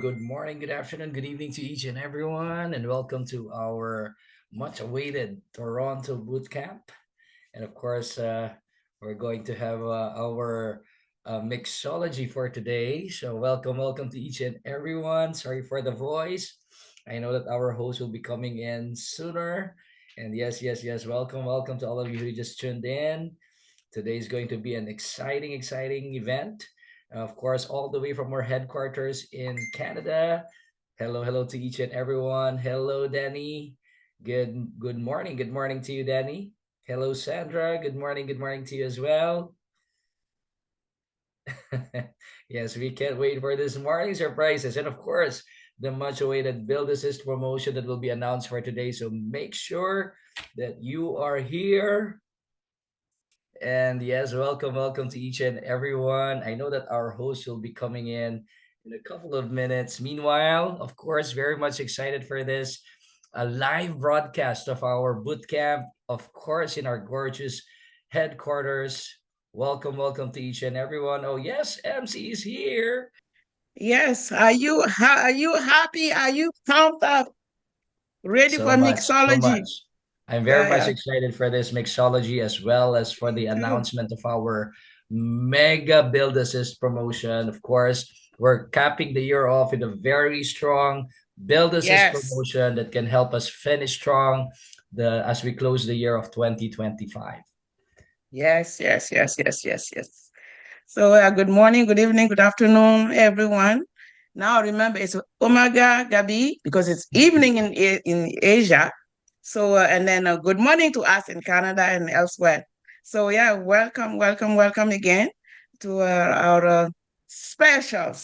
Good morning, good afternoon, good evening to each and everyone, and welcome to our much awaited Toronto Bootcamp. And of course, we're going to have our mixology for today. So, welcome to each and everyone. Sorry for the voice. I know that our host will be coming in sooner. And yes, welcome to all of you who just tuned in. Today is going to be an exciting event. Of course, all the way from our headquarters in Canada. Hello to each and everyone. Hello, Danny. Good morning to you, Danny. Hello, Sandra. Good morning to you as well. Yes, we can't wait for this morning surprises. And of course, the much awaited Build Assist promotion that will be announced for today. So make sure that you are here. And yes, welcome to each and everyone. I know that our host will be coming in a couple of minutes. Meanwhile, of course, very much excited for this a live broadcast of our boot camp, of course, in our gorgeous headquarters. Welcome to each and everyone. Oh yes, MC is here. Yes. Are you happy? Are you pumped up? Ready So for much, so mixology? much. I'm very Yeah, much yeah. excited for this mixology as well as for Me the too. announcement of our mega build assist promotion. Of course, we're capping the year off with a very strong build assist Yes. promotion that can help us finish strong the as we close the year of 2025. Yes. So, good morning, good evening, good afternoon, everyone. Now, remember, it's Omega Gabi because it's evening in Asia. So, and then good morning to us in Canada and elsewhere. So, yeah, welcome again to our special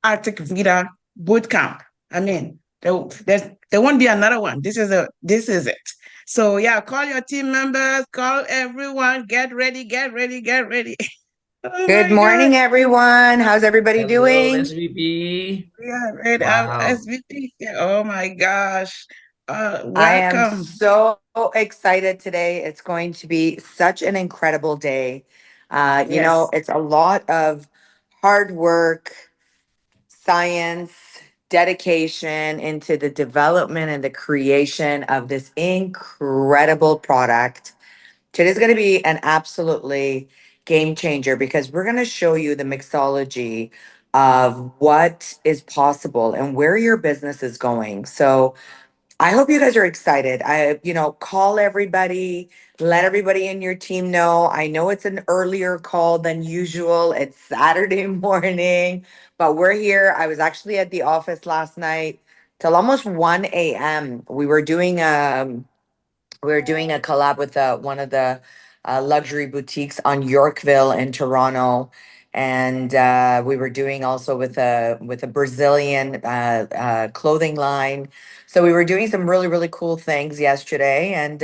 Arctic Vita boot camp. I mean, there won't be another one. This is it. So yeah, call your team members, call everyone, get ready. Oh Good my God. morning, everyone. How's everybody Hello, doing? SVP. Yeah, ready. Wow. SVP. Oh my gosh. I am Welcome. so excited today. It's going to be such an incredible day. Yes. It's a lot of hard work, science, dedication into the development and the creation of this incredible product. Today's going to be an absolutely game changer because we're going to show you the mixology of what is possible and where your business is going. So, I hope you guys are excited. Call everybody, let everybody in your team know. I know it's an earlier call than usual. It's Saturday morning, but we're here. I was actually at the office last night till almost 1 a.m. We were doing a collab with one of the luxury boutiques on Yorkville in Toronto, and we were doing also with a Brazilian clothing line. So we were doing some really cool things yesterday, and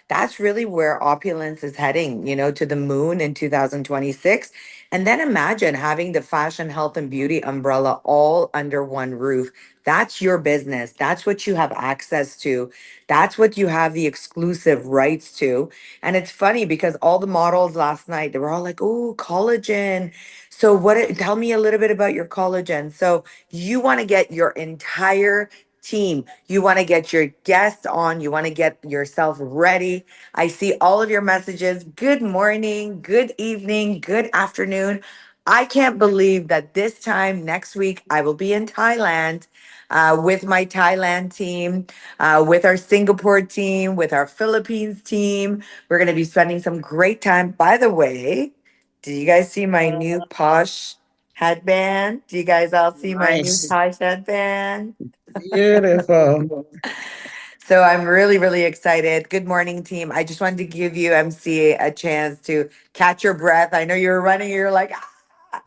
that's really where Opulence is heading. To the moon in 2026. And then imagine having the fashion, health, and beauty umbrella all under one roof. That's your business. That's what you have access to. That's what you have the exclusive rights to. And it's funny because all the models last night, they were all like, "Oh, collagen." So tell me a little bit about your collagen. So you want to get your entire team. You want to get your guests on, you want to get yourself ready. I see all of your messages. Good morning, good evening, good afternoon. I can't believe that this time next week I will be in Thailand with my Thailand team, with our Singapore team, with our Philippines team. We're going to be spending some great time. By the way, do you guys see my new posh headband? Do you guys all see my new Nice. posh headband? Beautiful. So I'm really excited. Good morning, team. I just wanted to give you, MC, a chance to catch your breath. I know you're running, you're like, ah.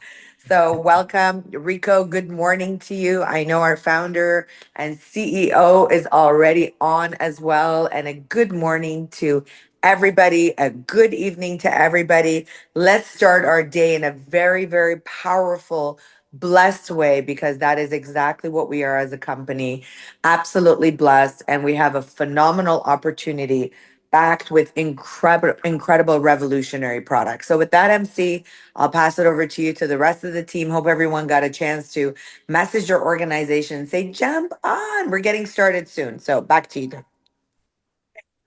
So welcome, Rico. Good morning to you. I know our founder and CEO is already on as well. And a good morning to everybody, a good evening to everybody. Let's start our day in a very powerful, blessed way because that is exactly what we are as a company. Absolutely blessed. And we have a phenomenal opportunity backed with incredible revolutionary products. So with that, MC, I'll pass it over to you to the rest of the team. Hope everyone got a chance to message your organization and say, jump on. We're getting started soon. So back to you.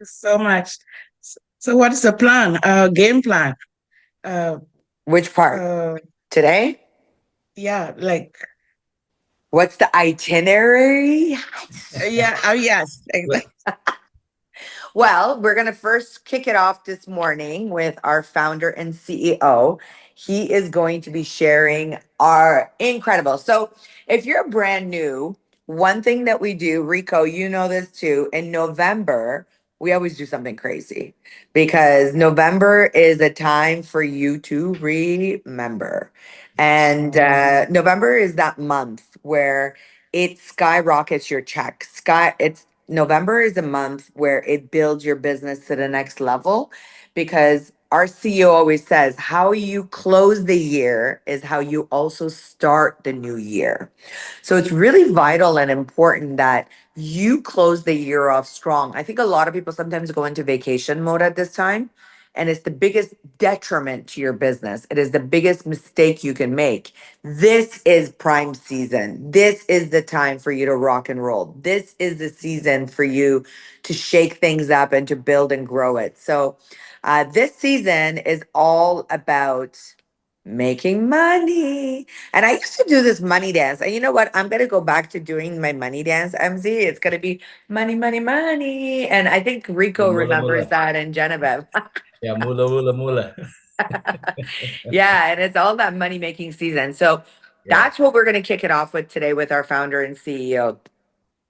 So much. So what is the plan? Game plan? Uh, Which part? uh, Today? yeah, like What's the itinerary? yeah, yes, Well, exactly. Well, we're going to first kick it off this morning with our founder and CEO. He is going to be sharing our incredible. So, if you're brand new, one thing that we do, Rico, you know this too, in November, we always do something crazy because November is a time for you to remember. And November is that month where it skyrockets your check. It's November is a month where it builds your business to the next level because our CEO always says how you close the year is how you also start the new year. So it's really vital and important that you close the year off strong. I think a lot of people sometimes go into vacation mode at this time, and it's the biggest detriment to your business. It is the biggest mistake you can make. This is prime season. This is the time for you to rock and roll. This is the season for you to shake things up and to build and grow it. So, this season is all about making money. And I used to do this money dance. And you know what? I'm going to go back to doing my money dance, MZ. It's going to be money, money, money. And I think the Rico mula remembers mula. that in Genevieve. Yeah, mula mula mula. Yeah, and it's all that money making season. So Yeah. that's what we're going to kick it off with today with our founder and CEO.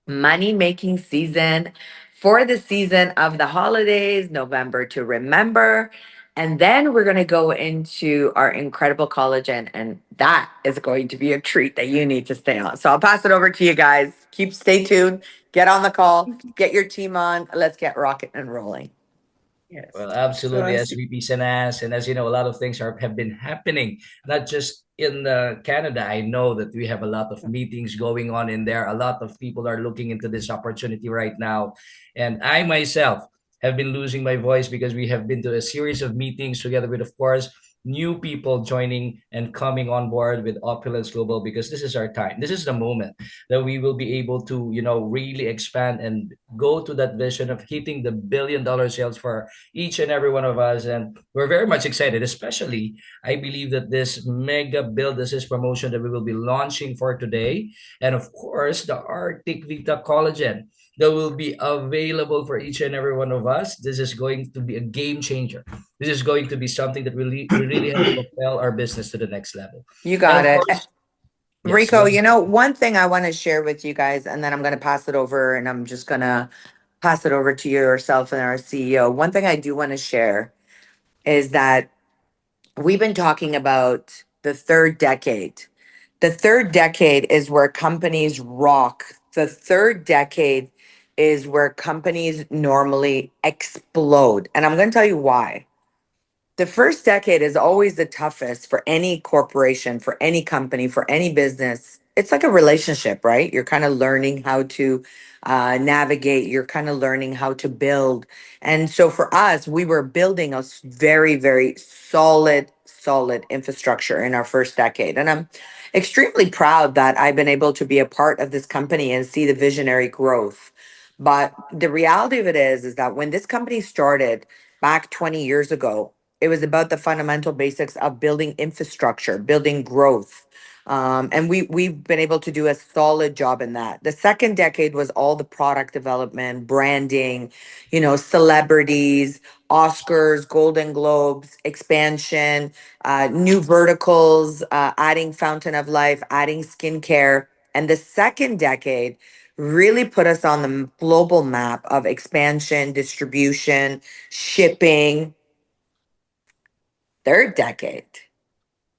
Money making season for the season of the holidays, November to remember. And then we're going to go into our incredible collagen, and that is going to be a treat that you need to stay on. So I'll pass it over to you guys. Stay tuned, get on the call, get your team on. Let's get rocking and rolling. Yes. Well, So absolutely, as SVP Sanas, and as you know, a lot of things have been happening, not just in Canada. I know that we have a lot of meetings going on in there. A lot of people are looking into this opportunity right now, and I myself have been losing my voice because we have been to a series of meetings together with, of course, new people joining and coming on board with Opulence Global because this is our time. This is the moment that we will be able to, really expand and go to that vision of hitting the $1 billion sales for each and every one of us. And we're very much excited, especially I believe that this mega build assist promotion that we will be launching for today, and of course, the Arctic Vita collagen that will be available for each and every one of us. This is going to be a game changer. This is going to be something that will really help propel our business to the next level. You And got of it. course, yes, go Rico, ahead. one thing I want to share with you guys, and then I'm going to pass it over and I'm just going to pass it over to yourself and our CEO. One thing I do want to share is that we've been talking about the third decade. The third decade is where companies rock. The third decade is where companies normally explode. And I'm going to tell you why. The first decade is always the toughest for any corporation, for any company, for any business. It's like a relationship, right? You're kind of learning how to navigate, you're kind of learning how to build. And so for us, we were building a very, very solid infrastructure in our first decade. And I'm extremely proud that I've been able to be a part of this company and see the visionary growth. But the reality of it is that when this company started back 20 years ago, it was about the fundamental basics of building infrastructure, building growth. And we've been able to do a solid job in that. The second decade was all the product development, branding, celebrities, Oscars, Golden Globes, expansion, new verticals, adding Fountain of Life, adding skincare. And the second decade really put us on the global map of expansion, distribution, shipping. Third decade,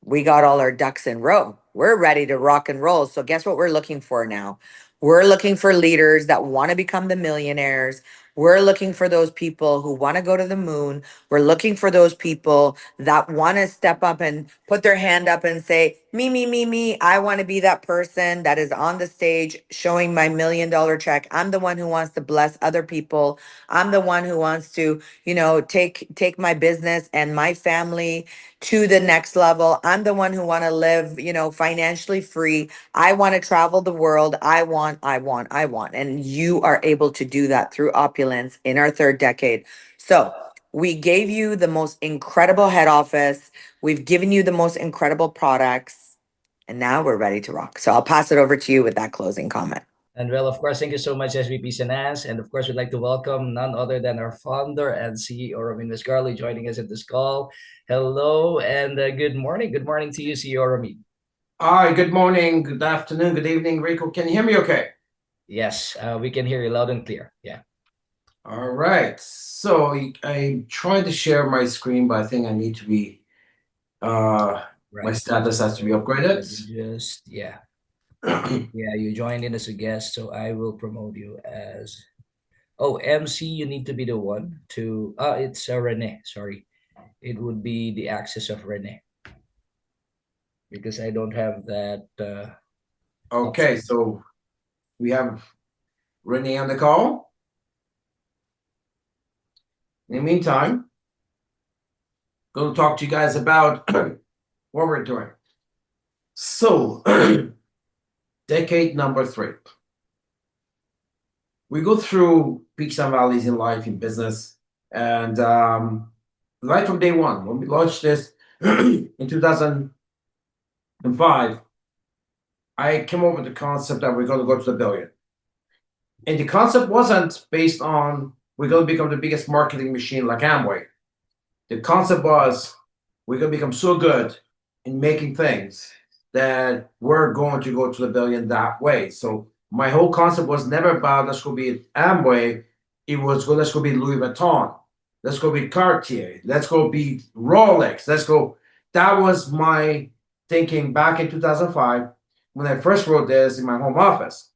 we got all our ducks in row. We're ready to rock and roll. So, guess what we're looking for now? We're looking for leaders that want to become the millionaires. We're looking for those people who want to go to the moon. We're looking for those people that want to step up and put their hand up and say, Me. I want to be that person that is on the stage showing my $1 million check. I'm the one who wants to bless other people. I'm the one who wants to, take my business and my family to the next level. I'm the one who want to live, financially free. I want to travel the world. I want. And you are able to do that through Opulence in our third decade. So we gave you the most incredible head office. We've given you the most incredible products, and now we're ready to rock. So I'll pass it over to you with that closing comment. And well, of course, thank you so much, SVP Sanas. And of course, we'd like to welcome none other than our founder and CEO, Ramin Mesgarlou, joining us at this call. Hello and good morning. Good morning to you, CEO Ramin. Hi, good morning, good afternoon, good evening, Rico. Can you hear me okay? Yes, we can hear you loud and clear. Yeah. All right. So I'm trying to share my screen, but I think I need to be, my Right. status has to be upgraded. Yeah. Yeah, you joined in as a guest, so I will promote you as MC. You need to be the one to it's Rene, sorry. It would be the access of Rene because I don't have that Okay, option. so we have Renee on the call. In the meantime, going to talk to you guys about what we're doing. So, decade number 3. We go through peaks and valleys in life, in business, and right from day one, when we launched this in 2005, I came up with the concept that we're going to go to the billion. And the concept wasn't based on we're going to become the biggest marketing machine like Amway. The concept was we're going to become so good in making things that we're going to go to the billion that way. So my whole concept was never about let's go be Amway. It was let's go be Louis Vuitton. Let's go be Cartier. Let's go be Rolex. Let's go. That was my thinking back in 2005 when I first wrote this in my home office.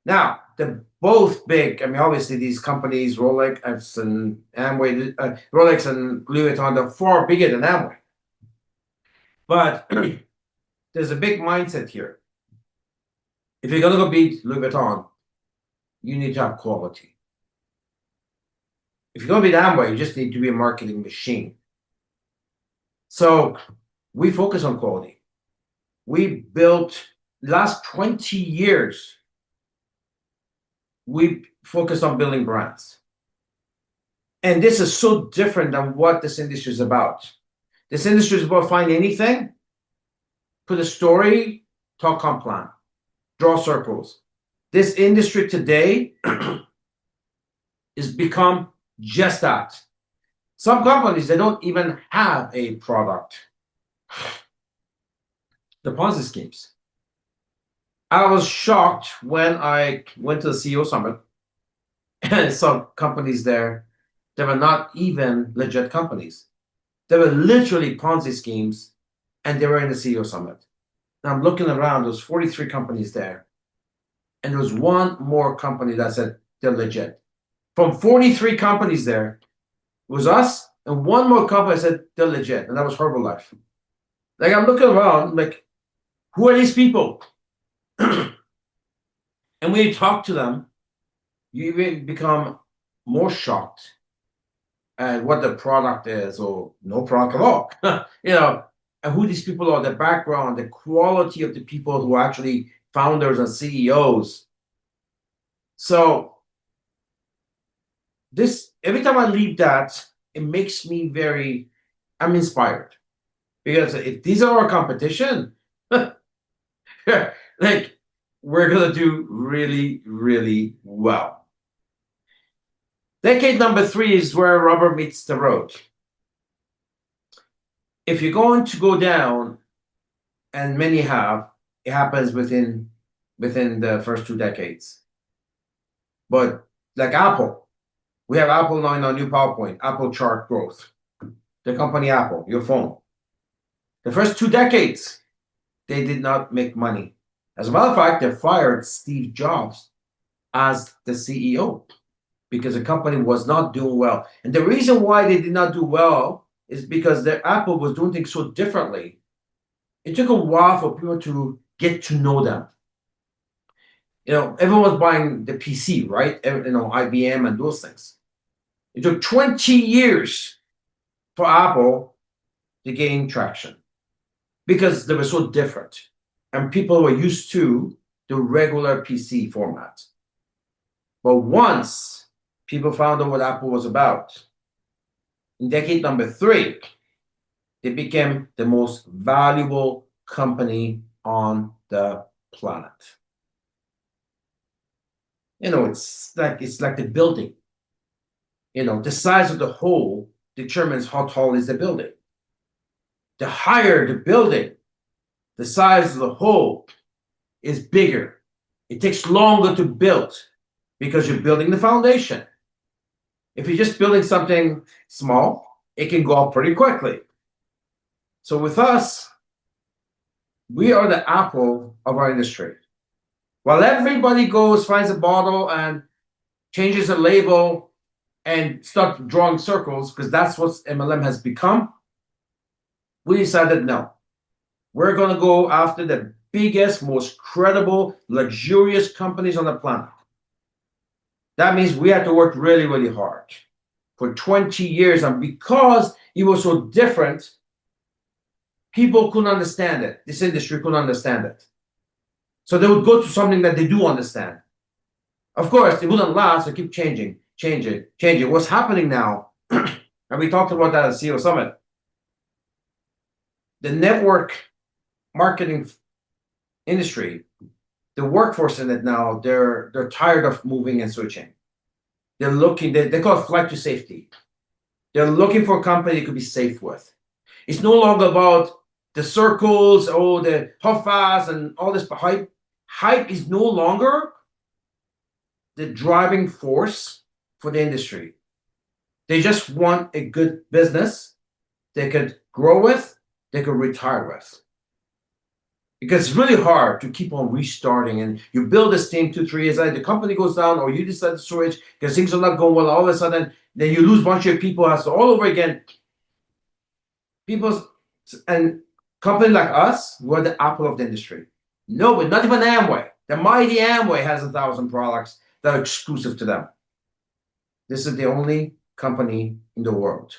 Now, they're both big. I mean, obviously, these companies, Rolex and Amway, Rolex and Louis Vuitton, they're far bigger than Amway. But there's a big mindset here. If you're going to go beat Louis Vuitton, you need to have quality. If you're going to beat Amway, you just need to be a marketing machine. So we focus on quality. We built last 20 years. We focus on building brands. And this is so different than what this industry is about. This industry is about find anything, put a story, talk comp plan, draw circles. This industry today is become just that. Some companies, they don't even have a product. The Ponzi schemes. I was shocked when I went to the CEO Summit and saw companies there that were not even legit companies. They were literally Ponzi schemes, and they were in the CEO Summit. And I'm looking around, there's 43 companies there. And there was one more company that said they're legit. From 43 companies there, it was us, and one more company said they're legit, and that was Herbalife. Like, I'm looking around, like, who are these people? And when you talk to them, you even become more shocked at what the product is, or no product at all. And who these people are, the background, the quality of the people who are actually founders and CEOs. So this, every time I leave that, it makes me I'm inspired. Because if these are our competition, like, we're gonna do really, really well. Decade number 3 is where rubber meets the road. If you're going to go down, and many have, it happens within the first 2 decades. But like Apple, we have Apple now in our new PowerPoint, Apple chart growth. The company Apple, your phone. The first 2 decades, they did not make money. As a matter of fact, they fired Steve Jobs as the CEO because the company was not doing well. And the reason why they did not do well is because Apple was doing things so differently it took a while for people to get to know them. Everyone was buying the PC, right? IBM and those things. It took 20 years for Apple to gain traction because they were so different and people were used to the regular PC format. But once people found out what Apple was about, in decade number 3, they became the most valuable company on the planet. It's like the building. The size of the hole determines how tall is the building. The higher the building, the size of the hole is bigger. It takes longer to build because you're building the foundation. If you're just building something small, it can go up pretty quickly. So with us, we are the Apple of our industry. While everybody finds a bottle and changes a label and start drawing circles, because that's what MLM has become, we decided no. We're going to go after the biggest, most credible, luxurious companies on the planet. That means we had to work really, really hard for 20 years. And because it was so different, people couldn't understand it. This industry couldn't understand it. So they would go to something that they do understand. Of course, it wouldn't last. They keep changing. What's happening now, and we talked about that at CEO Summit, the network marketing industry, the workforce in it now, they're tired of moving and switching. They're looking, they call it flight to safety. They're looking for a company they could be safe with. It's no longer about the circles, the how fast and all this hype. Hype is no longer the driving force for the industry. They just want a good business they could grow with, they could retire with. Because it's really hard to keep on restarting, and you build this team 2-3 years later, the company goes down, or you decide to switch because things are not going well. All of a sudden, then you lose a bunch of people, has to all over again. And company like us, we're the Apple of the industry. No, but not even Amway. The mighty Amway has 1,000 products that are exclusive to them. This is the only company in the world.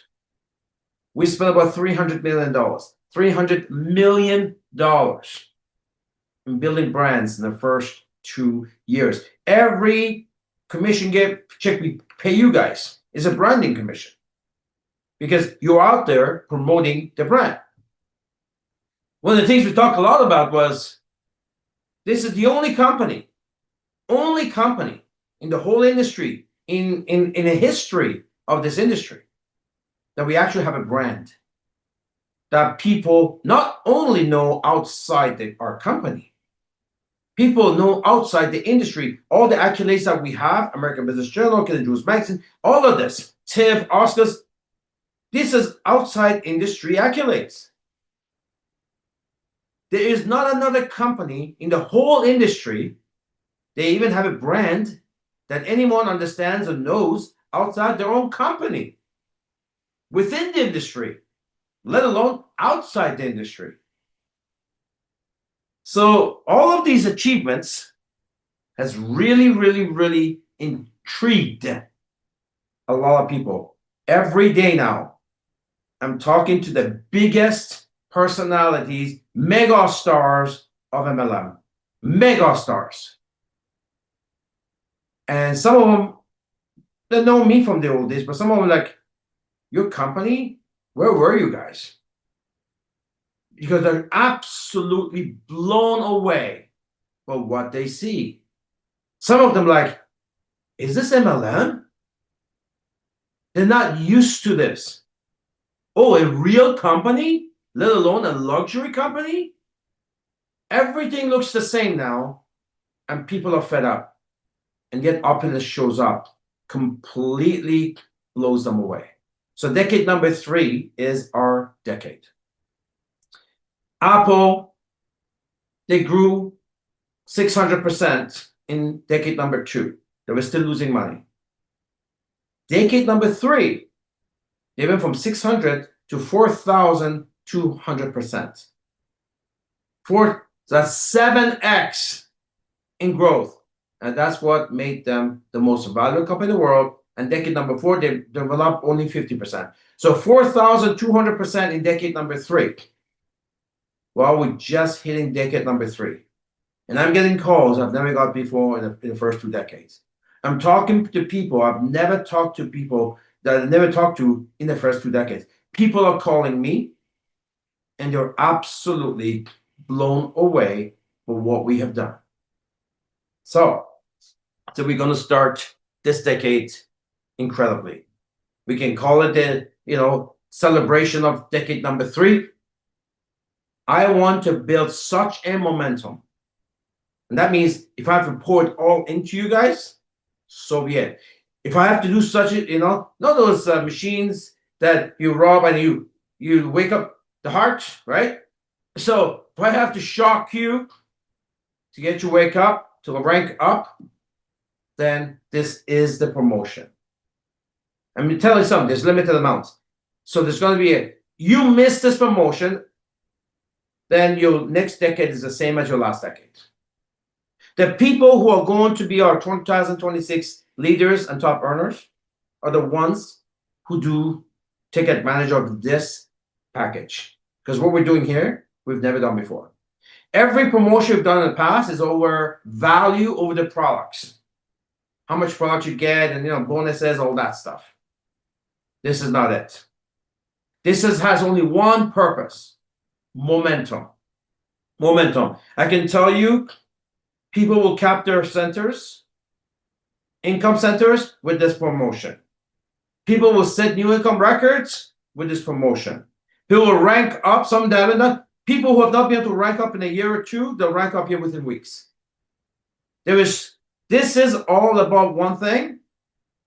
We spent about $300 million. $300 million in building brands in the first 2 years. Every commission check we pay you guys is a branding commission because you're out there promoting the brand. One of the things we talked a lot about was this is the only company in the whole industry, in the history of this industry, that we actually have a brand that people not only know outside our company, people know outside the industry. All the accolades that we have, American Business Journal, Kennedy Jules Magazine, all of this, TIFF, Oscars, this is outside industry accolades. There is not another company in the whole industry, they even have a brand that anyone understands or knows outside their own company, within the industry, let alone outside the industry. So all of these achievements has really, really, really intrigued a lot of people. Every day now, I'm talking to the biggest personalities, mega stars of MLM, mega stars. And some of them, they know me from the old days, but some of them are like, your company, where were you guys? Because they're absolutely blown away by what they see. Some of them like, is this MLM? They're not used to this. Oh, a real company, let alone a luxury company? Everything looks the same now, and people are fed up. And yet Opulence shows up, completely blows them away. So decade number 3 is our decade. Apple, they grew 600% in decade number 2. They were still losing money. Decade number 3, they went from 600 to 4,200%. That's 7x in growth. And that's what made them the most valuable company in the world. And decade number 4, they developed only 50%. So 4,200% in decade number 3. Well, we're just hitting decade number 3. And I'm getting calls I've never got before in the first 2 decades. I'm talking to people I've never talked to, people that I've never talked to in the first 2 decades. People are calling me, and they're absolutely blown away for what we have done. So we're going to start this decade incredibly. We can call it the celebration of decade number 3. I want to build such a momentum. And that means if I have to pour it all into you guys, so be it. If I have to do such a, not those machines that you rub and you wake up the heart, right? So if I have to shock you to get you wake up, to rank up, then this is the promotion. I'm going to tell you something, there's limited amounts. So there's going to be you miss this promotion, then your next decade is the same as your last decade. The people who are going to be our 2026 leaders and top earners are the ones who do take advantage of this package. Because what we're doing here, we've never done before. Every promotion we've done in the past is over value over the products. How much product you get and bonuses, all that stuff. This is not it. This has only one purpose: momentum. Momentum. I can tell you, people will cap their centers, income centers, with this promotion. People will set new income records with this promotion. People will rank up, some that people who have not been able to rank up in a year or two, they'll rank up here within weeks. This is all about one thing: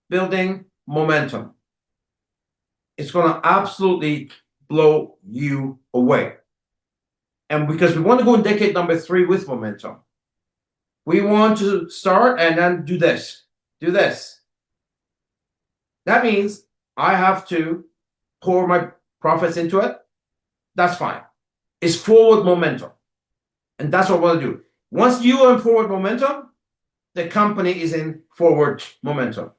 building momentum. It's going to absolutely blow you away. And because we want to go in decade number 3 with momentum, we want to start and then do this. Do this. That means I have to pour my profits into it. That's fine. It's forward momentum. And that's what I want to do. Once you are in forward momentum, the company is in forward momentum.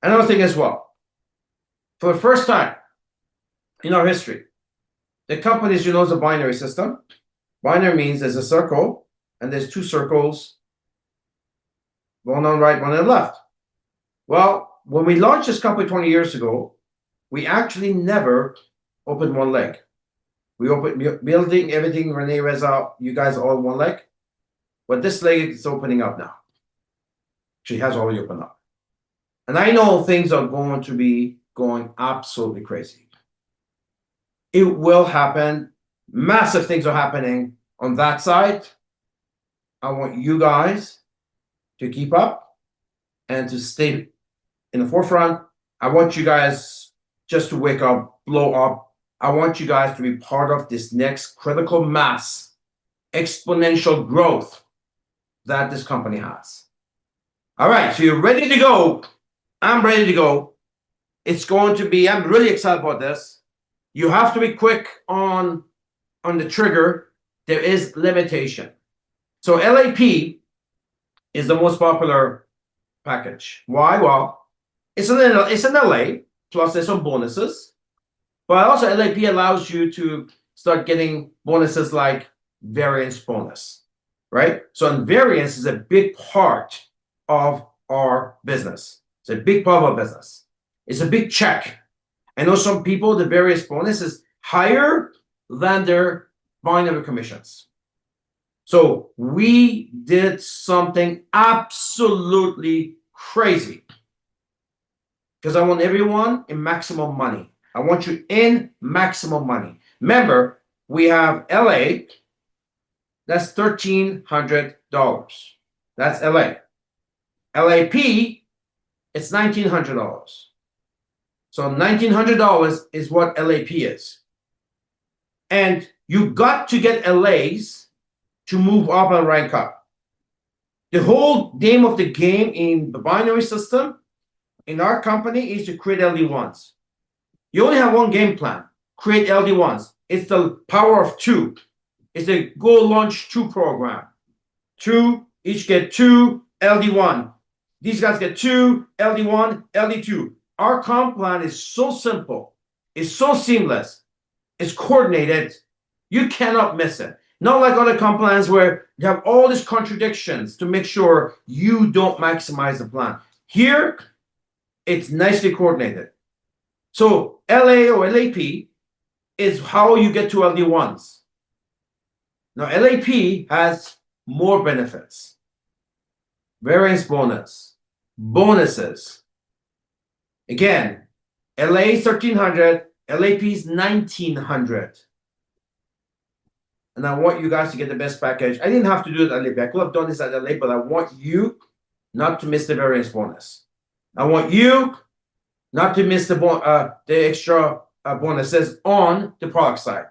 Another thing as well. For the first time in our history, the company, as you know, is a binary system. Binary means there's a circle, and there's 2 circles, one on the right, one on the left. Well, when we launched this company 20 years ago, we actually never opened one leg. We opened building everything, Rene, Reza, you guys all one leg. But this leg is opening up now. She has already opened up. And I know things are going to be going absolutely crazy. It will happen. Massive things are happening on that side. I want you guys to keep up and to stay in the forefront. I want you guys just to wake up, blow up. I want you guys to be part of this next critical mass, exponential growth that this company has. All right, so you're ready to go. I'm ready to go. It's going to be, I'm really excited about this. You have to be quick on the trigger. There is limitation. So LAP is the most popular package. Why? Well, it's in LA, plus there's some bonuses. But also LAP allows you to start getting bonuses like variance bonus, right? So variance is a big part of our business. It's a big part of our business. It's a big check. I know some people, the various bonus is higher than their binary commissions. So we did something absolutely crazy because I want everyone in maximum money. I want you in maximum money. Remember, we have LA, that's $1,300. That's LA. LAP, it's $1,900. So $1,900 is what LAP is. And you got to get LAs to move up and rank up. The whole name of the game in the binary system in our company is to create LD1s. You only have one game plan: create LD1s. It's the power of 2. It's the Go Launch 2 program. 2, each get 2 LD1. These guys get 2 LD1, LD2. Our comp plan is so simple. It's so seamless. It's coordinated. You cannot miss it. Not like other comp plans where you have all these contradictions to make sure you don't maximize the plan. Here, it's nicely coordinated. So LA or LAP is how you get to LD1s. Now, LAP has more benefits. Variance bonus, bonuses. Again, LA is 1,300, LAP is 1,900. And I want you guys to get the best package. I didn't have to do it at LAP. I could have done this at LA, but I want you not to miss the variance bonus. I want you not to miss the extra bonuses on the product side.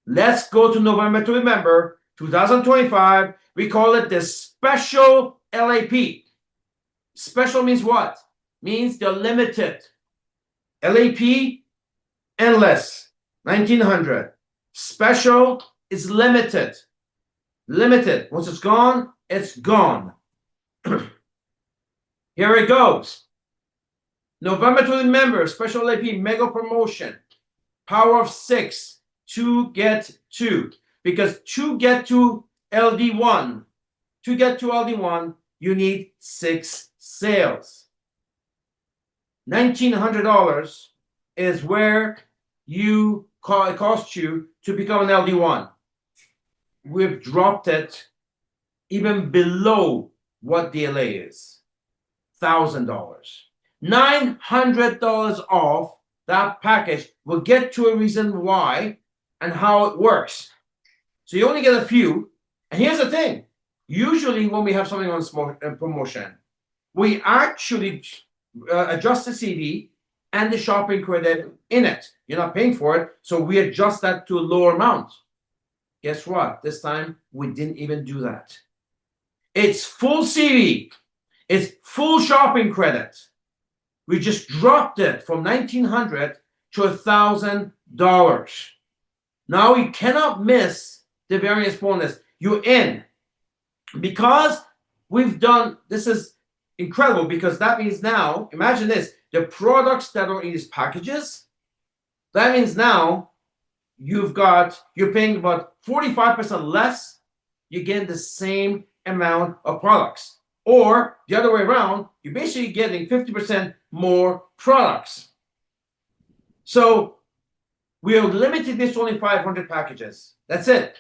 Let's go to November to remember 2025. We call it the special LAP. Special means what? Means they're limited. LAP, endless, 1,900. Special is limited. Limited. Once it's gone, it's gone. Here it goes. November to remember, special LAP mega promotion. Power of 6. 2 get 2, because to get to LD1, you need 6 sales. $1,900 is where it costs you to become an LD1. We've dropped it even below what DLA is, $1,000. $900 off that package. We'll get to a reason why and how it works. So you only get a few. And here's the thing. Usually when we have something on promotion, we actually adjust the CV and the shopping credit in it. You're not paying for it, so we adjust that to a lower amount. Guess what? This time, we didn't even do that. It's full CV. It's full shopping credit. We just dropped it from $1,900 to $1,000. Now you cannot miss the variance bonus. You're in. Because we've done, this is incredible, because that means now, imagine this, the products that are in these packages, that means now you're paying about 45% less, you get the same amount of products. Or the other way around, you're basically getting 50% more products. So we are limiting this to only 500 packages. That's it.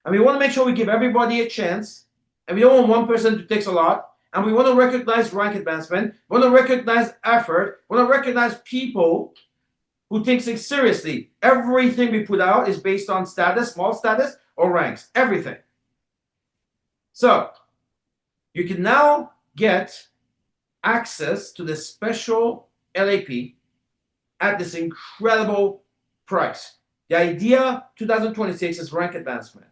And we want to make sure we give everybody a chance. And we don't want one person to take a lot. And we want to recognize rank advancement. We want to recognize effort. We want to recognize people who take things seriously. Everything we put out is based on status, small status, or ranks. Everything. So you can now get access to the special LAP at this incredible price. The idea 2026 is rank advancement.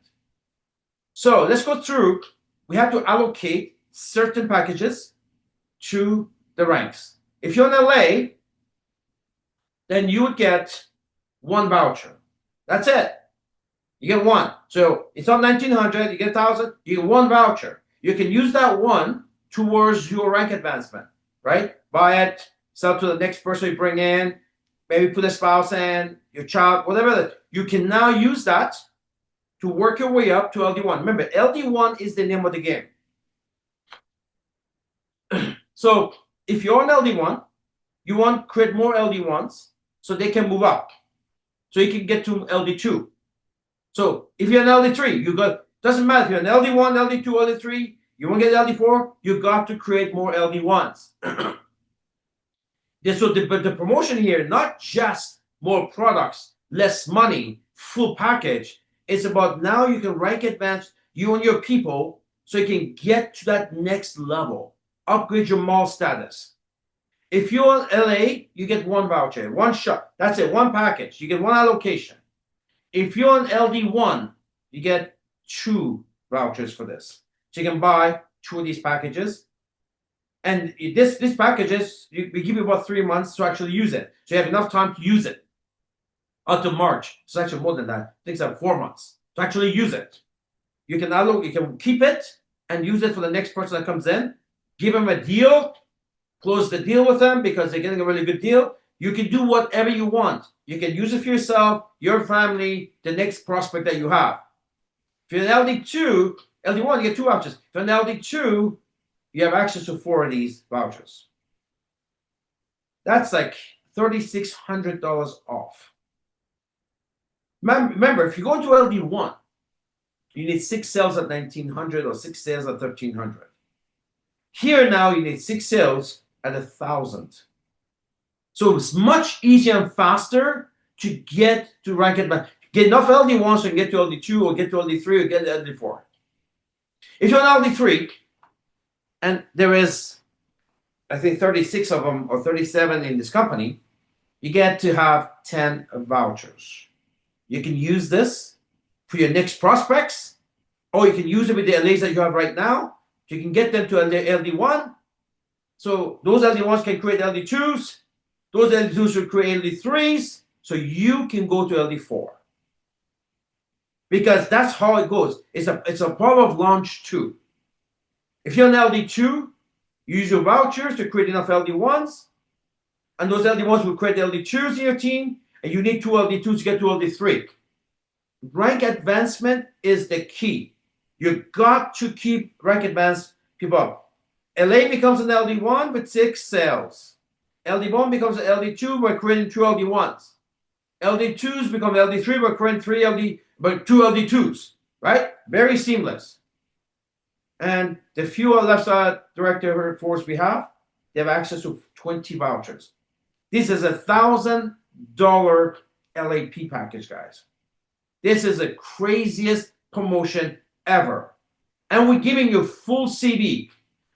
So let's go through. We have to allocate certain packages to the ranks. If you're in LA, then you would get 1 voucher. That's it. You get 1. So it's on 1,900, you get 1,000, you get 1 voucher. You can use that 1 towards your rank advancement, right? Buy it, sell to the next person you bring in, maybe put a spouse in, your child, whatever. You can now use that to work your way up to LD1. Remember, LD1 is the name of the game. So if you're on LD1, you want to create more LD1s so they can move up. So you can get to LD2. So if you're an LD3, doesn't matter if you're an LD1, LD2, LD3, you want to get LD4, you got to create more LD1s. So the promotion here, not just more products, less money, full package. It's about now you can rank advance you and your people so you can get to that next level, upgrade your mall status. If you're in LA, you get 1 voucher, 1 shot. That's it, 1 package. You get 1 allocation. If you're in LD1, you get 2 vouchers for this. So you can buy 2 of these packages. And this packages, we give you about 3 months to actually use it. So you have enough time to use it until March. It's actually more than that. I think it's like 4 months. to actually use it. You can keep it and use it for the next person that comes in. Give them a deal, close the deal with them because they're getting a really good deal. You can do whatever you want. You can use it for yourself, your family, the next prospect that you have. If you're an LD2, LD1, you get 2 vouchers. If you're an LD2, you have access to 4 of these vouchers. That's like $3,600 off. Remember, if you go into LD1, you need 6 sales at $1,900 or 6 sales at $1,300. Here now, you need 6 sales at $1,000. So it's much easier and faster to get to rank advance. Get enough LD1 so you can get to LD2 or get to LD3 or get to LD4. If you're an LD3, and there is, I think, 36 of them or 37 in this company, you get to have 10 vouchers. You can use this for your next prospects, or you can use it with the LAs that you have right now. You can get them to LD1. So those LD1s can create LD2s. Those LD2s will create LD3s. So you can go to LD4. Because that's how it goes. It's a part of launch 2. If you're an LD2, you use your vouchers to create enough LD1s. And those LD1s will create LD2s in your team. And you need 2 LD2s to get to LD3. Rank advancement is the key. You've got to keep rank advance people up. LA becomes an LD1 with 6 sales. LD1 becomes an LD2 by creating 2 LD1s. LD2s become LD3 by creating 2 LD2s. Right? Very seamless. And the few left side director force we have, they have access to 20 vouchers. This is $1,000 LAP package, guys. This is the craziest promotion ever. And we're giving you full CD,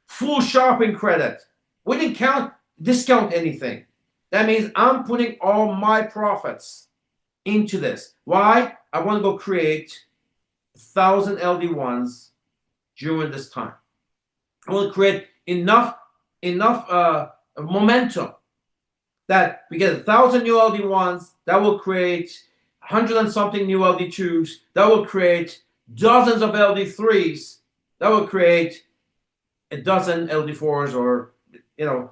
full shopping credit. We didn't discount anything. That means I'm putting all my profits into this. Why? I want to go create 1,000 LD1s during this time. I want to create enough momentum that we get 1,000 new LD1s that will create 100 and something new LD2s that will create dozens of LD3s that will create a dozen LD4s, or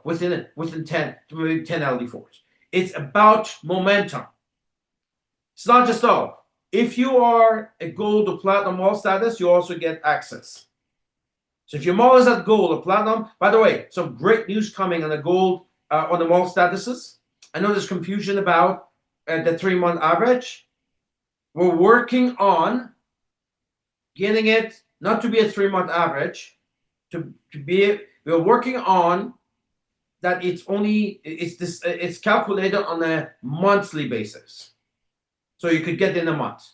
within 10 LD4s. It's about momentum. It's not just all. If you are a gold or platinum mall status, you also get access. So if your mall is at gold or platinum, by the way, some great news coming on the gold on the mall statuses. I know there's confusion about the 3-month average. We're working on getting it not to be a 3-month average, we're working on that it's calculated on a monthly basis. So you could get in a month.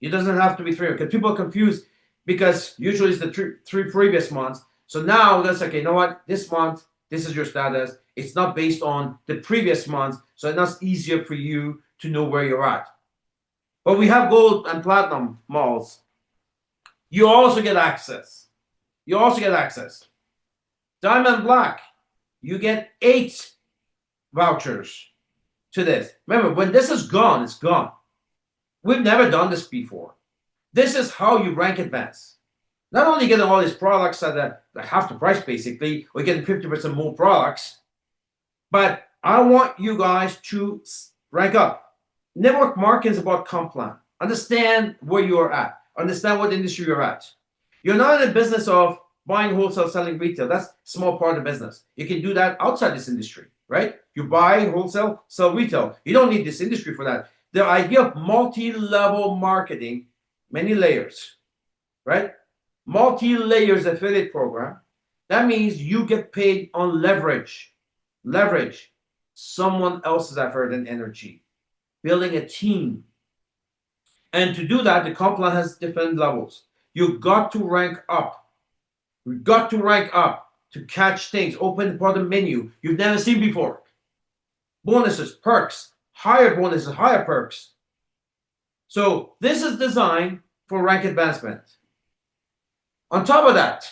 It doesn't have to be 3, because people are confused because usually it's the 3 previous months. So now that's okay, you know what? This month, this is your status. It's not based on the previous month, so it's not easier for you to know where you're at. But we have gold and platinum malls. You also get access. Diamond Black, you get 8 vouchers to this. Remember, when this is gone, it's gone. We've never done this before. This is how you rank advance. Not only getting all these products at half the price, basically, or getting 50% more products, but I want you guys to rank up. Network marketing is about comp plan. Understand where you are at. Understand what industry you're at. You're not in the business of buying wholesale, selling retail. That's a small part of the business. You can do that outside this industry, right? You buy wholesale, sell retail. You don't need this industry for that. The idea of multi-level marketing, many layers, right? Multi-layers affiliate program. That means you get paid on leverage. Leverage someone else's effort and energy. Building a team. And to do that, the comp plan has different levels. You've got to rank up. You've got to rank up to catch things. Open part of the menu you've never seen before. Bonuses, perks, higher bonuses, higher perks. So this is designed for rank advancement. On top of that,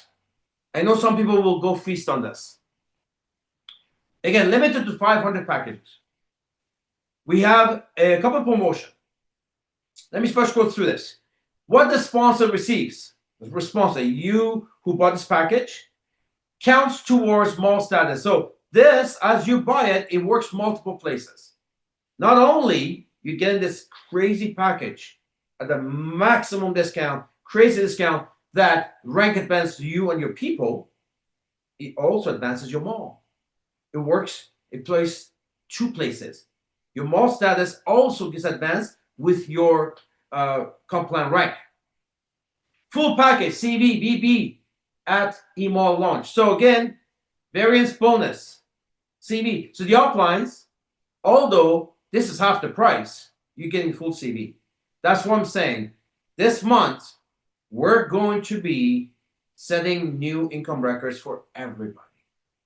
I know some people will go feast on this. Again, limited to 500 packages. We have a couple of promotions. Let me first go through this. what the sponsor receives, the sponsor, you who bought this package, counts towards mall status. So this, as you buy it, it works multiple places. Not only you get this crazy package at the maximum discount, crazy discount that rank advances you and your people, it also advances your mall. It works, it plays two places. Your mall status also gets advanced with your comp plan rank. Full package, CV, BB at eMall launch. So again, variance bonus, CV. So the uplines, although this is half the price, you're getting full CV. That's what I'm saying. This month, we're going to be setting new income records for everybody.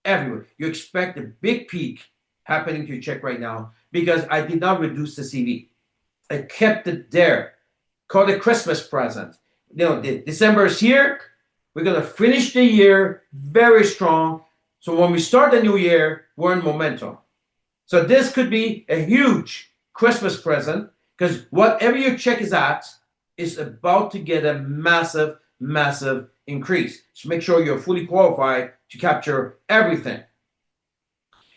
Everywhere. You expect a big peak happening to your check right now because I did not reduce the CV. I kept it there. Called a Christmas present. December is here. We're going to finish the year very strong. So when we start the new year, we're in momentum. So this could be a huge Christmas present because whatever your check is at is about to get a massive, massive increase. So make sure you're fully qualified to capture everything.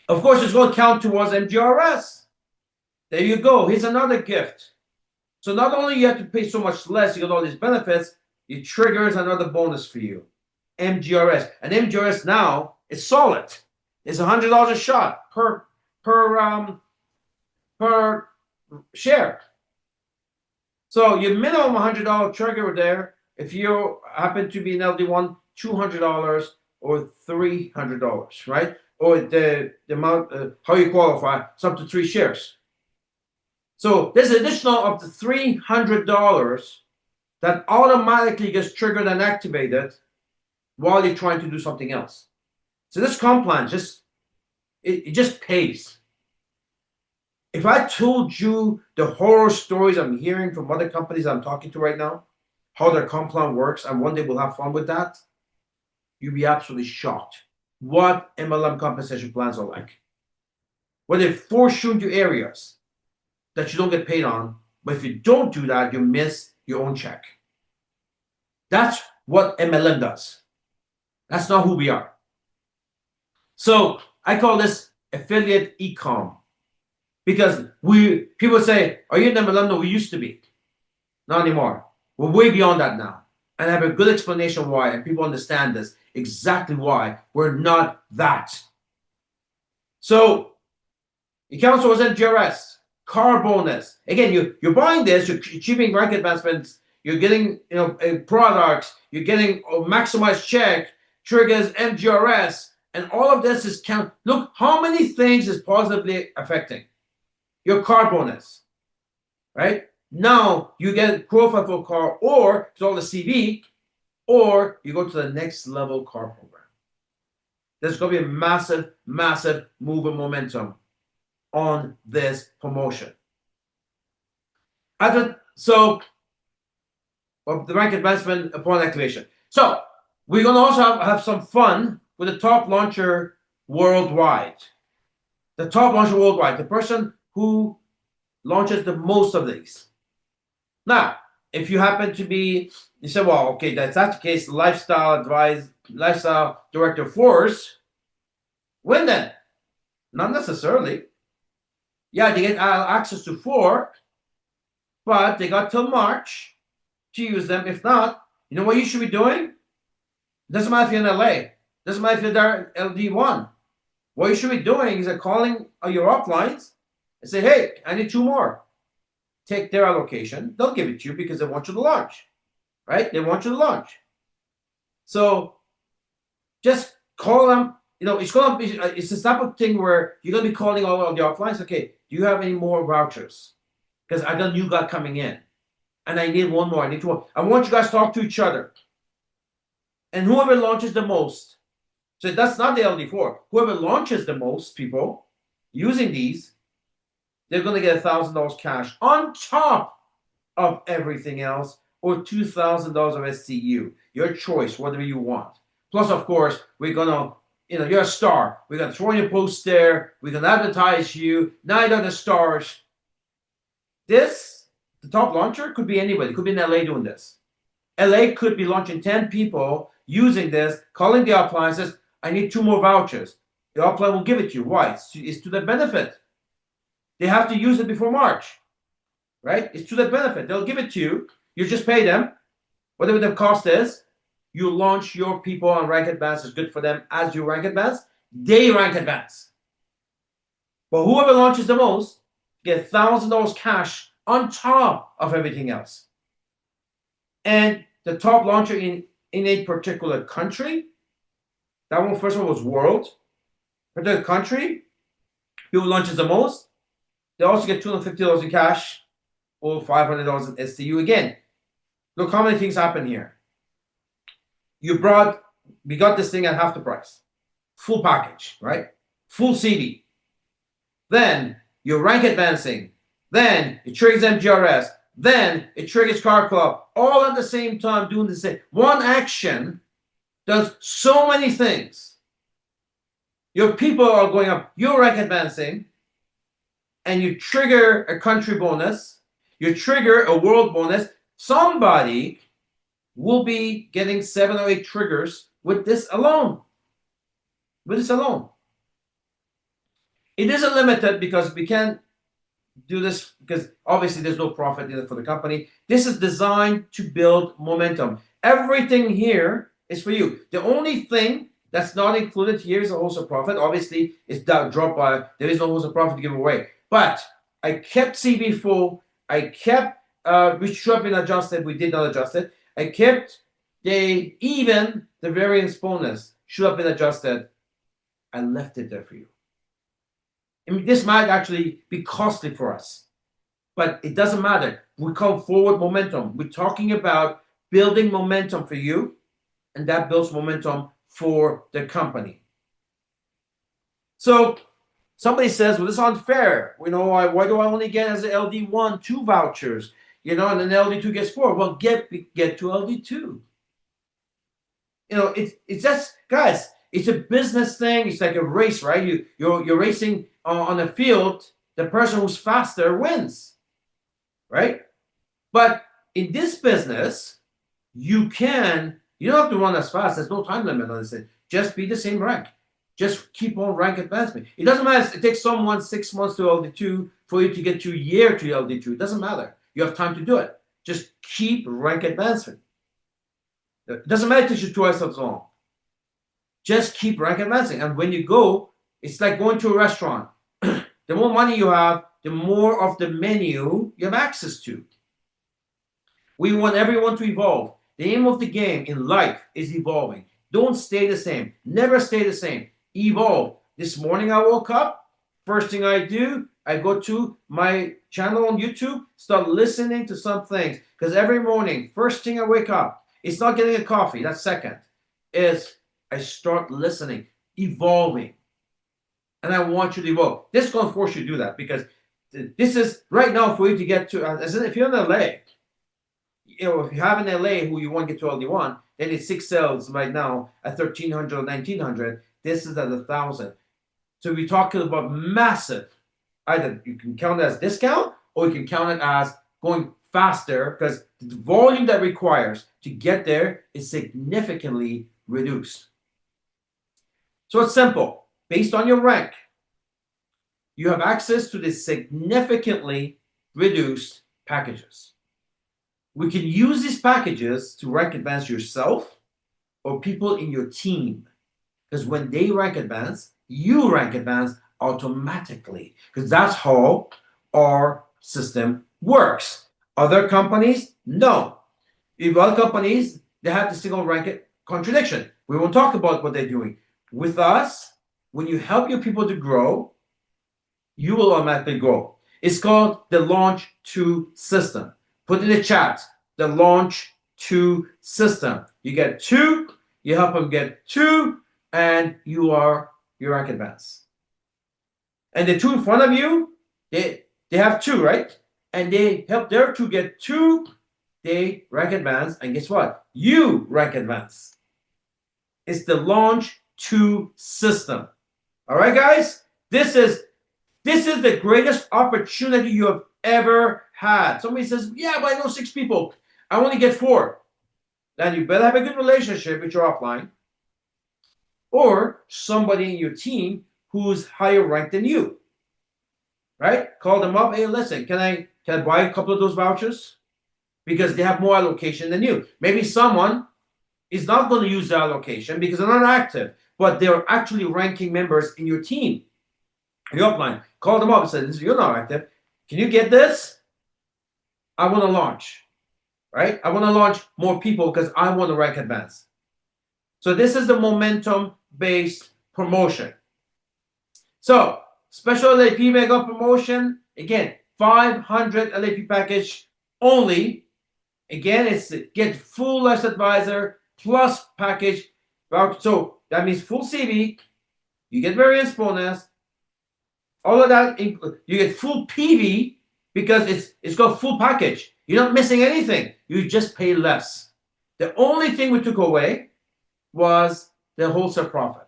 Of course, it's going to count towards MGRS. There you go. Here's another gift. So not only you have to pay so much less, you get all these benefits, it triggers another bonus for you. MGRS. And MGRS now is solid. It's $100 a shot per share. So your minimum $100 trigger there, if you happen to be an LD1, $200 or $300, right? Or the amount, how you qualify, it's up to 3 shares. So there's an additional up to $300 that automatically gets triggered and activated while you're trying to do something else. So this comp plan it just pays. If I told you the horror stories I'm hearing from other companies I'm talking to right now, how their comp plan works, and one day we'll have fun with that, you'd be absolutely shocked what MLM compensation plans are like. Where they force you into areas that you don't get paid on, but if you don't do that, you miss your own check. That's what MLM does. That's not who we are. So I call this affiliate e-com because people say, are you in MLM? No, we used to be. Not anymore. We're way beyond that now. And I have a good explanation why, and people understand this, exactly why we're not that. So it counts towards MGRS, car bonus. Again, you're buying this, you're achieving rank advancements, you're getting products, you're getting a maximized check, triggers MGRS, and all of this is count. Look how many things is positively affecting your car bonus, right? Now you get profile for car, or it's all the CV, or you go to the next level car program. There's going to be a massive, massive move of momentum on this promotion. So, the rank advancement upon activation. So, we're going to also have some fun with the top launcher worldwide. The top launcher worldwide, the person who launches the most of these. Now, if you happen to be, you say, well, okay, that's the case, lifestyle director force, when then? Not necessarily. Yeah, they get access to 4, but they got till March to use them. If not, you know what you should be doing? Doesn't matter if you're in LA. Doesn't matter if you're there LD1. What you should be doing is calling your uplines and say, hey, I need 2 more. Take their allocation. They'll give it to you because they want you to launch, right? They want you to launch. So just call them. It's going to be, it's this type of thing where you're going to be calling all of the uplines. Okay, do you have any more vouchers? Because I got a new guy coming in and I need 1 more. I need 2 more. I want you guys to talk to each other. And whoever launches the most, so that's not the LD4, whoever launches the most people using these, they're going to get $1,000 cash on top of everything else, or $2,000 of SCU. Your choice, whatever you want. Plus, of course, we're going to, you're a star. We're going to throw in your post there. We're going to advertise you. Now you got the stars. This the top launcher could be anybody. It could be in LA doing this. LA could be launching 10 people using this, calling the upline, says, I need 2 more vouchers. The upline will give it to you. Why? It's to their benefit. They have to use it before March, right? It's to their benefit. They'll give it to you. You just pay them, whatever the cost is. You launch your people on rank advance. It's good for them as you rank advance. They rank advance. But whoever launches the most get $1,000 cash on top of everything else. And the top launcher in a particular country, that one first one was world. Particular country, who launches the most, they also get $250 in cash or $500 in STU. Again, look how many things happen here. We got this thing at half the price. Full package, right? Full CD. Then you're rank advancing. Then it triggers MGRS. Then it triggers Car Club. All at the same time doing the same. One action does so many things. Your people are going up. You're rank advancing. And you trigger a country bonus. You trigger a world bonus. Somebody will be getting 7 or 8 triggers with this alone. With this alone. It isn't limited because we can't do this because obviously there's no profit in it for the company. This is designed to build momentum. Everything here is for you. The only thing that's not included here is a wholesale profit. Obviously, it's that drop by. There is no wholesale profit to give away. But I kept CV full. I kept which should have been adjusted. We did not adjust it. I kept even the variance bonus should have been adjusted. I left it there for you. I mean, this might actually be costly for us, but it doesn't matter. We call forward momentum. We're talking about building momentum for you, and that builds momentum for the company. So somebody says, well, this is unfair. You know, why do I only get as an LD1 2 vouchers? You know, and then LD2 gets 4. Well, get to LD2. You know, it's just, guys, it's a business thing. It's like a race, right? You're racing on a field. The person who's faster wins, right? But in this business, you don't have to run as fast. There's no time limit on this thing. Just be the same rank. Just keep on rank advancement. It doesn't matter if it takes someone 6 months to LD2 for you to get to a year to LD2. It doesn't matter. You have time to do it. Just keep rank advancement. It doesn't matter if it takes you twice as long. Just keep rank advancing. And when you go, it's like going to a restaurant. The more money you have, the more of the menu you have access to. We want everyone to evolve. The aim of the game in life is evolving. Don't stay the same. Never stay the same. Evolve. This morning I woke up. First thing I do, I go to my channel on YouTube, start listening to some things. Because every morning, first thing I wake up, it's not getting a coffee. That's second. Is I start listening, evolving. And I want you to evolve. This is going to force you to do that because this is right now for you to get to, as if you're in LA, you know, if you have an LA who you want to get to LD1, then it's 6 cells right now at 1,300 or 1,900. This is at 1,000. So we're talking about massive. Either you can count it as discount or you can count it as going faster because the volume that requires to get there is significantly reduced. So it's simple. Based on your rank, you have access to the significantly reduced packages. We can use these packages to rank advance yourself or people in your team. Because when they rank advance, you rank advance automatically. Because that's how our system works. Other companies, no. If other companies, they have this single rank contradiction. We won't talk about what they're doing. With us, when you help your people to grow, you will automatically grow. It's called the Launch 2 system. Put in the chat, the Launch 2 system. You get 2, you help them get 2, and your rank advance. And the 2 in front of you, they have 2, right? And they help their 2 get 2, they rank advance, and guess what? You rank advance. It's the Launch 2 system. All right, guys? This is the greatest opportunity you have ever had. Somebody says, yeah, but I know 6 people. I only get 4. Then you better have a good relationship with your upline or somebody in your team who's higher ranked than you. Right? Call them up. Hey, listen, can I buy a couple of those vouchers? Because they have more allocation than you. Maybe someone is not going to use the allocation because they're not active, but they're actually ranking members in your team, your upline. Call them up and say, you're not active. Can you get this? I want to launch, right? I want to launch more people because I want to rank advance. So this is the momentum-based promotion. So special LAP mega promotion, again, 500 LAP package only. Again, it's get full less advisor plus package. So that means full CV, you get variance bonus, all of that, you get full PV because it's got full package. You're not missing anything. You just pay less. The only thing we took away was the wholesale profit.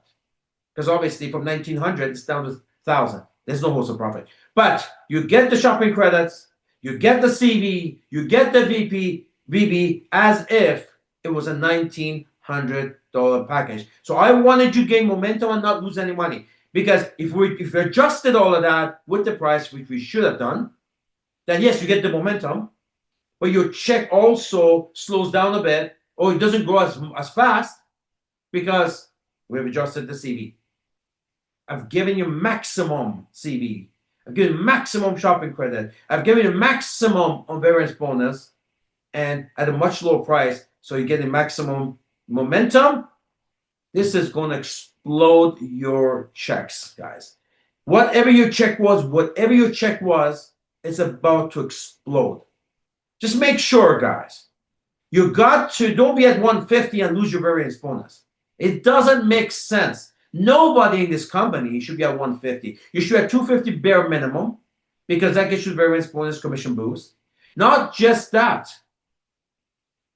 Because obviously from 1900 it's down to 1000. There's no wholesale profit. But you get the shopping credits, you get the CV, you get the VB as if it was a $1,900 package. So I wanted you to gain momentum and not lose any money. Because if we adjusted all of that with the price, which we should have done, then yes, you get the momentum, but your check also slows down a bit, or it doesn't grow as fast because we've adjusted the CV. I've given you maximum CV. I've given maximum shopping credit. I've given you maximum on variance bonus and at a much lower price. So you're getting maximum momentum. This is going to explode your checks, guys. Whatever your check was, it's about to explode. Just make sure, guys, you got to, don't be at 150 and lose your variance bonus. It doesn't make sense. Nobody in this company should be at 150. You should be at 250 bare minimum because that gets you variance bonus commission boost. Not just that.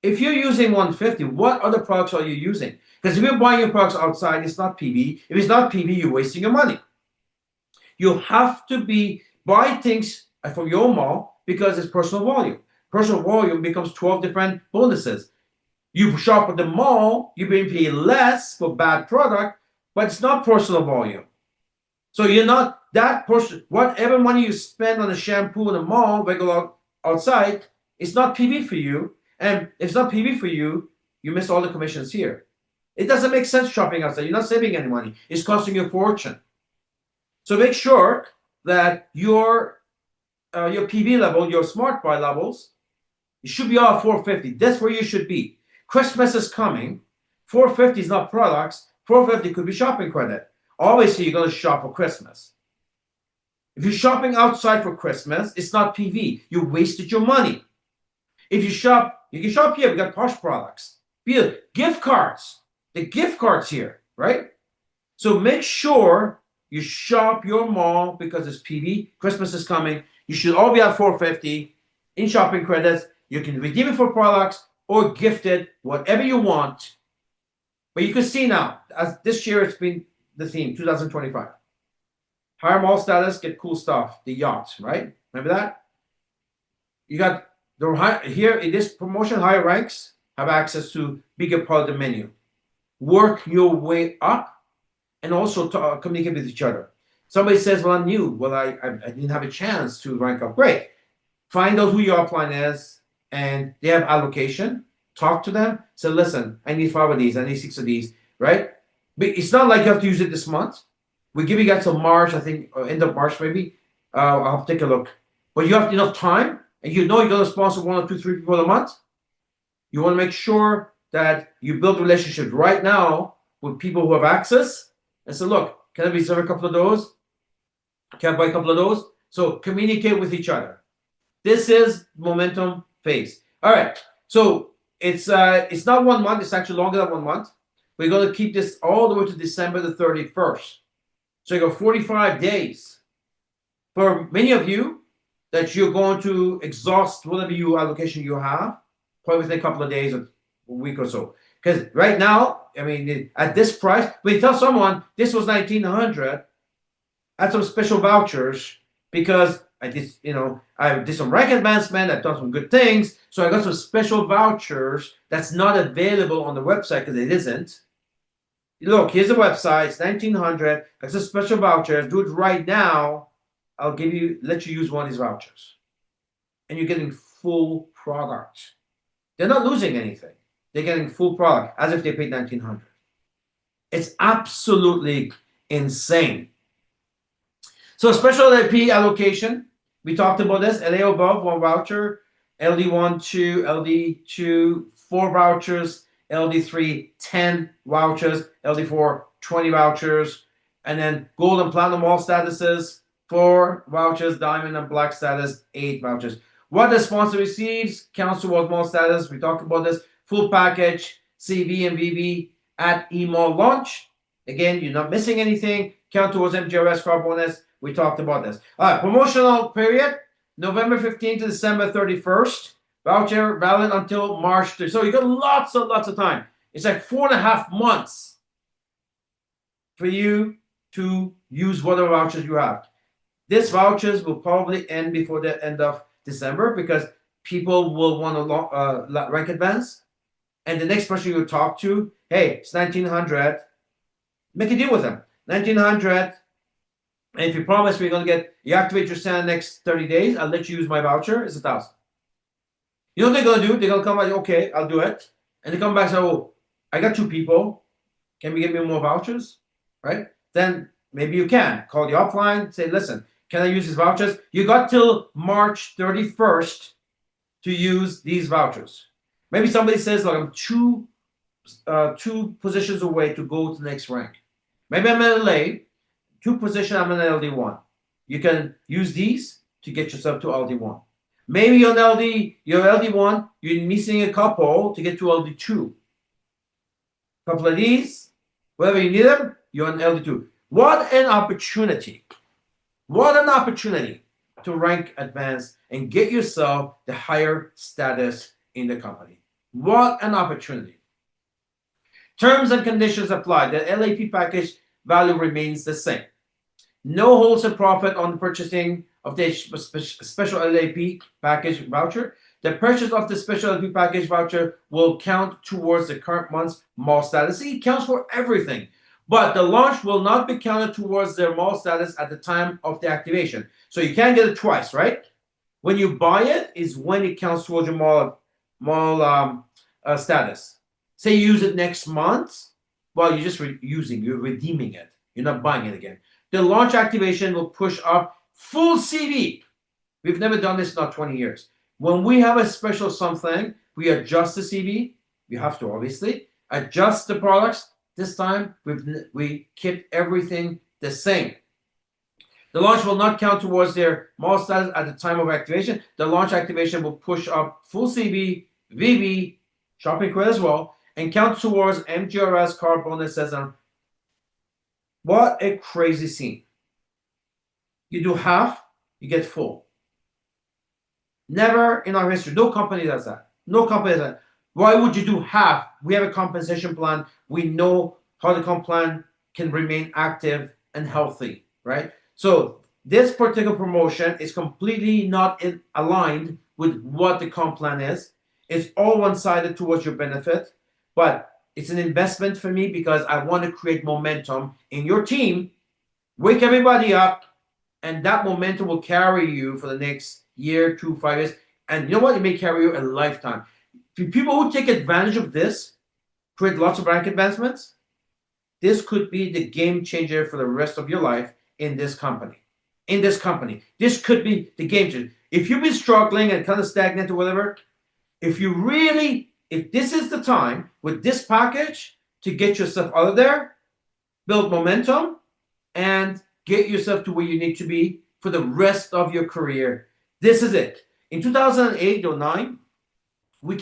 If you're using 150, what other products are you using? Because if you're buying your products outside, it's not PV. If it's not PV, you're wasting your money. You have to buy things from your mall because it's personal volume. Personal volume becomes 12 different bonuses. You shop at the mall, you're being paid less for bad product, but it's not personal volume. So you're not that person. Whatever money you spend on a shampoo in the mall, regular outside, it's not PV for you. And if it's not PV for you, you miss all the commissions here. It doesn't make sense shopping outside. You're not saving any money. It's costing you a fortune. So make sure that your PV level, your smart buy levels, you should be all 450. That's where you should be. Christmas is coming. 450 is not products. 450 could be shopping credit. Obviously, you're going to shop for Christmas. If you're shopping outside for Christmas, it's not PV. You wasted your money. If you shop, you can shop here. We got Posh products. Gift cards. The gift cards here, right? So make sure you shop your mall because it's PV. Christmas is coming. You should all be at 450 in shopping credits. You can redeem it for products or gift it, whatever you want. But you can see now, as this year it's been the theme, 2025. Higher mall status, get cool stuff. The yacht, right? Remember that? You got here in this promotion, higher ranks have access to bigger part of the menu. Work your way up and also communicate with each other. Somebody says, well, I'm new. Well, I didn't have a chance to rank up. Great. Find out who your upline is and they have allocation. Talk to them. Say, listen, I need 5 of these. I need 6 of these, right? But it's not like you have to use it this month. We give you guys till March, I think, or end of March maybe. I'll have to take a look. But you have enough time and you know you're going to sponsor 1 or 2, 3 people a month. You want to make sure that you build relationships right now with people who have access and say, look, can I reserve a couple of those? Can I buy a couple of those? So communicate with each other. This is momentum phase. All right. So it's not 1 month. It's actually longer than 1 month. We're going to keep this all the way to December the 31st. So you got 45 days. For many of you, that you're going to exhaust whatever allocation you have, probably within a couple of days or a week or so. Because right now, I mean, at this price, when you tell someone this was $1,900, add some special vouchers because I did, I did some rank advancement. I've done some good things. So I got some special vouchers that's not available on the website because it isn't. Look, here's the website. It's 1900. It's a special voucher. Do it right now. I'll let you use one of these vouchers, and you're getting full product. They're not losing anything. They're getting full product as if they paid 1900. It's absolutely insane. So special LP allocation, we talked about this. LA above, 1 voucher. LD1, 2. LD2, 4 vouchers. LD3, 10 vouchers. LD4, 20 vouchers. And then gold and platinum all statuses, 4 vouchers. Diamond and black status, 8 vouchers. What the sponsor receives counts towards mall status. We talked about this. Full package, CV and VB at email launch. Again, you're not missing anything. Count towards MGRS card bonus. We talked about this. All right, promotional period, November 15th to December 31st. Voucher valid until March 3rd. So you got lots of time. It's like 4.5 months for you to use whatever vouchers you have. These vouchers will probably end before the end of December because people will want to rank advance. And the next person you talk to, hey, it's 1900. Make a deal with them. 1900. And if you promise you activate your SAN next 30 days, I'll let you use my voucher. It's 1,000. You know what they're going to do? They're going to come back, okay, I'll do it. And they come back and say, oh, I got 2 people. Can we get me more vouchers? Right? Then maybe you can. Call the upline. Say, listen, can I use these vouchers? You got till March 31st to use these vouchers. Maybe somebody says, look, I'm two positions away to go to the next rank. Maybe I'm in LA, 2 positions, I'm in LD1. You can use these to get yourself to LD1. Maybe you're LD1, you're missing a couple to get to LD2. Couple of these, wherever you need them, you're on LD2. What an opportunity. What an opportunity to rank advance and get yourself the higher status in the company. What an opportunity. Terms and conditions apply. The LAP package value remains the same. No wholesale profit on the purchasing of the special LAP package voucher. The purchase of the special LAP package voucher will count towards the current month's mall status. See, it counts for everything. But the launch will not be counted towards their mall status at the time of the activation. So you can't get it twice, right? When you buy it is when it counts towards your mall status. Say you use it next month, well, you're just you're redeeming it. You're not buying it again. The launch activation will push up full CV. We've never done this in our 20 years. When we have a special something, we adjust the CV. We have to obviously adjust the products. This time, we kept everything the same. The launch will not count towards their mall status at the time of activation. The launch activation will push up full CV, VB, shopping credit as well, and count towards MGRS card bonuses. What a crazy scene. You do half, you get full. Never in our history. No company does that. No company does that. Why would you do half? We have a compensation plan. We know how the comp plan can remain active and healthy, right? So this particular promotion is completely not aligned with what the comp plan is. It's all one-sided towards your benefit, but it's an investment for me because I want to create momentum in your team, wake everybody up, and that momentum will carry you for the next year, 2, 5 years. And you know what? It may carry you a lifetime. People who take advantage of this, create lots of rank advancements, this could be the game changer for the rest of your life in this company. In this company. This could be the game changer. If you've been struggling and kind of stagnant or whatever, if this is the time with this package to get yourself out of there, build momentum, and get yourself to where you need to be for the rest of your career. This is it. In 2008 or 9, we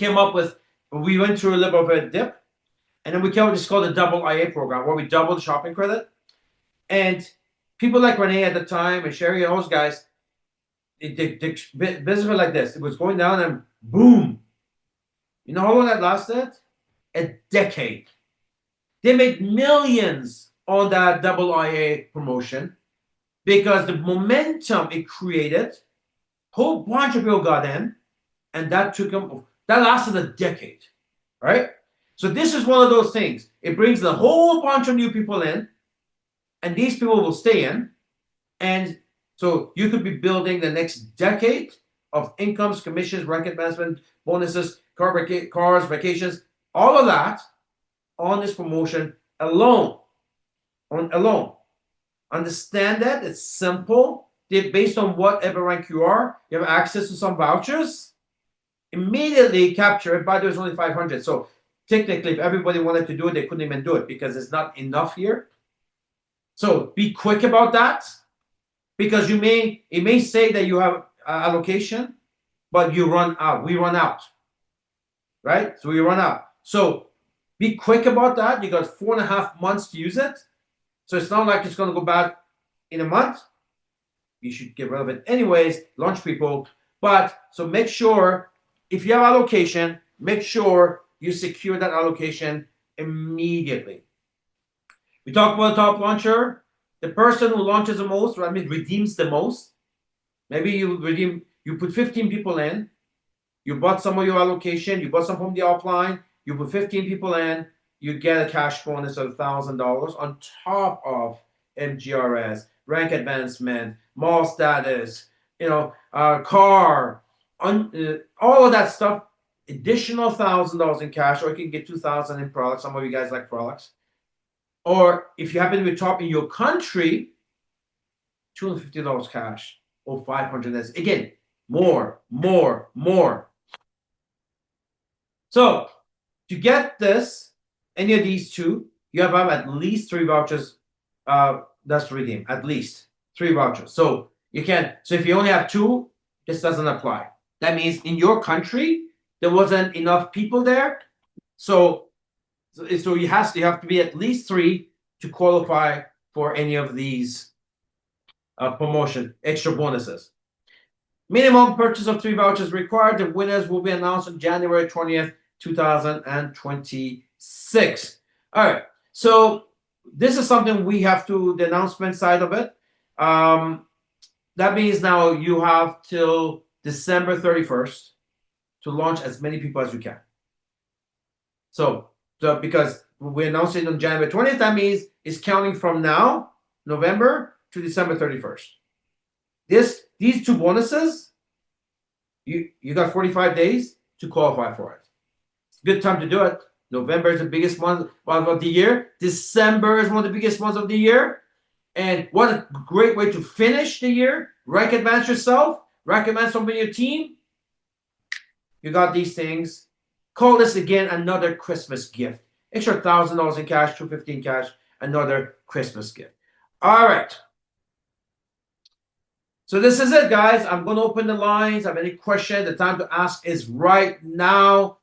went through a little bit of a dip, and then we came up with this called the double IA program, where we doubled the shopping credit. And people like Renee at the time and Sherry and those guys, the business was like this. It was going down and boom. You know how long that lasted? A decade. They made millions on that double IA promotion because the momentum it created Whole bunch of people got in, and that lasted a decade, right? So this is one of those things. It brings a whole bunch of new people in, and these people will stay in, and so you could be building the next decade of incomes, commissions, rank advancement, bonuses, cars, vacations, all of that on this promotion alone. Alone. Understand that it's simple. Based on whatever rank you are, you have access to some vouchers. Immediately capture it. By the way, it's only 500. So technically, if everybody wanted to do it, they couldn't even do it because it's not enough here. So be quick about that, because it may say that you have allocation, but you run out. We run out, right? So we run out. So be quick about that. You got 4.5 months to use it. So it's not like it's going to go bad in a month. You should get rid of it anyways, launch people. But so make sure, if you have allocation, make sure you secure that allocation immediately. We talked about top launcher. The person who launches the most, I mean, redeems the most. Maybe you put 15 people in, you bought some of your allocation, you bought some from the upline, you put 15 people in, you get a cash bonus of $1,000 on top of MGRS, rank advancement, mall status, car, all of that stuff. Additional $1,000 in cash, or you can get $2,000 in products. Some of you guys like products. Or if you happen to be top in your country, $250 cash or $500. Again, more. So to get this, any of these two, you have at least 3 vouchers that's to redeem. At least 3 vouchers. So you can. So if you only have 2, this doesn't apply. That means in your country there wasn't enough people there. So you have to be at least 3 to qualify for any of these promotion extra bonuses. Minimum purchase of 3 vouchers required. The winners will be announced on January 20th, 2026. All right. So this is something we have to, the announcement side of it. That means now you have till December 31st to launch as many people as you can. So because we announced it on January 20th, that means it's counting from now, November, to December 31st. These 2 bonuses, you got 45 days to qualify for it. Good time to do it. November is the biggest month of the year. December is one of the biggest months of the year. And what a great way to finish the year. Rank advance yourself. Rank advance somebody in your team. You got these things. Call this again another Christmas gift. Extra $1,000 in cash, $250 in cash, another Christmas gift. All right. So this is it, guys. I'm going to open the lines. Have any questions? The time to ask is right now.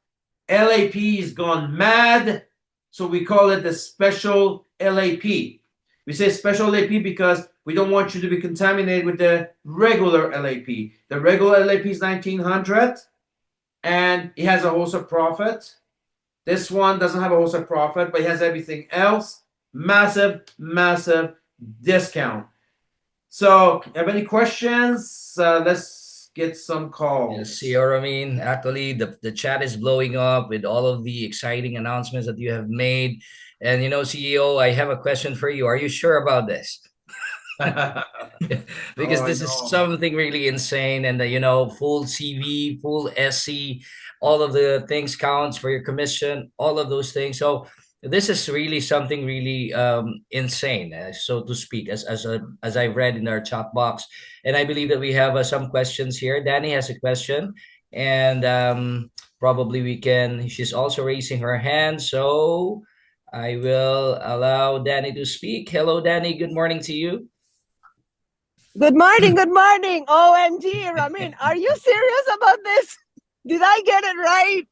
LAP is gone mad, so we call it the special LAP. We say special LAP because we don't want you to be contaminated with the regular LAP. The regular LAP is $1,900, and it has a wholesale profit. This one doesn't have a wholesale profit, but it has everything else. Massive discount. So, have any questions? Let's get some calls. Yes, see, Ramin, actually, the chat is blowing up with all of the exciting announcements that you have made. And, CEO, I have a question for you. Are you sure about this? Because this is something really insane. And, full CV, full SC, all of the things counts for your commission, all of those things. So, this is really something really insane, so to speak, as I read in our chat box. And I believe that we have some questions here. Danny has a question, and probably she's also raising her hand, so I will allow Danny to speak. Hello, Danny. Good morning to you. Good morning. OMG, Ramin, are you serious about this? Did I get it right?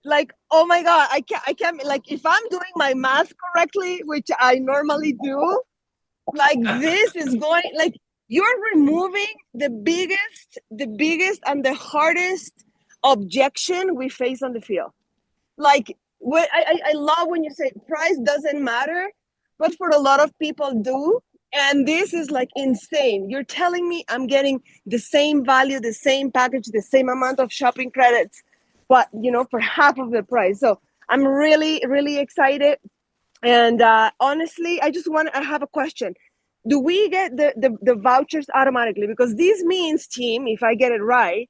Like, oh my God, I can't, like, if I'm doing my math correctly, which I normally do, like, this is going, like, you're removing the biggest and the hardest objection we face on the field. Like, I love when you say price doesn't matter, but for a lot of people do. And this is like insane. You're telling me I'm getting the same value, the same package, the same amount of shopping credits, but for half of the price. So I'm really, really excited. And honestly, I have a question. Do we get the vouchers automatically? Because this means, team, if I get it right,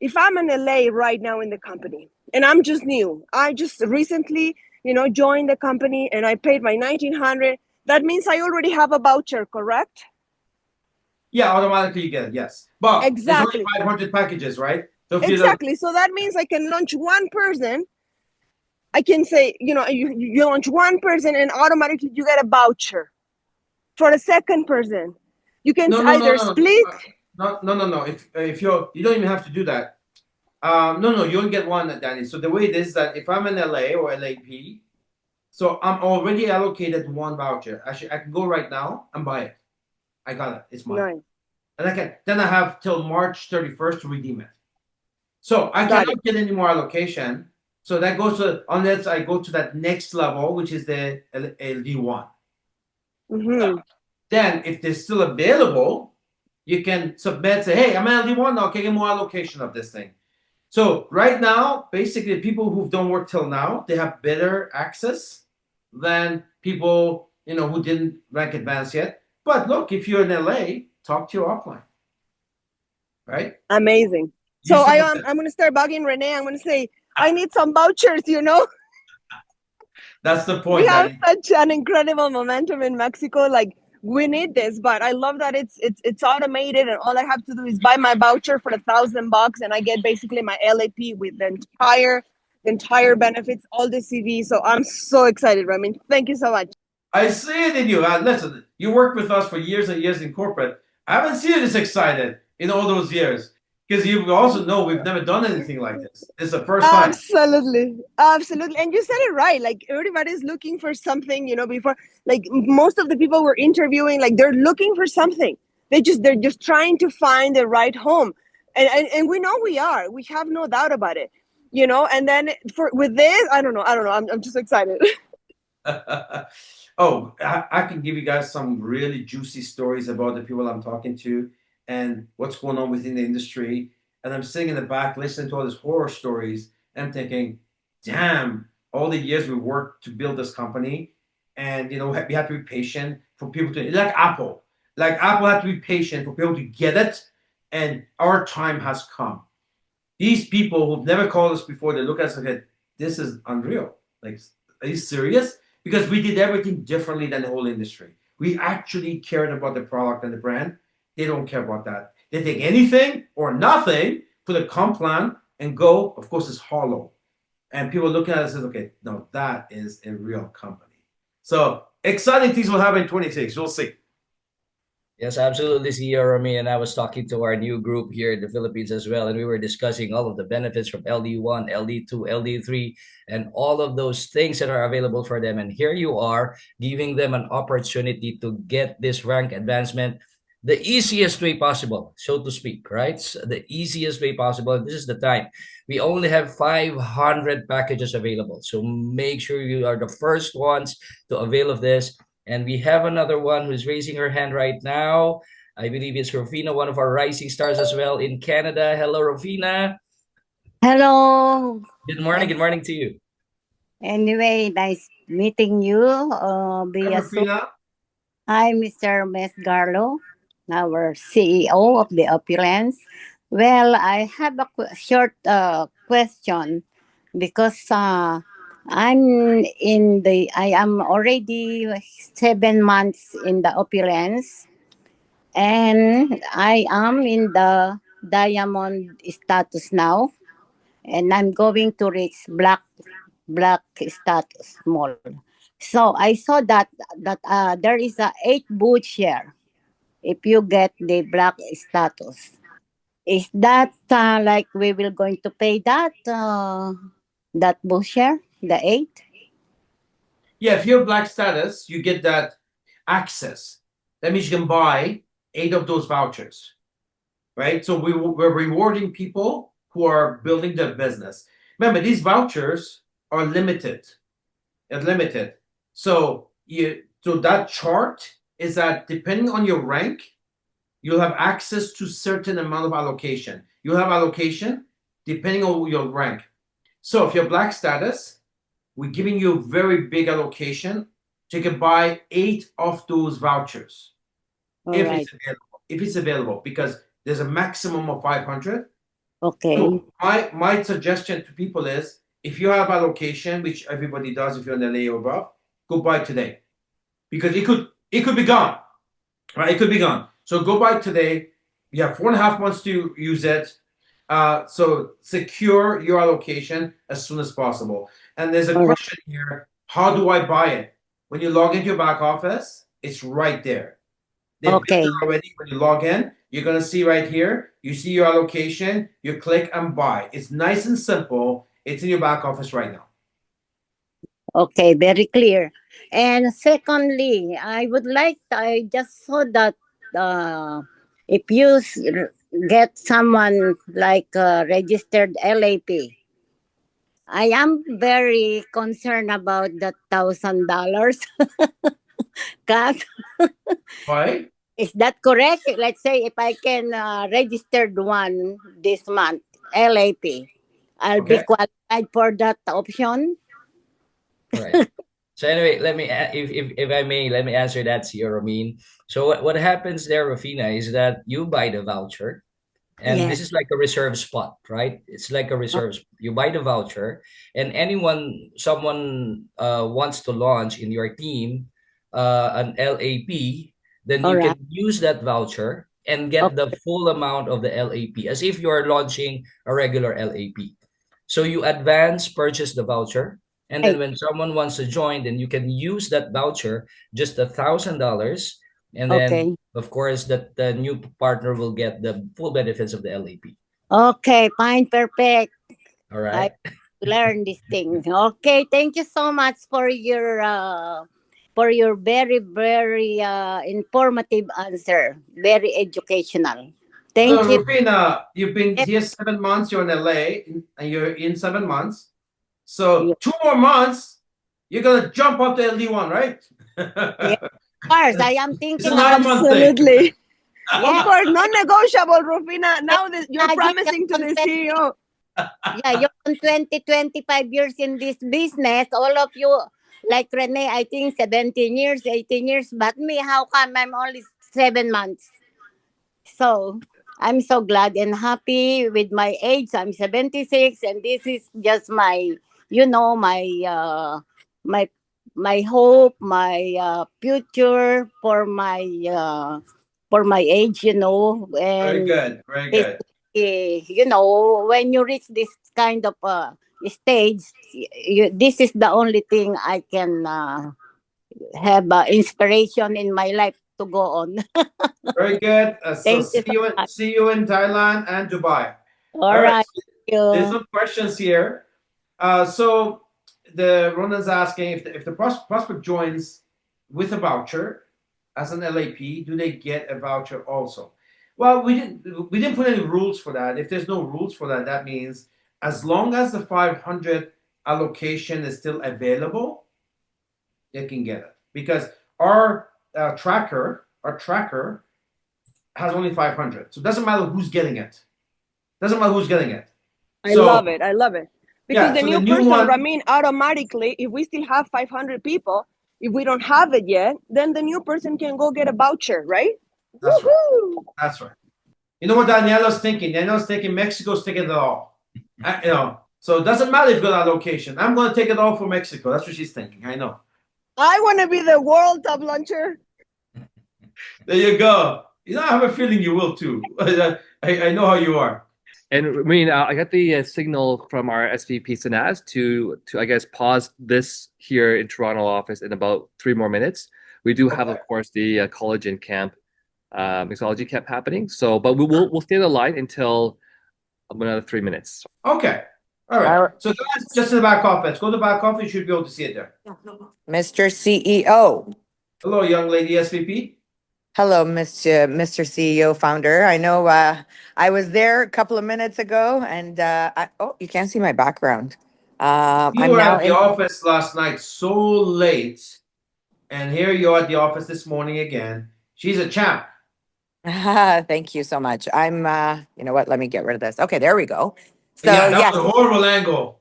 if I'm in LA right now in the company and I'm just new, I just recently, joined the company and I paid my 1900. That means I already have a voucher, correct? Yeah, automatically you get it, yes. But there's only Exactly. 500 packages, right? So if you look, Exactly. So that means I can launch one person. I can say, you launch one person and automatically you get a voucher for a second person. You can no, no, no, either no, split. no. If you don't even have to do that. No, you only get one, Danny. So the way it is that if I'm in LA or LAP, so I'm already allocated one voucher. Actually, I can go right now and buy it. I got it. It's mine. Nice. And then I have till March 31st to redeem it. So I Got it. cannot get any more allocation. So that goes to unless I go to that next level, which is the LD1. Mm-hmm. Then if they're still available, you can submit, say, hey, I'm an LD1 now, can I get more allocation of this thing? So right now, basically, people who don't work till now, they have better access than people who didn't rank advanced yet. But look, if you're in LA, talk to your upline, right? Amazing. You So submit I'm going to start bugging Renee. I'm going to say, I need some vouchers, That's the We point, have Danny. such an incredible momentum in Mexico. Like, we need this, but I love that it's automated, and all I have to do is buy my voucher for $1,000, and I get basically my LAP with the entire benefits, all the CV. So I'm so excited, Ramin. Thank you so much. I see it in you. Listen, you worked with us for years and years in corporate. I haven't seen you this excited in all those years because you also know we've never done anything like this. It's the first time. Absolutely. Absolutely. And you said it right. Like, everybody's looking for something, before, like, most of the people we're interviewing, like, they're looking for something. They're just trying to find the right home. And we know we have no doubt about it. And then with this, I don't know. I'm just excited. Oh, I can give you guys some really juicy stories about the people I'm talking to and what's going on within the industry. And I'm sitting in the back listening to all these horror stories. And I'm thinking, damn, all the years we worked to build this company. And, we have to be patient for people to, like Apple. Like Apple had to be patient for people to get it. And our time has come. These people who've never called us before, they look at us and say, this is unreal. Like, are you serious? Because we did everything differently than the whole industry. We actually cared about the product and the brand. They don't care about that. They take anything or nothing, put a comp plan, and go. Of course, it's hollow. And people looking at us and say, okay, no, that is a real company. So exciting things will happen in 26. We'll see. Yes, absolutely, CEO Rami. And I was talking to our new group here in the Philippines as well, and we were discussing all of the benefits from LD1, LD2, LD3, and all of those things that are available for them. And here you are giving them an opportunity to get this rank advancement the easiest way possible, so to speak, right? The easiest way possible. This is the time. We only have 500 packages available. So make sure you are the first ones to avail of this. And we have another one who's raising her hand right now. I believe it's Rofina, one of our rising stars as well in Canada. Hello, Rofina. Hello. Good morning. Good morning to you. Anyway, nice meeting you via Zoom. Rafina, Hi, Mr. Mesgarlou, our CEO of the Opulence. Well, I have a short question because I am already 7 months in the Opulence, and I am in the diamond status now, and I'm going to reach black status small. So I saw that there is a 8 boot share if you get the black status. Is that like we will going to pay that boot share, the 8? yeah, if you have black status, you get that access. That means you can buy 8 of those vouchers, right? So we're rewarding people who are building their business. Remember, these vouchers are limited. They're limited. So that chart is that depending on your rank, you'll have access to certain amount of allocation. You'll have allocation depending on your rank. So if you're black status, we're giving you a very big allocation. So you can buy 8 of those vouchers if Alright. it's available. If it's available, because there's a maximum of 500. Okay. So my suggestion to people is, if you have allocation, which everybody does if you're in LA or above, go buy today, because it could be gone, right? It could be gone. So go buy today. You have 4.5 months to use it. So secure your allocation as soon as possible. And there's a Alright. question here: how do I buy it? When you log into your back office, it's right there. They built Okay. it already. When you log in, you're gonna see right here. You see your allocation. You click and buy. It's nice and simple. It's in your back office right now. Okay, very clear. And secondly, I just saw that if you get someone like registered LAP, I am very concerned about the $1,000 cost. Why? Is that correct? Let's say if I can registered one this month, LAP, I'll be Okay. qualified for that option. Right. So anyway, if I may, let me answer that to you, Ramin. So what happens there, Rafina, is that you buy the voucher, and this Yes. is like a reserve spot, right? It's like a reserve. You buy the voucher, and someone wants to launch in your team an LAP, then All you right. can use that voucher and get the full amount of the LAP as if you are launching a regular LAP. So you advance purchase the voucher, and then Okay. when someone wants to join, then you can use that voucher, just $1,000, and then Okay. of course that the new partner will get the full benefits of the LAP. Okay. Fine. Perfect. All I right. learned this thing. Okay. Thank you so much for your very very informative answer. Very educational. So Thank you. Rufina, you've been Yes, here 7 months. You're in LA, and you're in 7 months. So yes, 2 more months, you're gonna jump up to LD1, right? yes. Of course, I am It's a thinking about 9 month thing. Absolutely. Of yes. course, non-negotiable, Rufina. Yes, Now that you're imagine promising to the CEO. yeah, you're on 25 years in this business. All of you, like Rene, I think 17 years, 18 years. But me, how come I'm only 7 months? So I'm so glad and happy with my age. I'm 76, and this is just my, my my hope, my future for my age, Very and good. Very it's, good. when you reach this kind of stage, this is the only thing I can have inspiration in my life to go on. Very good. So Thank you so much. see you in Thailand and Dubai. All All right. right. Thank There's you. some questions here. So the Ronan's asking, if the prospect joins with a voucher as an LAP, do they get a voucher also? Well, we didn't put any rules for that. If there's no rules for that, that means as long as the 500 allocation is still available, they can get it, because our tracker has only 500, so it doesn't matter who's getting it. Doesn't matter who's getting it. I So love it. I love it. Because yeah, the so the new new person, one. Ramin, automatically, if we still have 500 people, if we don't have it yet, then the new person can go get a voucher, right? That's right. Woohoo! That's right. You know what Daniela's thinking? Daniela's thinking Mexico's taking it all. So it doesn't matter if you got a location. I'm going to take it all for Mexico. That's what she's thinking. I know. I want to be the world top launcher. There you go. I have a feeling you will too. I know how you are. And I mean, I got the signal from our SVP Sanaz to I guess pause this here in Toronto office in about 3 more minutes. We do have, of course, the Collagen camp, mixology camp happening. So, but we'll stay on the line until another 3 minutes. Okay. All right. So that's just in the back office. Go to the back office. You should be able to see it there. Mr. CEO. Hello, young lady SVP. Hello, Mr. CEO founder. I know I was there a couple of minutes ago, and you can't see my background. You I'm were now at the office last night so late, And here you are at the office this morning again. She's a champ. Thank you so much. I'm, you know what? Let me get rid of this. Okay, there we go. So, Yeah, that yes. was a horrible angle.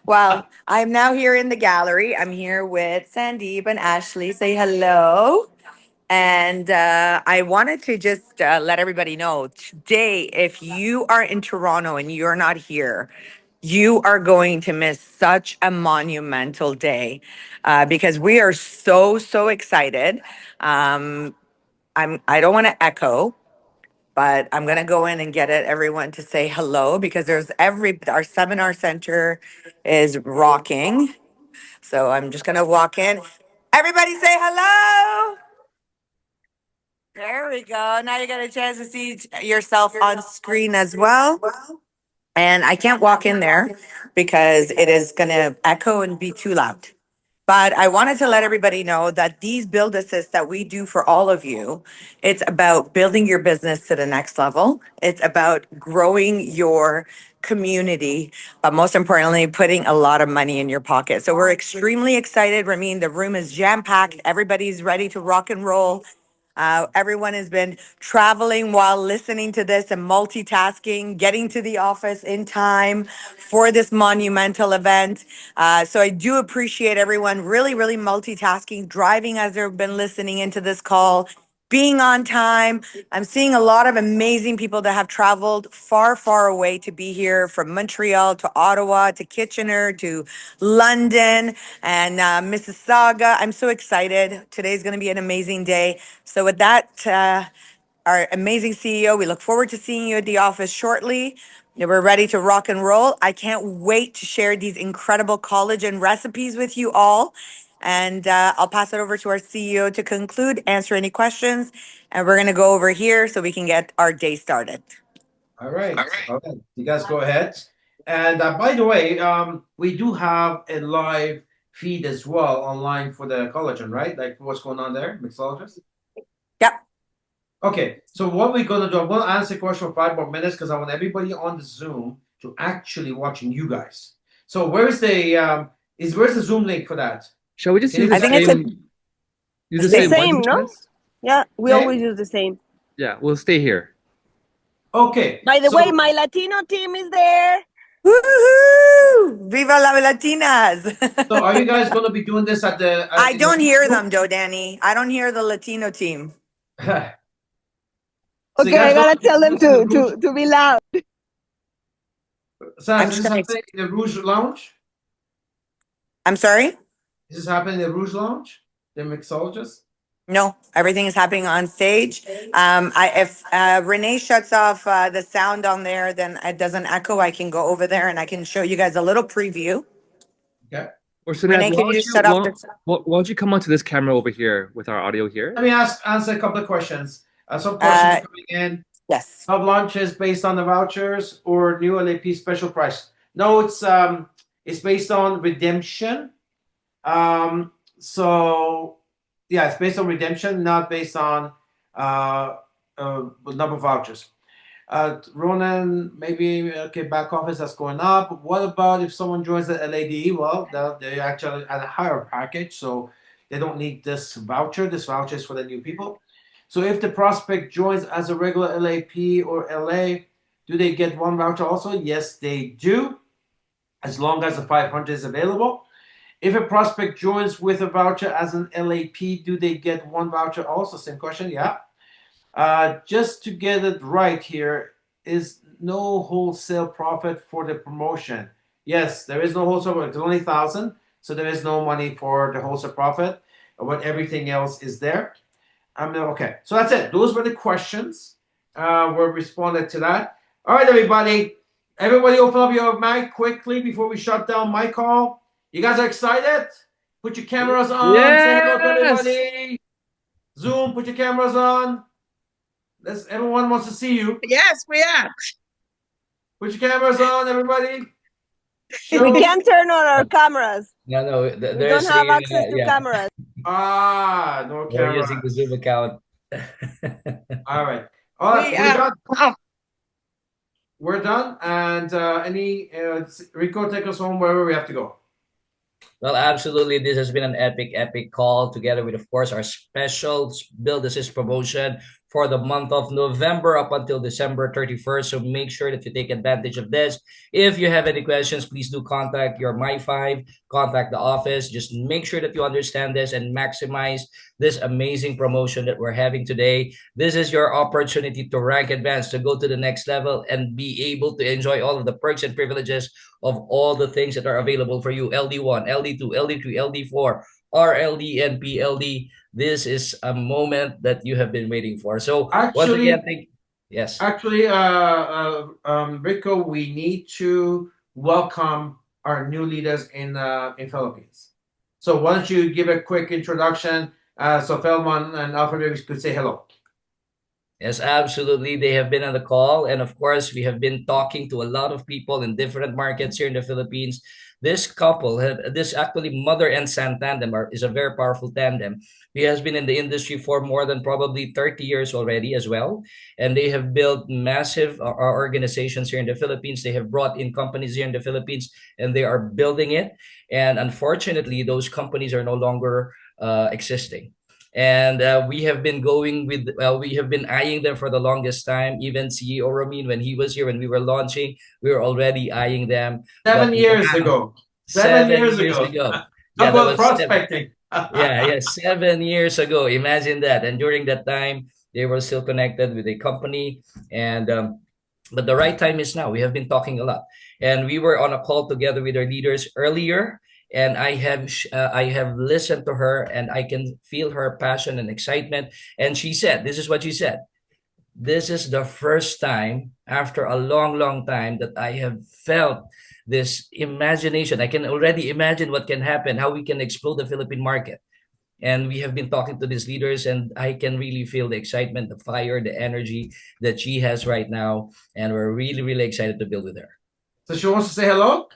Well, I'm now here in the gallery. I'm here with Sandeep and Ashley. Say hello. And I wanted to just let everybody know today, if you are in Toronto and you're not here, you are going to miss such a monumental day because we are so, so excited. I don't want to echo, but I'm gonna go in and get it, everyone to say hello because there's our seminar center is rocking. So I'm just gonna walk in. Everybody say hello. There we go. Now you got a chance to see yourself on screen as well. And I can't walk in there because it is gonna echo and be too loud. But I wanted to let everybody know that these build assists that we do for all of you, it's about building your business to the next level. It's about growing your community, but most importantly, putting a lot of money in your pocket. So we're extremely excited. Ramin, the room is jam packed. Everybody's ready to rock and roll. Everyone has been traveling while listening to this and multitasking, getting to the office in time for this monumental event. So I do appreciate everyone really, really multitasking, driving as they've been listening into this call, being on time. I'm seeing a lot of amazing people that have traveled far, far away to be here, from Montreal to Ottawa to Kitchener to London and Mississauga. I'm so excited. Today's going to be an amazing day. So with that, our amazing CEO, we look forward to seeing you at the office shortly. We're ready to rock and roll. I can't wait to share these incredible collagen recipes with you all. And I'll pass it over to our CEO to conclude, answer any questions. And we're going to go over here so we can get our day started. All right. Okay. You guys go ahead. And by the way, we do have a live feed as well online for the collagen, right? Like what's going on there, mixologist? Yep. Okay. So what we're gonna do, I'm gonna answer the question for 5 more minutes because I want everybody on the Zoom to actually watching you guys. So where's the Zoom link for that? Shall we just Can use you the I think it's same? Use the The same same, one, no? Chance? Yeah, we Okay. always use the same. Yeah, we'll stay here. Okay. By the So way, my Latino team is there. Woohoo! Viva la Latinas! so are you guys gonna be doing this at the I in the don't hear group? them, Joe Danny. I don't hear the Latino team. So you Okay, guys I gotta gonna be tell them doing this in the to be loud. Sam, I'm is just this gonna. happening in the Rouge Lounge? I'm sorry. Is this happening in the Rouge Lounge? The mixologist? No, everything is happening on stage. If Renee shuts off the sound on there, then it doesn't echo. I can go over there and I can show you guys a little preview. Okay. Or Sunaz, Renee, can you just shut off the? why don't you come onto this camera over here with our audio here? Let me answer a couple of questions. Some questions coming in. Yes. Sub launches based on the vouchers or new LAP special price? No, it's based on redemption. So yeah, it's based on redemption, not based on number of vouchers. Ronan, maybe okay, back office that's going up. What about if someone joins the LAD? Well, they actually at a higher package, so they don't need this voucher. This voucher is for the new people. So if the prospect joins as a regular LAP or LA, do they get one voucher also? Yes, they do, as long as the 500 is available. If a prospect joins with a voucher as an LAP, do they get one voucher also? Same question, yeah. Just to get it right here, is no wholesale profit for the promotion? Yes, there is no wholesale profit. It's only 1,000, so there is no money for the wholesale profit, but everything else is there. Okay, so that's it. Those were the questions. Were responded to that. All right, everybody. Everybody open up your mic quickly before we shut down my call. You guys are excited? Put your cameras on. Say hello to everybody. Zoom, put your cameras on. Everyone wants to see you. Yes, we are. Put your cameras on, everybody. We can't turn on our cameras. No, We there's don't have a, access to yeah, cameras. No we're cameras. using the Zoom account. All right. All right, We we're are. done. We're done. And Rico, take us home wherever we have to go. Well, absolutely. This has been an epic, epic call together with, of course, our special Build Assist promotion for the month of November up until December 31st. So make sure that you take advantage of this. If you have any questions, please do contact your My5, contact the office. Just make sure that you understand this and maximize this amazing promotion that we're having today. This is your opportunity to rank advance, to go to the next level and be able to enjoy all of the perks and privileges of all the things that are available for you. LD1, LD2, LD3, LD4, RLD, and PLD. This is a moment that you have been waiting for. So once again, Actually, yes. Rico, we need to welcome our new leaders in Philippines. So why don't you give a quick introduction, so Felman and Alfred maybe could say hello. Yes, absolutely. They have been on the call. And of course, we have been talking to a lot of people in different markets here in the Philippines. This couple, this actually mother and son tandem is a very powerful tandem. He has been in the industry for more than probably 30 years already as well. And they have built massive organizations here in the Philippines. They have brought in companies here in the Philippines and they are building it. And unfortunately, those companies are no longer existing. And we have been going with we have been eyeing them for the longest time. Even CEO Ramin, when he was here, when we were launching, we were already eyeing them. 7 years ago. 7 years ago. Yeah, Talk that about was prospecting. yeah, 7 years ago. Imagine that. And during that time, they were still connected with a company. And but the right time is now. We have been talking a lot, and we were on a call together with our leaders earlier. And I have listened to her, and I can feel her passion and excitement. And she said, "This is what she said. This is the first time after a long, long time that I have felt this imagination. I can already imagine what can happen, how we can explode the Philippine market." And we have been talking to these leaders, and I can really feel the excitement, the fire, the energy that she has right now. And we're really, really excited to build with her. So she wants to say hello?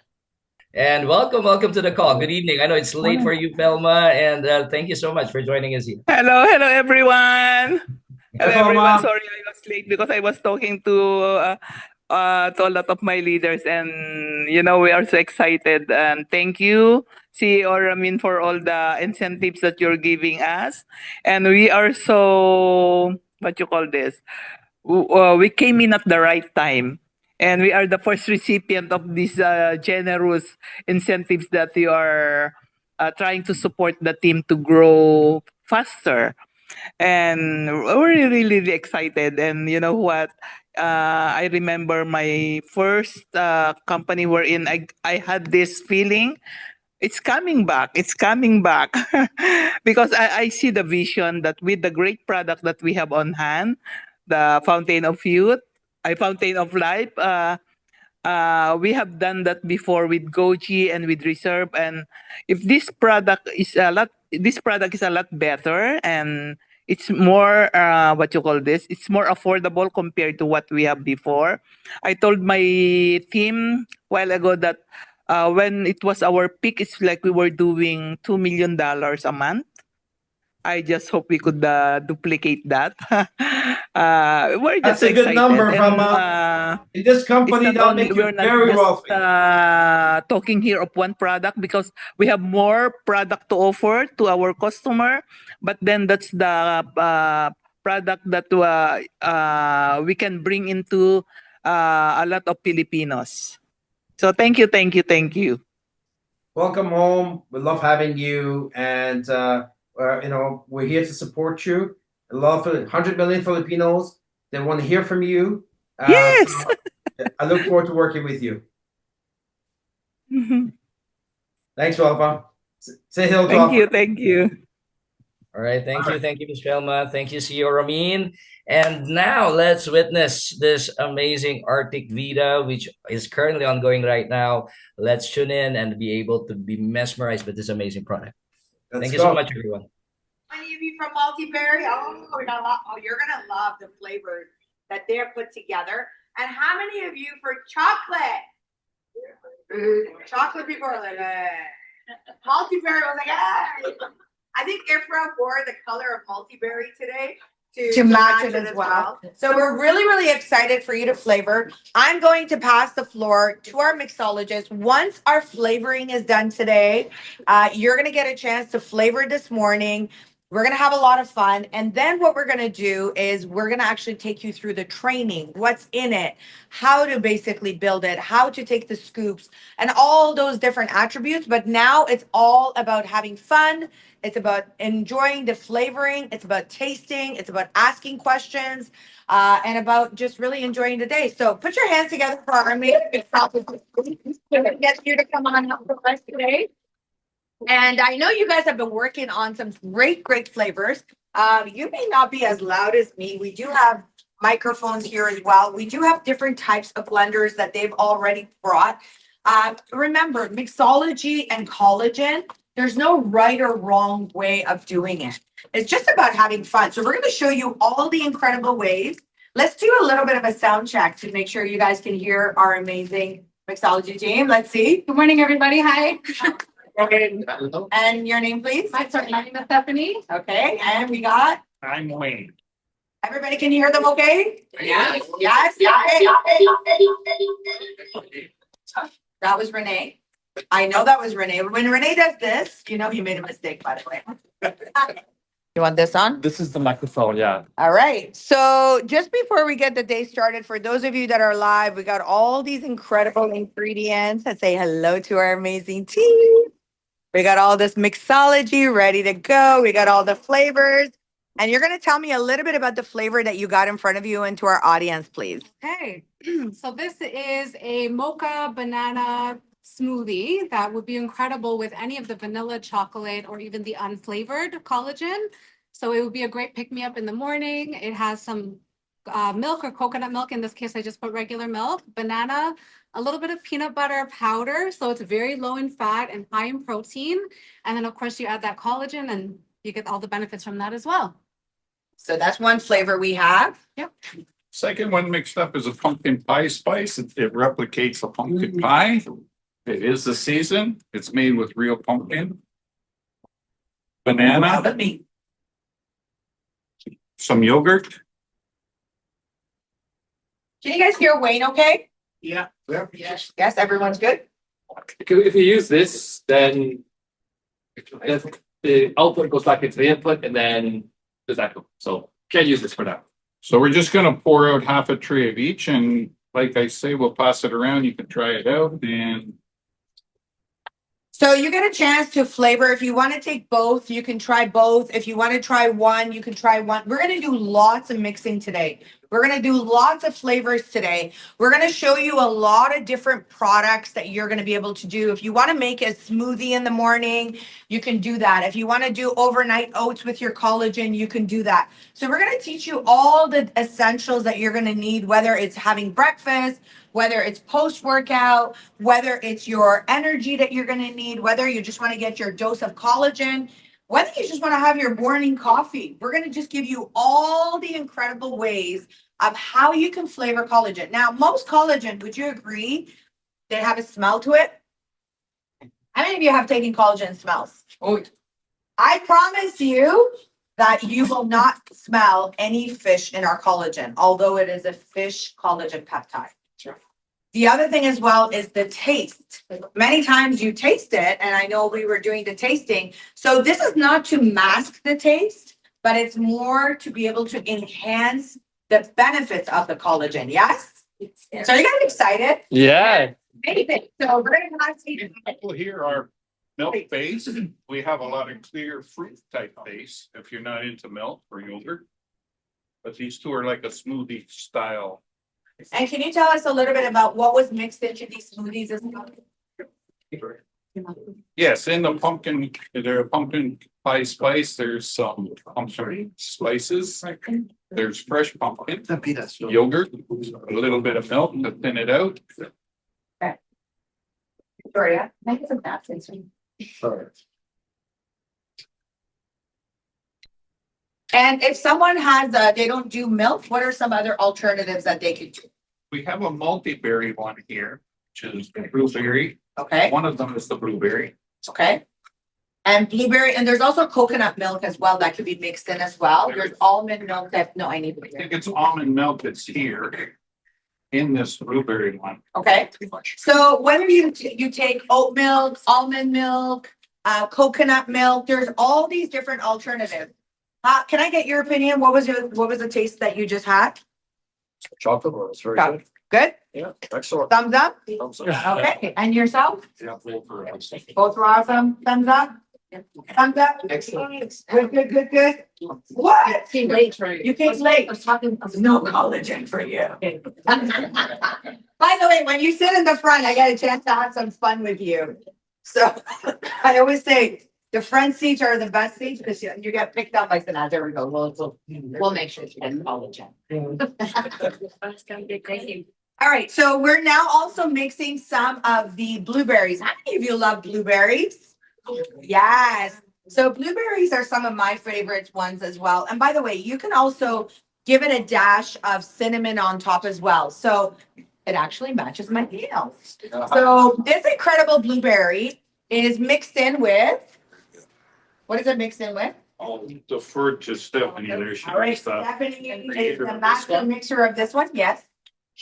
And welcome to the call. Good evening. I know it's late for you, Velma, and thank you so much for joining us here. Hello, everyone. Hello, Felma. everyone. Sorry, I was late because I was talking to a lot of my leaders, and we are so excited. And thank you, CEO Ramin, for all the incentives that you're giving us. And we are so, what you call this? We came in at the right time. And we are the first recipient of these generous incentives that you are trying to support the team to grow faster. And we're really, really excited. And you know what? I remember my first company wherein I had this feeling it's coming back. It's coming back. Because I see the vision that with the great product that we have on hand, the Fountain of Youth, Fountain of Life, we have done that before with Goji and with Reserve. And if this product is a lot better, and it's more, what you call this, it's more affordable compared to what we have before. I told my team a while ago that when it was our peak, it's like we were doing $2 million a month. I just hope we could duplicate that. We're just That's a good excited. number, And Felma. In this company, that'll make you we're not very just wealthy. talking here of one product, because we have more product to offer to our customer. But then that's the product that we can bring into a lot of Filipinos. So thank you, thank you, thank you. Welcome home. We love having you, and we're here to support you. A lot of 100 million Filipinos, they want to hear from you. Yes. So I look forward to working with you. Thanks, Welcome. Say hello to Thank you, Alfred. thank you. All right, thank you, Ms. Velma. Thank you, CEO Ramin. And now let's witness this amazing Arctic Vita, which is currently ongoing right now. Let's tune in and be able to be mesmerized with this amazing product. Thank you so much, everyone. Any of you from FERI? You're gonna love the flavors that they're put together. And how many of you for chocolate? Chocolate people are like, FERI was like, I think Ifra wore the color of multiberry today. to match it as well. So we're really, really excited for you to flavor. I'm going to pass the floor to our mixologist. Once our flavoring is done today, you're going to get a chance to flavor this morning. We're going to have a lot of fun. And then what we're going to do is we're going to actually take you through the training, what's in it, how to basically build it, how to take the scoops, and all those different attributes. But now it's all about having fun. It's about enjoying the flavoring. It's about tasting. It's about asking questions, and about just really enjoying the day. So put your hands together for our amazing mixologist. Get you to come on up with us today. And I know you guys have been working on some great, great flavors. You may not be as loud as me. We do have microphones here as well. We do have different types of blenders that they've already brought. Remember, mixology and collagen, there's no right or wrong way of doing it. It's just about having fun. So we're going to show you all the incredible ways. Let's do a little bit of a sound check to make sure you guys can hear our amazing mixology team. Let's see. Good morning, everybody. Hi. And your name, please? My name is Stephanie. Okay, and we got? I'm Wayne. Everybody can hear them okay? Yes. Yes. That was Renee. I know that was Renee. When Renee does this, you know he made a mistake, by the way. You want this on? This is the microphone, yeah. All right. So just before we get the day started, for those of you that are live, we got all these incredible ingredients. Let's say hello to our amazing team. We got all this mixology ready to go. We got all the flavors. And you're going to tell me a little bit about the flavor that you got in front of you and to our audience, please. Okay. So this is a mocha banana smoothie that would be incredible with any of the vanilla, chocolate, or even the unflavored collagen. So it would be a great pick-me-up in the morning. It has some milk or coconut milk. In this case, I just put regular milk, banana, a little bit of peanut butter powder. So it's very low in fat and high in protein. And then, of course, you add that collagen and you get all the benefits from that as well. So that's one flavor we have. Yep. Second one mixed up is a pumpkin pie spice. It replicates a pumpkin pie. It is the season. It's made with real pumpkin, banana, some yogurt. Can you guys hear Wayne okay? Yeah. Yes, everyone's good? If you use this, then the output goes back into the input, and then does that go? So can't use this for now. So we're just gonna pour out half a tray of each, and like I say, we'll pass it around. You can try it out, and So you get a chance to flavor. If you want to take both, you can try both. If you want to try one, you can try one. We're going to do lots of mixing today. We're going to do lots of flavors today. We're going to show you a lot of different products that you're going to be able to do. If you want to make a smoothie in the morning, you can do that. If you want to do overnight oats with your collagen, you can do that. So we're going to teach you all the essentials that you're going to need, whether it's having breakfast, whether it's post-workout, whether it's your energy that you're going to need, whether you just want to get your dose of collagen, whether you just want to have your morning coffee. We're going to just give you all the incredible ways of how you can flavor collagen. Now, most collagen, would you agree, they have a smell to it? How many of you have taken collagen smells? Oh, I promise you that you will not smell any fish in our collagen, although it is a fish collagen peptide. The other thing as well is the taste. Many times you taste it, and I know we were doing the tasting. So this is not to mask the taste, but it's more to be able to enhance the benefits of the collagen. Yes? So you guys excited? Yeah. Amazing. So we're going to have people here are milk based. We have a lot of clear fruit type base if you're not into milk or yogurt. But these two are like a smoothie style. And can you tell us a little bit about what was mixed into these smoothies as well? Yes, in the pumpkin pie spice, there's some pumpkin slices. There's fresh pumpkin, yogurt, a little bit of milk to thin it out. Victoria, can I get some napkins? And if someone has, they don't do milk, what are some other alternatives that they could do? We have a multi-berry one here, which is blueberry. Okay. One of them is the blueberry. Okay. And blueberry, and there's also coconut milk as well that could be mixed in as well. There's almond milk that, no, I need I think it's almond milk that's here in this blueberry one. Okay, so whether you take oat milk, almond milk, coconut milk, there's all these different alternatives. Can I get your opinion? What was the taste that you just had? Chocolate one, it's very Good. Good? Yeah, excellent. Thumbs up? Thumbs up. Okay, and yourself? Yeah, full for Both were awesome. Thumbs up? Thumbs up? Excellent. Good. What? You came late. No collagen for you. By the way, when you sit in the front, I get a chance to have some fun with you. So I always say the front seats are the best seats because you get picked up. I said, "Ah, there we go. We'll make sure she gets collagen." All right, so we're now also mixing some of the blueberries. How many of you love blueberries? Yes. So blueberries are some of my favorite ones as well. And by the way, you can also give it a dash of cinnamon on top as well. So it actually matches my nails. So this incredible blueberry is mixed in with, what is it mixed in with? I'll defer to Stephanie there. She All right, knows that. Stephanie is the master mixer of this one, yes.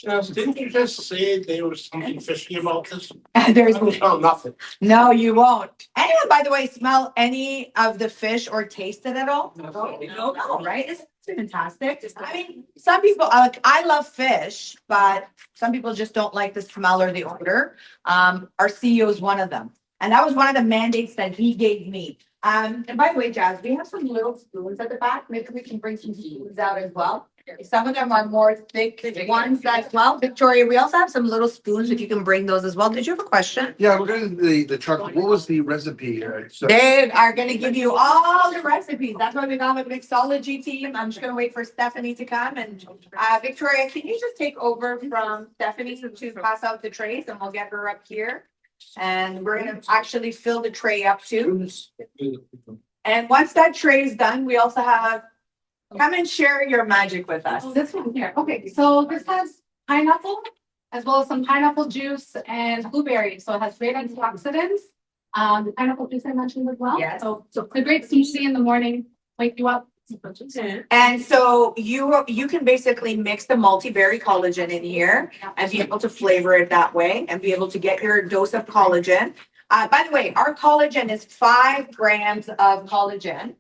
Didn't you just say there was something fishy about this? There's Oh, nothing. no, you won't. Anyone, by the way, smell any of the fish or taste it at all? No, right? It's fantastic. I mean, some people I love fish, but some people just don't like the smell or the odor. Our CEO is one of them. And that was one of the mandates that he gave me. And by the way, Jazz, we have some little spoons at the back. Maybe we can bring some spoons out as well. Some of them are more thick ones as well. Victoria, we also have some little spoons if you can bring those as well. Did you have a question? Yeah, we're going to the chocolate. What was the recipe? They are going to give you all the recipes. That's why we got a mixology team. I'm just going to wait for Stephanie to come. And Victoria, can you just take over from Stephanie to pass out the trays and we'll get her up here. And we're going to actually fill the tray up too. And once that tray is done, we also have, come and share your magic with us. This one here. Okay, so this has pineapple as well as some pineapple juice and blueberries. So it has great antioxidants. The pineapple juice I mentioned as well. Yes. So it's a great smoothie in the morning, wake you up. And so you can basically mix the multi-berry collagen in here and be able to flavor it that way and be able to get your dose of collagen. By the way, our collagen is 5 grams of collagen.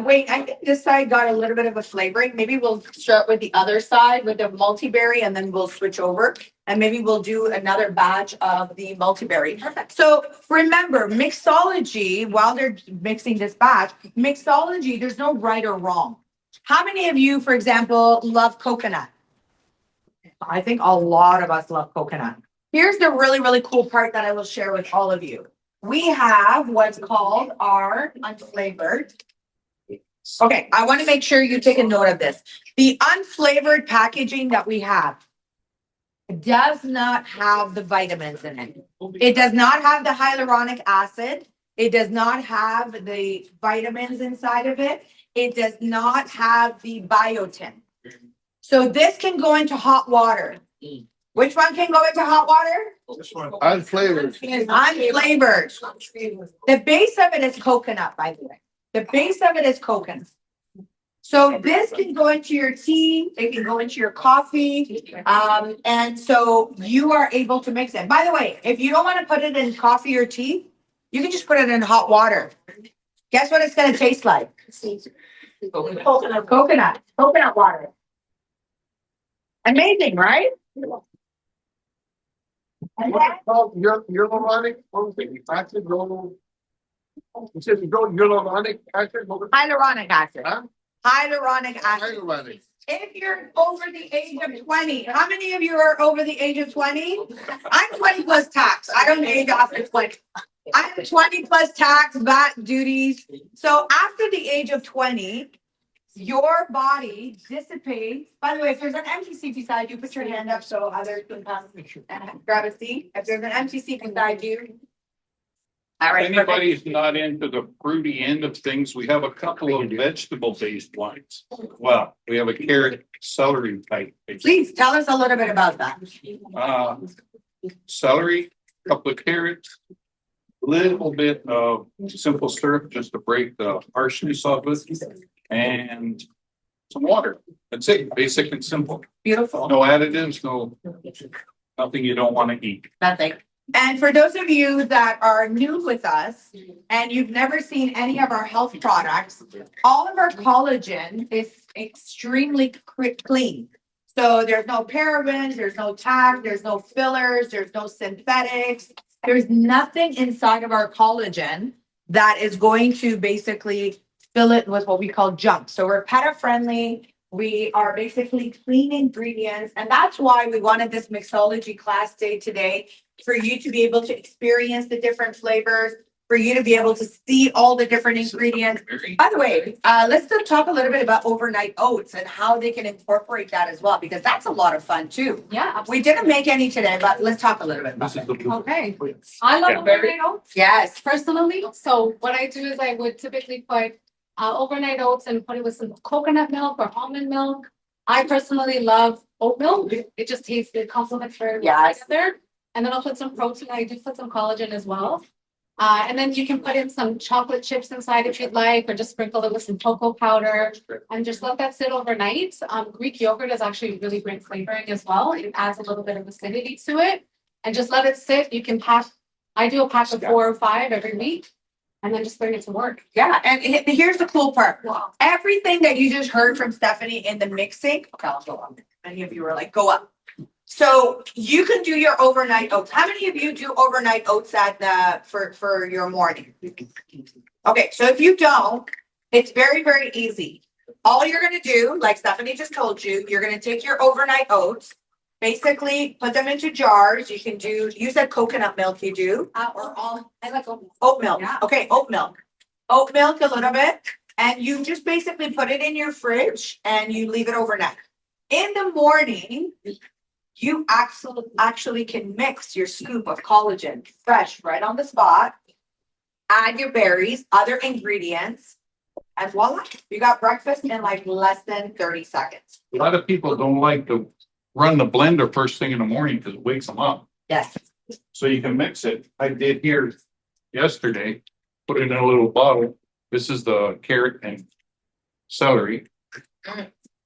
Wait, I think this side got a little bit of a flavoring. Maybe we'll start with the other side with the multi-berry and then we'll switch over and maybe we'll do another batch of the multi-berry. So remember, mixology, while they're mixing this batch, mixology, there's no right or wrong. How many of you, for example, love coconut? I think a lot of us love coconut. Here's the really, really cool part that I will share with all of you. We have what's called our unflavored. Okay, I want to make sure you take a note of this. The unflavored packaging that we have does not have the vitamins in it. It does not have the hyaluronic acid. It does not have the vitamins inside of it. It does not have the biotin. So this can go into hot water. Which one can go into hot water? This one. Unflavored. Unflavored. The base of it is coconut, by the way. The base of it is coconut. So this can go into your tea, it can go into your coffee. And so you are able to mix it. By the way, if you don't want to put it in coffee or tea, you can just put it in hot water. Guess what it's going to taste like? Coconut water. Amazing, right? Hyaluronic acid. You said hyaluronic acid. Hyaluronic acid. Huh? Hyaluronic acid. Hyaluronic. If you're over the age of 20, how many of you are over the age of 20? I'm 20 plus tax. I don't age after 20. I'm 20 plus tax, VAT, duties. So after the age of 20, your body dissipates. By the way, if there's an empty seat beside you, put your hand up so others can come and grab a seat. If there's an empty seat beside you. All right. If anybody's not into the fruity end of things, we have a couple of vegetable-based wines. Well, we have a carrot celery type. Please tell us a little bit about that. Celery, couple of carrots, little bit of simple syrup just to break the harshness of it, and some water. That's it, basic and simple. Beautiful. No additives, nothing you don't want to eat. Nothing. And for those of you that are new with us and you've never seen any of our health products, all of our collagen is extremely clean. So there's no parabens, there's no talc, there's no fillers, there's no synthetics. There's nothing inside of our collagen that is going to basically fill it with what we call junk. So we're PETA friendly. We are basically clean ingredients. And that's why we wanted this mixology class day today, for you to be able to experience the different flavors, for you to be able to see all the different ingredients. By the way, let's talk a little bit about overnight oats and how they can incorporate that as well, because that's a lot of fun too. Yeah. We didn't make any today, but let's talk a little bit about it. Okay. I love overnight oats. Yes. Personally. So what I do is I would typically put overnight oats and put it with some coconut milk or almond milk. I personally love oat milk. It just tastes, it complements very well together. And then I'll put some protein. I do put some collagen as well. And then you can put in some chocolate chips inside if you'd like, or just sprinkle it with some cocoa powder and just let that sit overnight. Greek yogurt is actually really great flavoring as well. It adds a little bit of acidity to it, and just let it sit. You can pack, I do a pack of 4 or 5 every week, and then just bring it to work. Yeah, and here's the cool part. Wow. Everything that you just heard from Stephanie in the mixing, okay, I'll go up. Many of you were like, go up. So you can do your overnight oats. How many of you do overnight oats at for your morning? Okay, so if you don't, it's very, very easy. All you're gonna do, like Stephanie just told you, you're gonna take your overnight oats, basically put them into jars. You can do, you said coconut milk you do, or all, I like oat milk. Oat milk. Yeah. Okay, oat milk. Oat milk a little bit, and you just basically put it in your fridge and you leave it overnight. In the morning, you actually can mix your scoop of collagen fresh right on the spot, add your berries, other ingredients, and voila, you got breakfast in like less than 30 seconds. A lot of people don't like to run the blender first thing in the morning because it wakes them up. Yes. So you can mix it. I did here yesterday, put it in a little bottle. This is the carrot and celery.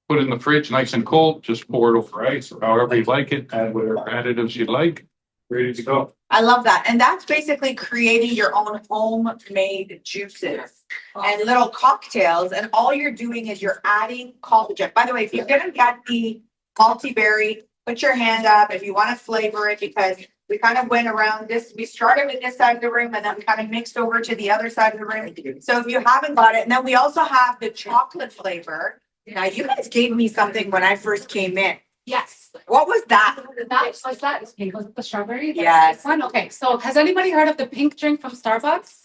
Put it in the fridge nice and cold, just pour it over ice or however you like it, add whatever additives you'd like, ready to go. I love that. And that's basically creating your own homemade juices and little cocktails. And all you're doing is you're adding collagen. By the way, if you didn't get the multi-berry, put your hand up if you want to flavor it, because we kind of went around this. We started with this side of the room and then we kind of mixed over to the other side of the room. So if you haven't got it, and then we also have the chocolate flavor. Now, you guys gave me something when I first came in. Yes. What was that? That was that. Was it the strawberry? Yes. One. Okay. So has anybody heard of the pink drink from Starbucks?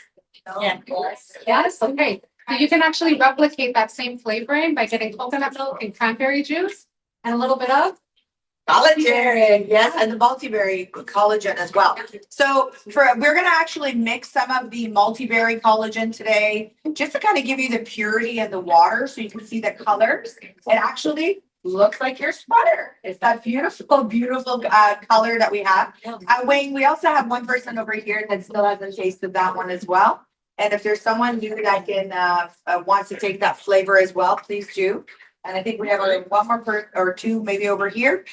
Yeah. Yes. Okay. So you can actually replicate that same flavoring by getting coconut milk and cranberry juice and a little bit of Collagen, yes, and the multiberry collagen as well. So we're gonna actually mix some of the multiberry collagen today, just to kind of give you the purity of the water, so you can see the colors. It actually looks like your sweater. It's that beautiful, beautiful color that we have. Wayne, we also have one person over here that still hasn't tasted that one as well. And if there's someone new that can wants to take that flavor as well, please do. And I think we have one more or two maybe over here.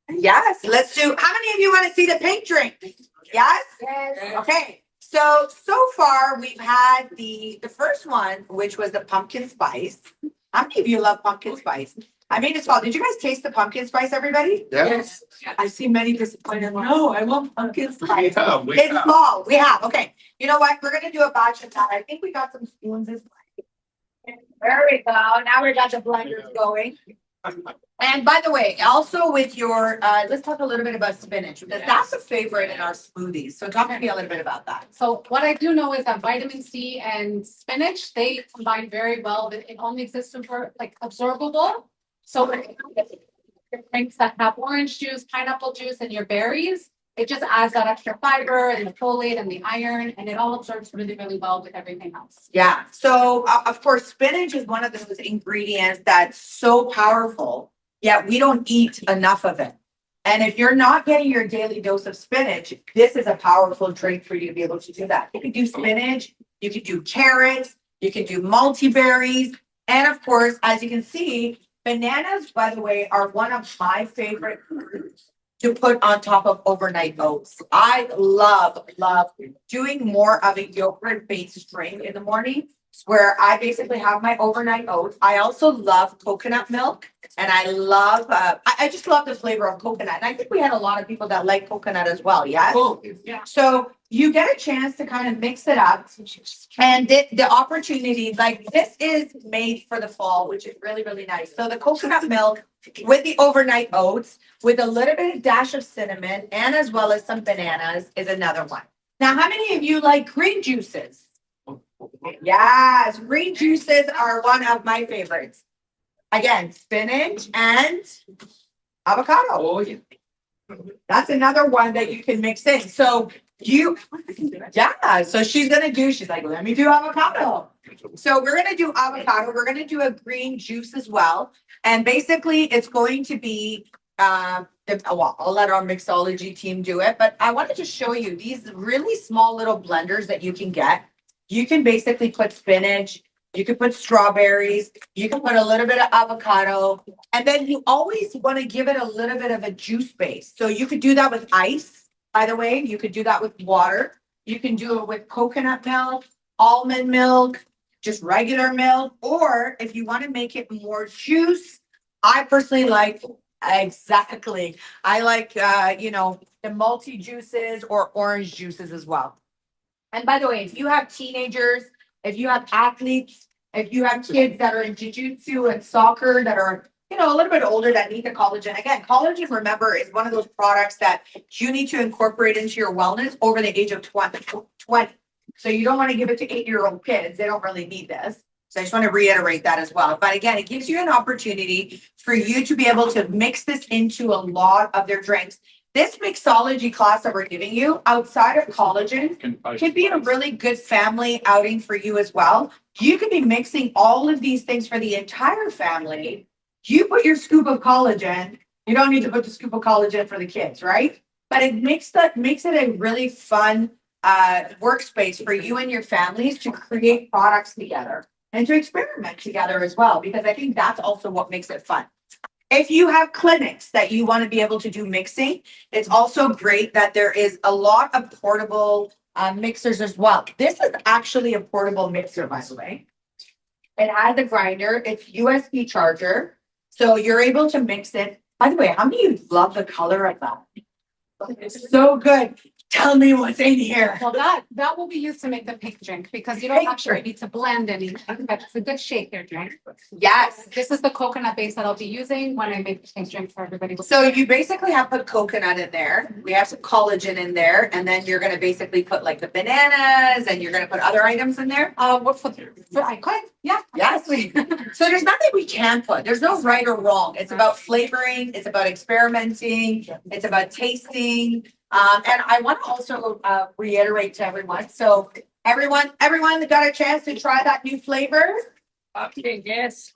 Yes, let's do. How many of you want to see the pink drink? Yes? Yes. Okay. So far we've had the first one, which was the pumpkin spice. How many of you love pumpkin spice? I made this fall. Did you guys taste the pumpkin spice, everybody? Yes. I see many disappointed. No, I want pumpkin spice. Yeah, It's fall. We have. Okay. You know what? We're going to do a batch of that. I think we got some spoons as well. There we go. Now we got the blenders going. And by the way, also with your, let's talk a little bit about spinach, because that's a favorite in our smoothies. So talk to me a little bit about that. So what I do know is that vitamin C and spinach, they combine very well. It only exists for like absorbable. So drinks that have orange juice, pineapple juice, and your berries, it just adds that extra fiber and the folate and the iron, and it all absorbs really, really well with everything else. Yeah. So of course, spinach is one of those ingredients that's so powerful, yet we don't eat enough of it. And if you're not getting your daily dose of spinach, this is a powerful drink for you to be able to do that. You can do spinach, you can do carrots, you can do multiberries. And of course, as you can see, bananas, by the way, are one of my favorite foods to put on top of overnight oats. I love doing more of a yogurt-based drink in the morning where I basically have my overnight oats. I also love coconut milk, and I love, I just love the flavor of coconut. And I think we had a lot of people that like coconut as well, yeah? Oh, yeah. So you get a chance to kind of mix it up, and the opportunity, like this is made for the fall, which is really, really nice. So the coconut milk with the overnight oats, with a little bit of dash of cinnamon, and as well as some bananas is another one. Now, how many of you like green juices? Yes, green juices are one of my favorites. Again, spinach and avocado. Oh, yeah. That's another one that you can mix in. So so she's like, let me do avocado. So we're gonna do avocado. We're gonna do a green juice as well. And basically it's going to be, I'll let our mixology team do it, but I wanted to show you these really small little blenders that you can get. You can basically put spinach, you can put strawberries, you can put a little bit of avocado, and then you always want to give it a little bit of a juice base. So you could do that with ice, by the way, you could do that with water, you can do it with coconut milk, almond milk, just regular milk, or if you want to make it more juice, I personally like, I like, the multi juices or orange juices as well. And by the way, if you have teenagers, if you have athletes, if you have kids that are in jiu-jitsu and soccer that are, a little bit older that need the collagen. Again, collagen, remember, is one of those products that you need to incorporate into your wellness over the age of 20. So you don't want to give it to 8-year-old kids. They don't really need this. So I just want to reiterate that as well. But again, it gives you an opportunity for you to be able to mix this into a lot of their drinks. This mixology class that we're giving you outside of collagen can be a really good family outing for you as well. You could be mixing all of these things for the entire family. You put your scoop of collagen. You don't need to put the scoop of collagen for the kids, right? But it makes it a really fun workspace for you and your families to create products together and to experiment together as well, because I think that's also what makes it fun. If you have clinics that you want to be able to do mixing, it's also great that there is a lot of portable mixers as well. This is actually a portable mixer, by the way. It has a grinder, it's USB charger. So you're able to mix it. By the way, how many of you love the color of that? It's so good. Tell me what's in here. Well, that will be used to make the pink drink because you don't actually need to blend anything, but it's a good shaker drink. Yes. This is the coconut base that I'll be using when I make the pink drink for everybody. So you basically have put coconut in there. We have some collagen in there, and then you're going to basically put like the bananas, and you're going to put other items in there. What for I could, yeah. Yes. So there's nothing we can put. There's no right or wrong. It's about flavoring. It's about experimenting. It's about tasting. And I want to also reiterate to everyone. So everyone that got a chance to try that new flavor. Pumpkin, yes.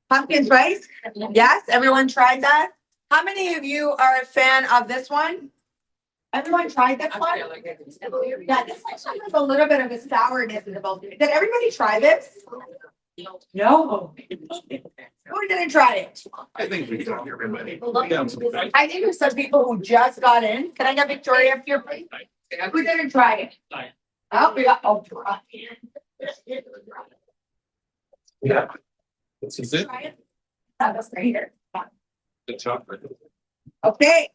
Pumpkin spice? Yes, everyone tried that. How many of you are a fan of this one? Everyone tried this one? Yeah, this one has a little bit of a sourness in the bowl. Did everybody try this? No. Who didn't try it? I think we got everybody. I think there's some people who just got in. Can I get Victoria up here, please? Who didn't try it? Oh, we got Oprah. Yeah. This is it. Try it. That's right here. The chocolate. Okay.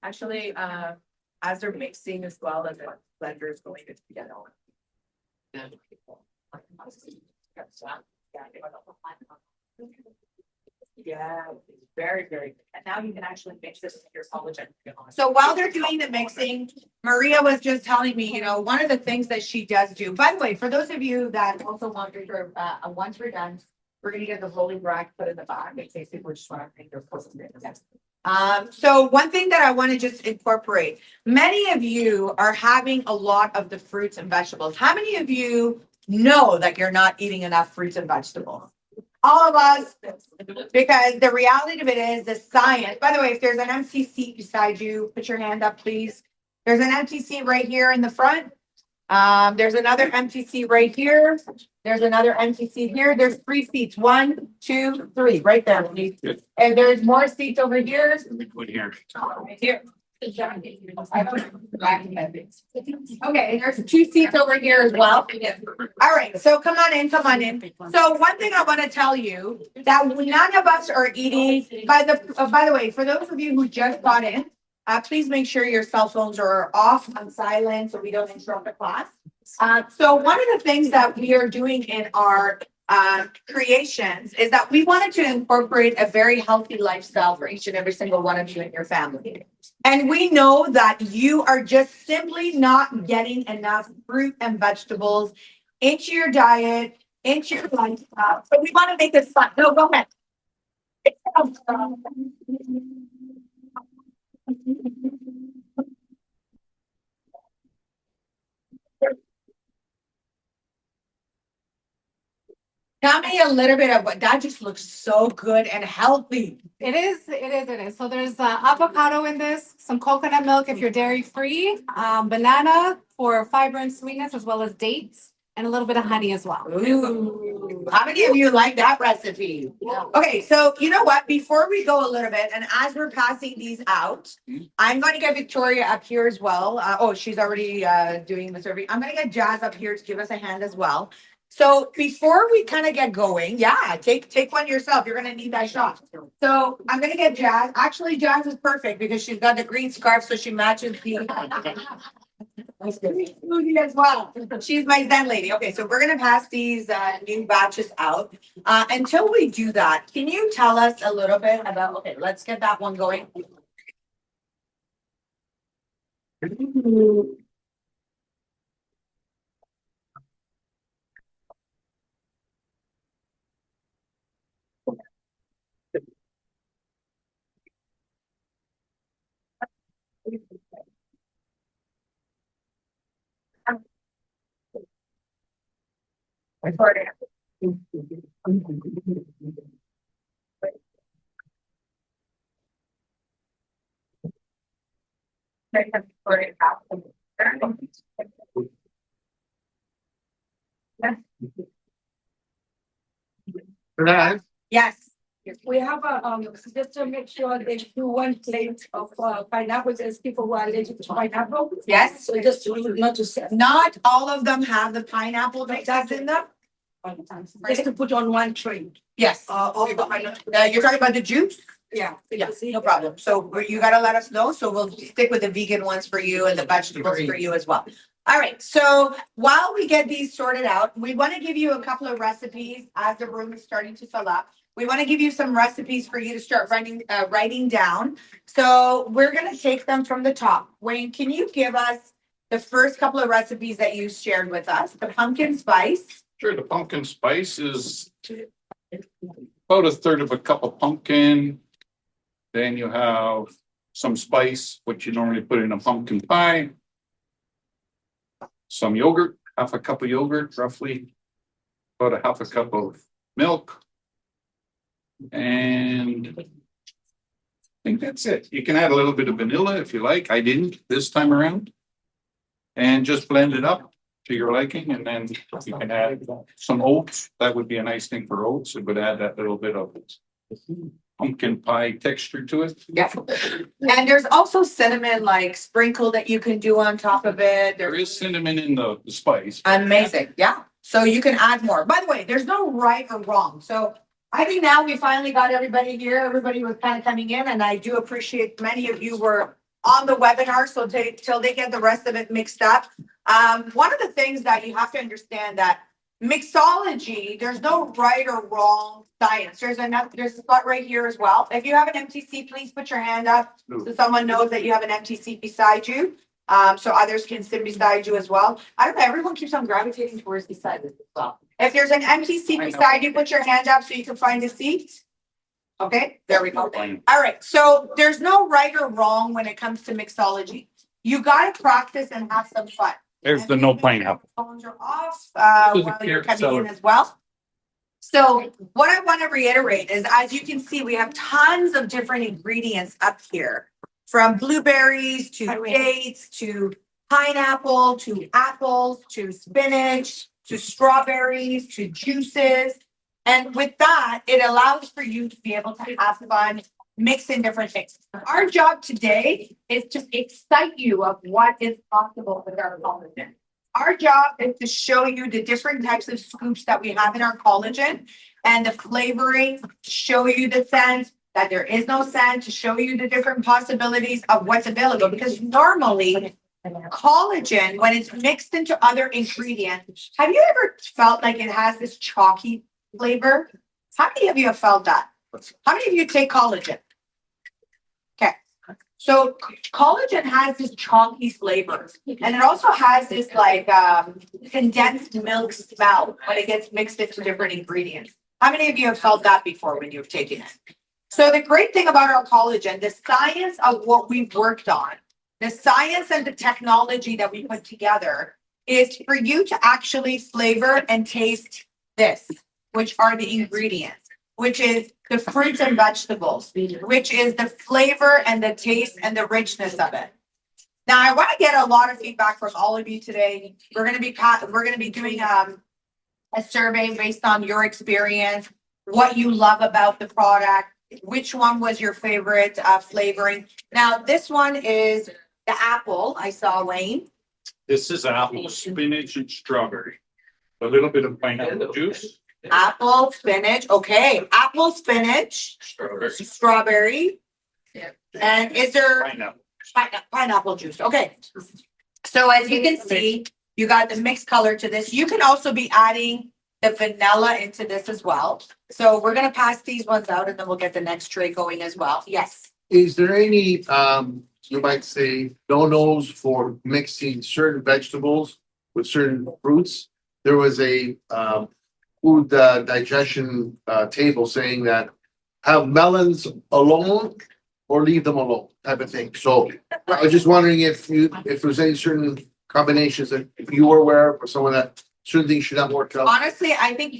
Actually, as they're mixing as well as the blender is going together. Yeah, very, very good. And now you can actually mix this with your collagen. So while they're doing the mixing, Maria was just telling me, one of the things that she does do, by the way, for those of you that also want your, once we're done, we're gonna get the rolling rack put in the back in case people just want to make their clothes. So one thing that I want to just incorporate, many of you are having a lot of the fruits and vegetables. How many of you know that you're not eating enough fruits and vegetables? All of us, because the reality of it is the science. By the way, if there's an empty seat beside you, put your hand up, please. There's an empty seat right here in the front. There's another empty seat right here. There's another empty seat here. There's 3 seats. 1, 2, 3, right there, please. And there's more seats over here. Right here. Okay, and there's 2 seats over here as well. All right, so come on in, come on in. So one thing I want to tell you that none of us are eating. By the way, for those of you who just got in, please make sure your cell phones are off on silent so we don't interrupt the class. So one of the things that we are doing in our creations is that we wanted to incorporate a very healthy lifestyle for each and every single one of you in your family. And we know that you are just simply not getting enough fruit and vegetables into your diet, into your lifestyle. So we want to make this fun. No, go ahead. Tell me a little bit of what that just looks so good and healthy. It is. So there's avocado in this, some coconut milk if you're dairy free, banana for fiber and sweetness, as well as dates, and a little bit of honey as well. Ooh, how many of you like that recipe? Yeah. Okay, so you know what? Before we go a little bit, and as we're passing these out, I'm going to get Victoria up here as well. She's already doing the serving. I'm going to get Jazz up here to give us a hand as well. So before we kind of get going, take one yourself. You're gonna need that shot. So I'm gonna get Jazz. Actually, Jazz is perfect because she's got the green scarf, so she matches the smoothie as well. She's my Zen lady. Okay, so we're gonna pass these new batches out. Until we do that, can you tell us a little bit about? Okay, let's get that one going. Yes. We have just to make sure they do 1 plate of pineapples as people who are allergic to pineapple. Yes. So just not to say. Not all of them have the pineapple mixes in them. Just to put on 1 tray. Yes. All the pineapple. You're talking about the juice? Yeah. Yeah, no problem. So you gotta let us know. So we'll stick with the vegan ones for you and the vegetables for you as well. All right. So while we get these sorted out, we want to give you a couple of recipes as the room is starting to fill up. We want to give you some recipes for you to start writing down. So we're gonna take them from the top. Wayne, can you give us the first couple of recipes that you shared with us? The pumpkin spice. Sure, the pumpkin spice is about 1/3 of a cup of pumpkin. Then you have some spice, which you normally put in a pumpkin pie. Some yogurt, 1/2 cup of yogurt, roughly. About 1/2 cup of milk. And I think that's it. You can add a little bit of vanilla if you like. I didn't this time around. And just blend it up to your liking. And then you can add some oats. That would be a nice thing for oats. It would add that little bit of pumpkin pie texture to it. Yeah. And there's also cinnamon like sprinkle that you can do on top of it. There is cinnamon in the spice. Amazing. Yeah. So you can add more. By the way, there's no right or wrong. So I think now we finally got everybody here. Everybody was kind of coming in, and I do appreciate many of you were on the webinar. So till they get the rest of it mixed up. One of the things that you have to understand that mixology, there's no right or wrong science. There's a spot right here as well. If you have an MTC, please put your hand up so someone knows that you have an MTC beside you. So others can sit beside you as well. I don't know, everyone keeps on gravitating towards these sides as well. If there's an MTC beside you, put your hand up so you can find a seat. Okay, there we go. All right, so there's no right or wrong when it comes to mixology. You gotta practice and have some fun. There's the no pineapple. Phones are off while you're coming in as well. So what I want to reiterate is, as you can see, we have tons of different ingredients up here, from blueberries to dates to pineapple to apples to spinach to strawberries to juices. And with that, it allows for you to be able to have fun mixing different things. Our job today is to excite you of what is possible with our collagen. Our job is to show you the different types of scoops that we have in our collagen and the flavoring, to show you the scent, that there is no scent, to show you the different possibilities of what's available. Because normally collagen, when it's mixed into other ingredients, have you ever felt like it has this chalky flavor? How many of you have felt that? How many of you take collagen? Okay. So collagen has this chalky flavor, and it also has this like condensed milk smell when it gets mixed into different ingredients. How many of you have felt that before when you've taken it? So the great thing about our collagen, the science of what we've worked on, the science and the technology that we put together is for you to actually flavor and taste this, which are the ingredients, which is the fruits and vegetables, which is the flavor and the taste and the richness of it. Now, I want to get a lot of feedback from all of you today. We're going to be doing a survey based on your experience, what you love about the product, which one was your favorite flavoring. Now, this one is the apple. I saw Wayne. This is apple, spinach, and strawberry. A little bit of pineapple juice. Apple, spinach. Okay, apple, spinach, strawberry. Yeah. And is there pineapple juice? Okay. So as you can see, you got the mixed color to this. You can also be adding the vanilla into this as well. So we're gonna pass these ones out and then we'll get the next tray going as well. Yes. Is there any, you might say, no-nos for mixing certain vegetables with certain fruits? There was a food digestion table saying that have melons alone or leave them alone type of thing. So I was just wondering if there's any certain combinations that if you were aware of or someone that certain things should not work out. Honestly, I think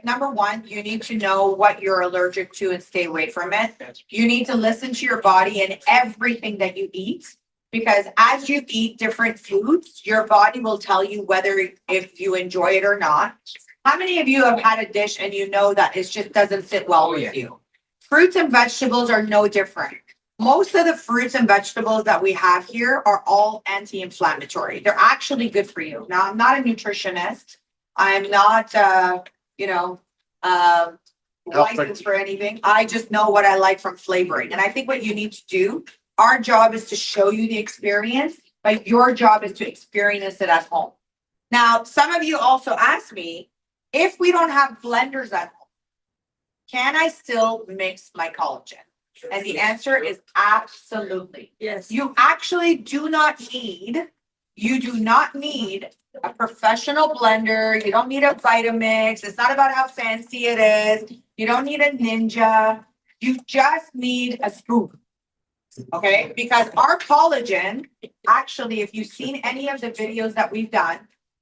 number one, you need to know what you're allergic to and stay away from it. You need to listen to your body and everything that you eat, because as you eat different foods, your body will tell you whether if you enjoy it or not. How many of you have had a dish and you know that it just doesn't sit well with you? Fruits and vegetables are no different. Most of the fruits and vegetables that we have here are all anti-inflammatory. They're actually good for you. Now, I'm not a nutritionist. I'm not, licensed for anything. I just know what I like from flavoring. And I think what you need to do, our job is to show you the experience, but your job is to experience it at home. Now, some of you also asked me, if we don't have blenders at home, can I still mix my collagen? And the answer is absolutely. Yes. You actually do not need a professional blender. You don't need a Vitamix. It's not about how fancy it is. You don't need a Ninja. You just need a scoop. Okay? Because our collagen, actually, if you've seen any of the videos that we've done,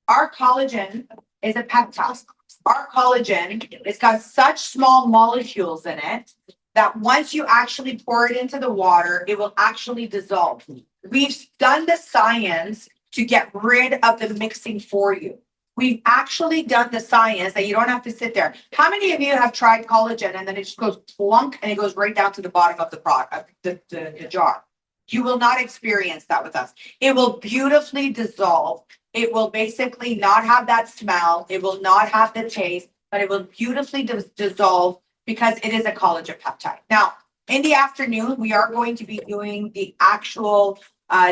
our collagen is a peptide. Our collagen, it's got such small molecules in it that once you actually pour it into the water, it will actually dissolve. We've done the science to get rid of the mixing for you. We've actually done the science that you don't have to sit there. How many of you have tried collagen and then it just goes plunk and it goes right down to the bottom of the product, the jar? You will not experience that with us. It will beautifully dissolve. It will basically not have that smell. It will not have the taste, but it will beautifully dissolve because it is a collagen peptide. Now, in the afternoon, we are going to be doing the actual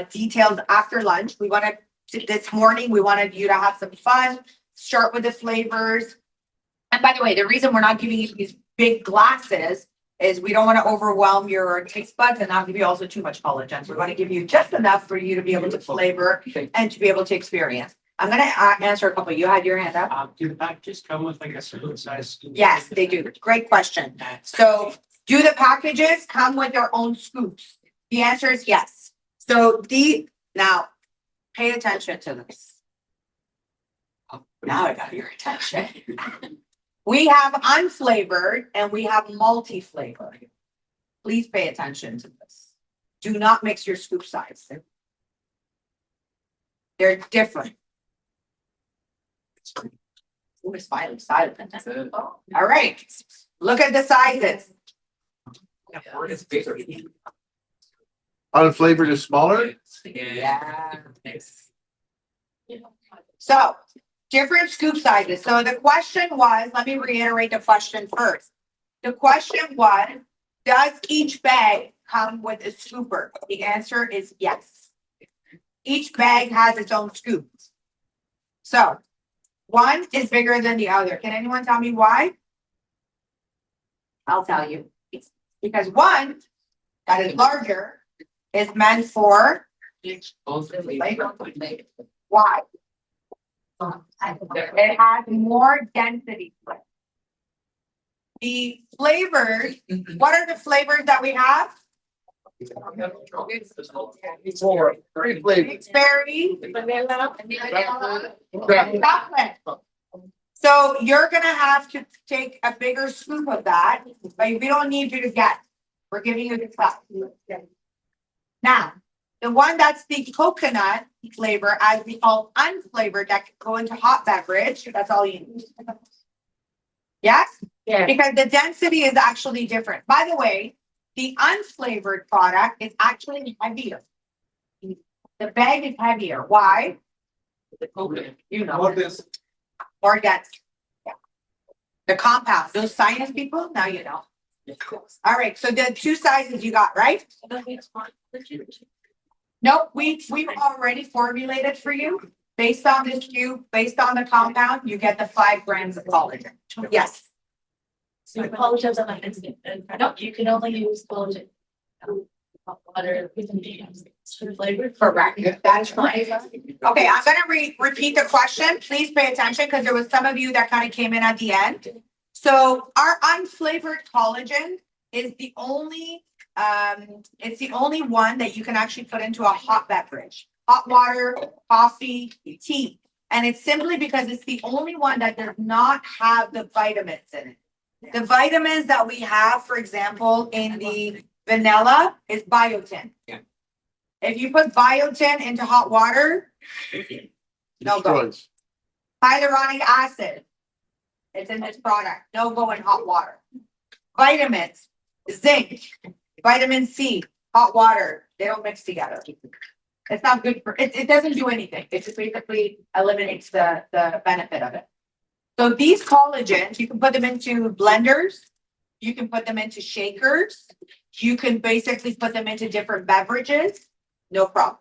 detailed after lunch. This morning, we wanted you to have some fun. start with the flavors. And by the way, the reason we're not giving you these big glasses is we don't want to overwhelm your taste buds and not give you also too much collagen. So we're going to give you just enough for you to be able to flavor and to be able to experience. I'm going to answer a couple. You had your hand up. Do the packages come with like a certain size? Yes, they do. Great question. So do the packages come with their own scoops? The answer is yes. So now pay attention to this. Now I got your attention. We have unflavored and we have multi-flavored. Please pay attention to this. Do not mix your scoop size. They're different. Ooh, it's finally silent. All right. Look at the sizes. Unflavored is smaller? Yeah. So, different scoop sizes. So the question was, let me reiterate the question first. The question was, does each bag come with a scooper? The answer is yes. Each bag has its own scoop. So, one is bigger than the other. Can anyone tell me why? I'll tell you. It's because one that is larger is meant for why? It has more density. The flavors, what are the flavors that we have? It's FERI, vanilla, chocolate. So you're gonna have to take a bigger scoop of that, but we don't need you to get. We're giving you the stuff. Now, the one that's the coconut flavor, as we call unflavored, that can go into hot beverage, that's all you need. Yes? Yeah. Because the density is actually different. By the way, the unflavored product is actually heavier. The bag is heavier. Why? You know. What is more dense. Yeah. The compound. Those science people, now you know. All right, so the two sizes you got, right? Nope, we've already formulated for you. Based on this cube, based on the compound, you get the 5 grams of collagen. Yes. So collagen's on my instant. No, you can only use collagen. Water flavor. Correct. That's fine. Okay, I'm gonna repeat the question. Please pay attention because there was some of you that kind of came in at the end. So our unflavored collagen is the only it's the only one that you can actually put into a hot beverage. Hot water, coffee, tea. And it's simply because it's the only one that does not have the vitamins in it. The vitamins that we have, for example, in the vanilla is biotin. Yeah. If you put biotin into hot water, no go. Hyaluronic acid, it's in this product. No go in hot water. Vitamins, zinc, vitamin C, hot water. They don't mix together. It's not good for it. It doesn't do anything. It just basically eliminates the benefit of it. So these collagens, you can put them into blenders. You can put them into shakers. You can basically put them into different beverages. No problem.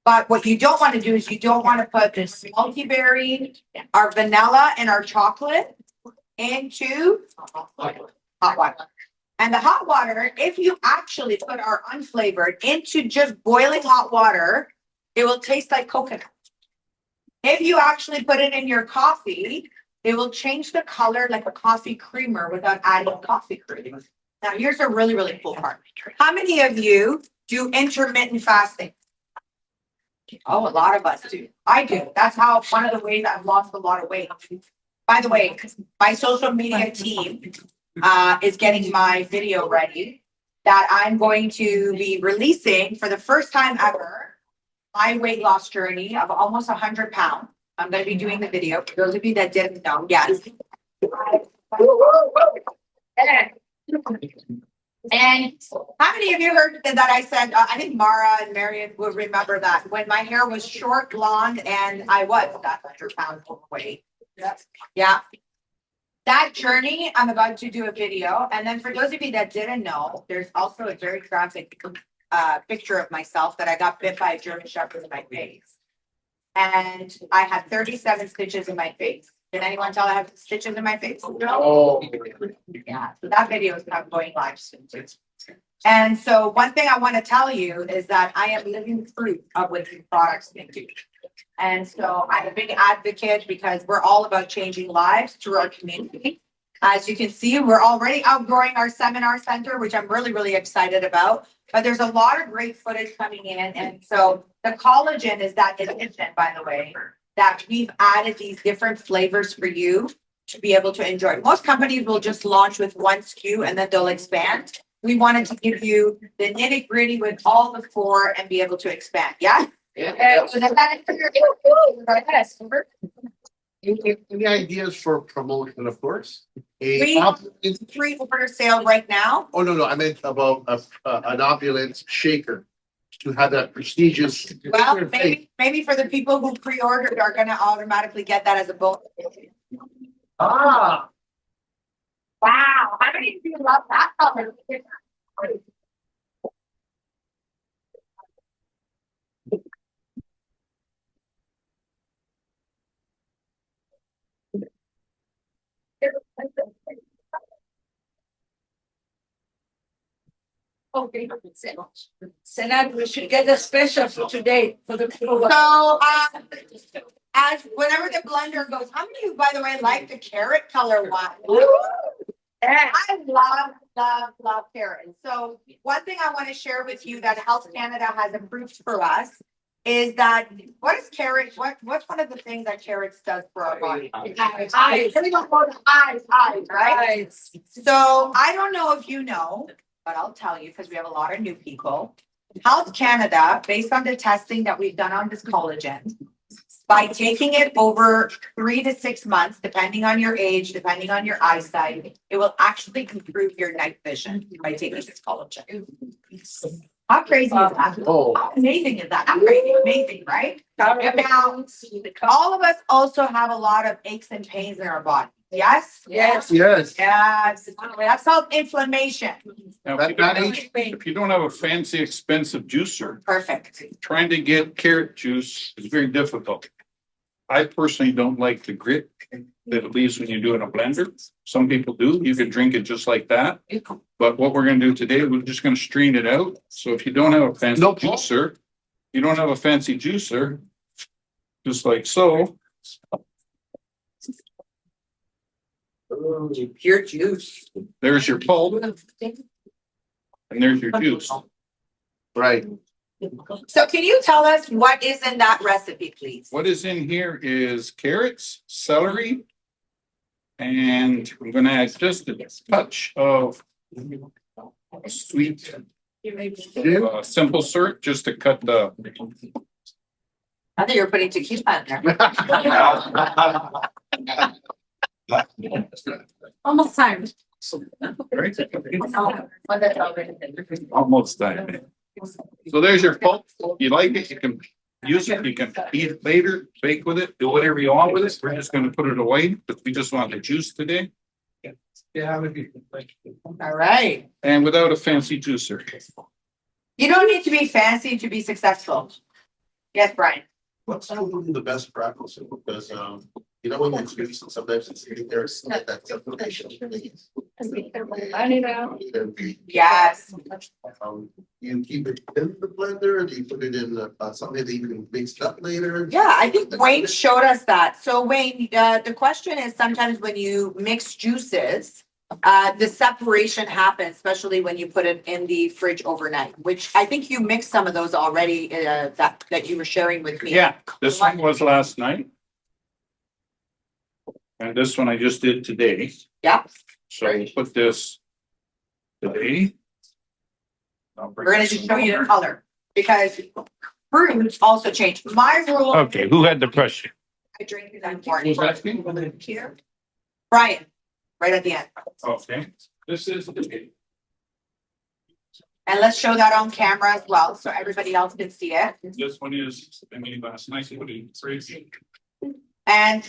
But what you don't want to do is you don't want to put this multi-berry, our vanilla, and our chocolate into hot water. And the hot water, if you actually put our unflavored into just boiling hot water, it will taste like coconut. If you actually put it in your coffee, it will change the color like a coffee creamer without adding coffee cream. Now, here's a really, really cool part. How many of you do intermittent fasting? Oh, a lot of us do. I do. That's how one of the ways I've lost a lot of weight. By the way, my social media team is getting my video ready that I'm going to be releasing for the first time ever my weight loss journey of almost 100 pounds. I'm going to be doing the video. For those of you that didn't know, yes. And how many of you heard that I said, I think Mara and Marion will remember that when my hair was short, blonde, and I was that 100 pounds overweight. Yeah. That journey, I'm about to do a video. And then for those of you that didn't know, there's also a very graphic picture of myself that I got bit by a German Shepherd in my face. and I had 37 stitches in my face. Did anyone tell I have stitches in my face? Oh. Yeah, so that video is not going live soon. And so one thing I want to tell you is that I am living proof of what these products can do. And so I'm a big advocate because we're all about changing lives through our community. As you can see, we're already outgrowing our seminar center, which I'm really, really excited about. But there's a lot of great footage coming in. And so the collagen is that addition, by the way, that we've added these different flavors for you to be able to enjoy. Most companies will just launch with one SKU and then they'll expand. We wanted to give you the nitty gritty with all the four and be able to expand. Yeah. So Any ideas for promotion, of course? Free order sale right now. Oh, no, I meant about an opulence shaker to have that prestigious. Well, maybe for the people who pre-ordered are gonna automatically get that as a bonus. Ah. Wow, how many of you love that color? Okay, Senad, we should get a special for today for the. So, as whenever the blender goes, how many of you, by the way, like the carrot color one? Yeah. I love carrot. And so one thing I want to share with you that Health Canada has approved for us is that what is carrot? What's one of the things that carrots does for our body? Eyes. Eyes, right? So I don't know if you know, but I'll tell you because we have a lot of new people. Health Canada, based on the testing that we've done on this collagen, by taking it over 3 to 6 months, depending on your age, depending on your eyesight, it will actually improve your night vision by taking this collagen. How crazy is that? Oh. How amazing is that? How crazy, amazing, right? Now, all of us also have a lot of aches and pains in our body. Yes? Yes. Yes. That's called inflammation. Now, if you don't have a fancy, expensive juicer. Perfect. Trying to get carrot juice is very difficult. I personally don't like the grit that it leaves when you do it in a blender. Some people do. You can drink it just like that. But what we're going to do today, we're just going to strain it out. So if you don't have a fancy juicer, just like so. Pure juice. There's your pulp. And there's your juice. Right. So can you tell us what is in that recipe, please? What is in here is carrots, celery, and I'm going to add just a touch of sweet, simple syrup just to cut the. I think you're putting tequila in there. Almost time. Right? Almost time. So there's your pulp. You like it, you can use it, you can eat it later, bake with it, do whatever you want with it. We're just going to put it away, but we just want the juice today. All right. And without a fancy juicer. You don't need to be fancy to be successful. Yes, Brian. What's the best practice? Because you know when you juice, sometimes it's there's that information. Yes. You keep it in the blender, or do you put it in something that you can mix it up later? Yeah, I think Wayne showed us that. So Wayne, the question is sometimes when you mix juices, the separation happens, especially when you put it in the fridge overnight, which I think you mixed some of those already that you were sharing with me. Yeah, this one was last night. And this one I just did today. Yeah. So we'll put this today. We're going to just show you the color because fruits also change. My rule. Okay, who had the question? I drink it on morning. Who's asking? Here. Brian, right at the end. Okay, this is the. And let's show that on camera as well, so everybody else can see it. This one is, I mean, last night, it's crazy. And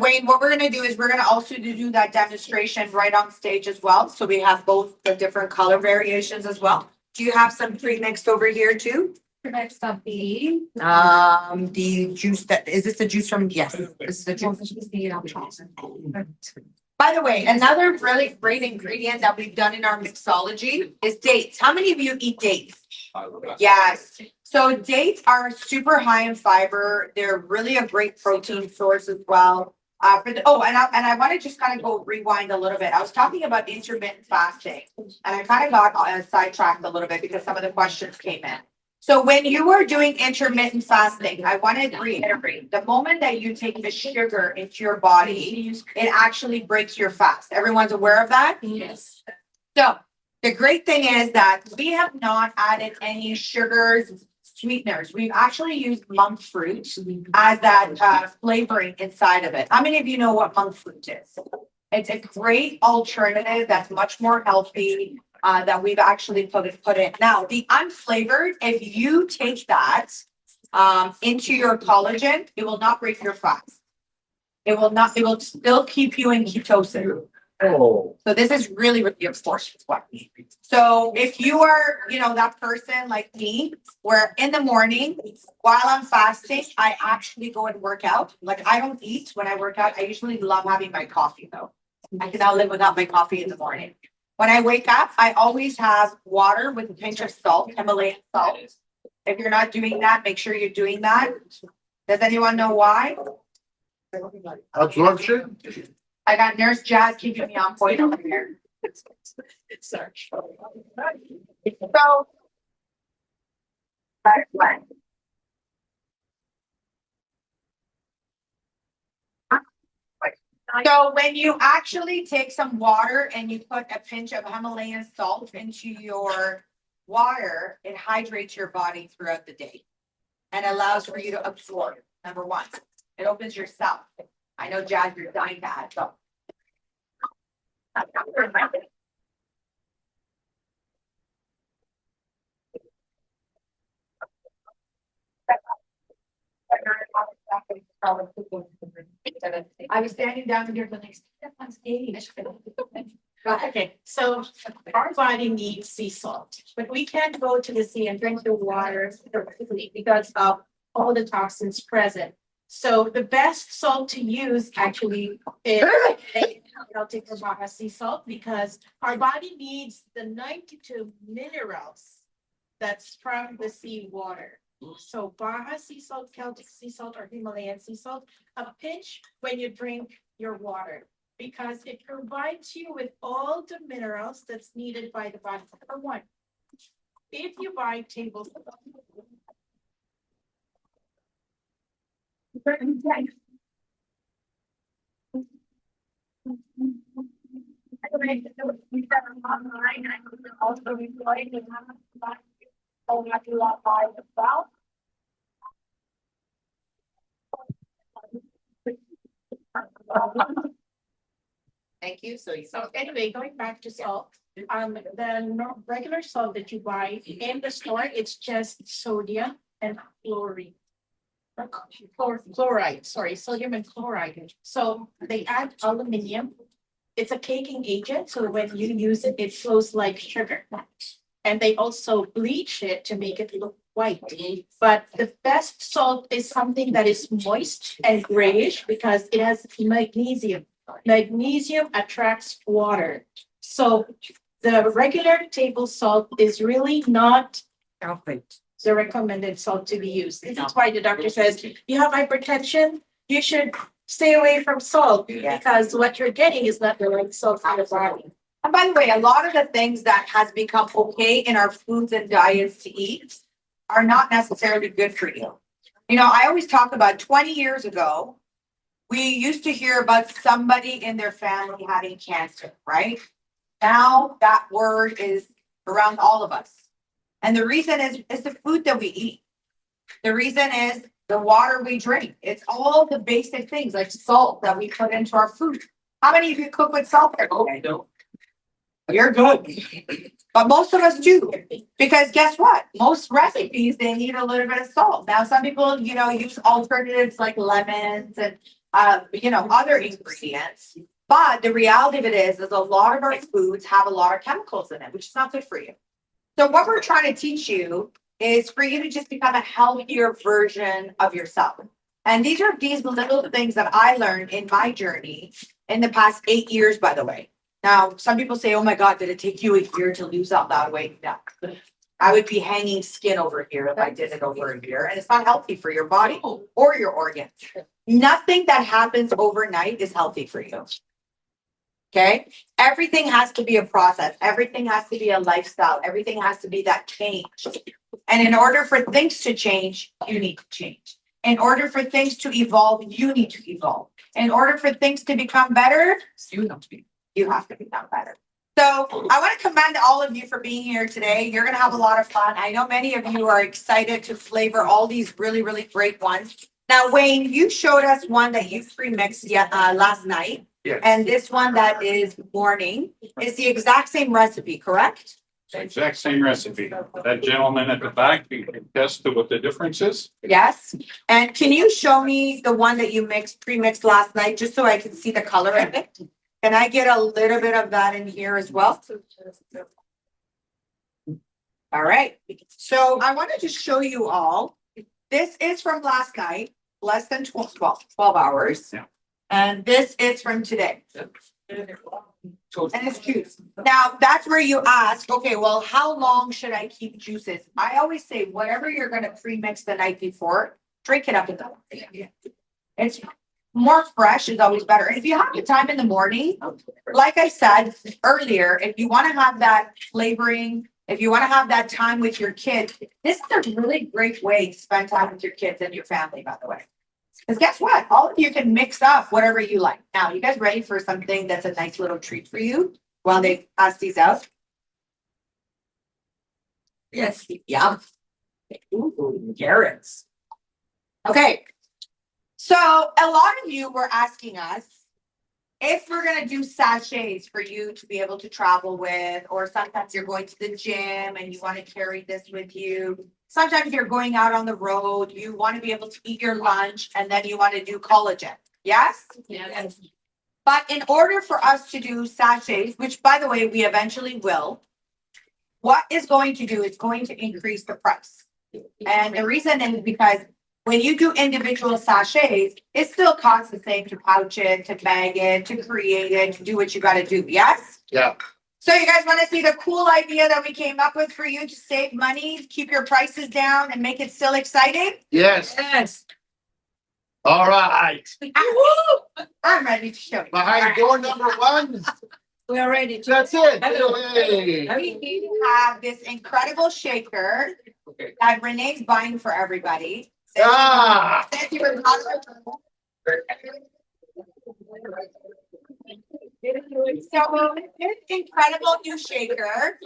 Wayne, what we're gonna do is we're gonna also do that demonstration right on stage as well. So we have both the different color variations as well. Do you have some pre-mixed over here too? Next up, the The juice that, is this the juice from, yes, this is the juice. By the way, another really great ingredient that we've done in our mixology is dates. How many of you eat dates? Yes. So dates are super high in fiber. They're really a great protein source as well. And I want to just kind of go rewind a little bit. I was talking about intermittent fasting, and I kind of got sidetracked a little bit because some of the questions came in. So when you are doing intermittent fasting, I want to reiterate, the moment that you take the sugar into your body, it actually breaks your fast. Everyone's aware of that? Yes. So the great thing is that we have not added any sugars, sweeteners. We've actually used monk fruit as that flavoring inside of it. How many of you know what monk fruit is? It's a great alternative that's much more healthy. That we've actually put in. Now, the unflavored, if you take that into your collagen, it will not break your fast. It will still keep you in ketosis. Oh. So this is really, really important. So if you are, that person like me, where in the morning while I'm fasting, I actually go and work out. Like I don't eat when I work out. I usually love having my coffee though. I cannot live without my coffee in the morning. When I wake up, I always have water with a pinch of salt, Himalayan salt. If you're not doing that, make sure you're doing that. Does anyone know why? Absorption? I got Nurse Jazz keeping me on point over here. So, so when you actually take some water and you put a pinch of Himalayan salt into your water, it hydrates your body throughout the day and allows for you to absorb. Number one, it opens your cell. I know Jazz, you're dying to add, so. I was standing down here for the next step on stage. Okay, so our body needs sea salt, but we can't go to the sea and drink the water directly because of all the toxins present. So the best salt to use actually is Arctic Vita sea salt because our body needs the 92 minerals that's from the sea water. So Baja sea salt, Celtic sea salt, or Himalayan sea salt, a pinch when you drink your water, because it provides you with all the minerals that's needed by the body. Number one, if you buy tablespoons, Thank you. So anyway, going back to salt, the regular salt that you buy in the store, it's just sodium and chlorine. Chloride, sorry, sodium and chloride. So they add aluminum. It's a caking agent, so when you use it, it flows like sugar. And they also bleach it to make it look white. But the best salt is something that is moist and grayish because it has magnesium. Magnesium attracts water. So the regular table salt is really not the recommended salt to be used. This is why the doctor says you have hypertension, you should stay away from salt because what you're getting is not the right salt for your body. And by the way, a lot of the things that has become okay in our foods and diets to eat are not necessarily good for you. I always talk about 20 years ago, we used to hear about somebody in their family having cancer, right? Now that word is around all of us. And the reason is the food that we eat. The reason is the water we drink. It's all the basic things like salt that we put into our food. How many of you cook with salt? I don't. You're good. But most of us do. Because guess what? Most recipes, they need a little bit of salt. Now, some people, use alternatives like lemons and, other ingredients. But the reality of it is a lot of our foods have a lot of chemicals in it, which is not good for you. So what we're trying to teach you is for you to just become a healthier version of yourself. And these are these little things that I learned in my journey in the past 8 years, by the way. Now, some people say, oh my God, did it take you a year to lose all that weight? No. I would be hanging skin over here if I did it over a year. And it's not healthy for your body or your organs. Nothing that happens overnight is healthy for you. Okay? Everything has to be a process. Everything has to be a lifestyle. Everything has to be that change. And in order for things to change, you need to change. In order for things to evolve, you need to evolve. In order for things to become better, you have to become better. So I want to commend all of you for being here today. You're going to have a lot of fun. I know many of you are excited to flavor all these really, really great ones. Now, Wayne, you showed us one that you pre-mixed last night. Yes. And this one that is morning is the exact same recipe, correct? The exact same recipe. That gentleman at the back, you can test to what the difference is. Yes. And can you show me the one that you pre-mixed last night, just so I can see the color of it? Can I get a little bit of that in here as well? All right. So I want to just show you all. This is from last night, less than 12 hours. Yeah. And this is from today. And it's juice. Now, that's where you ask, okay, well, how long should I keep juices? I always say, whatever you're going to pre-mix the night before, drink it up in the morning. It's more fresh is always better. And if you have the time in the morning, like I said earlier, if you want to have that flavoring, if you want to have that time with your kids, this is a really great way to spend time with your kids and your family, by the way. Because guess what? All of you can mix up whatever you like. Now, you guys ready for something that's a nice little treat for you while they pass these out? Yes. Yum. Ooh, carrots. Okay. So a lot of you were asking us if we're going to do sachets for you to be able to travel with, or sometimes you're going to the gym and you want to carry this with you. Sometimes you're going out on the road, you want to be able to eat your lunch, and then you want to do collagen. Yes? Yes. But in order for us to do sachets, which by the way, we eventually will, what is going to do is going to increase the price. And the reason is because when you do individual sachets, it still costs the same to pouch it, to bag it, to create it, to do what you got to do. Yes? Yeah. So you guys want to see the cool idea that we came up with for you to save money, keep your prices down, and make it still exciting? Yes. Yes. All right. I'm ready to show you. Behind door number one. We are ready to. That's it. We have this incredible shaker that Renee's buying for everybody. Ah. Thank you for So this incredible new shaker.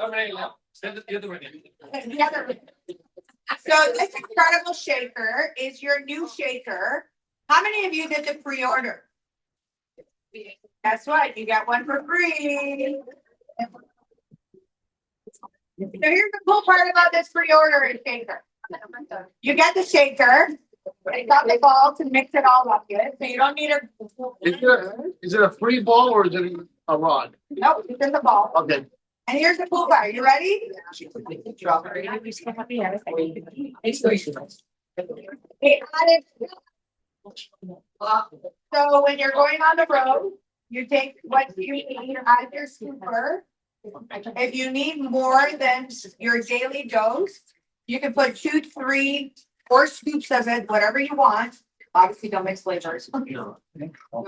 So this incredible shaker is your new shaker. How many of you did the pre-order? Guess what? You got one for free. So here's the cool part about this pre-order shaker. You get the shaker. It's got the ball to mix it all up with. So you don't need a. Is it a free ball or is it a rod? No, it's in the ball. Okay. And here's the cool part. You ready? So when you're going on the road, you take what you need out of your scooper. If you need more than your daily dose, you can put 2, 3, 4 scoops of it, whatever you want. Obviously, don't mix flavors. Don't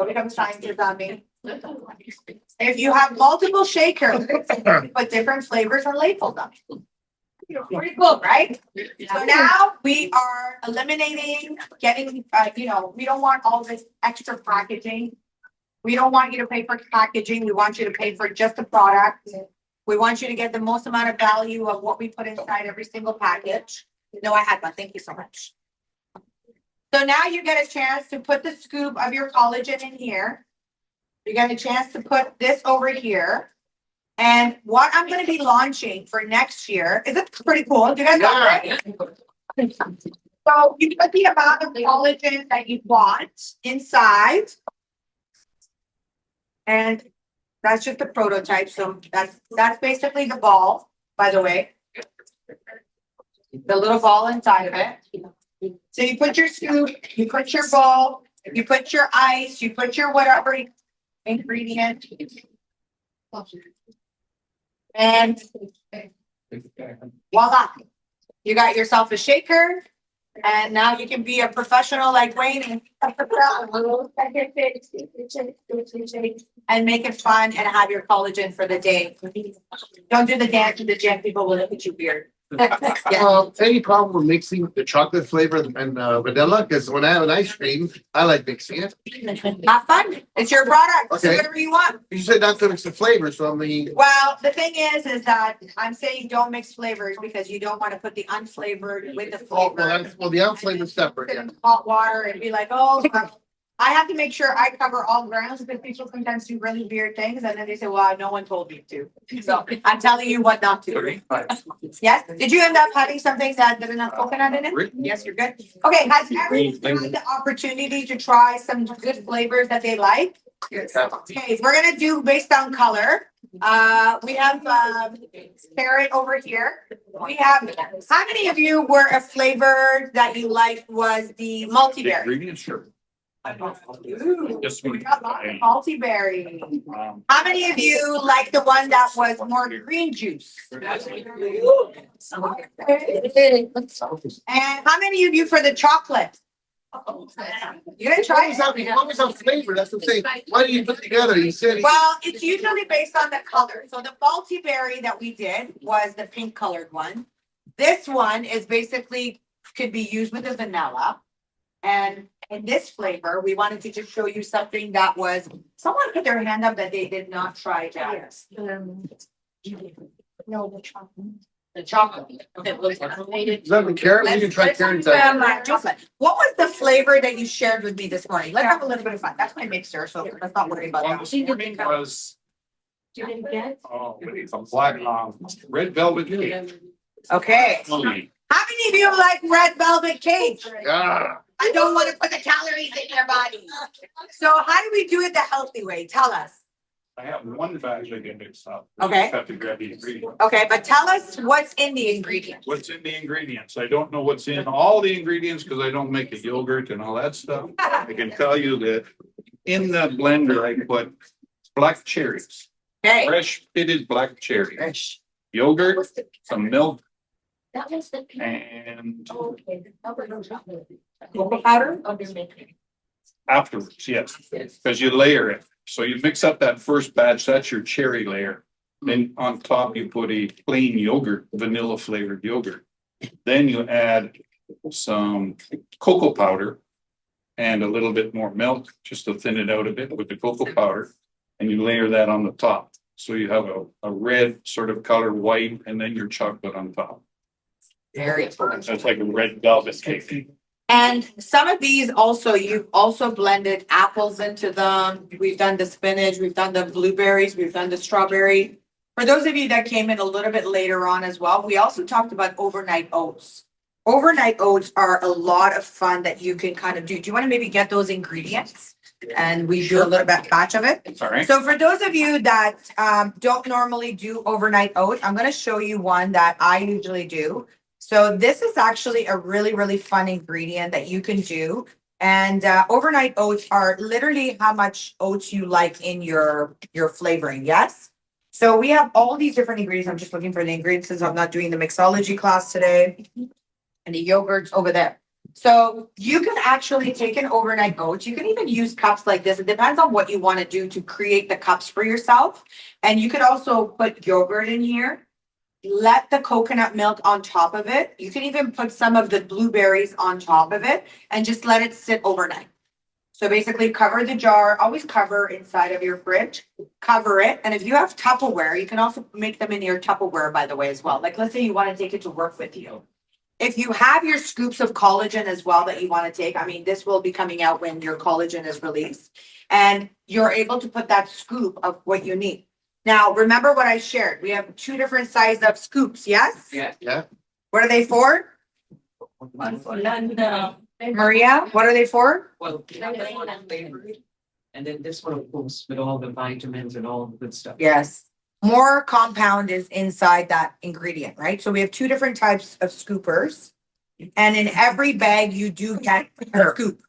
become scientists on me. If you have multiple shakers, put different flavors and label them. Pretty cool, right? So now we are eliminating getting, we don't want all this extra packaging. We don't want you to pay for packaging. We want you to pay for just the product. We want you to get the most amount of value of what we put inside every single package. No, I had one. Thank you so much. So now you get a chance to put the scoop of your collagen in here. You get a chance to put this over here. And what I'm going to be launching for next year, is it pretty cool? Do you guys got it? So you put the amount of collagen that you want inside. And that's just a prototype. So that's basically the ball, by the way. the little ball inside of it. So you put your scoop, you put your bowl, you put your ice, you put your whatever ingredient. And voila, you got yourself a shaker. And now you can be a professional like Wayne and make it fun and have your collagen for the day. Don't do the dance in the gym, people will look at you weird. Any problem with mixing the chocolate flavor and vanilla? Because when I have an ice cream, I like mixing it. Have fun. It's your product. Okay. Do whatever you want. You said not to mix the flavor, so I mean. Well, the thing is that I'm saying don't mix flavors because you don't want to put the unflavored with the flavor. Well, the unflavored is separate. Put it in hot water and be like, oh, I have to make sure I cover all grounds because people sometimes do really weird things and then they say, well, no one told me to. So I'm telling you what not to. Yes. Did you end up having something that didn't have coconut in it? Yes, you're good. Okay. Has everyone had the opportunity to try some good flavors that they like? Yes. Okay. We're going to do based on color. We have carrot over here. We have, how many of you were a flavor that you liked was the multi-berry? Ingredients, sure. We got lots of multi-berry. How many of you like the one that was more green juice? And how many of you for the chocolate? You didn't try it? Always have flavor. That's what I'm saying. Why do you put it together? You said. Well, it's usually based on the color. So the multi-berry that we did was the pink colored one. This one is basically could be used with the vanilla. And in this flavor, we wanted to just show you something that was, someone put their hand up that they did not try that. Yes. No, the chocolate. The chocolate. Is that the carrot? We can try carrot. What was the flavor that you shared with me this morning? Let's have a little bit of fun. That's my mixer, so let's not worry about One that. this morning was some black red velvet cake. Okay. How many of you like red velvet cake? Yeah. I don't want to put the calories in your body. So how do we do it the healthy way? Tell us. I have one batch I get mixed up. Okay. Have to grab the ingredients. Okay, but tell us what's in the ingredients. What's in the ingredients? I don't know what's in all the ingredients because I don't make a yogurt and all that stuff. I can tell you that in the blender I put black cherries. Okay. Fresh pitted black cherries. Yogurt, some milk, and Cocoa powder? afterwards, yes, because you layer it. So you mix up that first batch, that's your cherry layer. Then on top, you put a plain yogurt, vanilla flavored yogurt. Then you add some cocoa powder and a little bit more milk, just to thin it out a bit with the cocoa powder. And you layer that on the top. So you have a red sort of color, white, and then your chocolate on top. Very That's like a red velvet cake. And some of these also, you've also blended apples into them. We've done the spinach, we've done the blueberries, we've done the strawberry. For those of you that came in a little bit later on as well, we also talked about overnight oats. Overnight oats are a lot of fun that you can kind of do. Do you want to maybe get those ingredients? And we do a little bit batch of it. Sorry. So for those of you that don't normally do overnight oats, I'm going to show you one that I usually do. So this is actually a really, really fun ingredient that you can do. And overnight oats are literally how much oats you like in your flavoring. Yes. So we have all these different ingredients. I'm just looking for the ingredients since I'm not doing the mixology class today. And the yogurt's over there. So you can actually take an overnight oats. You can even use cups like this. It depends on what you want to do to create the cups for yourself. And you could also put yogurt in here. Let the coconut milk on top of it. You can even put some of the blueberries on top of it and just let it sit overnight. So basically cover the jar, always cover inside of your fridge, cover it. And if you have Tupperware, you can also make them in your Tupperware, by the way, as well. Like let's say you want to take it to work with you. If you have your scoops of collagen as well that you want to take, I mean, this will be coming out when your collagen is released and you're able to put that scoop of what you need. Now, remember what I shared. We have 2 different sizes of scoops, yes? Yeah. Yeah. What are they for? Maria, what are they for? Well, and then this one, of course, with all the vitamins and all the good stuff. Yes. more compound is inside that ingredient, right? So we have two different types of scoopers. And in every bag, you do get a scoop.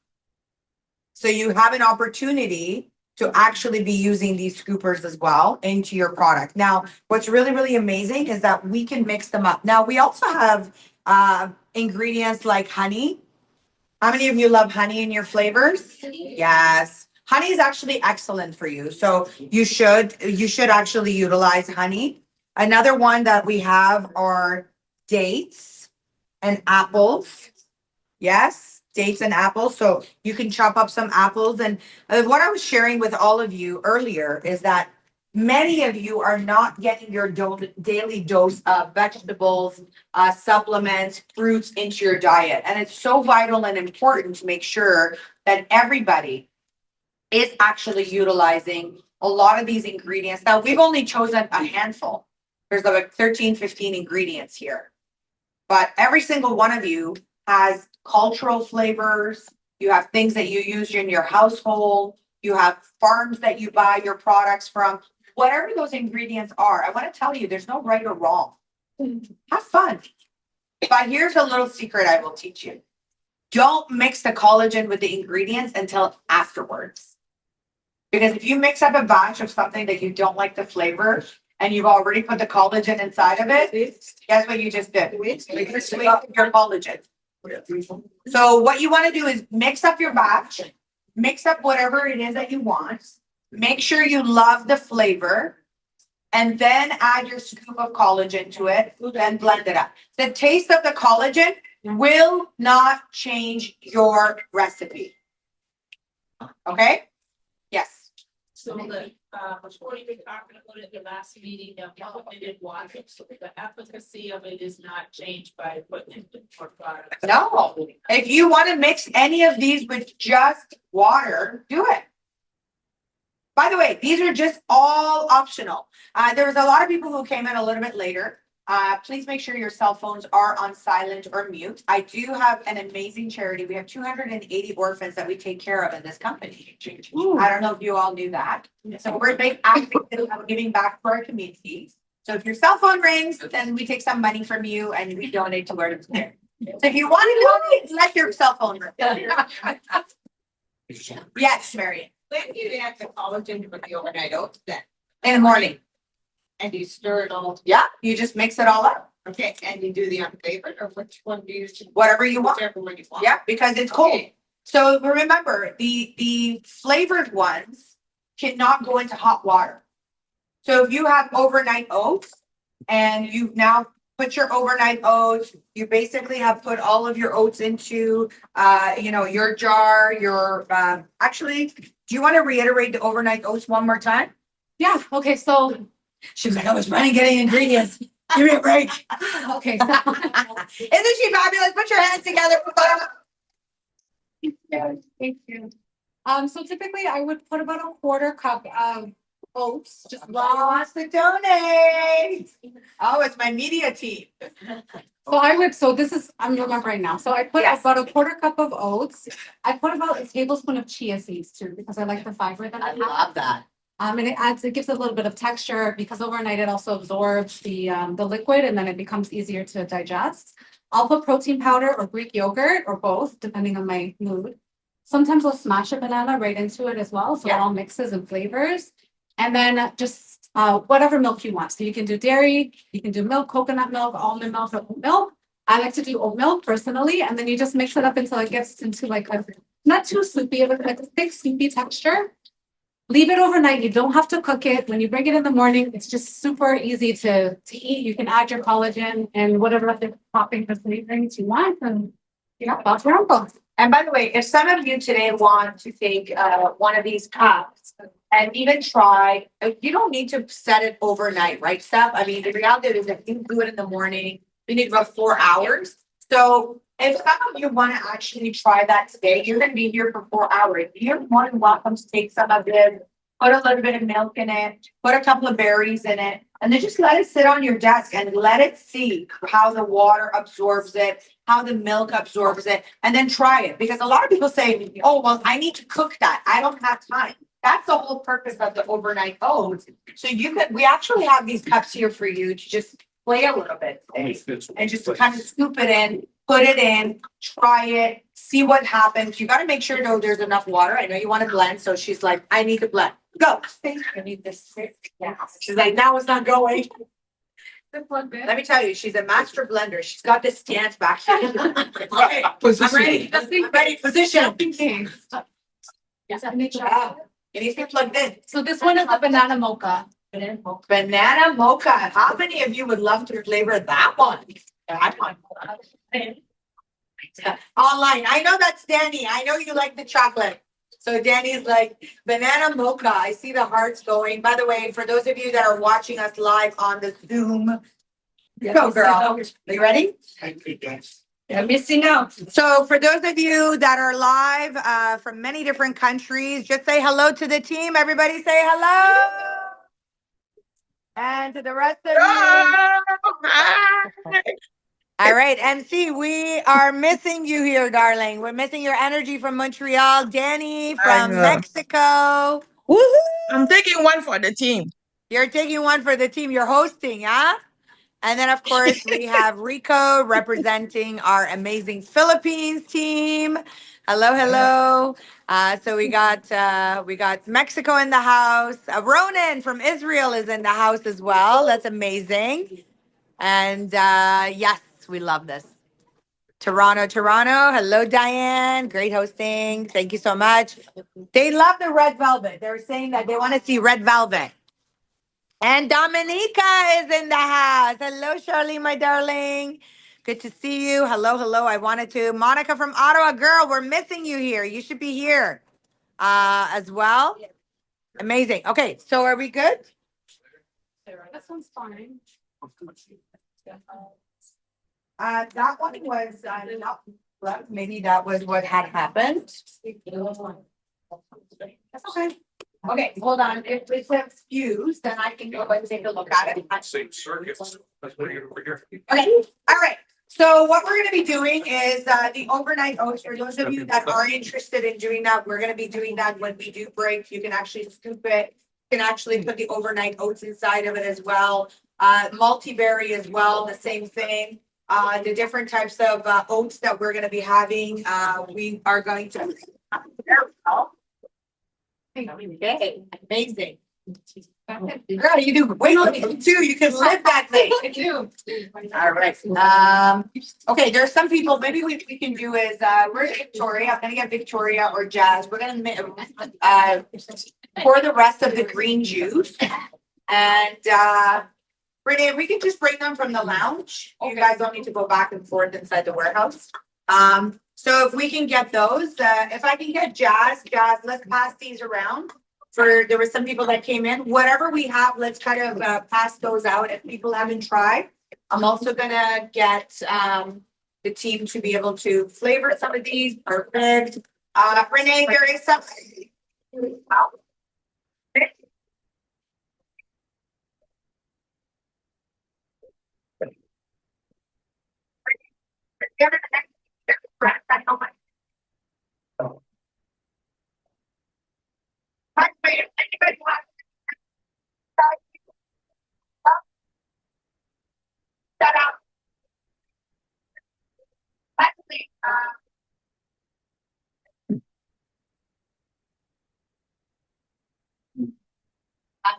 So you have an opportunity to actually be using these scoopers as well into your product. Now, what's really, really amazing is that we can mix them up. Now, we also have ingredients like honey. How many of you love honey in your flavors? Yes. Honey is actually excellent for you. So you should actually utilize honey. Another one that we have are dates and apples. Yes, dates and apples. So you can chop up some apples. And what I was sharing with all of you earlier is that many of you are not getting your daily dose of vegetables, supplements, fruits into your diet. And it's so vital and important to make sure that everybody is actually utilizing a lot of these ingredients. Now, we've only chosen a handful. There's like 13, 15 ingredients here. But every single one of you has cultural flavors. You have things that you use in your household. You have farms that you buy your products from. Whatever those ingredients are, I want to tell you, there's no right or wrong. Have fun. But here's a little secret I will teach you. Don't mix the collagen with the ingredients until afterwards. Because if you mix up a batch of something that you don't like the flavor, and you've already put the collagen inside of it, guess what you just did? Your collagen. So what you want to do is mix up your batch, mix up whatever it is that you want, make sure you love the flavor, and then add your scoop of collagen to it, then blend it up. The taste of the collagen will not change your recipe. Okay? Yes. So before you were talking about it the last meeting, putting it in water, so the efficacy of it is not changed by putting it in more product. No, if you want to mix any of these with just water, do it. By the way, these are just all optional. There was a lot of people who came in a little bit later. Please make sure your cell phones are on silent or mute. I do have an amazing charity. We have 280 orphans that we take care of in this company. Ooh. I don't know if you all knew that. So we're big advocates of giving back to our community. So if your cell phone rings, then we take some money from you and we donate to where it's there. So if you want to donate, let your cell phone ring. Yes, Marion. When you add the collagen with the overnight oats then? In the morning. And you stir it all? Yeah, you just mix it all up. Okay, and you do the unflavored, or which one do you use? Whatever you want. Whichever one you want. Yeah, because it's cold. Okay. So remember, the flavored ones cannot go into hot water. So if you have overnight oats and you've now put your overnight oats, you basically have put all of your oats into your jar, actually, do you want to reiterate the overnight oats one more time? Yeah, okay, so she was like, I was running getting ingredients. Give me a break. Okay. Isn't she fabulous? Put your hands together. Yeah, thank you. So typically I would put about a quarter cup of oats. Just wants to donate. Oh, it's my media team. So this is, I'm remembering now. So I put about a quarter cup of oats. I put about a tablespoon of chia seeds too, because I like the fiber that I love that. And it gives a little bit of texture because overnight it also absorbs the liquid and then it becomes easier to digest. I'll put protein powder or Greek yogurt or both, depending on my mood. Sometimes I'll smash a banana right into it as well. So it all mixes and flavors. And then just whatever milk you want. So you can do dairy, you can do milk, coconut milk, almond milk, or oat milk. I like to do oat milk personally. And then you just mix it up until it gets into like a, not too soupy, but like a thick soupy texture. Leave it overnight. You don't have to cook it. When you bring it in the morning, it's just super easy to eat. You can add your collagen and whatever other toppings or flavorings you want. And that's your uncle. And by the way, if some of you today want to take one of these cups and even try, you don't need to set it overnight, right, Steph? I mean, the reality is that you do it in the morning, you need about 4 hours. So if some of you want to actually try that today, you're going to be here for 4 hours. You're more than welcome to take some of this, put a little bit of milk in it, put a couple of berries in it, and then just let it sit on your desk and let it see how the water absorbs it, how the milk absorbs it, and then try it. Because a lot of people say, oh, well, I need to cook that. I don't have time. That's the whole purpose of the overnight oats. So we actually have these cups here for you to just play a little bit today and just kind of scoop it in, put it in, try it, see what happens. You got to make sure though there's enough water. I know you want to blend, so she's like, I need to blend. Go. I need this. Yeah. She's like, now it's not going. Let me tell you, she's a master blender. She's got this stance back here. Okay, I'm ready. I'm ready. Position. Yeah. It needs to be plugged in. So this one is a banana mocha. Banana mocha. How many of you would love to flavor that one? That one. Online. I know that's Danny. I know you like the chocolate. So Danny's like, banana mocha. I see the hearts going. By the way, for those of you that are watching us live on the Zoom, go girl. Are you ready? I'm missing out. So for those of you that are live from many different countries, just say hello to the team. Everybody say hello. And to the rest of you. All right, MC, we are missing you here, darling. We're missing your energy from Montreal. Danny from Mexico. Woohoo! I'm taking one for the team. You're taking one for the team. You're hosting, huh? And then, of course, we have Rico representing our amazing Philippines team. Hello, hello. So we got Mexico in the house. Ronan from Israel is in the house as well. That's amazing. And yes, we love this. Toronto. Hello, Diane. Great hosting. Thank you so much. They love the red velvet. They're saying that they want to see red velvet. And Dominica is in the house. Hello, Charlie, my darling. Good to see you. Hello, hello. I wanted to. Monica from Ottawa, girl, we're missing you here. You should be here as well. Amazing. Okay, so are we good? This one's fine. That one was not, maybe that was what had happened. That's okay. Okay, hold on. If it's fused, then I can go and take a look at it. Same circuits. Okay, all right. So what we're going to be doing is the overnight oats. For those of you that are interested in doing that, we're going to be doing that when we do break. You can actually scoop it. You can actually put the overnight oats inside of it as well. Multiberry as well, the same thing. The different types of oats that we're going to be having. We are going to. Okay, amazing. Girl, you do great too. You can live that thing. I do. All right. Okay, there's some people, maybe we can do is we're Victoria. I'm gonna get Victoria or Jazz. We're gonna pour the rest of the green juice. And Renee, we can just bring them from the lounge. You guys don't need to go back and forth inside the warehouse. So if we can get those, if I can get Jazz, let's pass these around. There were some people that came in. Whatever we have, let's kind of pass those out if people haven't tried. I'm also gonna get the team to be able to flavor some of these. Perfect. Renee, there is something.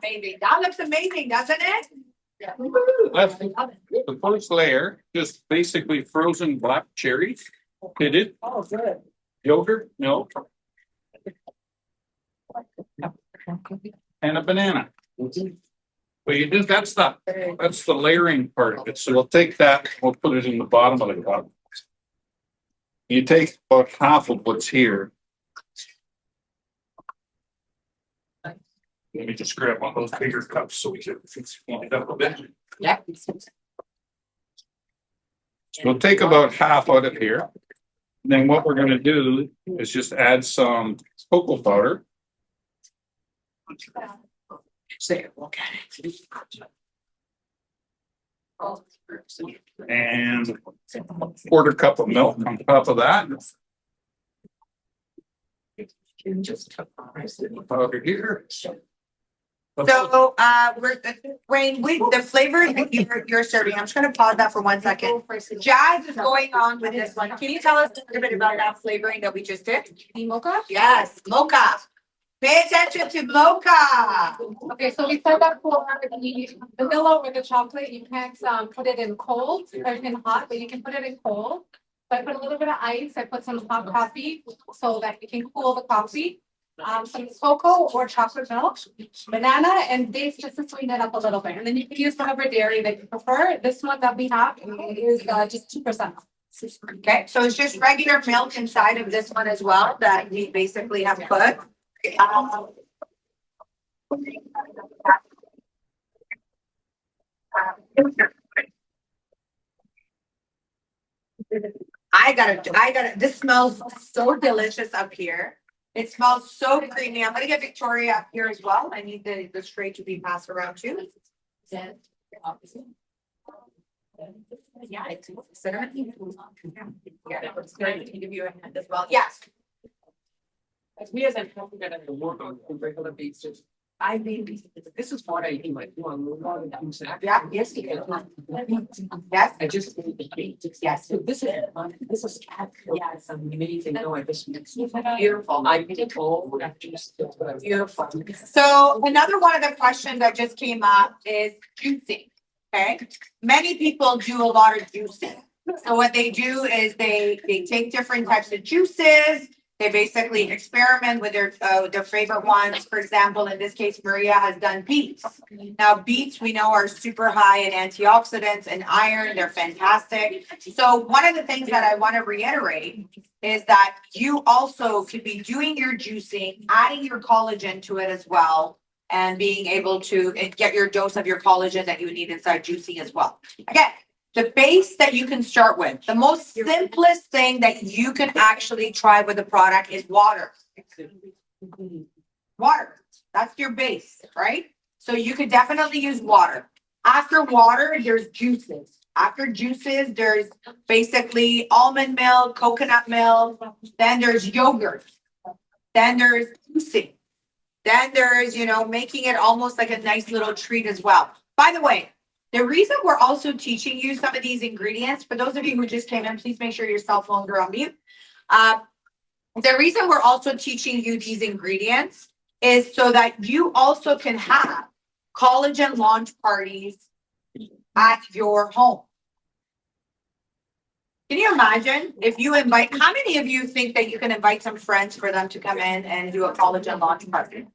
Amazing. That looks amazing, doesn't it? Yeah. That's the first layer, just basically frozen black cherries, pitted. Oh, good. Yogurt, milk, and a banana. But you do that's the layering part of it. So we'll take that, we'll put it in the bottom of the cup. You take about half of what's here. Let me just grab one of those bigger cups so we can speed it up a bit. Yeah. So we'll take about half out of here. Then what we're going to do is just add some cocoa powder. Say it, look at it. And a quarter cup of milk on top of that. Over here. So, Wayne, the flavor that you're serving, I'm just gonna pause that for 1 second. Jazz is going on with this one. Can you tell us a little bit about that flavoring that we just did? The mocha? Yes, mocha. Pay attention to mocha. Okay, so we said that for the vanilla or the chocolate, you can't put it in cold or in hot, but you can put it in cold. So I put a little bit of ice, I put some hot coffee so that it can cool the coffee. Some cocoa or chocolate milk, banana, and dates just to sweeten it up a little bit. And then you can use whatever dairy that you prefer. This one that we have is just 2%. Okay, so it's just regular milk inside of this one as well that we basically have put. I gotta, this smells so delicious up here. It smells so creamy. I'm gonna get Victoria up here as well. I need the tray to be passed around too. Yeah, it's give you a hand as well. Yes. As me as I'm gonna work on regular basis, I mean, this is what I do. I do a lot of things. Yeah, yes, you can. Yes. I just yes. So this is yeah, it's amazing. No, I just beautiful. I did it all. Beautiful. So another one of the questions that just came up is juicing. Okay, many people do a lot of juicing. So what they do is they take different types of juices. They basically experiment with their favorite ones. For example, in this case, Maria has done beets. Now, beets we know are super high in antioxidants and iron. They're fantastic. So one of the things that I want to reiterate is that you also could be doing your juicing, adding your collagen to it as well, and being able to get your dose of your collagen that you need inside juicing as well. Again, the base that you can start with, the most simplest thing that you can actually try with the product is water. Water, that's your base, right? So you could definitely use water. After water, there's juices. After juices, there's basically almond milk, coconut milk, then there's yogurt, then there's juicing. Then there's, making it almost like a nice little treat as well. By the way, the reason we're also teaching you some of these ingredients, for those of you who just came in, please make sure your cell phones are on mute. The reason we're also teaching you these ingredients is so that you also can have collagen launch parties at your home. Can you imagine if you invite, how many of you think that you can invite some friends for them to come in and do a collagen launch party?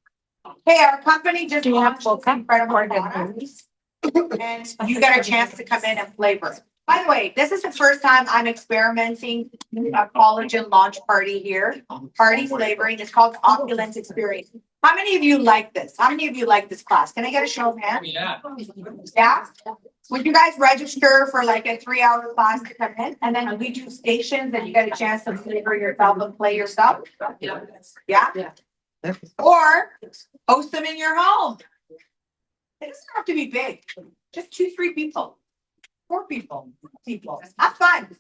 Hey, our company just launched this incredible product. And you get a chance to come in and flavor. By the way, this is the first time I'm experimenting a collagen launch party here. Party flavoring. It's called Opulence Experience. How many of you like this? How many of you like this class? Can I get a show of hands? Yeah. Yeah? Would you guys register for like a 3-hour class to come in? And then we do stations and you get a chance to flavor yourself and play yourself? Yeah? Yeah. Or host them in your home. It doesn't have to be big. Just 2-3 people. 4 people. Have fun.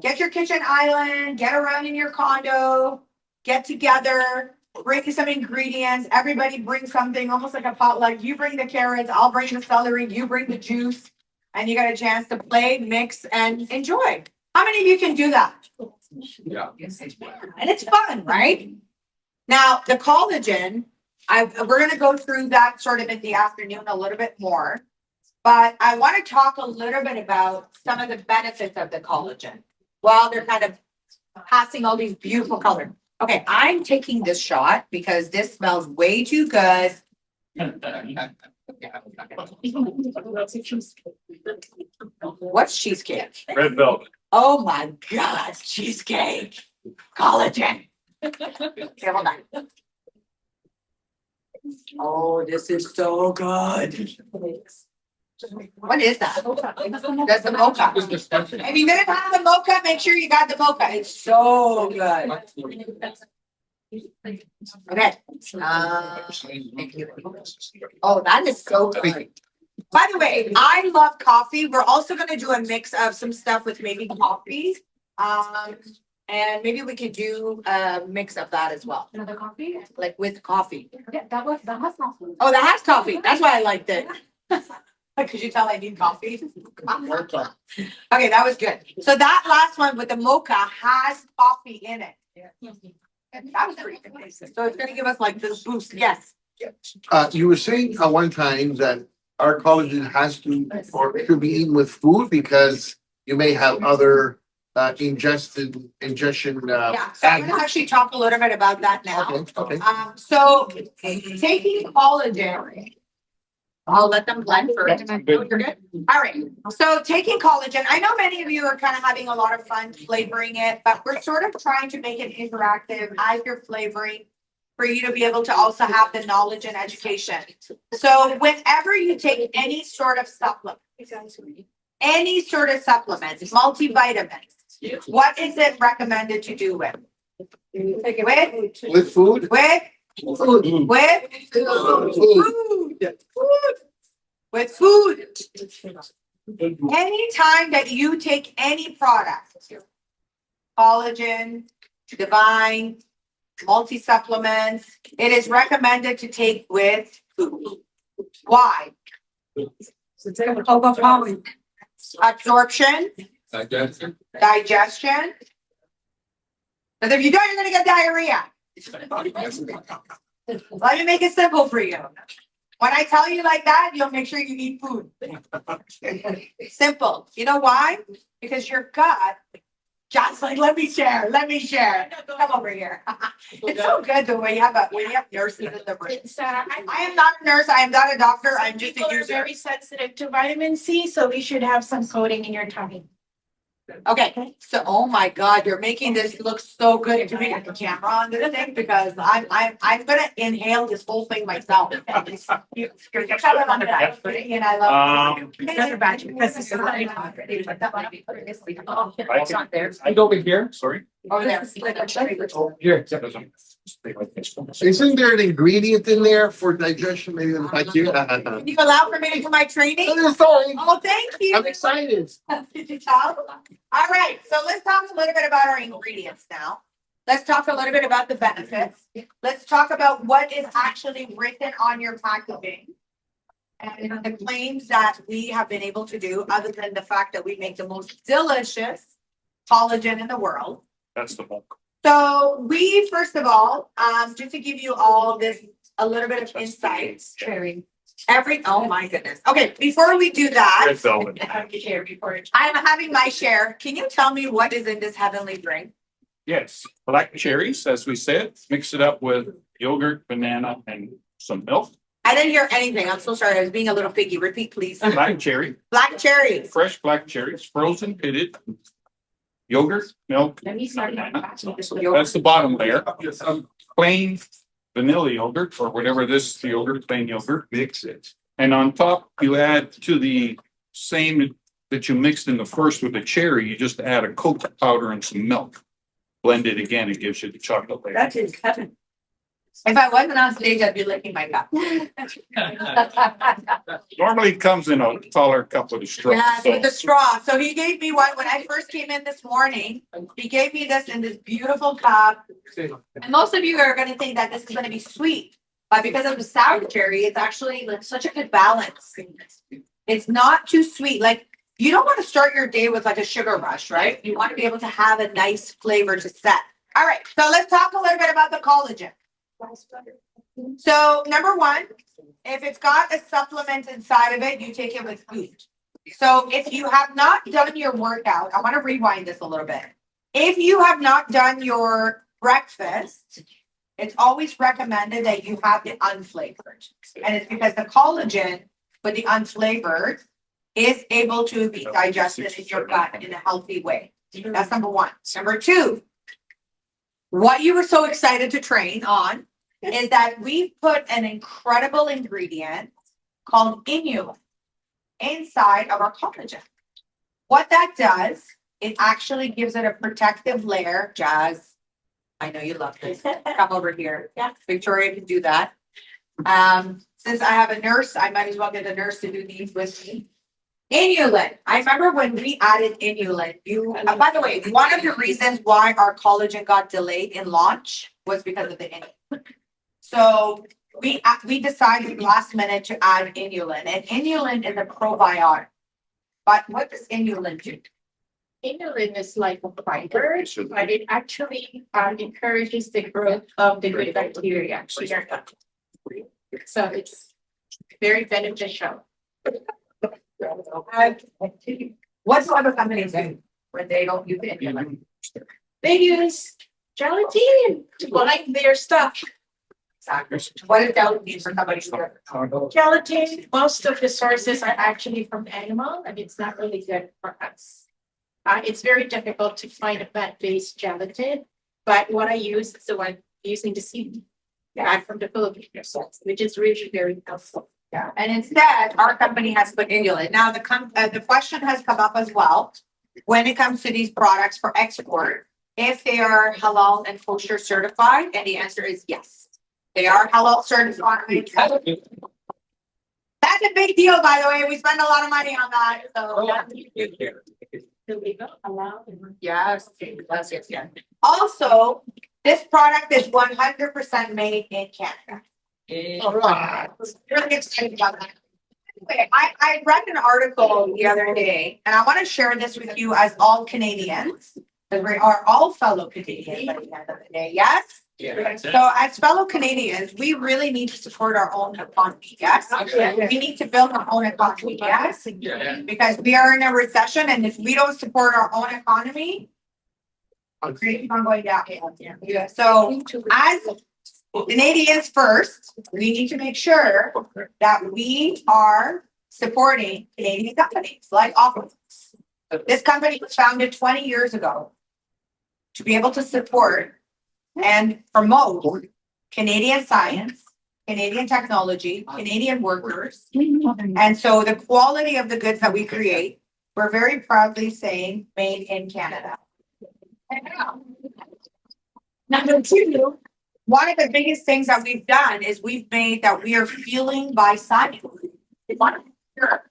Get your kitchen island, get around in your condo, get together, bring some ingredients. Everybody bring something, almost like a potluck. You bring the carrots, I'll bring the celery, you bring the juice, and you got a chance to play, mix, and enjoy. How many of you can do that? Yeah. And it's fun, right? Now, the collagen, we're going to go through that sort of in the afternoon a little bit more, but I want to talk a little bit about some of the benefits of the collagen while they're kind of passing all these beautiful colors. Okay, I'm taking this shot because this smells way too good. What's cheesecake? Red velvet. Oh my God, cheesecake. Collagen. Okay, hold on. Oh, this is so good. What is that? That's the mocha. If you didn't have the mocha, make sure you got the mocha. It's so good. Okay. Thank you. Oh, that is so good. By the way, I love coffee. We're also going to do a mix of some stuff with maybe coffee. And maybe we could do a mix of that as well. Another coffee? Like with coffee. Yeah, that has coffee. Oh, that has coffee. That's why I liked it. Could you tell I need coffee? Okay, that was good. So that last one with the mocha has coffee in it. That was pretty good. So it's gonna give us like this boost. Yes. You were saying at one time that our collagen has to or should be eaten with food because you may have other ingestion. Yeah, so I'm gonna actually talk a little bit about that now. Okay. So taking collagen. I'll let them blend first. Oh, you're good? All right. So taking collagen, I know many of you are kind of having a lot of fun flavoring it, but we're sort of trying to make it interactive as you're flavoring for you to be able to also have the knowledge and education. So whenever you take any sort of supplement, multivitamins, what is it recommended to do with? With food? With food. With food. Anytime that you take any product, collagen, divine, multi-supplements, it is recommended to take with food. Why? Absorption, digestion. Because if you don't, you're going to get diarrhea. Let me make it simple for you. When I tell you like that, you'll make sure you eat food. Simple. You know why? Because your gut just like, let me share. Come over here. It's so good the way you have nurses in the room. I am not a nurse. I am not a doctor. I'm just a user. Very sensitive to vitamin C, so we should have some coating in your tummy. Okay, so oh my God, you're making this look so good to me at the camera on this thing because I'm gonna inhale this whole thing myself. You're coming on the back, and I love because this is not there. I go over here, sorry. Over there. Here. Isn't there an ingredient in there for digestion? Maybe like you. Can you allow for me to do my training? Sorry. Oh, thank you. I'm excited. Did you tell? All right, so let's talk a little bit about our ingredients now. Let's talk a little bit about the benefits. Let's talk about what is actually written on your packaging and the claims that we have been able to do, other than the fact that we make the most delicious collagen in the world. That's the bulk. So we, first of all, just to give you all this, a little bit of insights. Oh my goodness. Okay, before we do that, Red velvet. I'm having my share. Can you tell me what is in this heavenly drink? Yes, black cherries, as we said, mix it up with yogurt, banana, and some milk. I didn't hear anything. I'm so sorry. I was being a little piggy. Repeat, please. Black cherry. Black cherries. Fresh black cherries, frozen pitted. Yogurt, milk. Banana. That's the bottom layer. Plain vanilla yogurt or whatever this yogurt, plain yogurt. Mix it. And on top, you add to the same that you mixed in the first with the cherry, you just add a cocoa powder and some milk. Blend it again, it gives you the chocolate layer. That is heaven. If I wasn't on stage, I'd be licking my cup. Normally it comes in a taller cup with a straw. Yeah, with the straw. So he gave me one when I first came in this morning. He gave me this in this beautiful cup. And most of you are going to think that this is going to be sweet, but because of the sour cherry, it's actually like such a good balance. It's not too sweet. Like you don't want to start your day with like a sugar rush, right? You want to be able to have a nice flavor to set. All right, so let's talk a little bit about the collagen. So number one, if it's got a supplement inside of it, you take it with food. So if you have not done your workout, I want to rewind this a little bit. If you have not done your breakfast, it's always recommended that you have the unflavored. And it's because the collagen with the unflavored is able to be digested in your gut in a healthy way. That's number one. Number two, what you were so excited to train on is that we put an incredible ingredient called inulin inside of our collagen. What that does, it actually gives it a protective layer. Jazz, I know you love this. Come over here. Yeah, Victoria can do that. Since I have a nurse, I might as well get a nurse to do these with me. Inulin. I remember when we added inulin, by the way, one of the reasons why our collagen got delayed in launch was because of the inulin. So we decided last minute to add inulin, and inulin is a probiotic. But what does inulin do? Inulin is like a fiber, but it actually encourages the growth of the good bacteria in your gut. So it's very beneficial. What do other companies do when they don't use inulin? They use gelatin to bind their stuff. Exactly. What is gelatin for somebody? Gelatin, most of the sources are actually from animal, and it's not really good for us. It's very difficult to find a plant-based gelatin, but what I use is the one using the seed back from the Philippines, which is really very helpful. Yeah, and instead, our company has put inulin. Now, the question has come up as well when it comes to these products for export, if they are halal and kosher certified, and the answer is yes. They are halal certified. That's a big deal, by the way. We spend a lot of money on that. So yes, yes. Also, this product is 100% made in Canada. All right. Really excited about that. Anyway, I read an article the other day, and I want to share this with you as all Canadians, because we are all fellow Canadians at the end of the day. Yes? Yeah. So as fellow Canadians, we really need to support our own economy. Yes? We need to build our own economy. Yes? Because we are in a recession, and if we don't support our own economy, we're keep on going down. Yeah. So as Canadians first, we need to make sure that we are supporting Canadian companies like Opulence. This company was founded 20 years ago to be able to support and promote Canadian science, Canadian technology, Canadian workers. And so the quality of the goods that we create, we're very proudly saying made in Canada. Number two, one of the biggest things that we've done is we've made that we are fueling by science. We want to make sure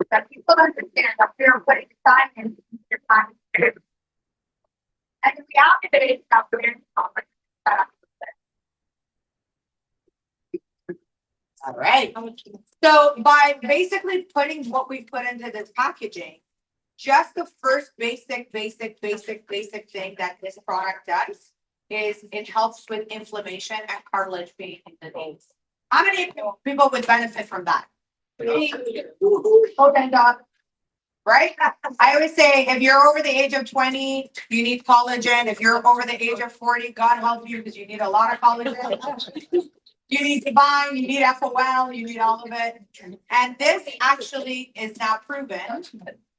that people understand that we are putting science in their time. And the reality is that we're all right. So by basically putting what we put into this packaging, just the first basic thing that this product does is it helps with inflammation and cartilage pain in the knees. How many people would benefit from that? Right? I always say if you're over the age of 20, you need collagen. If you're over the age of 40, God help you because you need a lot of collagen. You need to bind, you need FOL, you need all of it. And this actually is now proven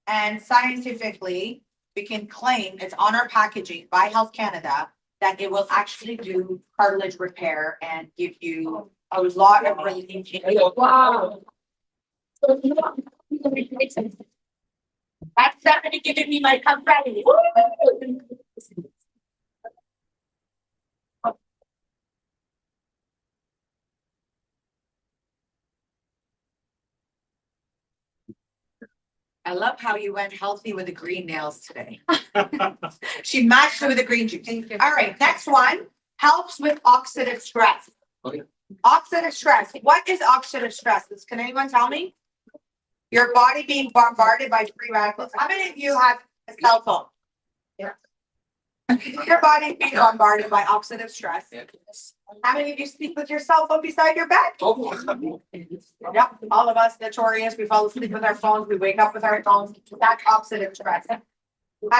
and scientifically we can claim it's on our packaging by Health Canada that it will actually do cartilage repair and give you a lot of relief. Wow. That's definitely giving me my company. I love how you went healthy with the green nails today. She matched it with the green juice. All right, next one helps with oxidative stress. Okay. Oxidative stress. What is oxidative stress? Can anyone tell me? Your body being bombarded by free radicals. How many of you have a cell phone? Yeah. Your body being bombarded by oxidative stress. Yeah. How many of you sleep with your cell phone beside your bed? Yep, all of us notorious. We fall asleep with our phones. We wake up with our phones. That's oxidative stress. How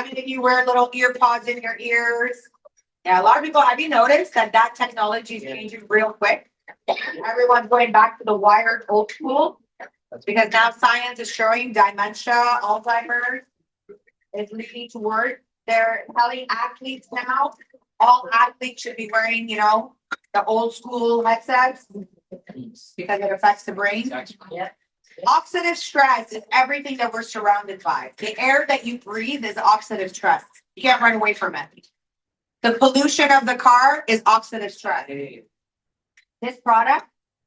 many of you wear little ear pods in your ears? Yeah, a lot of people. Have you noticed that technology is changing real quick? Everyone's going back to the wired old school because now science is showing dementia, Alzheimer's is leading toward. They're telling athletes now, all athletes should be wearing, the old school headsets because it affects the brain. Yeah. Oxidative stress is everything that we're surrounded by. The air that you breathe is oxidative stress. You can't run away from it. The pollution of the car is oxidative stress. This product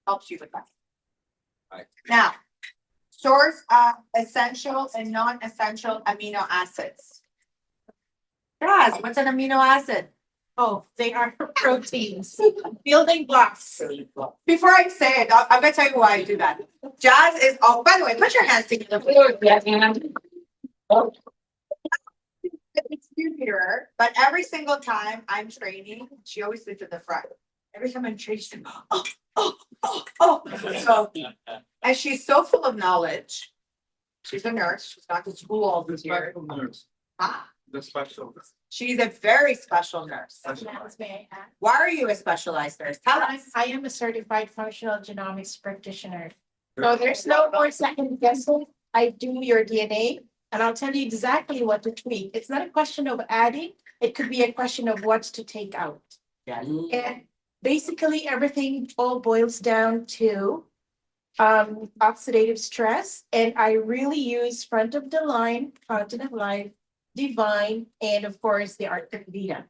helps you with that. Right. Now, Source of essential and non-essential amino acids. Yes, what's an amino acid? Oh, they are proteins, building blocks. Before I say it, I'm gonna tell you why I do that. Jazz is, oh, by the way, put your hands together. It's here, but every single time I'm training, she always sits at the front. Every time I'm training, she's like, oh. So, and she's so full of knowledge. She's a nurse. She's gone to school all these years. Ah, The special. she's a very special nurse. May I add? Why are you a specialized nurse? Tell us. I am a certified functional genomics practitioner. So there's no more second guessing. I do your DNA and I'll tell you exactly what to tweak. It's not a question of adding. It could be a question of what to take out. Yeah. And basically everything all boils down to oxidative stress. And I really use front of the line, fountain of life, divine, and of course the Arctic Vita.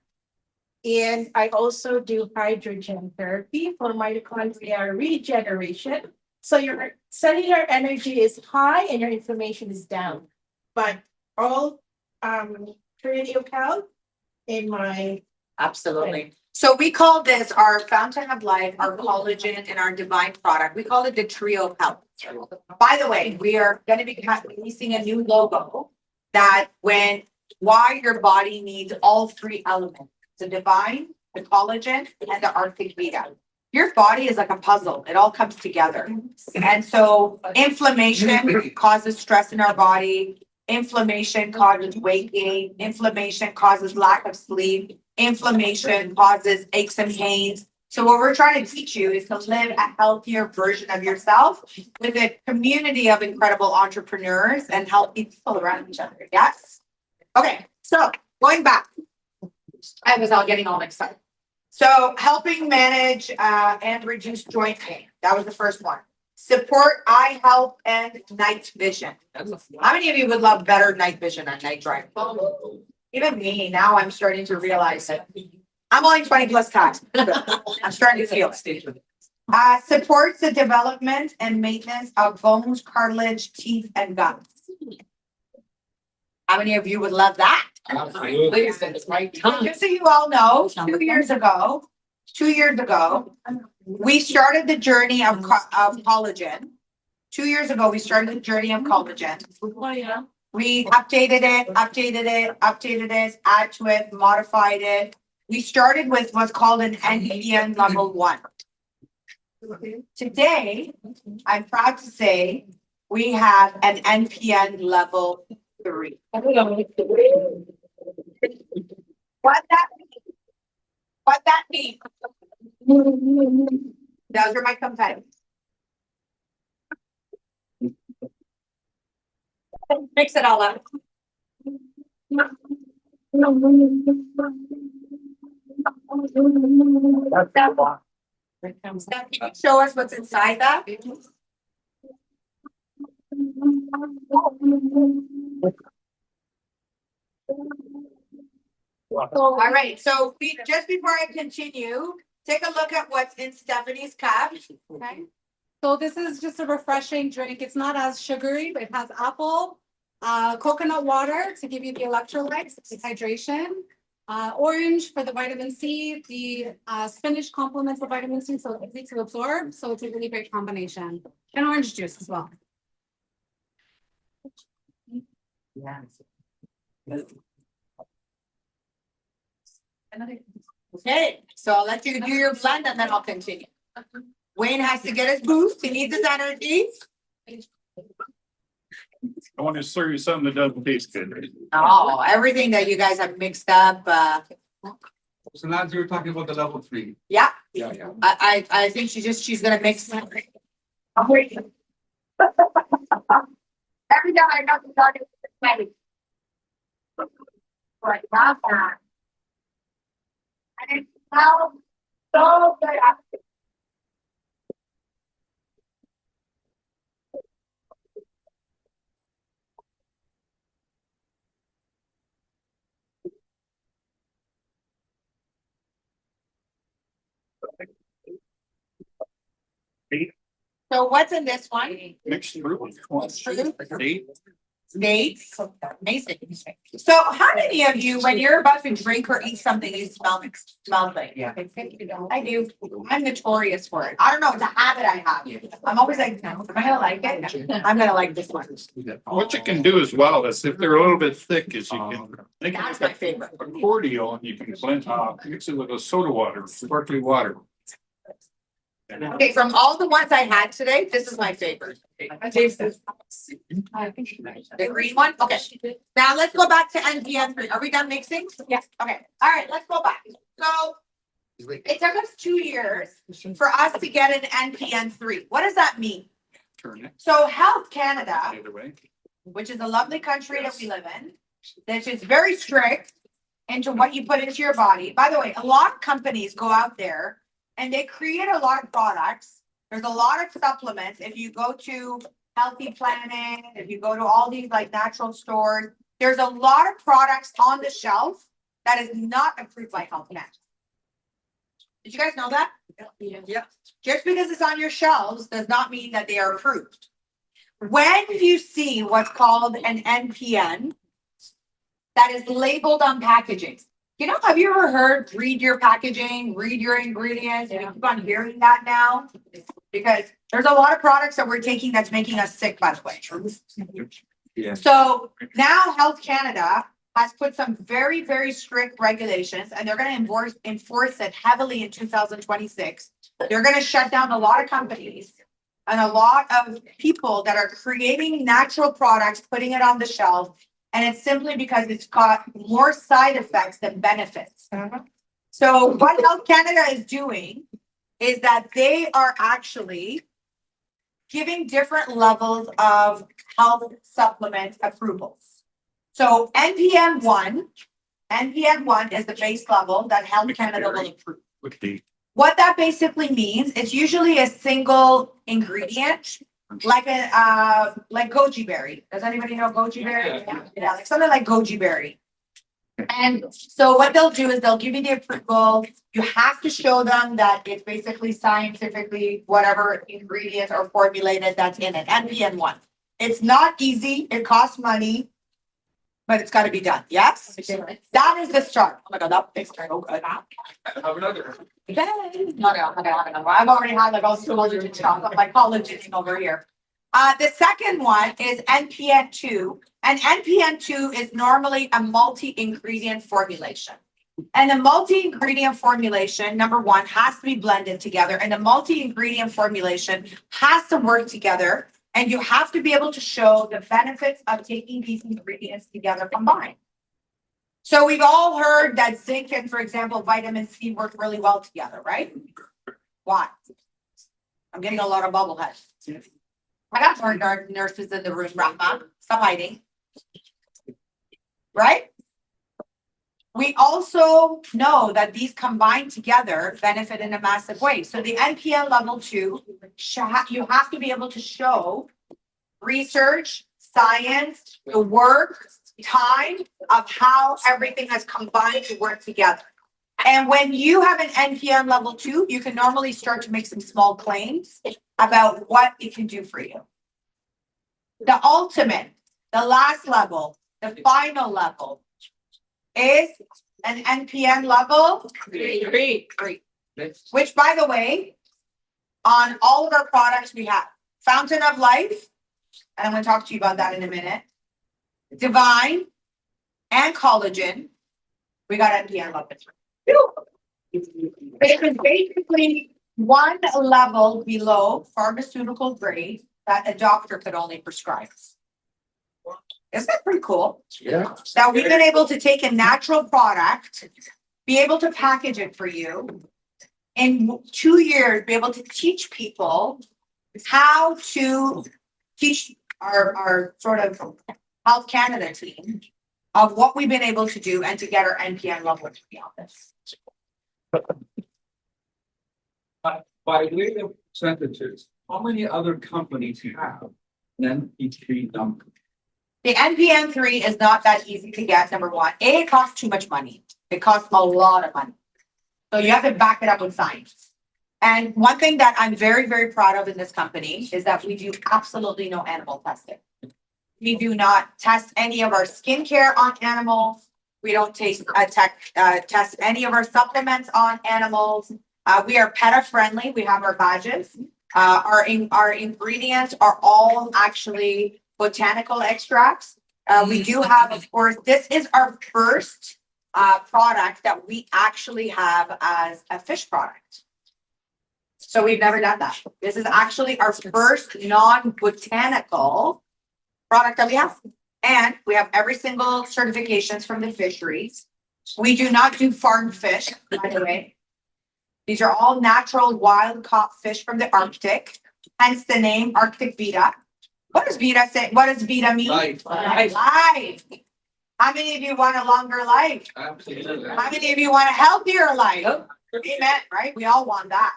And I also do hydrogen therapy for mitochondria regeneration. So your cellular energy is high and your inflammation is down. But all Trinity of Health in my Absolutely. So we call this our fountain of life, our collagen, and our divine product. We call it the trio of health. By the way, we are going to be releasing a new logo that why your body needs all three elements: the divine, the collagen, and the Arctic Vita. Your body is like a puzzle. It all comes together. And so inflammation causes stress in our body. Inflammation causes weight gain. Inflammation causes lack of sleep. Inflammation causes aches and pains. So what we're trying to teach you is to live a healthier version of yourself with a community of incredible entrepreneurs and healthy people around each other. Yes? Okay, so going back. I was all getting all mixed up. So helping manage and reduce joint pain. That was the first one. Support eye health and night vision. How many of you would love better night vision on night driving? Even me, now I'm starting to realize that I'm only 20 plus times. I'm starting to feel it. Supports the development and maintenance of bones, cartilage, teeth, and gums. How many of you would love that? Absolutely. It's my time. Just so you all know, 2 years ago, we started the journey of collagen. 2 years ago, we started the journey of collagen. We updated it, add to it, modified it. We started with what's called an NPN level 1. Today, I'm proud to say we have an NPN level 3. What that means? Those are my competitors. Mix it all up. Steph, can you show us what's inside that? All right, so just before I continue, take a look at what's in Stephanie's cup. Okay. So this is just a refreshing drink. It's not as sugary, but it has apple, coconut water to give you the electrolytes, the hydration, orange for the vitamin C, the spinach complements the vitamin C, so it's easy to absorb. So it's a really great combination. And orange juice as well. Okay, so I'll let you do your blend and then I'll continue. Wayne has to get his boost. He needs his energy. I want to serve you something that doesn't taste good. Oh, everything that you guys have mixed up. So now you're talking about the level 3. Yeah. Yeah. I think she's gonna mix. Every time I know the dog is ready. Right, love that. And it smells so good. So what's in this one? Mixed fruit. Dates. Amazing. So how many of you, when you're about to drink or eat something, you smell like? Yeah. I do. I'm notorious for it. I don't know. It's a habit I have. I'm always like, no, am I gonna like it? I'm gonna like this one. What you can do as well is if they're a little bit thick, is you can make That's my favorite. a cordial and you can blend, mix it with a soda water, sparkling water. Okay, from all the ones I had today, this is my favorite. The green one? Okay. Now let's go back to NPN3. Are we done mixing? Yeah. Okay. All right, let's go back. So it took us 2 years for us to get an NPN3. What does that mean? So Health Canada, which is a lovely country that we live in, that is very strict into what you put into your body. By the way, a lot of companies go out there and they create a lot of products. There's a lot of supplements. If you go to Healthy Planet, if you go to all these like natural stores, there's a lot of products on the shelf that is not approved by Health Canada. Did you guys know that? Yeah. Just because it's on your shelves does not mean that they are approved. When you see what's called an NPN that is labeled on packaging, you know, have you ever heard, read your packaging, read your ingredients? And you keep on hearing that now because there's a lot of products that we're taking that's making us sick, by the way. Yeah. So now Health Canada has put some very, very strict regulations and they're going to enforce it heavily in 2026. They're going to shut down a lot of companies and a lot of people that are creating natural products, putting it on the shelf. And it's simply because it's got more side effects than benefits. So what Health Canada is doing is that they are actually giving different levels of health supplement approvals. So NPN1 is the base level that Health Canada will approve. What that basically means, it's usually a single ingredient, like like goji berry. Does anybody know goji berry? Yeah, like something like goji berry. And so what they'll do is they'll give you the approval. You have to show them that it's basically scientifically whatever ingredients are formulated that's in it. NPN1. It's not easy. It costs money, but it's got to be done. Yes, that is the start. Oh my God, that makes so good. Have another. No, I'm not gonna have another one. I've already had like all collagen stuff. I'm like collagen over here. The second one is NPN2, and NPN2 is normally a multi-ingredient formulation. And the multi-ingredient formulation, number one, has to be blended together, and the multi-ingredient formulation has to work together, and you have to be able to show the benefits of taking these ingredients together combined. So we've all heard that zinc and, for example, vitamin C work really well together, right? Why? I'm getting a lot of bubbleheads. I got more nurses in the room, Rahma. Stop hiding. Right? We also know that these combined together benefit in a massive way. So the NPN level 2, you have to be able to show research, science, the work, time of how everything has combined to work together. And when you have an NPN level 2, you can normally start to make some small claims about what it can do for you. The ultimate, the last level, the final level is an NPN level 3. Which, by the way, on all of our products we have Fountain of Life, and I'm going to talk to you about that in a minute. Divine and Collagen, we got NPN level 3. It is basically one level below pharmaceutical grade that a doctor could only prescribe. Isn't that pretty cool? Yeah. That we've been able to take a natural product, be able to package it for you, in 2 years, be able to teach people how to teach our sort of Health Canada team of what we've been able to do and to get our NPN level 3 on this. By way of percentages, how many other companies have an NP3 number? The NPN3 is not that easy to get, number one. It costs too much money. It costs a lot of money. So you have to back it up with science. And one thing that I'm very, very proud of in this company is that we do absolutely no animal testing. We do not test any of our skincare on animals. We don't test any of our supplements on animals. We are PETA friendly. We have our badges. Our ingredients are all actually botanical extracts. We do have, of course, this is our first product that we actually have as a fish product. So we've never done that. This is actually our first non-botanical product that we have. And we have every single certifications from the fisheries. We do not do farm fish, by the way. These are all natural wild caught fish from the Arctic, hence the name Arctic Vita. What does Vita say? What does Vita mean? Life. Life. How many of you want a longer life? Absolutely. How many of you want a healthier life? Amen, right? We all want that.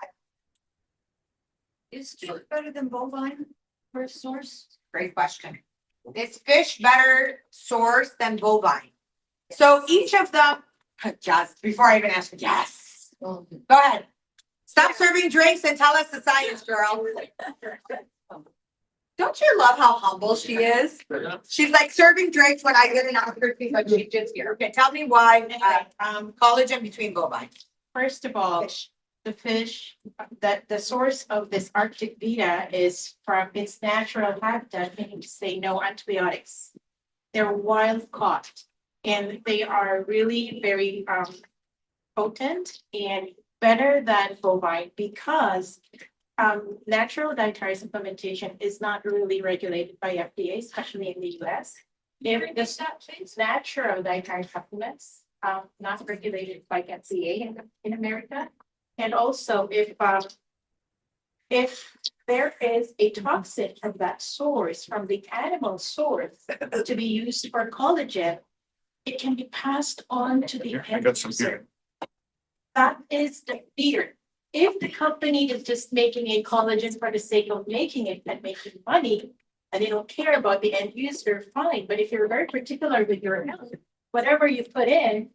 Is fish better than bovine for source? Great question. Is fish better source than bovine? So each of them, just before I even answer, yes. Go ahead. Stop serving drinks and tell us the science, girl. Don't you love how humble she is? She's like serving drinks when I get an opportunity, but she's just here. Okay, tell me why collagen between bovine. First of all, the fish, that the source of this Arctic Vita is from its natural habitat, meaning to say no antibiotics. They're wild caught and they are really very potent and better than bovine because natural dietary supplementation is not really regulated by FDA, especially in the US. If the natural dietary supplements, not regulated by FDA in America. And also if there is a toxin from that source, from the animal source to be used for collagen, it can be passed on to the end user. That is the fear. If the company is just making a collagen for the sake of making it and making money, and they don't care about the end user, fine. But if you're very particular with your health, whatever you put in,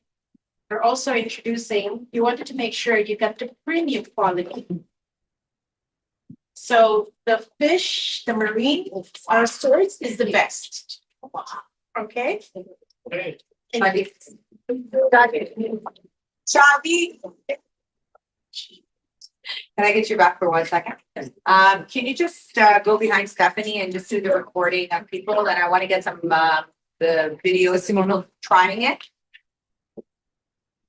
you're also introducing, you wanted to make sure you got the premium quality. So the fish, the marine source is the best. Okay? Okay. Chavi. Can I get you back for 1 second? Can you just go behind Stephanie and just do the recording of people? And I want to get some the video of Simone trying it.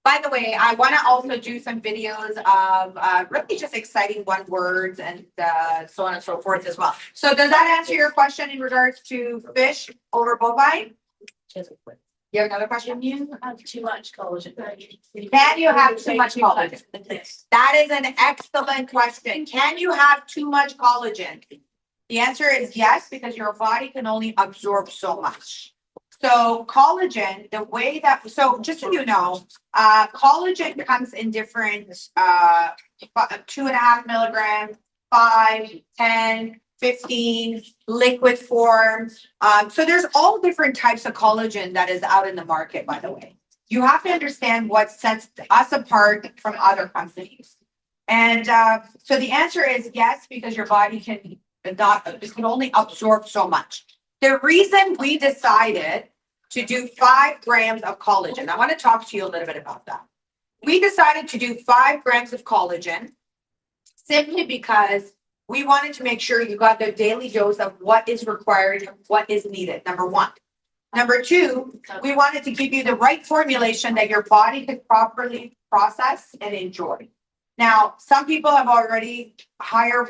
By the way, I want to also do some videos of really just exciting one words and so on and so forth as well. So does that answer your question in regards to fish over bovine? You have another question? You have too much collagen. Can you have too much collagen? That is an excellent question. Can you have too much collagen? The answer is yes, because your body can only absorb so much. So collagen, the way that, so just so you know, collagen comes in different 2.5 milligrams, 5, 10, 15, liquid form. So there's all different types of collagen that is out in the market, by the way. You have to understand what sets us apart from other companies. And so the answer is yes, because your body can only absorb so much. The reason we decided to do 5 grams of collagen, I want to talk to you a little bit about that. We decided to do 5 grams of collagen simply because we wanted to make sure you got the daily dose of what is required and what is needed, number 1. Number 2, we wanted to give you the right formulation that your body could properly process and enjoy. Now, some people have already higher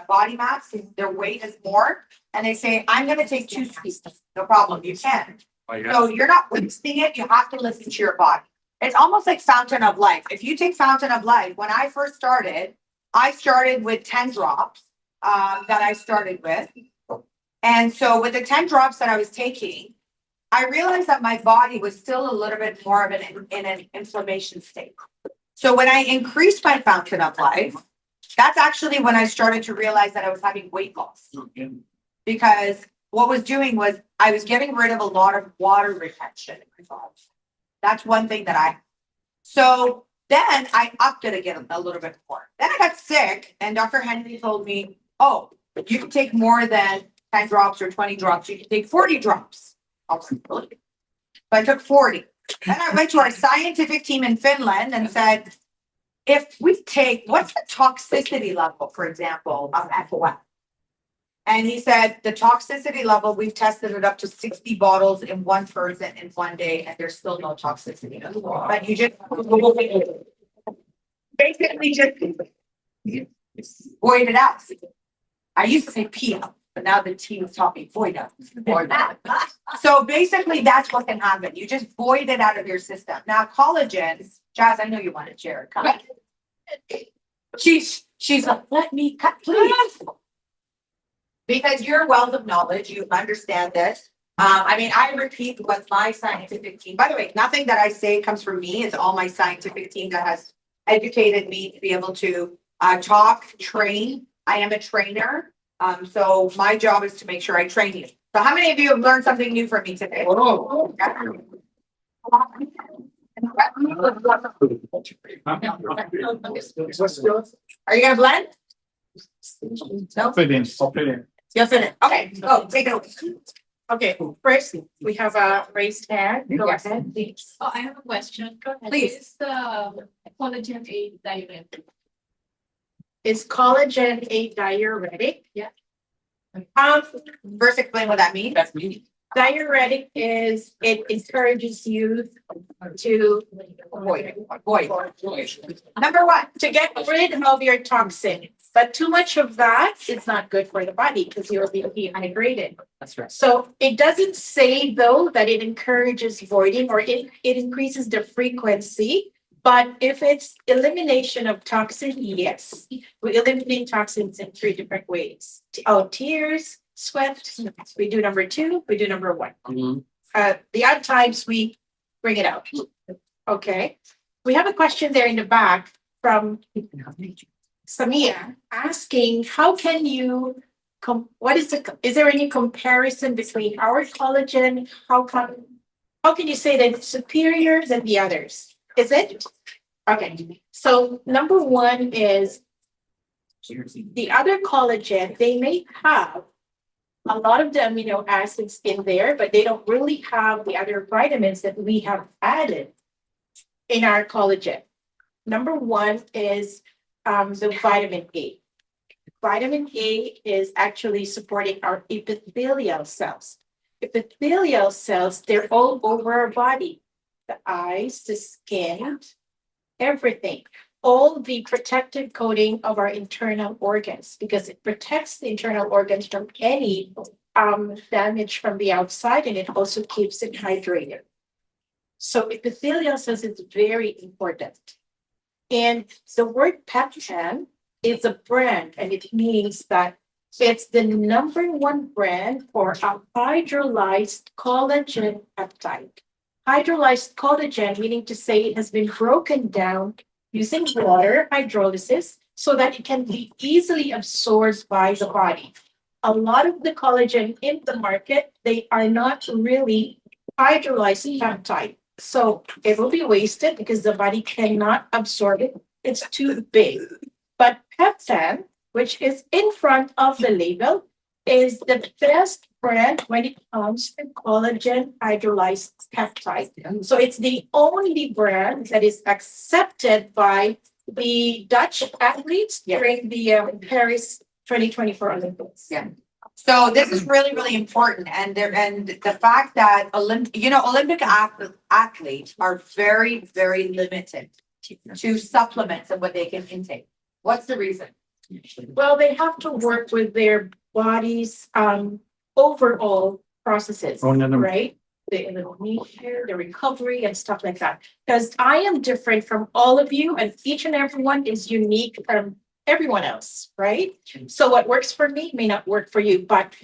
body mass, their weight is more, and they say, I'm going to take 2 scoops. No problem, you can. So you're not wasting it, you have to listen to your body. It's almost like Fountain of Life. If you take Fountain of Life, when I first started, I started with 10 drops that I started with. And so with the 10 drops that I was taking, I realized that my body was still a little bit more of in an inflammation state. So when I increased my Fountain of Life, that's actually when I started to realize that I was having weight loss. Because what was doing was I was getting rid of a lot of water retention in my body. That's one thing that so Then I upped it again a little bit more. Then I got sick, and Dr. Henry told me, oh, you can take more than 10 drops or 20 drops. You can take 40 drops. I was like, really? So I took 40. Then I went to our scientific team in Finland and said, if we take, what's the toxicity level, for example, of FOF? And he said, the toxicity level, we've tested it up to 60 bottles in one person in one day, and there's still no toxicity. But you just basically just void it out. I used to say pee out, but now the team is taught me void out. So basically that's what can happen. You just void it out of your system. Now collagen, Jazz, I know you want to share. Come. She's like, let me cut, please. Because you're a wealth of knowledge, you understand this. I mean, I repeat what my scientific team, by the way, nothing that I say comes from me. It's all my scientific team that has educated me to be able to talk, train. I am a trainer. So my job is to make sure I train you. So how many of you have learned something new from me today? Oh. Are you gonna blend? No. Fit in. You'll fit in. Okay, go take it away. Okay, first, we have a raised hand. Go ahead, please. Oh, I have a question. Go ahead. Please. Is the collagen a diuretic? Is collagen a diuretic? Yeah. First explain what that means. That's me. Diuretic is, it encourages you to Avoid. Number one, to get rid of your toxin. But too much of that is not good for the body because you'll be dehydrated. That's right. So it doesn't say though that it encourages voiding or it increases the frequency. But if it's elimination of toxin, yes. We eliminate toxins in 3 different ways. Tears, sweat. We do number 2, we do number 1. Mm-hmm. The odd times we bring it out. Okay. We have a question there in the back from Samia asking, how can you, is there any comparison between our collagen? How can you say that it's superior than the others? Is it? Okay. So number 1 is the other collagen, they may have a lot of the amino acids in there, but they don't really have the other vitamins that we have added in our collagen. Number 1 is the vitamin A. Vitamin A is actually supporting our epithelial cells. Epithelial cells, they're all over our body. The eyes, the skin, everything. All the protective coating of our internal organs because it protects the internal organs from any damage from the outside and it also keeps it hydrated. So epithelial cells is very important. And the word peptan is a brand and it means that it's the number 1 brand for a hydrolyzed collagen peptide. Hydrolyzed collagen, meaning to say it has been broken down using water hydrolysis so that it can be easily absorbed by the body. A lot of the collagen in the market, they are not really hydrolyzed peptide. So it will be wasted because the body cannot absorb it. It's too big. But peptan, which is in front of the label, is the best brand when it comes to collagen hydrolyzed peptide. So it's the only brand that is accepted by the Dutch athletes during the Paris 2024 Olympics. Yeah. So this is really, really important. And the fact that Olympic athletes are very, very limited to supplements and what they can intake. What's the reason? Well, they have to work with their body's overall processes, right? The elimination, the recovery, and stuff like that. Because I am different from all of you, and each and every one is unique from everyone else, right? So what works for me may not work for you. But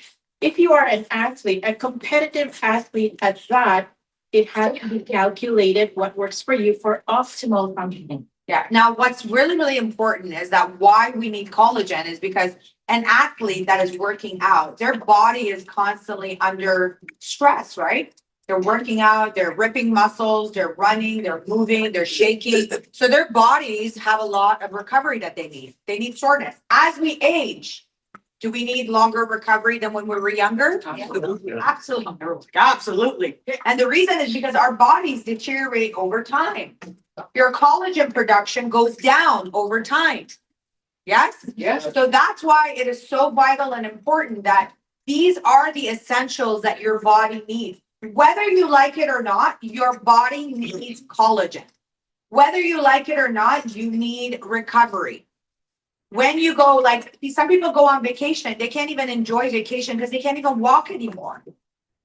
if you are an athlete, a competitive athlete at that, it has to be calculated what works for you for optimal functioning. Yeah. Now, what's really, really important is that why we need collagen is because an athlete that is working out, their body is constantly under stress, right? They're working out, they're ripping muscles, they're running, they're moving, they're shaking. So their bodies have a lot of recovery that they need. They need soreness. As we age, do we need longer recovery than when we were younger? Absolutely. Absolutely. And the reason is because our bodies deteriorate over time. Your collagen production goes down over time. Yes? Yes. So that's why it is so vital and important that these are the essentials that your body needs. Whether you like it or not, your body needs collagen. Whether you like it or not, you need recovery. When you go, like some people go on vacation, they can't even enjoy vacation because they can't even walk anymore.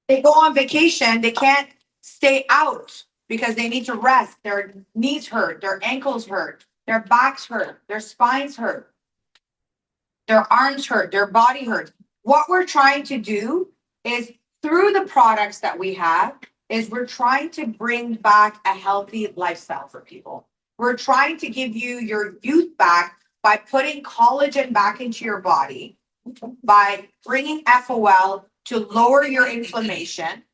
They go on vacation, they can't stay out because they need to rest. Their knees hurt, their ankles hurt, their backs hurt, their spines hurt, their arms hurt, their body hurts. What we're trying to do is through the products that we have is we're trying to bring back a healthy lifestyle for people. We're trying to give you your youth back by putting collagen back into your body, by bringing FOL to lower your inflammation,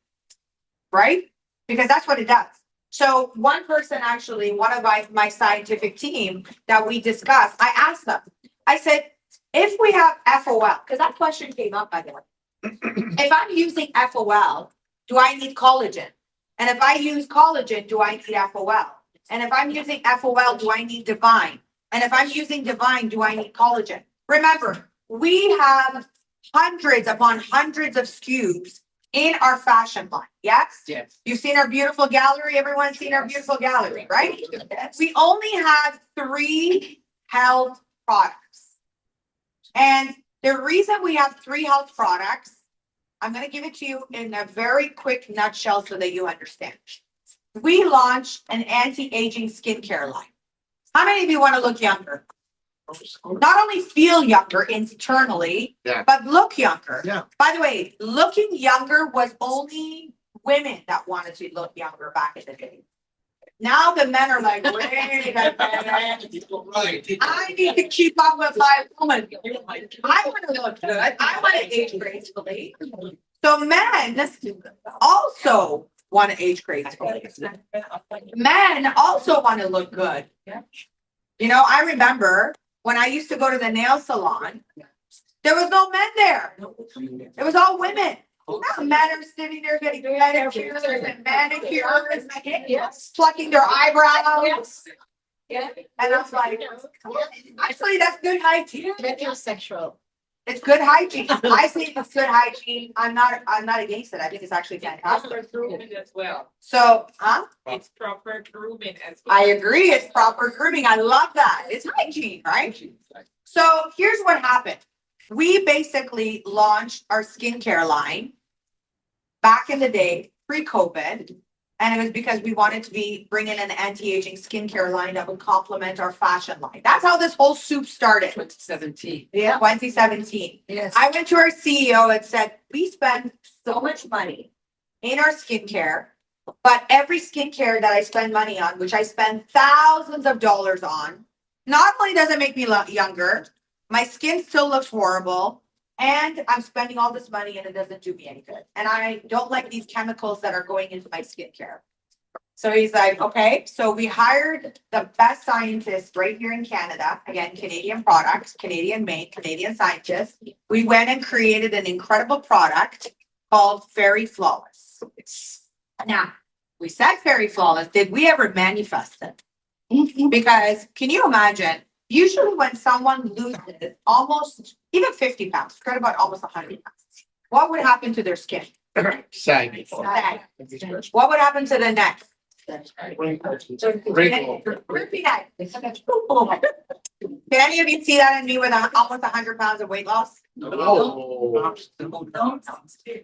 right? Because that's what it does. So one person actually, one of my scientific team that we discussed, I asked them, I said, if we have FOL, because that question came up by the way. If I'm using FOL, do I need collagen? And if I use collagen, do I need FOL? And if I'm using FOL, do I need Divine? And if I'm using Divine, do I need collagen? Remember, we have hundreds upon hundreds of SKUs in our fashion line. Yes? Yes. You've seen our beautiful gallery. Everyone's seen our beautiful gallery, right? We only have 3 health products. And the reason we have 3 health products, I'm going to give it to you in a very quick nutshell so that you understand. We launched an anti-aging skincare line. How many of you want to look younger? Not only feel younger internally, but look younger. Yeah. By the way, looking younger was only women that wanted to look younger back in the day. Now the men are like, wait a minute. I need to keep up with my woman. I want to look good. I want to age gracefully. So men also want to age gracefully. Men also want to look good. You know, I remember when I used to go to the nail salon, there was no men there. It was all women. Now men are sitting there getting pedicures and manicures, plucking their eyebrows. Yeah. And I was like, actually, that's good hygiene. Metrosexual. It's good hygiene. I think it's good hygiene. I'm not against it. I think it's actually fantastic. Proper grooming as well. So, It's proper grooming as well. I agree. It's proper grooming. I love that. It's hygiene, right? So here's what happened. We basically launched our skincare line back in the day, pre-COVID. And it was because we wanted to bring in an anti-aging skincare line that would complement our fashion line. That's how this whole soup started. 2017. Yeah. 2017. Yes. I went to our CEO and said, we spend so much money in our skincare, but every skincare that I spend money on, which I spend thousands of dollars on, not only does it make me look younger, my skin still looks horrible, and I'm spending all this money and it doesn't do me any good. And I don't like these chemicals that are going into my skincare. So he's like, okay. So we hired the best scientists right here in Canada. Again, Canadian products, Canadian made, Canadian scientists. We went and created an incredible product called FERI Flawless. Now, we said FERI Flawless. Did we ever manifest it? Because can you imagine? Usually when someone loses almost even 50 pounds, forget about almost 100 pounds, what would happen to their skin? Saggy. Sag. What would happen to the neck? Wrinkle. Droopy neck. Can any of you see that in me with almost 100 pounds of weight loss? Oh.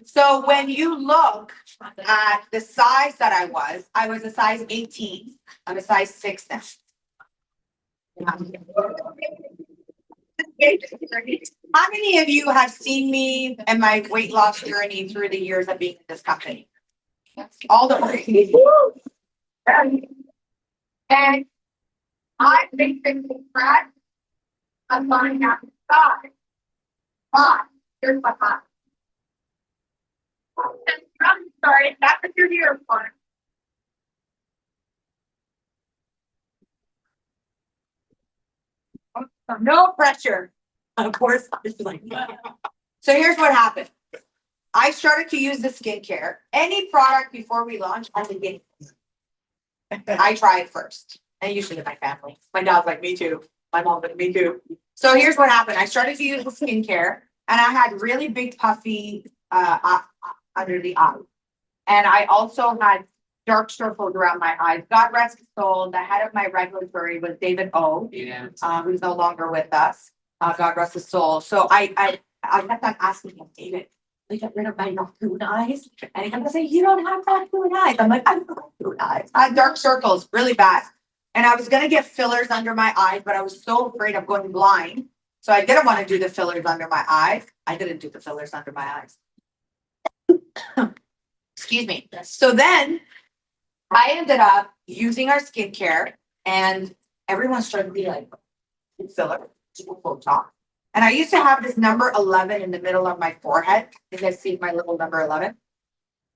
So when you look at the size that I was a size 18. I'm a size 6 now. How many of you have seen me and my weight loss journey through the years of being in this company? All the way. And I think that Brad, I'm finding out God. But here's what happened. Sorry, that's what you're here for. No pressure. Of course, it's like. So here's what happened. I started to use the skincare. Any product before we launch, I try it first. And usually my family. My dad's like, me too. My mom's like, me too. So here's what happened. I started to use the skincare and I had really big puffy under the eye. And I also had dark circles around my eyes. God rest his soul. The head of my regulatory was David O, who's no longer with us. God rest his soul. So I kept on asking him, David, we get rid of my raccoon eyes. And he kept saying, you don't have raccoon eyes. I'm like, I have raccoon eyes. I had dark circles, really bad. And I was gonna get fillers under my eyes, but I was so afraid of going blind. So I didn't want to do the fillers under my eyes. I didn't do the fillers under my eyes. Excuse me. So then I ended up using our skincare and everyone started to be like, filler, Botox. And I used to have this number 11 in the middle of my forehead. You guys see my little number 11?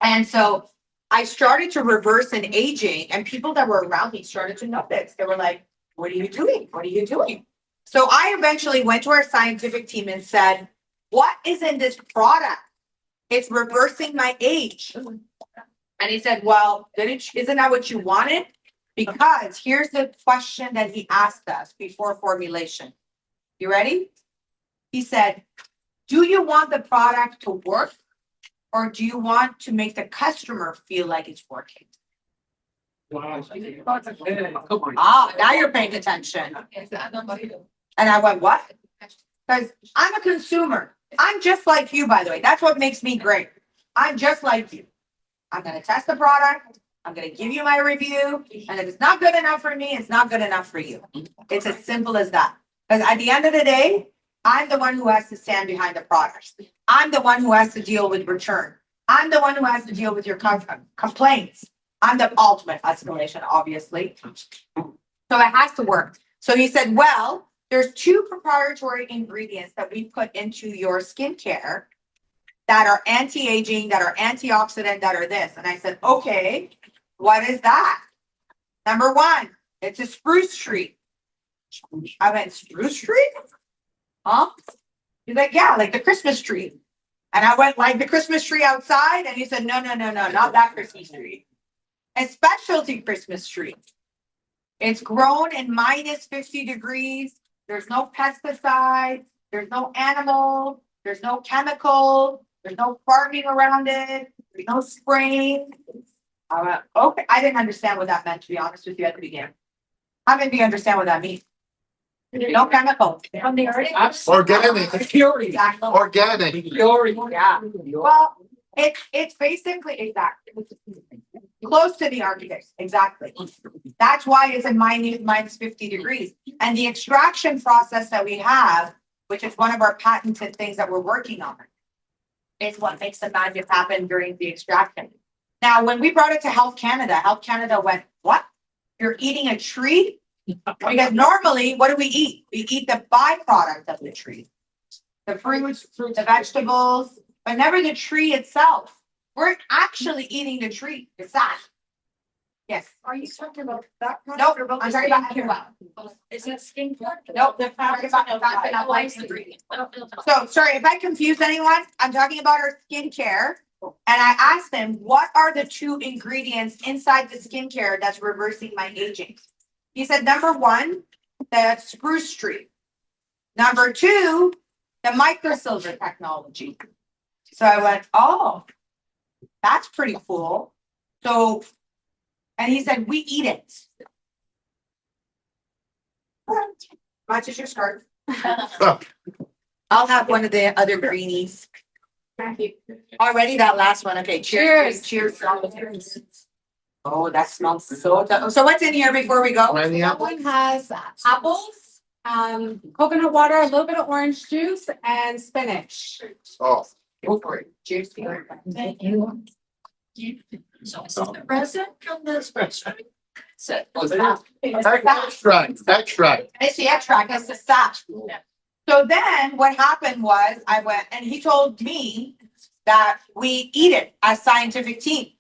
And so I started to reverse an aging and people that were around me started to notice. They were like, what are you doing? What are you doing? So I eventually went to our scientific team and said, what is in this product? It's reversing my age. And he said, well, isn't that what you wanted? Because here's the question that he asked us before formulation. You ready? He said, do you want the product to work or do you want to make the customer feel like it's working? Ah, now you're paying attention. And I went, what? Because I'm a consumer. I'm just like you, by the way. That's what makes me great. I'm just like you. I'm going to test the product. I'm going to give you my review. And if it's not good enough for me, it's not good enough for you. It's as simple as that. Because at the end of the day, I'm the one who has to stand behind the product. I'm the one who has to deal with return. I'm the one who has to deal with your complaints. I'm the ultimate escalation, obviously. So it has to work. So he said, well, there's 2 proprietary ingredients that we put into your skincare that are anti-aging, that are antioxidant, that are this. And I said, okay, what is that? Number 1, it's a spruce tree. I went, spruce tree? Huh? He's like, yeah, like the Christmas tree. And I went, like the Christmas tree outside? And he said, no, not that Christmas tree. A specialty Christmas tree. It's grown in minus 50 degrees. There's no pesticide. There's no animal. There's no chemical. There's no farming around it. There's no spraying. I went, okay. I didn't understand what that meant, to be honest with you, at the beginning. How many of you understand what that means? No chemical. From the earth? Organic. Pure. Exactly. Organic. Pure. Yeah. Well, it's basically exactly close to the Arctic. Exactly. That's why it's a minus 50 degrees. And the extraction process that we have, which is one of our patented things that we're working on, is what makes the magic happen during the extraction. Now, when we brought it to Health Canada went, what? You're eating a tree? Because normally, what do we eat? We eat the byproduct of the tree. The fruits, the vegetables, but never the tree itself. We're actually eating the tree, the sap. Yes. Are you talking about that? Nope, I'm talking about Is it skincare? Nope, I'm talking about fat and light ingredient. So, sorry, if I confuse anyone, I'm talking about our skincare. And I asked them, what are the 2 ingredients inside the skincare that's reversing my aging? He said, number 1, the spruce tree. Number 2, the microsilver technology. So I went, oh, that's pretty cool. So, and he said, we eat it. Matches your scarf. I'll have one of the other greenies. Already that last one. Okay, cheers. Cheers. Oh, that smells so good. So what's in here before we go? That one has apples, coconut water, a little bit of orange juice, and spinach. Oh. Go for it. Cheers. Thank you. So is the resin from this restaurant? So Extract. It's the extract. It's the sap. So then what happened was I went and he told me that we eat it as scientific team.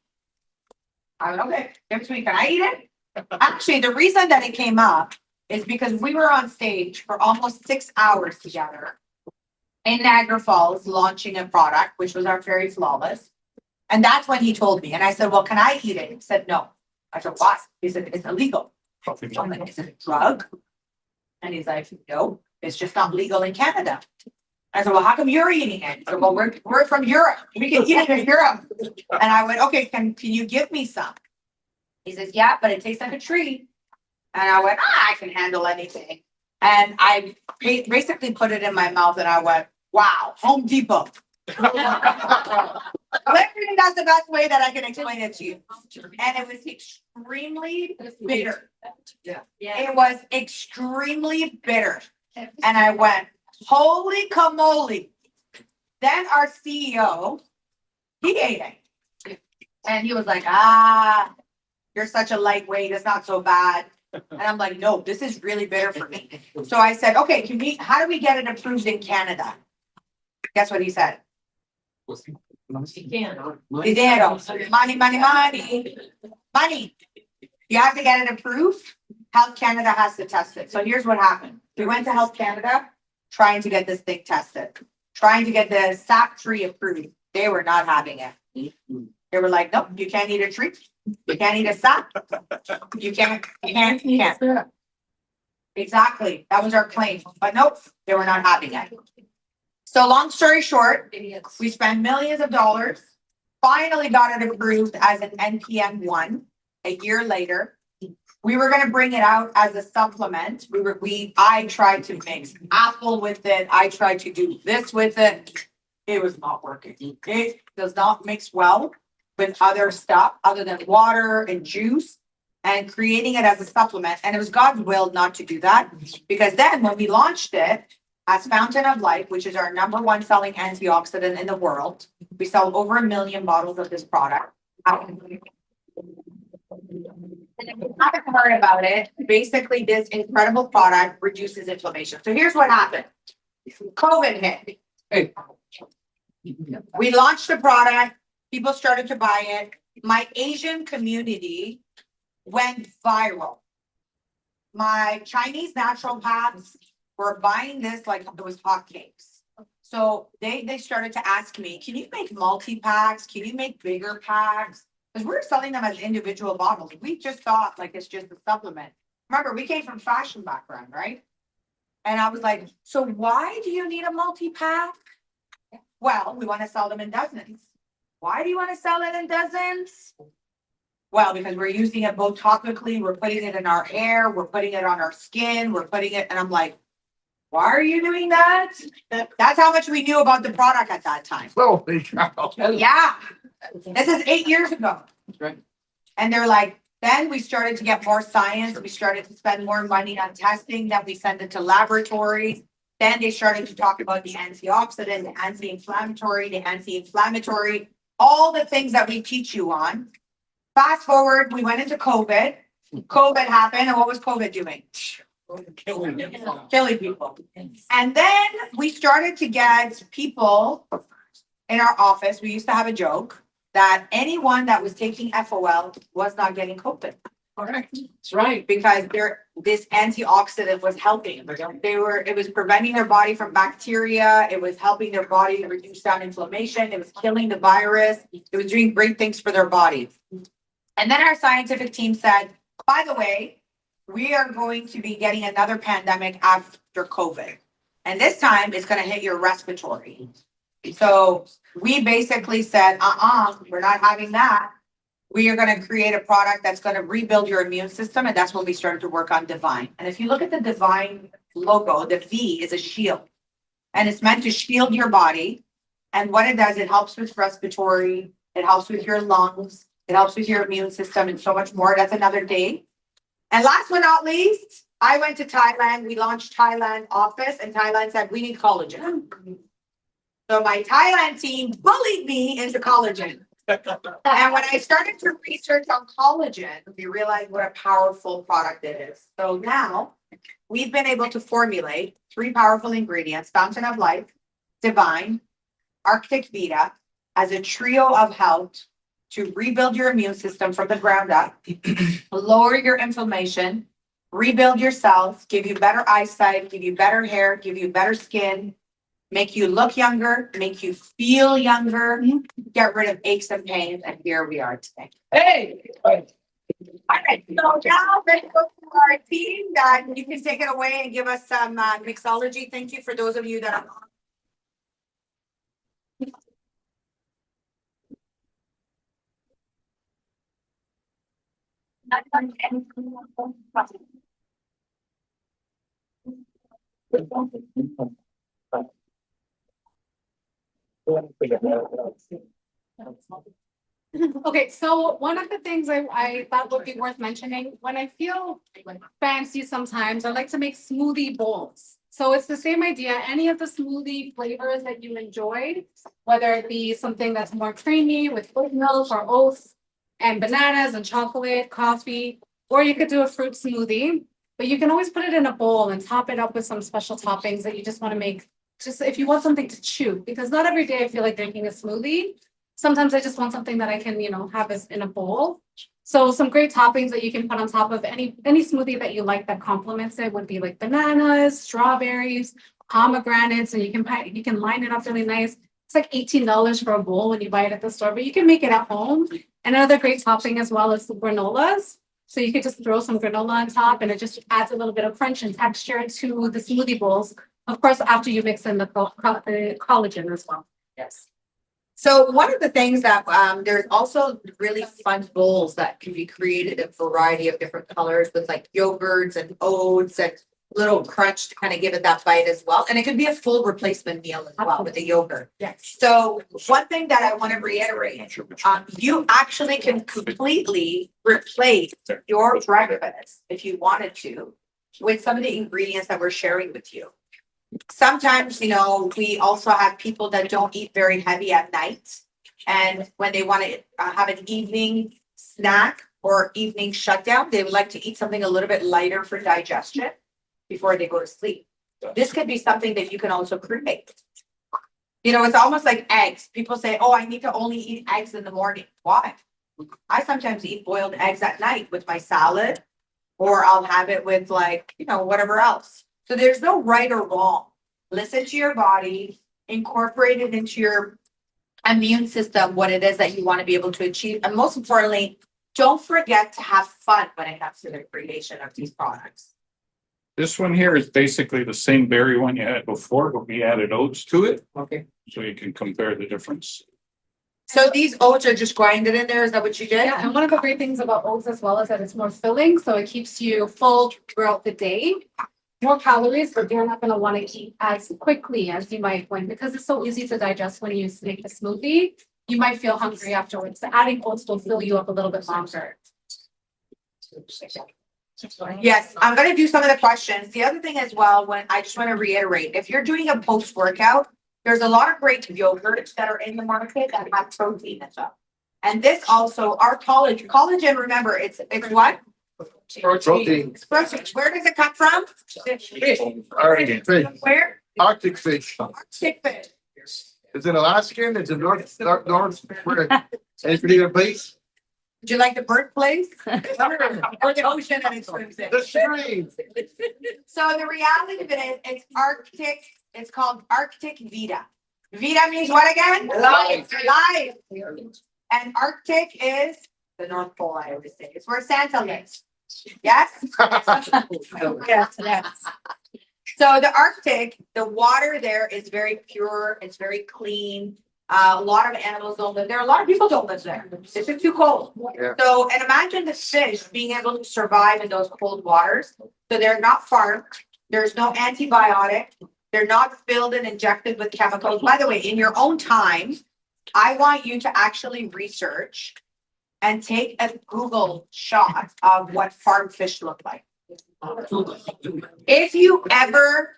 I went, okay, give it to me. Can I eat it? Actually, the reason that it came up is because we were on stage for almost 6 hours together in Niagara Falls launching a product, which was our FERI Flawless. And that's when he told me. And I said, well, can I eat it? He said, no. I said, why? He said, it's illegal. I'm like, is it a drug? And he's like, no, it's just not legal in Canada. I said, well, how come you're eating it? He said, well, we're from Europe. We can eat it in Europe. And I went, okay, can you give me some? He says, yeah, but it tastes like a tree. And I went, I can handle anything. And I basically put it in my mouth and I went, wow, Home Depot. Literally, that's the best way that I can explain it to you. And it was extremely bitter. Yeah. It was extremely bitter. And I went, holy camole. Then our CEO, he ate it. And he was like, you're such a lightweight. It's not so bad. And I'm like, no, this is really bitter for me. So I said, okay, how do we get it approved in Canada? Guess what he said? Dinero. Money. Money. You have to get it approved. Health Canada has to test it. So here's what happened. We went to Health Canada trying to get this thing tested, trying to get the sap tree approved. They were not having it. They were like, nope, you can't eat a tree. You can't eat a sap. You can't. Exactly. That was our claim. But nope, they were not having it. So long story short, we spent millions of dollars, finally got it approved as an NPM 1 a year later. We were going to bring it out as a supplement. I tried to mix apple with it. I tried to do this with it. It was not working. It does not mix well with other stuff other than water and juice, and creating it as a supplement. And it was God's will not to do that, because then when we launched it as Fountain of Life, which is our #1 selling antioxidant in the world, we sell over 1 million bottles of this product. And if you haven't heard about it, basically this incredible product reduces inflammation. So here's what happened. COVID hit. Hey. We launched the product. People started to buy it. My Asian community went viral. My Chinese naturopaths were buying this like it was hotcakes. So they started to ask me, can you make multi-packs? Can you make bigger packs? Because we're selling them as individual bottles. We just thought like it's just a supplement. Remember, we came from fashion background, right? And I was like, so why do you need a multi-pack? Well, we want to sell them in dozens. Why do you want to sell it in dozens? Well, because we're using it both topically, we're putting it in our hair, we're putting it on our skin, we're putting it, and I'm like, why are you doing that? That's how much we knew about the product at that time. Oh, yeah. This is 8 years ago. Right. And they're like, then we started to get more science. We started to spend more money on testing. Then we send it to laboratories. Then they started to talk about the antioxidant, the anti-inflammatory, all the things that we teach you on. Fast forward, we went into COVID. COVID happened. And what was COVID doing? Killing people. And then we started to get people in our office. We used to have a joke that anyone that was taking FOL was not getting COVID. Correct. That's right. Because this antioxidant was helping. It was preventing their body from bacteria. It was helping their body to reduce down inflammation. It was killing the virus. It was doing great things for their body. And then our scientific team said, by the way, we are going to be getting another pandemic after COVID. And this time it's going to hit your respiratory. So we basically said, we're not having that. We are going to create a product that's going to rebuild your immune system. And that's when we started to work on Divine. And if you look at the Divine logo, the V is a shield. And it's meant to shield your body. And what it does, it helps with respiratory. It helps with your lungs. It helps with your immune system and so much more. That's another day. And last but not least, I went to Thailand. We launched Thailand office and Thailand said, we need collagen. So my Thailand team bullied me into collagen. And when I started to research on collagen, we realized what a powerful product it is. So now we've been able to formulate 3 powerful ingredients: Fountain of Life, Divine, Arctic Vita, as a trio of health to rebuild your immune system from the ground up, lower your inflammation, rebuild your cells, give you better eyesight, give you better hair, give you better skin, make you look younger, make you feel younger, get rid of aches and pains, and here we are today. Hey! All right, so now let's go to our team that you can take it away and give us some mixology. Thank you for those of you that are Okay, so one of the things I thought would be worth mentioning, when I feel fancy sometimes, I like to make smoothie bowls. So it's the same idea, any of the smoothie flavors that you enjoyed, whether it be something that's more creamy with oat milk or oats and bananas and chocolate, coffee, or you could do a fruit smoothie, but you can always put it in a bowl and top it up with some special toppings that you just want to make, just if you want something to chew, because not every day I feel like drinking a smoothie. Sometimes I just want something that I can, have as in a bowl. So some great toppings that you can put on top of any smoothie that you like that complements it would be like bananas, strawberries, pomegranates, and you can line it up really nice. It's like $18 for a bowl when you buy it at the store, but you can make it at home. And another great topping as well is the granolas. So you could just throw some granola on top and it just adds a little bit of crunch and texture to the smoothie bowls. Of course, after you mix in the collagen as well. Yes. So one of the things that there's also really fun bowls that can be created in a variety of different colors with like yogurts and oats and little crunch to kind of give it that bite as well. And it could be a full replacement meal as well with the yogurt. Yes. So one thing that I want to reiterate, you actually can completely replace your breakfast if you wanted to with some of the ingredients that we're sharing with you. Sometimes, we also have people that don't eat very heavy at night. And when they want to have an evening snack or evening shutdown, they would like to eat something a little bit lighter for digestion before they go to sleep. This could be something that you can also create. It's almost like eggs. People say, oh, I need to only eat eggs in the morning. Why? I sometimes eat boiled eggs at night with my salad, or I'll have it with whatever else. So there's no right or wrong. Listen to your body, incorporate it into your immune system, what it is that you want to be able to achieve. And most importantly, don't forget to have fun when it comes to the creation of these products. This one here is basically the same berry one you had before, but we added oats to it. Okay. So you can compare the difference. So these oats are just grinded in there. Is that what you did? Yeah, and one of the great things about oats as well is that it's more filling, so it keeps you full throughout the day. More calories, but you're not going to want to eat as quickly as you might because it's so easy to digest when you make a smoothie. You might feel hungry afterwards. So adding oats will fill you up a little bit longer. Yes, I'm going to do some of the questions. The other thing as well, when I just want to reiterate, if you're doing a post-workout, there's a lot of great yogurts that are in the market that have protein as well. And this also, our collagen, remember, it's what? Protein. Where does it come from? Arctic fish. Where? Arctic fish. Arctic fish. It's in Alaskan. It's in north. Where? Any particular place? Would you like the birthplace? Or the ocean and it swims in? The stream. So the reality of it is, it's Arctic. It's called Arctic Vita. Vita means what again? Life. Life. And Arctic is the North Pole, I always say. It's where Santa lives. Yes? Yes, yes. So the Arctic, the water there is very pure. It's very clean. A lot of animals don't live there. A lot of people don't live there. It's just too cold. Yeah. So, and imagine the fish being able to survive in those cold waters. So they're not farmed. There's no antibiotic. They're not filled and injected with chemicals. By the way, in your own time, I want you to actually research and take a Google shot of what farm fish look like. If you ever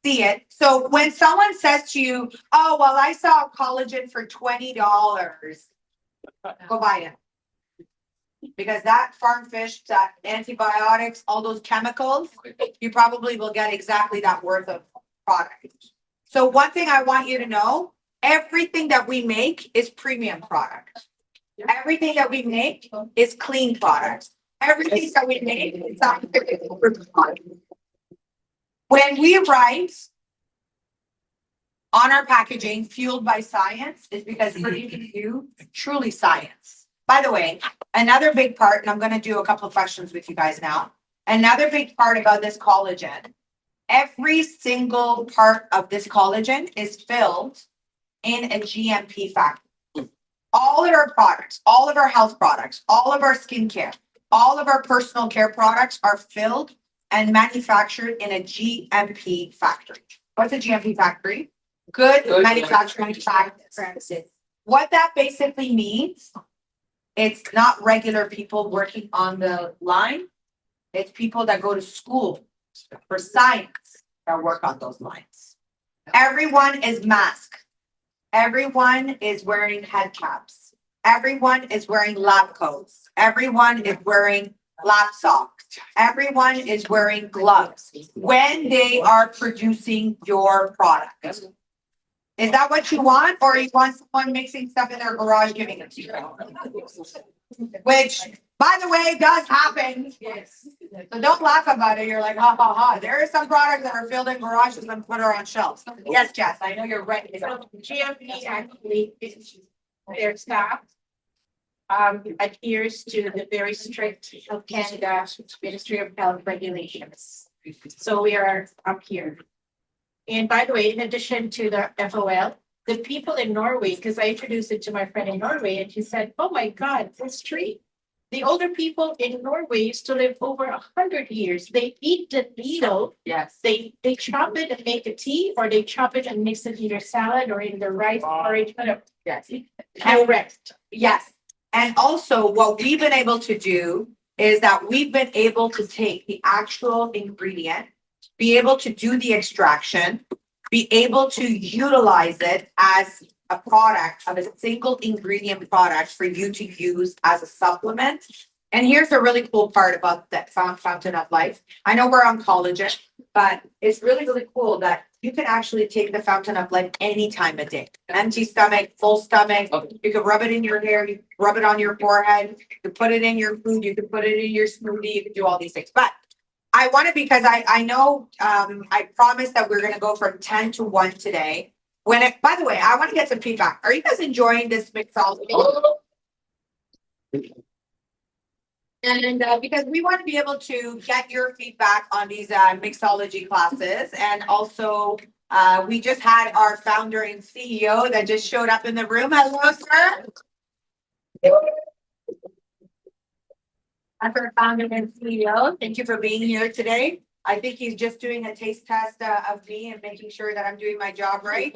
see it, so when someone says to you, oh, well, I saw collagen for $20, go buy it. Because that farm fish, that antibiotics, all those chemicals, you probably will get exactly that worth of product. So one thing I want you to know, Everything that we make is premium product. Everything that we make is clean products. Everything that we make is product. When we write on our packaging, fueled by science, is because we're giving you truly science. By the way, another big part, and I'm going to do a couple of questions with you guys now. Another big part about this collagen, every single part of this collagen is filled in a GMP factory. All of our products, all of our health products, all of our skincare, all of our personal care products are filled and manufactured in a GMP factory. What's a GMP factory? Good manufacturing practice. What that basically means, it's not regular people working on the line. It's people that go to school for science that work on those lines. Everyone is masked. Everyone is wearing head caps. Everyone is wearing lab coats. Everyone is wearing lab socks. Everyone is wearing gloves when they are producing your product. Is that what you want, or you want someone mixing stuff in their garage giving it to you? Which, by the way, does happen. Yes. So don't laugh about it. You're like, ha ha ha. There are some products that are filled in garages and put her on shelves. Yes, Jess, I know you're right. So GMP actually is their staff adheres to the very strict Health Canada Ministry of Health regulations. So we are up here. And by the way, in addition to the FOL, the people in Norway, because I introduced it to my friend in Norway, and she said, "Oh my God, this tree." The older people in Norway used to live over 100 years. They eat the beetle. Yes. They chop it and make a tea, or they chop it and mix it in their salad or in the rice porridge. Yes. Correct. Yes. And also what we've been able to do is that we've been able to take the actual ingredient, be able to do the extraction, be able to utilize it as a product of a single ingredient product for you to use as a supplement. And here's a really cool part about that Fountain of Life. I know we're on collagen, but it's really, really cool that you can actually take the Fountain of Life any time of day. Empty stomach, full stomach. You can rub it in your hair, you can rub it on your forehead, you can put it in your food, you can put it in your smoothie, you can do all these things. But I want to, because I know I promised that we're going to go from 10 to 1 today. By the way, I want to get some feedback. Are you guys enjoying this mixology? And because we want to be able to get your feedback on these mixology classes. And also, we just had our founder and CEO that just showed up in the room. Hello, sir. That's our founder and CEO. Thank you for being here today. I think he's just doing a taste test of me and making sure that I'm doing my job right.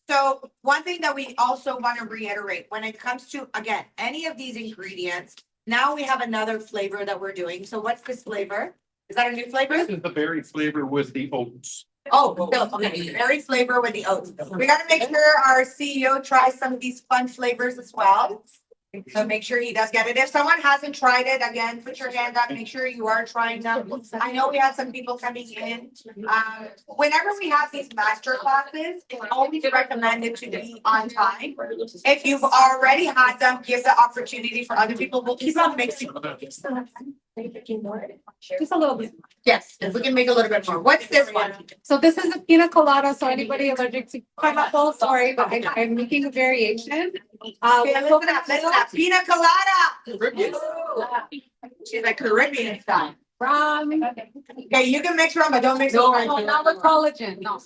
So one thing that we also want to reiterate when it comes to, again, any of these ingredients, now we have another flavor that we're doing. So what's this flavor? Is that a new flavor? This is the berry flavor with the oats. Oh, okay. Berry flavor with the oats. We got to make sure our CEO tries some of these fun flavors as well. So make sure he does get it. If someone hasn't tried it, again, put your hand up. Make sure you are trying them. I know we had some people coming in. Whenever we have these master classes, it's always recommended to be on time. If you've already had them, give the opportunity for other people. We'll keep on mixing. Just a little bit. Yes, if we can make a little bit more. What's this one? So this is a pina colada. So anybody allergic to pineapple, sorry, but I'm making a variation. Okay, listen up. Pina colada. She's like Caribbean style. Okay, you can mix rum, but don't mix no, not with collagen. No,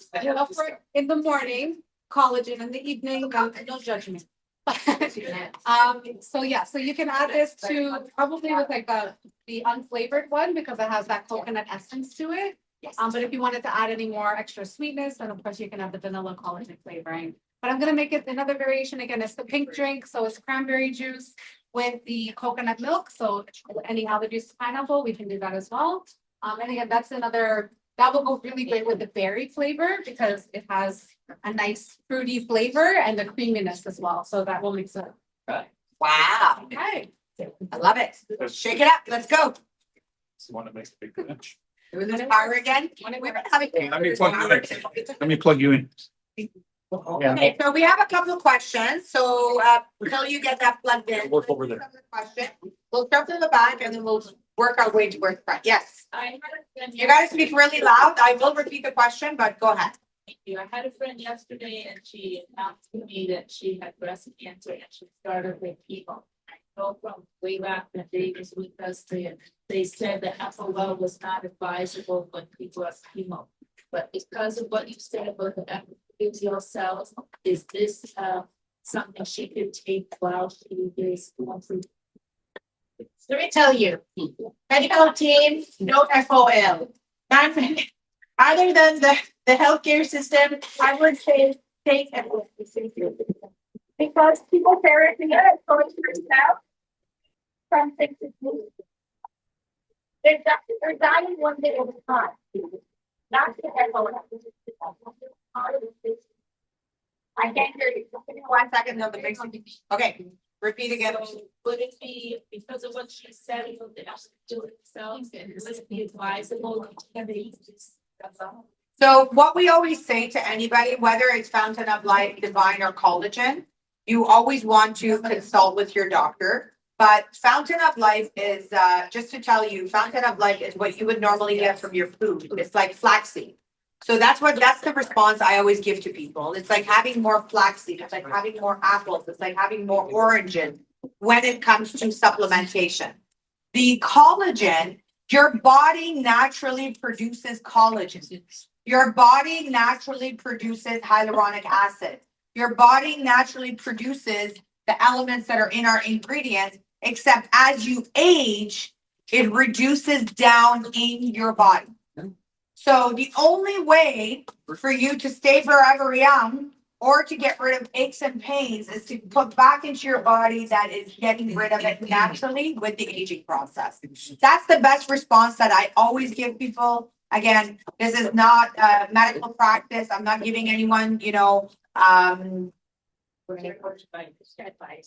in the morning, collagen. In the evening, no judgment. So yeah, so you can add this to probably with like the unflavored one because it has that coconut essence to it. Yes. But if you wanted to add any more extra sweetness, then of course you can have the vanilla collagen flavoring. But I'm gonna make it another variation. Again, it's the pink drink, so it's cranberry juice with the coconut milk. So any allergies to pineapple, we can do that as well. And again, that's another that will go really great with the berry flavor because it has a nice fruity flavor and the creaminess as well. So that will mix it up. Wow. Okay. I love it. Shake it up. Let's go. Want to make a big bench. Doing this power again. Let me plug you in. Okay, so we have a couple of questions. So until you get that plugged in, Work over there. we'll start from the back and then we'll work our way towards the front. Yes. I had a friend You gotta speak really loud. I will repeat the question, but go ahead. Thank you. I had a friend yesterday and she announced to me that she had breast cancer and she started with chemo. I know from way back when they was with us, they said that FOL was not advisable when people have chemo. But because of what you said about the epithelial cells, is this something she could take while she is going through? Let me tell you, medical team, no FOL. Other than the healthcare system, I would say take FOL. Because people therapy is going through now. From things to do. They're dying one day at a time. Not the FOL. I can't hear you. Give me 1 second, no, but okay. Repeat again. Would it be because of what she said about the epithelial cells and would it be advisable to use this? So what we always say to anybody, whether it's Fountain of Life, Divine, or Collagen, you always want to consult with your doctor. But Fountain of Life is, just to tell you, Fountain of Life is what you would normally get from your food. It's like flaxseed. So that's the response I always give to people. It's like having more flaxseed. It's like having more apples. It's like having more oranges when it comes to supplementation. The collagen, your body naturally produces collagen. Your body naturally produces hyaluronic acid. Your body naturally produces the elements that are in our ingredients, except as you age, it reduces down in your body. So the only way for you to stay forever young or to get rid of aches and pains is to put back into your body that is getting rid of it naturally with the aging process. That's the best response that I always give people. Again, this is not a medical practice. I'm not giving anyone,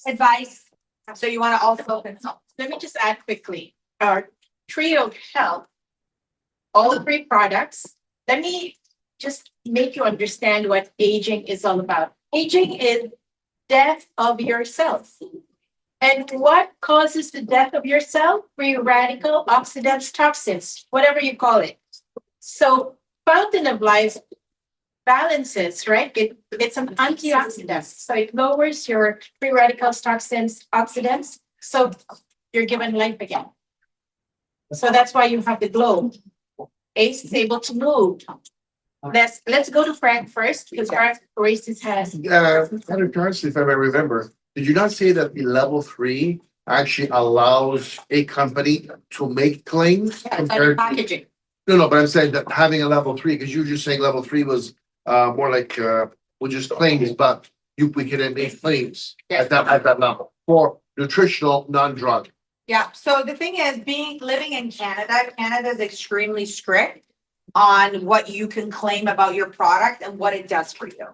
advice. So you want to also consult. Let me just add quickly. Our Trio Health, all 3 products. Let me just make you understand what aging is all about. Aging is death of your cells. And what causes the death of your cell? Free radical, oxidants, toxins, whatever you call it. So Fountain of Life balances, right? It's an antioxidant. So it lowers your free radicals, toxins, oxidants. So you're given life again. So that's why you have the glow. Ace is able to move. Let's go to Frank first because Frank raised his hand. Dr. Darcy, if I may remember, did you not say that the level 3 actually allows a company to make claims? Compared packaging. No, but I'm saying that having a level 3, because you were just saying level 3 was more like just claims, but we can make claims at that level for nutritional non-drug. Yeah. So the thing is, living in Canada, Canada is extremely strict on what you can claim about your product and what it does for you.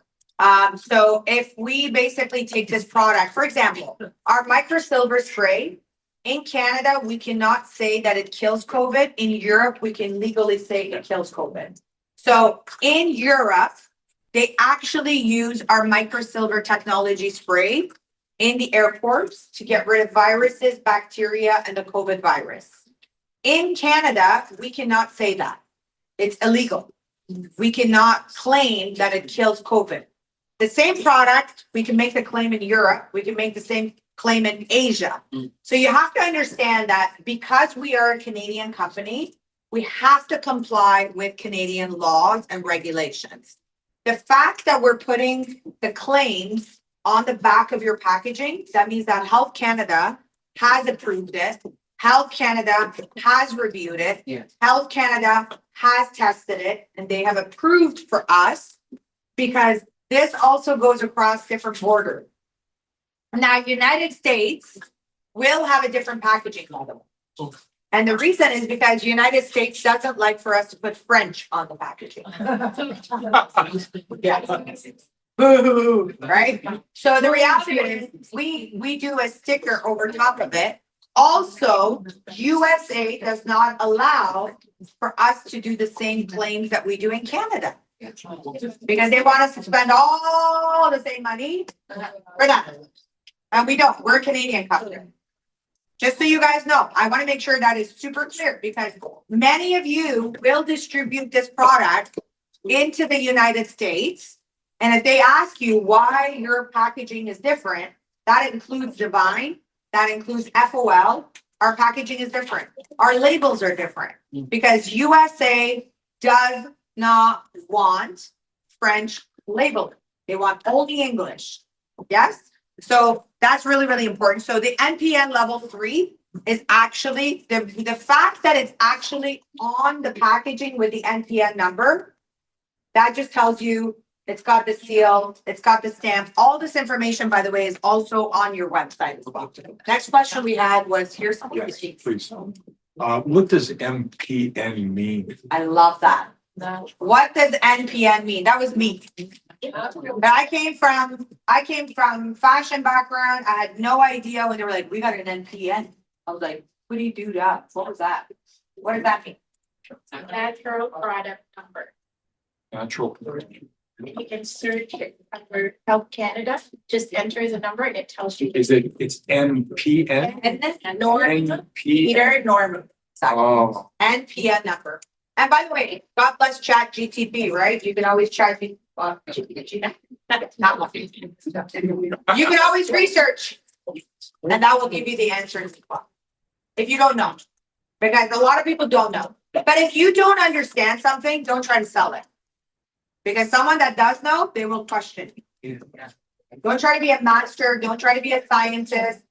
So if we basically take this product, for example, our microsilver spray in Canada, we cannot say that it kills COVID. In Europe, we can legally say it kills COVID. So in Europe, they actually use our microsilver technology spray in the airports to get rid of viruses, bacteria, and the COVID virus. In Canada, we cannot say that. It's illegal. We cannot claim that it kills COVID. The same product, we can make the claim in Europe. We can make the same claim in Asia. So you have to understand that because we are a Canadian company, we have to comply with Canadian laws and regulations. The fact that we're putting the claims on the back of your packaging, that means that Health Canada has approved it. Health Canada has reviewed it. Yes. Health Canada has tested it, and they have approved for us because this also goes across different borders. Now, United States will have a different packaging model. And the reason is because United States doesn't like for us to put French on the packaging. Boo, right? So the reality is we do a sticker over top of it. Also, USA does not allow for us to do the same claims that we do in Canada. Because they want us to spend all the same money for that. And we don't, we're a Canadian company. Just so you guys know, I want to make sure that is super clear because many of you will distribute this product into the United States. And if they ask you why your packaging is different, that includes Divine, that includes FOL. Our packaging is different. Our labels are different because USA does not want French labeling. They want only English. Yes? So that's really, really important. So the NPN level 3 is actually the fact that it's actually on the packaging with the NPN number. That just tells you it's got the seal, it's got the stamp. All this information, by the way, is also on your website as well. Next question we had was here's some Please. What does MPN mean? I love that. What does NPN mean? That was me. But I came from fashion background. I had no idea when they were like, we got an NPN. I was like, what do you do that? What was that? What does that mean? Natural product number. Natural. You can search it under Health Canada, just enter the number and it tells you. It's MPN? And then Norm, Peter Norman. Oh. NPN number. And by the way, God bless Chat GTP, right? You can always chat me. You can always research and that will give you the answers if you don't know. Because a lot of people don't know. But if you don't understand something, don't try to sell it. Because someone that does know, they will question you. Don't try to be a master. Don't try to be a scientist.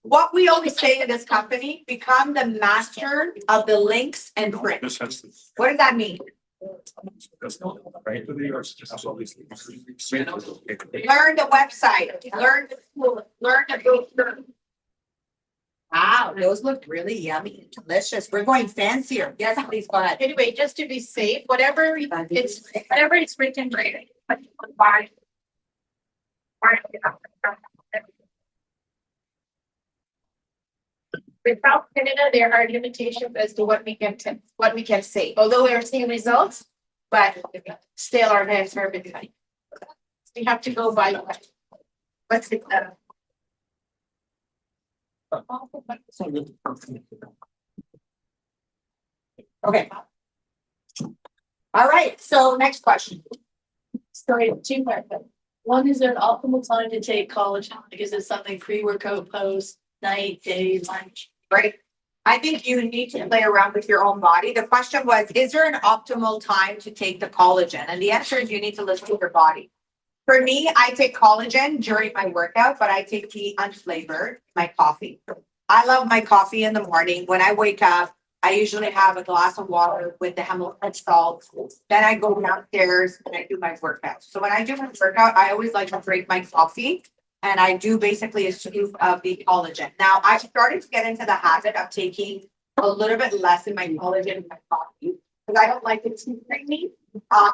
What we always say in this company, become the master of the links and prints. What does that mean? Learn the website. Learn the book. Wow, those look really yummy and delicious. We're going fancier. Yes, please go ahead. Anyway, just to be safe, whatever it's written right. Buy. With Health Canada, there are limitations as to what we can say. Although we are seeing results, but still our hands are a bit tight. We have to go by what's the Okay. All right. So next question. Sorry, two parts. One, is there an optimal time to take collagen? Like, is it something pre-workout, post, night, day, lunch? Right. I think you need to play around with your own body. The question was, is there an optimal time to take the collagen? And the answer is you need to listen to your body. For me, I take collagen during my workout, but I take tea unflavored, my coffee. I love my coffee in the morning. When I wake up, I usually have a glass of water with the Himalayan salt. Then I go downstairs and I do my workout. So when I do my workout, I always like to drink my coffee. And I do basically a scoop of the collagen. Now, I've started to get into the habit of taking a little bit less in my collagen in my coffee because I don't like it too creamy.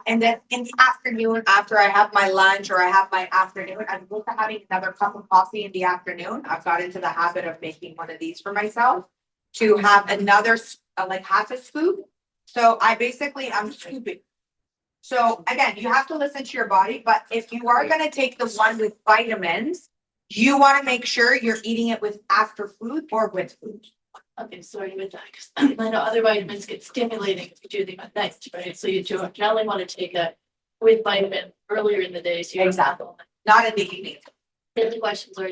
And then in the afternoon, after I have my lunch or I have my afternoon, I'm going to having another cup of coffee in the afternoon. I've got into the habit of making one of these for myself to have another, like half a scoop. So I'm scooping. So again, you have to listen to your body, but if you are going to take the one with vitamins, you want to make sure you're eating it with after food or with food. Okay, sorry with that, because I know other vitamins get stimulating if you do them at night, right? So you generally want to take that with vitamin earlier in the day. So exactly. Not in the evening. The other questions are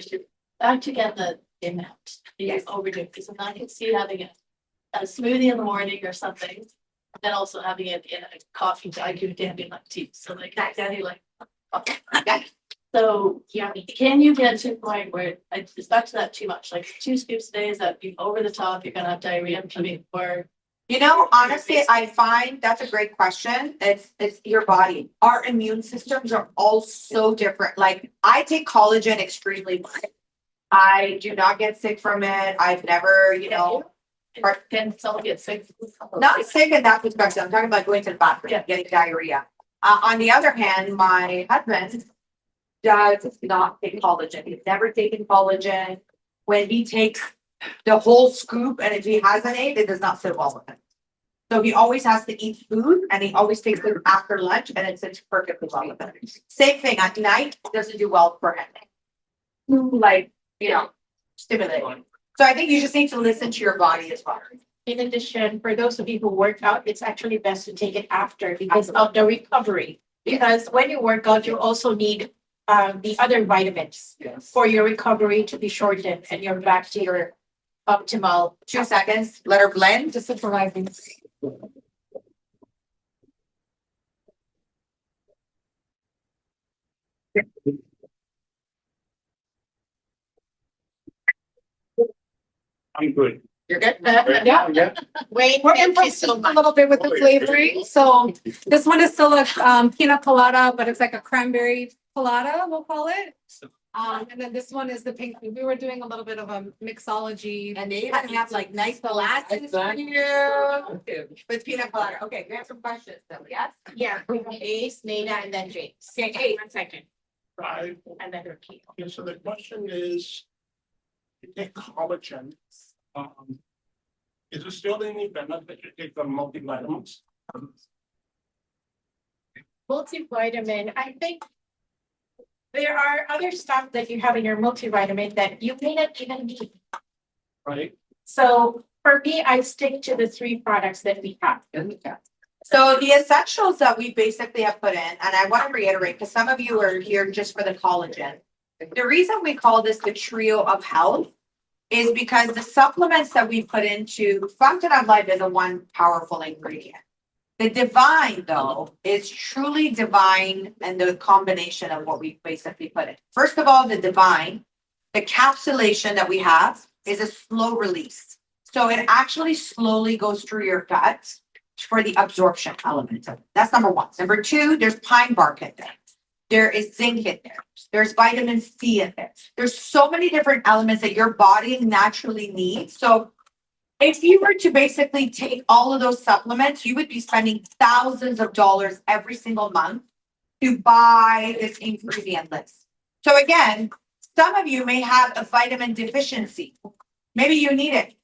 back to get the amount. Yes. Overdo it, because I'm not going to see having a smoothie in the morning or something. And then also having it in a coffee to IQ Dandy like tea. So like Dandy like so yeah, can you get to a point where it's back to that too much? Like 2 scoops a day, is that being over the top? You're gonna have diarrhea. I mean, or honestly, I find that's a great question. It's your body. Our immune systems are all so different. Like I take collagen extremely well. I do not get sick from it. I've never, can someone get sick? Not sick in that perspective. I'm talking about going to the bathroom, getting diarrhea. On the other hand, my husband does not take collagen. He's never taken collagen. When he takes the whole scoop, and if he hasn't ate, it does not sit well with him. So he always has to eat food and he always takes it after lunch and it sits perfectly well with him. Same thing at night, it doesn't do well for him. Like, stimulating. So I think you just need to listen to your body as well. In addition, for those of you who work out, it's actually best to take it after because of the recovery. Because when you work out, you also need the other vitamins for your recovery to be shortened and you're back to your optimal. 2 seconds, let her blend. Just supervising. I'm good. You're good? Yeah. Wait, We're thank you improvising so a much. little bit with the flavoring. So this one is still a pina colada, but it's like a cranberry colada, we'll call it. And then this one is the pink. We were doing a little bit of a mixology. And they even have like nice glasses for you with peanut butter. Okay, we have some questions though, yes? Yeah, we have Ace, Nina, and then James. Okay, 1 second. Right. And then repeat. Okay, so the question is, you take collagen, is it still any benefit to take the multivitamins? Multivitamin, I think there are other stuff that you have in your multivitamin that you may not even need. Right. So for me, I stick to the 3 products that we have. So the essentials that we basically have put in, and I want to reiterate, because some of you are here just for the collagen. The reason we call this the trio of health is because the supplements that we put into Fountain of Life is a one powerful ingredient. The divine, though, is truly divine and the combination of what we basically put in. First of all, the divine, the capsulation that we have is a slow release. So it actually slowly goes through your gut for the absorption element of it. That's number 1. Number 2, there's pine bark in there. There is zinc in there. There's vitamin C in there. There's so many different elements that your body naturally needs. So if you were to basically take all of those supplements, you would be spending thousands of dollars every single month to buy this ingredient list. So again, some of you may have a vitamin deficiency. Maybe you need it.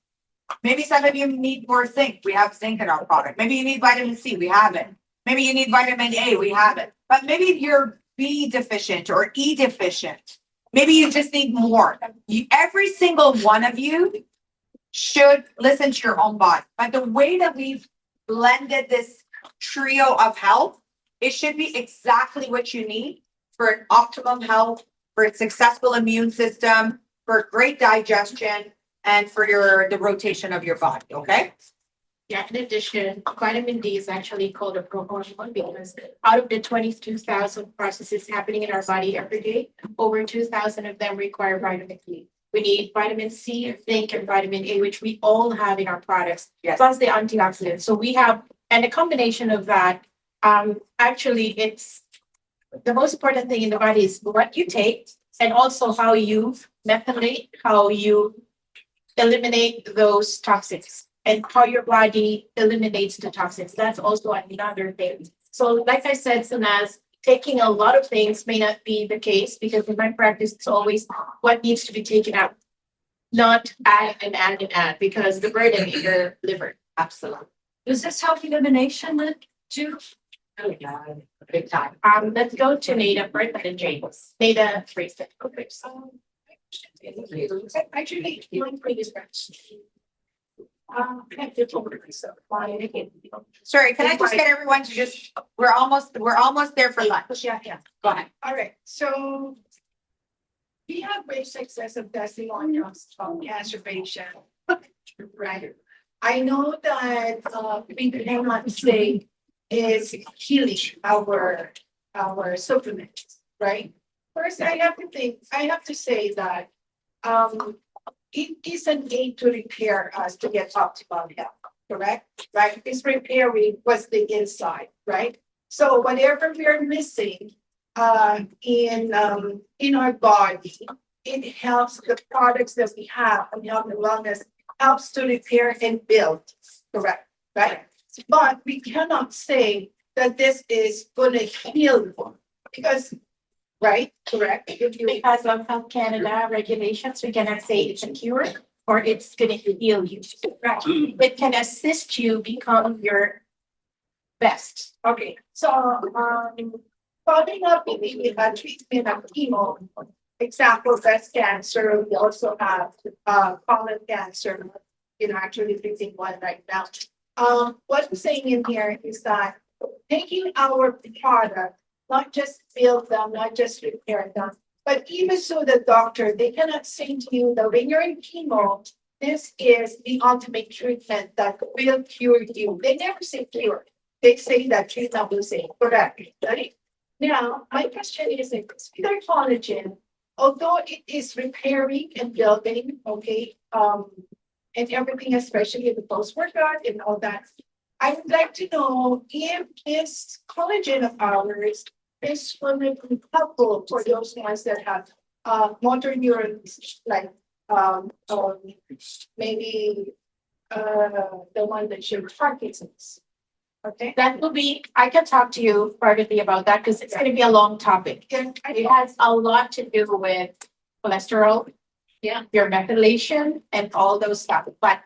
Maybe some of you need more zinc. We have zinc in our product. Maybe you need vitamin C. We have it. Maybe you need vitamin A. We have it. But maybe you're B deficient or E deficient. Maybe you just need more. Every single one of you should listen to your own body. But the way that we've blended this trio of health, it should be exactly what you need for an optimum health, for a successful immune system, for great digestion, and for the rotation of your body, okay? Yeah, in addition, vitamin D is actually called a prohormone because out of the 22,000 processes happening in our body every day, over 2,000 of them require vitamin D. We need vitamin C, zinc, and vitamin A, which we all have in our products, plus the antioxidants. So we have, and a combination of that, actually, it's the most important thing in the body is what you take and also how you methylate, how you eliminate those toxins and how your body eliminates the toxins. That's also another thing. So like I said, Sanaz, taking a lot of things may not be the case because in my practice, it's always what needs to be taken out, not add and add and add because the burden in your liver. Absolutely. Does this help elimination too? Oh, yeah, big time. Let's go to Nada first and then James. Nada, three steps. Okay. Actually, one previous question. Sorry, can I just get everyone to just, we're almost there for lunch. Yeah. Go ahead. All right, so we have great success of testing on your cancer patient. Right. I know that we cannot say is healing our supplements, right? First, I have to say that it isn't aid to repair us to get optimal health, correct? Right? It's repairing what's the inside, right? So whatever we are missing in our body, it helps the products that we have and health and wellness helps to repair and build, correct? Right? But we cannot say that this is going to heal because, right? Correct. Because of Health Canada regulations, we cannot say it's a cure. or it's gonna heal you. Right. It can assist you become your best. Okay, so following up with the treatment of chemo, example breast cancer, we also have colon cancer, actually fixing one right now. What I'm saying in here is that taking our product, not just build them, not just repair them, but even so the doctor, they cannot say to you that when you're in chemo, this is the ultimate treatment that will cure you. They never say cure. They say that treatment will say correct. Right? Now, my question is, with our collagen, although it is repairing and building, okay, and everything, especially the post-workout and all that, I would like to know if this collagen of ours is going to be helpful for those ones that have motor neurons, like maybe the one that showed Parkinson's. Okay. That will be, I can talk to you privately about that because it's going to be a long topic. It has a lot to do with cholesterol, your methylation, and all those stuff. But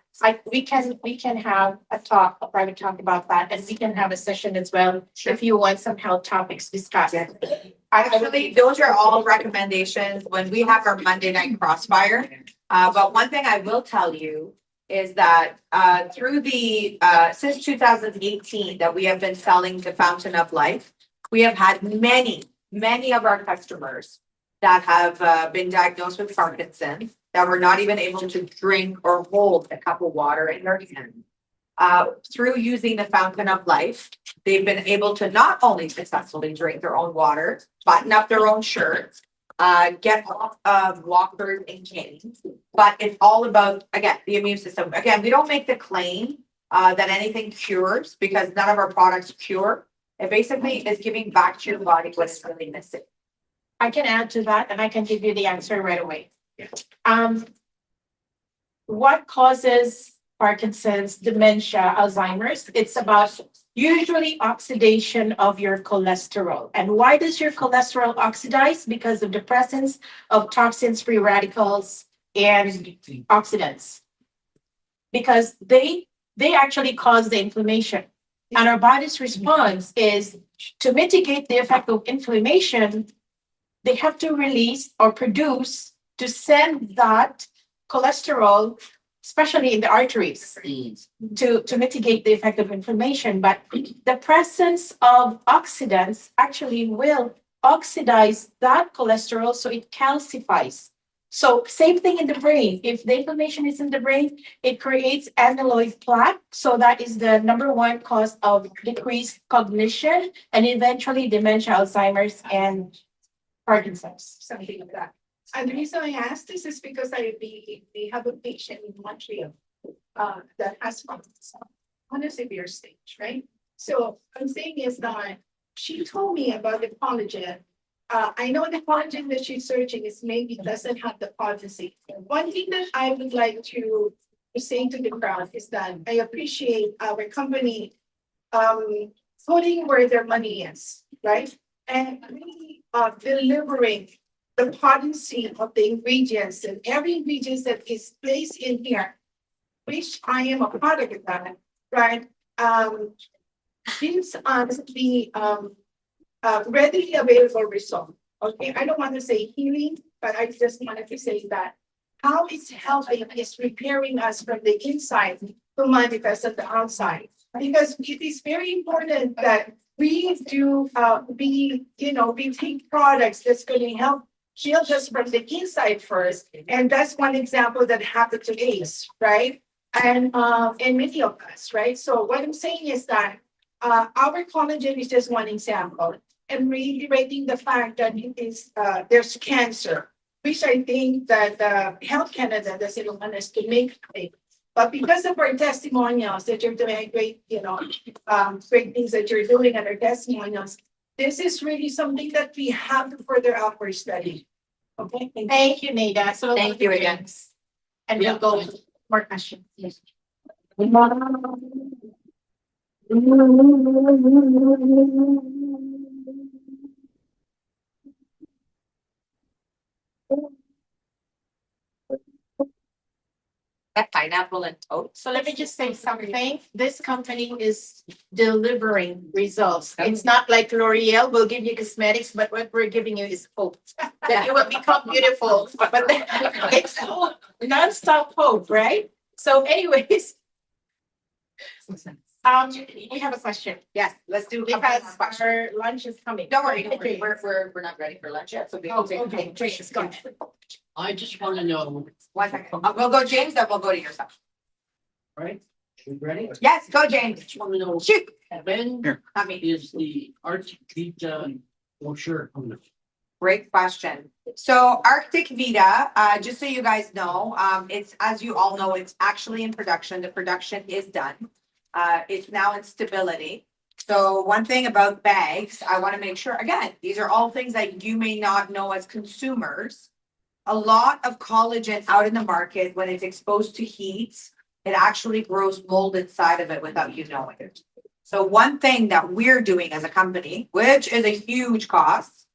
we can have a private talk about that, and we can have a session as well if you want some health topics discussed. Actually, those are all recommendations when we have our Monday night crossfire. But one thing I will tell you is that through the since 2018 that we have been selling the Fountain of Life, we have had many of our customers that have been diagnosed with Parkinson's that were not even able to drink or hold a cup of water in their hand. Through using the Fountain of Life, they've been able to not only successfully drink their own water, button up their own shirts, get off of walkers and canes, but it's all about, again, the immune system. Again, we don't make the claim that anything cures because none of our products cure. It basically is giving back to your body what it's really missing. I can add to that and I can give you the answer right away. What causes Parkinson's, dementia, Alzheimer's? It's about usually oxidation of your cholesterol. And why does your cholesterol oxidize? Because of the presence of toxins, free radicals, and oxidants. Because they actually cause the inflammation. And our body's response is to mitigate the effect of inflammation, they have to release or produce to send that cholesterol, especially in the arteries, to mitigate the effect of inflammation. But the presence of oxidants actually will oxidize that cholesterol so it calcifies. So same thing in the brain. If the inflammation is in the brain, it creates amyloid plaque. So that is the number one cause of decreased cognition and eventually dementia, Alzheimer's, and Parkinson's, something like that. And the reason I asked this is because we have a patient in Montreal that has Parkinson's on a severe stage, right? So I'm saying is that she told me about the collagen. I know the collagen that she's searching is maybe doesn't have the potency. One thing that I would like to say to the crowd is that I appreciate our company putting where their money is, right? And really delivering the potency of the ingredients and every ingredient that is placed in here, which I am a product of that, right? Gives us the readily available result. Okay, I don't want to say healing, but I just wanted to say that how it's helping is repairing us from the inside to manifest at the outside. Because it is very important that we do we take products that's going to help shield us from the inside first. And that's one example that happened to Ace, right? And many of us, right? So what I'm saying is that our collagen is just one example. And reiterating the fact that it is there's cancer, which I think that Health Canada doesn't want us to make it. But because of our testimonials that you're doing great, great things that you're doing and our testimonials, this is really something that we have to further out our study. Okay. Thank you, Nada. So Thank you again. And we'll go to more questions. Yes. That pineapple and oat. So let me just say something. This company is delivering results. It's not like L'Oreal will give you cosmetics, but what we're giving you is hope that you will become beautiful. But it's hope, nonstop hope, right? So, anyways, we have a question. Yes, let's do Because our lunch is coming. Don't worry, we're not ready for lunch yet, so we Oh, can take. okay, please, go ahead. I just want to know, 1 second. We'll go James, then we'll go to yourself. right? You ready? Yes, go James. Just want to know. Shoot. When I mean, is the Arctic Vita brochure coming up? great question. So Arctic Vita, just so you guys know, it's, as you all know, it's actually in production. The production is done. It's now in stability. So one thing about bags, I want to make sure, again, these are all things that you may not know as consumers. A lot of collagen out in the market, when it's exposed to heat, it actually grows mold inside of it without you knowing it. So one thing that we're doing as a company, which is a huge cost,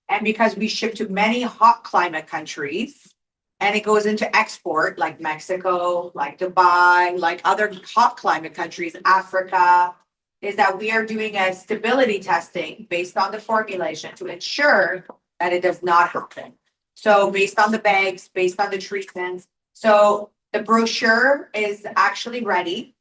and because we ship to many hot climate countries, and it goes into export like Mexico, like Dubai, like other hot climate countries, Africa, is that we are doing a stability testing based on the formulation to ensure that it does not happen. So based on the bags, based on the treatments. So the brochure is actually ready.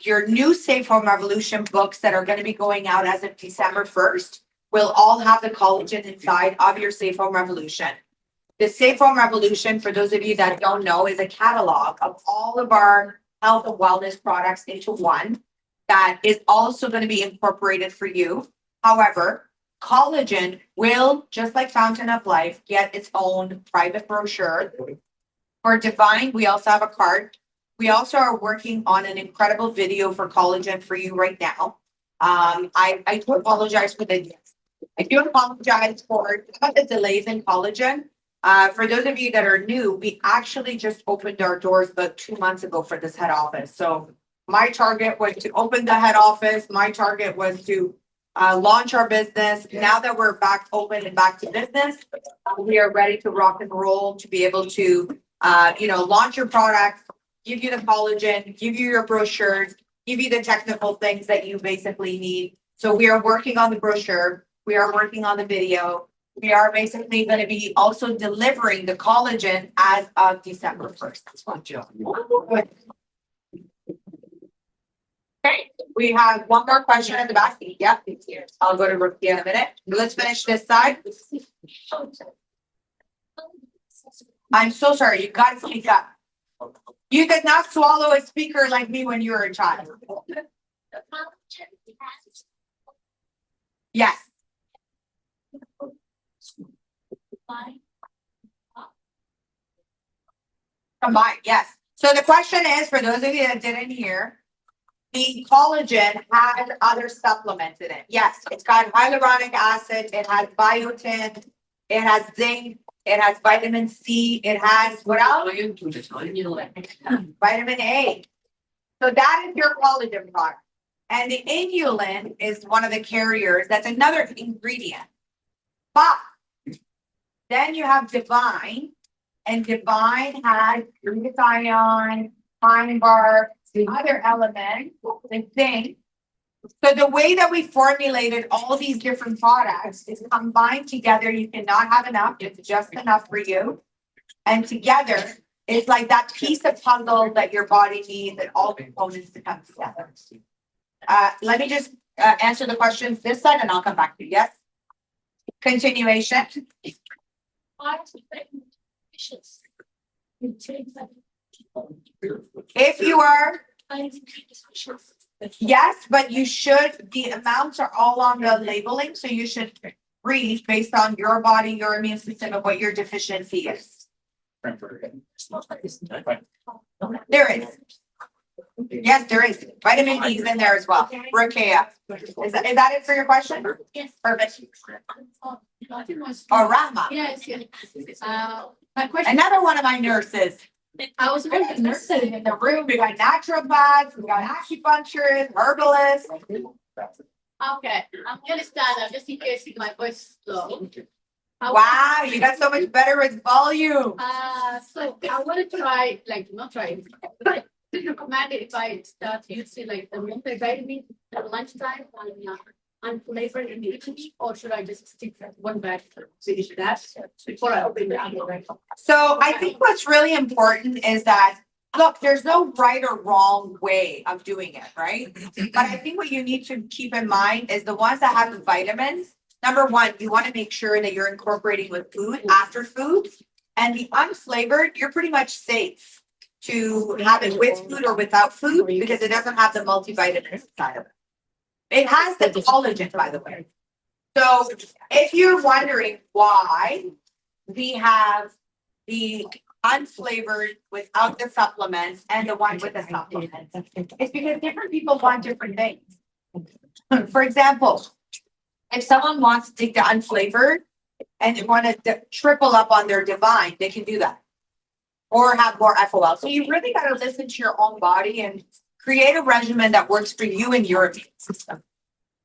Your new Safe Home Revolution books that are going to be going out as of December 1st will all have the collagen inside of your Safe Home Revolution. The Safe Home Revolution, for those of you that don't know, is a catalog of all of our health and wellness products into one that is also going to be incorporated for you. However, collagen will, just like Fountain of Life, get its own private brochure. For Divine, we also have a card. We also are working on an incredible video for collagen for you right now. I do apologize for the delays in collagen. For those of you that are new, we actually just opened our doors about 2 months ago for this head office. So my target was to open the head office. My target was to launch our business. Now that we're back open and back to business, we are ready to rock and roll to be able to, launch your product, give you the collagen, give you your brochures, give you the technical things that you basically need. So we are working on the brochure. We are working on the video. We are basically going to be also delivering the collagen as of December 1st. Okay, we have one more question in the back. Yep, I'll go to Rukia in a minute. Let's finish this side. I'm so sorry, you got to speak up. You did not swallow a speaker like me when you were a child. Yes. Combined, yes. So the question is, for those of you that didn't hear, the collagen has other supplements in it. Yes, it's got hyaluronic acid, it has biotin, it has zinc, it has vitamin C, it has what else? Vitamin A. So that is your collagen product. And the inulin is one of the carriers. That's another ingredient. But then you have Divine, and Divine has glutathione, pine bark, the other elements, the zinc. So the way that we formulated all these different products is combined together. You cannot have enough. It's just enough for you. And together, it's like that piece of puzzle that your body needs and all components to come together. Let me just answer the questions this side and I'll come back to you. Yes? Continuation. If you are, yes, but you should, the amounts are all on the labeling, so you should read based on your body, your immune system, and what your deficiency is. There is. Yes, there is. Vitamin D is in there as well. Rokea. Is that it for your question? Yes. Perfect. Or Rama. Yes, yes. My question. Another one of my nurses. I was wondering, Nurses in the room. We got naturopaths, we got acupuncturists, herbalists. Okay, I'm gonna start just in case my voice is low. Wow, you got so much better with volume. So I want to try, like, not try, but do you recommend it if I start using like the multivitamin at lunchtime on unflavored in the evening, or should I just stick to one bag finish that before I open the other? So I think what's really important is that, look, there's no right or wrong way of doing it, right? But I think what you need to keep in mind is the ones that have the vitamins. Number one, you want to make sure that you're incorporating with food after food. And the unflavored, you're pretty much safe to have it with food or without food because it doesn't have the multivitamins inside of it. It has the collagen, by the way. So if you're wondering why we have the unflavored without the supplements and the one with the supplements, it's because different people want different things. For example, if someone wants to take the unflavored and they want to triple up on their divine, they can do that. Or have more FOL. So you really got to listen to your own body and create a regimen that works for you and your immune system.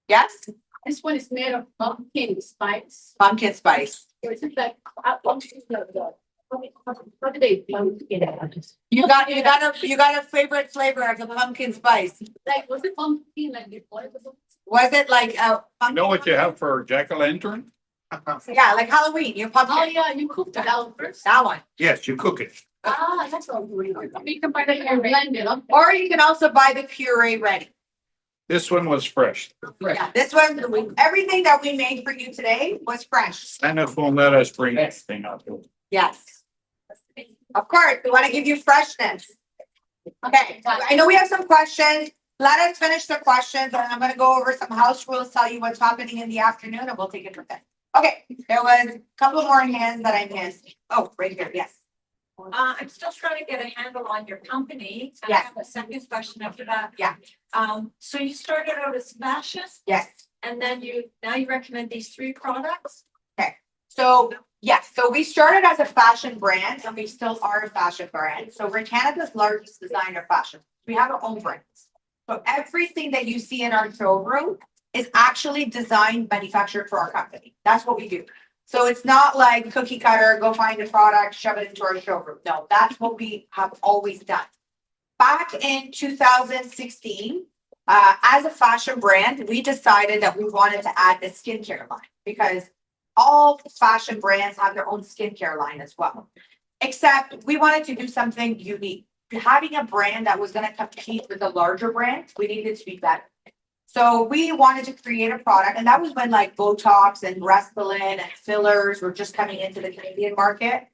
Yes? This one is made of pumpkin spice. Pumpkin spice. Is it like pumpkin? What do they pumpkin? You got a favorite flavor of the pumpkin spice. Like, was it pumpkin like before? Was it like You know what you have for jack-o'-lantern? yeah, like Halloween, your pumpkin. Oh yeah, you cooked it out first. That one. Yes, you cook it. Ah, that's what I'm doing. You can buy the and blend it up. Or you can also buy the puree ready. This one was fresh. Yeah, this one, everything that we made for you today was fresh. And if won't let us bring this thing up. Yes. Of course, we want to give you freshness. Okay, I know we have some questions. Let us finish the questions, and I'm going to go over some house rules, tell you what's happening in the afternoon, and we'll take it from there. Okay, there was a couple more hands that I missed. Oh, right here, yes. I'm still trying to get a handle on your company. I Yes. have a second question after that. Yeah. So you started out as fashion, Yes. and then now you recommend these 3 products? Okay, so yes, so we started as a fashion brand and we still are a fashion brand. So we're Canada's largest designer fashion. We have our own brands. So everything that you see in our showroom is actually designed, manufactured for our company. That's what we do. So it's not like cookie cutter, go find a product, shove it into our showroom. No, that's what we have always done. Back in 2016, as a fashion brand, we decided that we wanted to add a skincare line because all fashion brands have their own skincare line as well. Except we wanted to do something unique. Having a brand that was going to compete with the larger brands, we needed to be better. So we wanted to create a product, and that was when like Botox and Restylane and fillers were just coming into the Canadian market.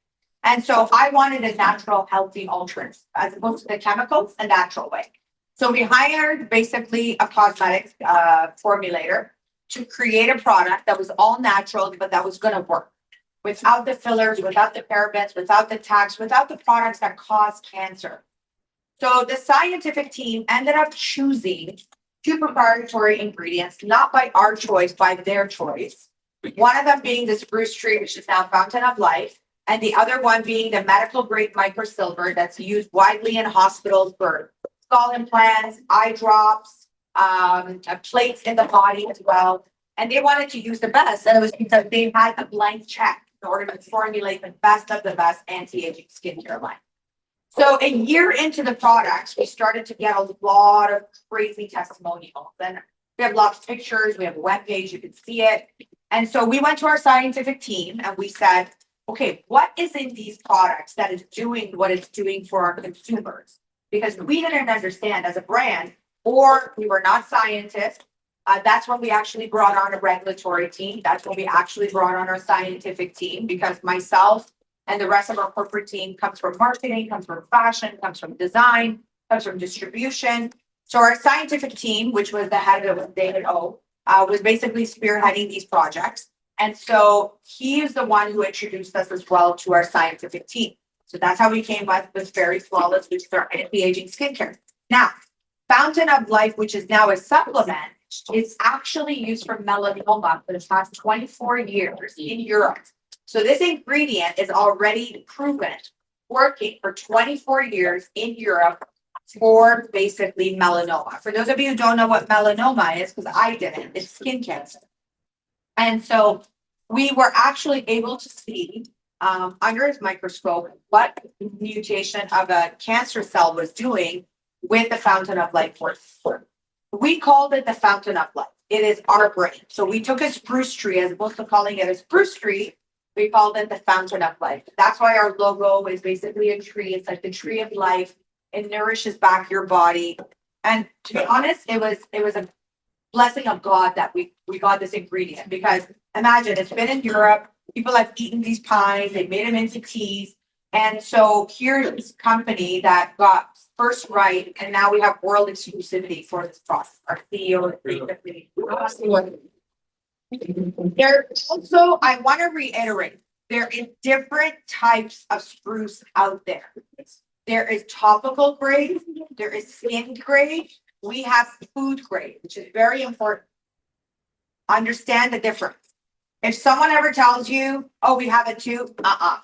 And so I wanted a natural, healthy alternative as opposed to the chemicals, a natural way. So we hired basically a cosmetic formulator to create a product that was all natural, but that was going to work without the fillers, without the parabens, without the tax, without the products that cause cancer. So the scientific team ended up choosing 2 proprietary ingredients, not by our choice, by their choice. One of them being the spruce tree, which is now Fountain of Life, and the other one being the medical grade microsilver that's used widely in hospitals for skull implants, eye drops, plates in the body as well. And they wanted to use the best, and it was because they had a blank check in order to formulate the best of the best anti-aging skincare line. So a year into the products, we started to get a lot of crazy testimonials. And we have lots of pictures, we have a webpage, you can see it. And so we went to our scientific team and we said, okay, what is in these products that is doing what it's doing for our consumers? Because we didn't understand as a brand, or we were not scientists. That's when we actually brought on a regulatory team. That's when we actually brought on our scientific team, because myself and the rest of our corporate team comes from marketing, comes from fashion, comes from design, comes from distribution. So our scientific team, which was the head of David O, was basically spearheading these projects. And so he is the one who introduced us as well to our scientific team. So that's how we came up with FERI Flawless, which is our anti-aging skincare. Now, Fountain of Life, which is now a supplement, is actually used for melanoma for the past 24 years in Europe. So this ingredient is already proven working for 24 years in Europe for basically melanoma. For those of you who don't know what melanoma is, because I didn't, it's skin cancer. And so we were actually able to see under his microscope what mutation of a cancer cell was doing with the fountain of life work. We called it the fountain of life. It is our brain. So we took a spruce tree, as opposed to calling it a spruce tree, we called it the fountain of life. That's why our logo is basically a tree. It's like the tree of life. It nourishes back your body. And to be honest, it was a blessing of God that we got this ingredient, because imagine, it's been in Europe. People have eaten these pies. They've made them into teas. And so here's this company that got first right, and now we have world exclusivity for this process. Our CEO is basically. There also, I want to reiterate, there is different types of spruce out there. There is topical grade, there is skin grade, we have food grade, which is very important. Understand the difference. If someone ever tells you, oh, we have it too,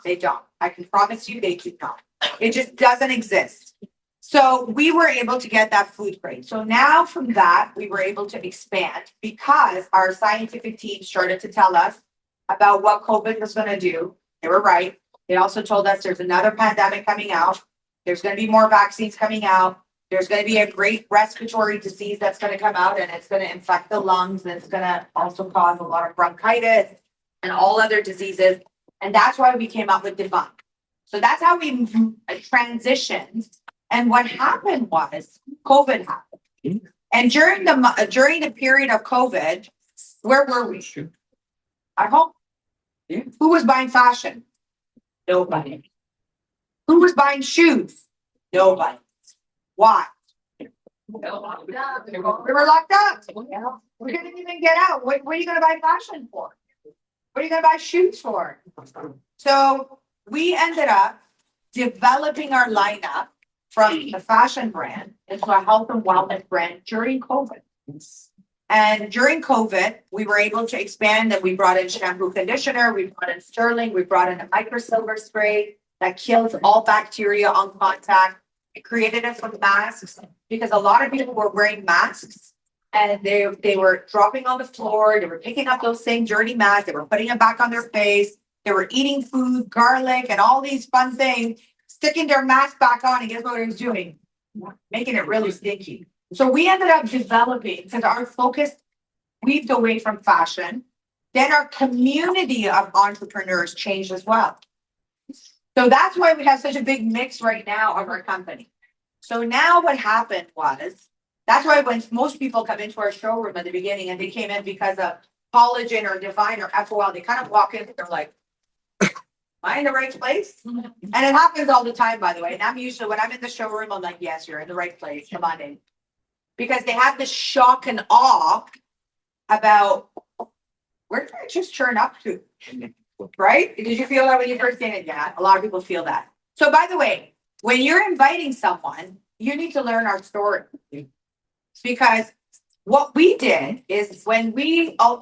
they don't. I can promise you they do not. It just doesn't exist. So we were able to get that food grade. So now from that, we were able to expand because our scientific team started to tell us about what COVID was going to do. They were right. They also told us there's another pandemic coming out. There's going to be more vaccines coming out. There's going to be a great respiratory disease that's going to come out, and it's going to infect the lungs, and it's going to also cause a lot of bronchitis and all other diseases. And that's why we came up with Divine. So that's how we transitioned. And what happened was COVID happened. And during the period of COVID, where were we? At home. Who was buying fashion? Nobody. Who was buying shoes? Nobody. Why? We were locked up. We couldn't even get out. What are you going to buy fashion for? What are you going to buy shoes for? So we ended up developing our lineup from the fashion brand into a health and wellness brand during COVID. And during COVID, we were able to expand, and we brought in shampoo conditioner, we brought in sterling, we brought in a microsilver spray that kills all bacteria on contact. We created it from masks because a lot of people were wearing masks and they were dropping on the floor. They were picking up those same dirty masks. They were putting it back on their face. They were eating food, garlic, and all these fun things, sticking their mask back on, and guess what it was doing? Making it really stinky. So we ended up developing, because our focus weaved away from fashion, then our community of entrepreneurs changed as well. So that's why we have such a big mix right now of our company. So now what happened was, that's why when most people come into our showroom at the beginning and they came in because of Collagen or Divine or FOL, they kind of walk in, they're like, am I in the right place? And it happens all the time, by the way. And I'm usually, when I'm in the showroom, I'm like, yes, you're in the right place. Come on in. Because they have this shock and awe about, where did I just turn up to? Right? Did you feel that when you first came in? Yeah, a lot of people feel that. So by the way, when you're inviting someone, you need to learn our story. Because what we did is when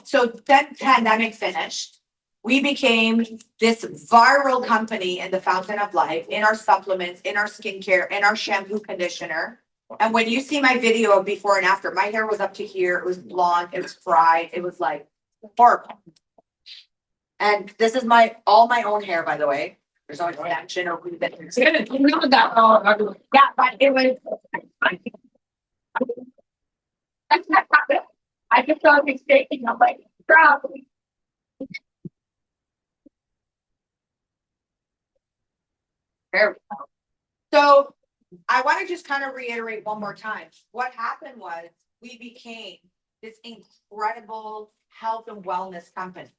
so then pandemic finished, we became this viral company in the fountain of life, in our supplements, in our skincare, in our shampoo conditioner. And when you see my video of before and after, my hair was up to here. It was blonde. It was fried. It was like horrible. And this is all my own hair, by the way. There's no extension or ribbon. Yeah, but it was. I just saw me shaking. I'm like, probably. There we go. So I want to just kind of reiterate one more time. What happened was we became this incredible health and wellness company.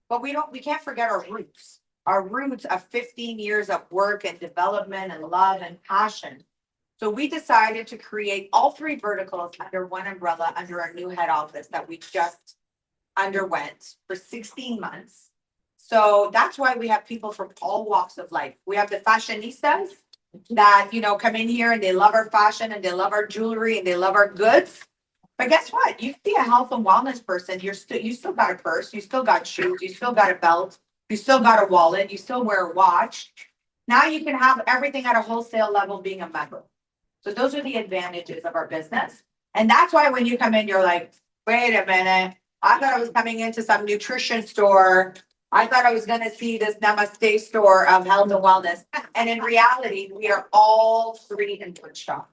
But we can't forget our roots. Our roots of 15 years of work and development and love and passion. So we decided to create all three verticals under one umbrella, under our new head office that we just underwent for 16 months. So that's why we have people from all walks of life. We have the fashionistas that, come in here and they love our fashion and they love our jewelry and they love our goods. But guess what? You can be a health and wellness person. You still got a purse. You still got shoes. You still got a belt. You still got a wallet. You still wear a watch. Now you can have everything at a wholesale level being a member. So those are the advantages of our business. And that's why when you come in, you're like, wait a minute. I thought I was coming into some nutrition store. I thought I was gonna see this namaste store of health and wellness. And in reality, we are all three in one shop.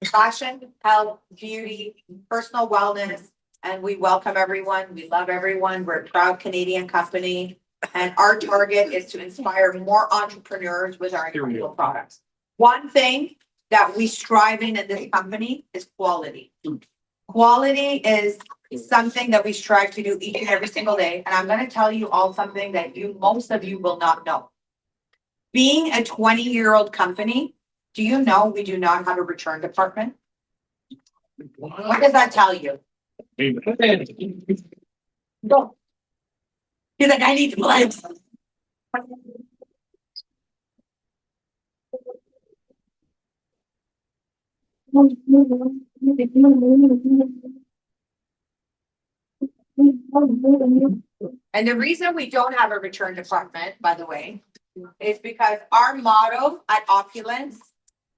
Fashion, health, beauty, personal wellness, and we welcome everyone. We love everyone. We're a proud Canadian company. And our target is to inspire more entrepreneurs with our incredible products. One thing that we strive in this company is quality. Quality is something that we strive to do each and every single day. And I'm going to tell you all something that most of you will not know. Being a 20-year-old company, do you know we do not have a return department? What does that tell you? No. He's like, I need blood. And the reason we don't have a return department, by the way, is because our motto at Opulence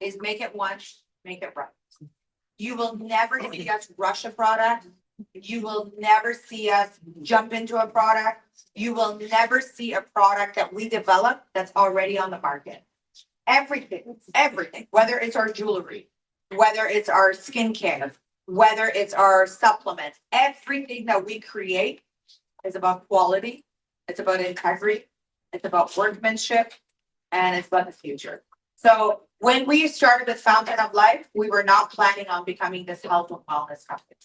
is make it once, make it right. You will never see us rush a product. You will never see us jump into a product. You will never see a product that we develop that's already on the market. Everything, whether it's our jewelry, whether it's our skincare, whether it's our supplements, everything that we create is about quality. It's about integrity. It's about workmanship, and it's about the future. So when we started with Fountain of Life, we were not planning on becoming this health and wellness company.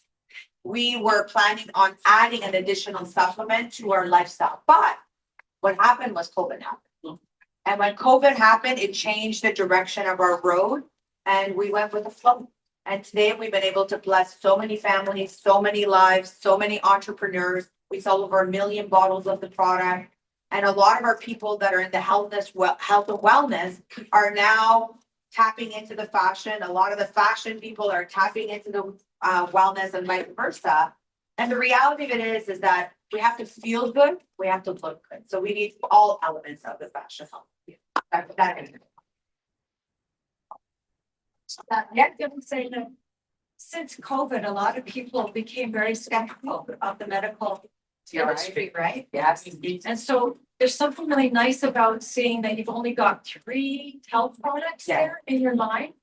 We were planning on adding an additional supplement to our lifestyle. But what happened was COVID happened. And when COVID happened, it changed the direction of our road, and we went with the flow. And today we've been able to bless so many families, so many lives, so many entrepreneurs. We sell over 1 million bottles of the product. And a lot of our people that are in the health and wellness are now tapping into the fashion. A lot of the fashion people are tapping into the wellness and vice versa. And the reality of it is that we have to feel good. We have to look good. So we need all elements of the fashion. Yeah, I would say that since COVID, a lot of people became very skeptical of the medical industry, right? Yes. And so there's something really nice about seeing that you've only got 3 health products there in your line.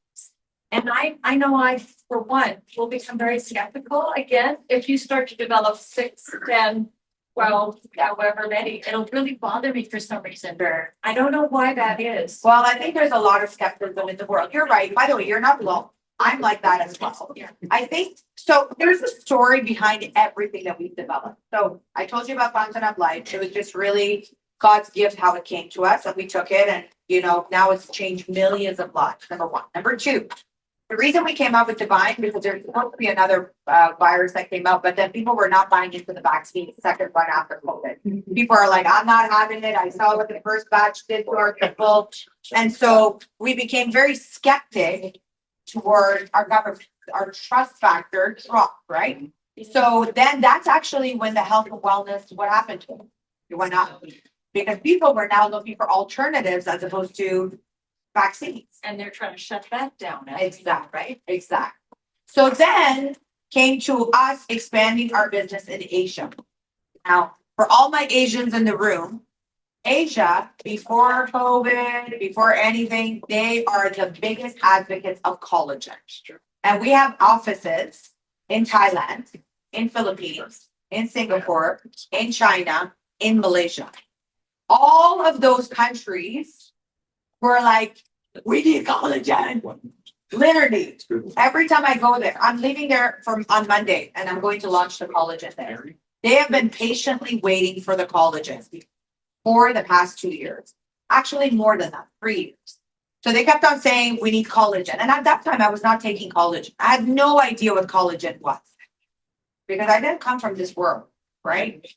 And I know I, for one, will become very skeptical again if you start to develop 6, 10, 12, however many. It'll really bother me for some reason. I don't know why that is. Well, I think there's a lot of skepticism in the world. You're right. By the way, you're not alone. I'm like that as well. Yeah. I think so. There's a story behind everything that we've developed. So I told you about Fountain of Life. It was just really God's gift, how it came to us, and we took it, and now it's changed millions of lives. Number one. Number two, the reason we came out with Divine, because there's supposed to be another virus that came out, but then people were not buying into the vaccine second one after COVID. People are like, I'm not having it. I saw what the first batch did to our people. And so we became very skeptic toward our government. Our trust factor dropped, right? So then that's actually when the health and wellness, what happened to them? It went up. Because people were now looking for alternatives as opposed to vaccines. And they're trying to shut that down. Exactly, right? Exactly. So then came to us expanding our business in Asia. Now, for all my Asians in the room, Asia, before COVID, before anything, they are the biggest advocates of collagen. And we have offices in Thailand, in Philippines, in Singapore, in China, in Malaysia. All of those countries were like, we need collagen. Literally, every time I go there, I'm leaving there on Monday, and I'm going to launch the collagen there. They have been patiently waiting for the collagen for the past 2 years. Actually, more than that, 3 years. So they kept on saying, we need collagen. And at that time, I was not taking collagen. I had no idea what collagen was because I didn't come from this world, right?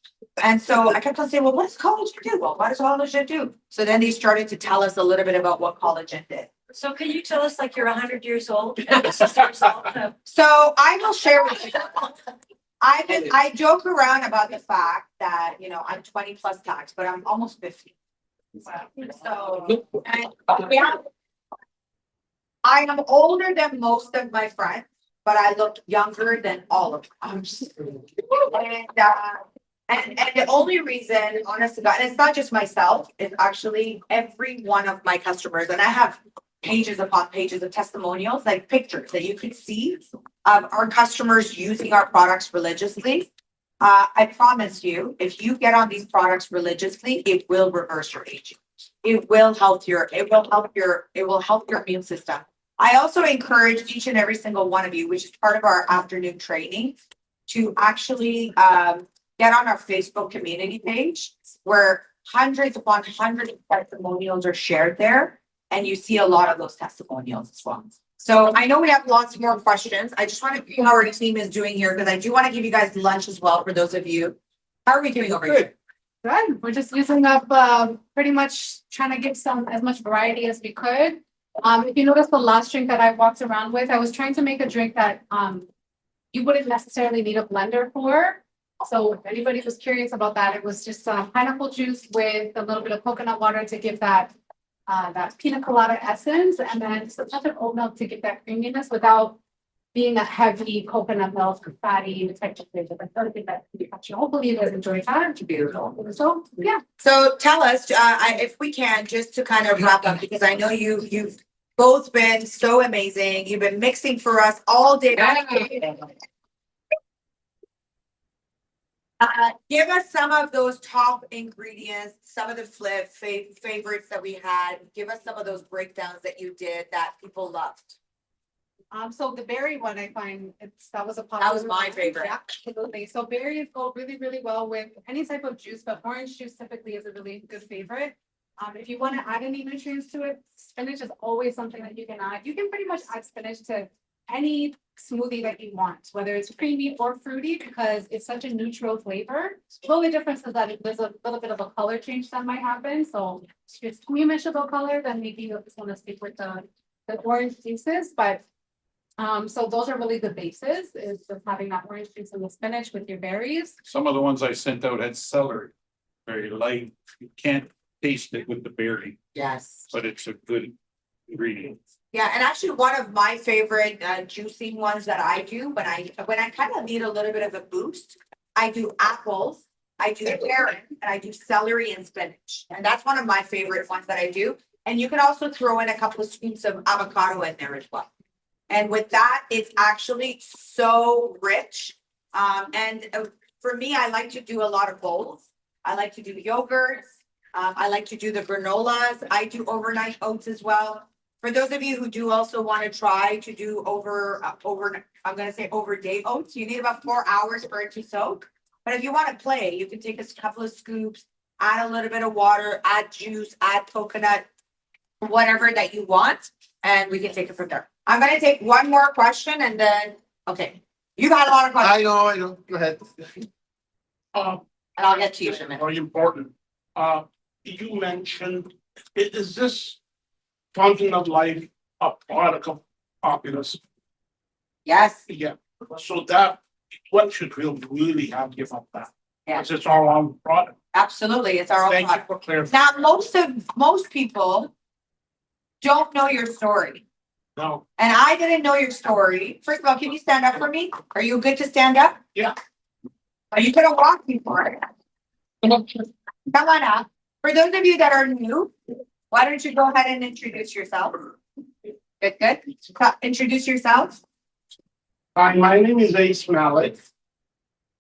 And so I kept on saying, well, what does collagen do? Well, what does collagen do? So then they started to tell us a little bit about what collagen did. So can you tell us like you're 100 years old? And this is the result of... So I will share with you. I joke around about the fact that, I'm 20 plus tax, but I'm almost 50. So, and I am older than most of my friends, but I look younger than all of them. And the only reason, honest to God, and it's not just myself, it's actually every one of my customers, and I have pages upon pages of testimonials, like pictures that you could see of our customers using our products religiously. I promise you, if you get on these products religiously, it will reverse your aging. It will help your immune system. I also encourage each and every single one of you, which is part of our afternoon training, to actually get on our Facebook community page where hundreds upon hundreds of testimonials are shared there. And you see a lot of those testimonials as well. So I know we have lots more questions. I just want to see how our team is doing here because I do want to give you guys lunch as well for those of you. How are we doing over here? Good. We're just using up pretty much trying to give some as much variety as we could. If you notice the last drink that I walked around with, I was trying to make a drink that you wouldn't necessarily need a blender for. So if anybody was curious about that, it was just pineapple juice with a little bit of coconut water to give that pina colada essence, and then just a touch of oat milk to give that creaminess without being a heavy coconut milk, fatty type of flavor. I don't think that can be touched. Hopefully you guys enjoy that. So yeah. So tell us, if we can, just to kind of wrap up, because I know you've both been so amazing. You've been mixing for us all day. Give us some of those top ingredients, some of the favorites that we had. Give us some of those breakdowns that you did that people loved. So the berry one, I find that was a popular. That was my favorite. Yeah, absolutely. So berries go really, really well with any type of juice, but orange juice typically is a really good favorite. If you want to add any nutrients to it, spinach is always something that you can add. You can pretty much add spinach to any smoothie that you want, whether it's creamy or fruity, because it's such a neutral flavor. The only difference is that there's a little bit of a color change that might happen. So if it's squeamishable color, then maybe you just want to stick with the orange juices. But so those are really the bases, is just having that orange juice and the spinach with your berries. Some of the ones I sent out had celery, very light. You can't taste it with the berry. Yes. But it's a good ingredient. Yeah, and actually one of my favorite juicing ones that I do when I kind of need a little bit of a boost, I do apples, I do carrot, and I do celery and spinach. And that's one of my favorite ones that I do. And you can also throw in a couple of scoops of avocado in there as well. And with that, it's actually so rich. And for me, I like to do a lot of bowls. I like to do yogurts. I like to do the granolas. I do overnight oats as well. For those of you who do also want to try to do overday oats, you need about 4 hours for it to soak. But if you want to play, you can take a couple of scoops, add a little bit of water, add juice, add coconut, whatever that you want, and we can take it from there. I'm going to take one more question and then, okay. You got a lot of questions. I know. Go ahead. And I'll get to you in a minute. Very important. You mentioned, is this fountain of life a product of Opulence? Yes. Yeah. So that one should really have to give up that. Yeah. Because it's our own product. Absolutely, it's our own Thank product. you for clarifying. Now, most people don't know your story. No. And I didn't know your story. First of all, can you stand up for me? Are you good to stand up? Yeah. Are you gonna walk before it? Come on up. For those of you that are new, why don't you go ahead and introduce yourself? Good. Introduce yourself. Hi, my name is Ace Malik.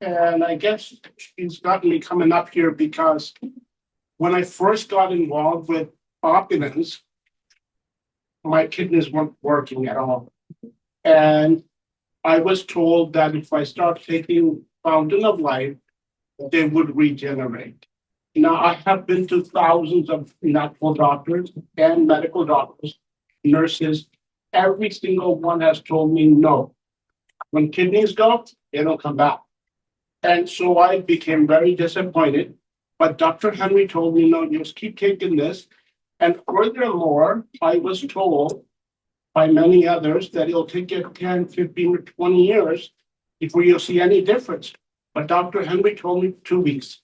And I guess she's gotten me coming up here because when I first got involved with Opulence, my kidneys weren't working at all. And I was told that if I start taking Fountain of Life, they would regenerate. Now, I have been to thousands of natural doctors and medical doctors, nurses. Every single one has told me no. When kidneys go, they don't come back. And so I became very disappointed. But Dr. Henry told me, no, just keep taking this. And furthermore, I was told by many others that it'll take you 10, 15, or 20 years before you'll see any difference. But Dr. Henry told me 2 weeks.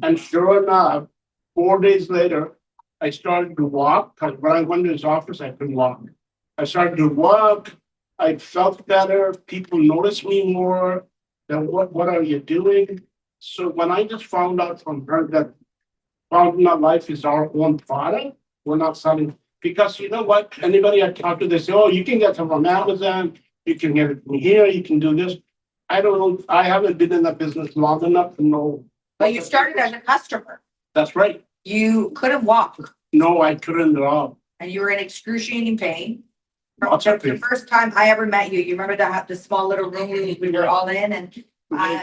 And sure enough, 4 days later, I started to walk, because when I went to his office, I couldn't walk. I started to walk. I felt better. People noticed me more. Then what are you doing? So when I just found out from her that Fountain of Life is our own product, we're not selling, because you know what? Anybody I talk to, they say, oh, you can get them from Amazon, you can get it from here, you can do this. I don't know. I haven't been in that business long enough to know. But you started as a customer. That's right. You couldn't walk No, I couldn't at all. and you were in excruciating pain. Lots of The pain. first time I ever met you, you remember that the small little room we were all in, and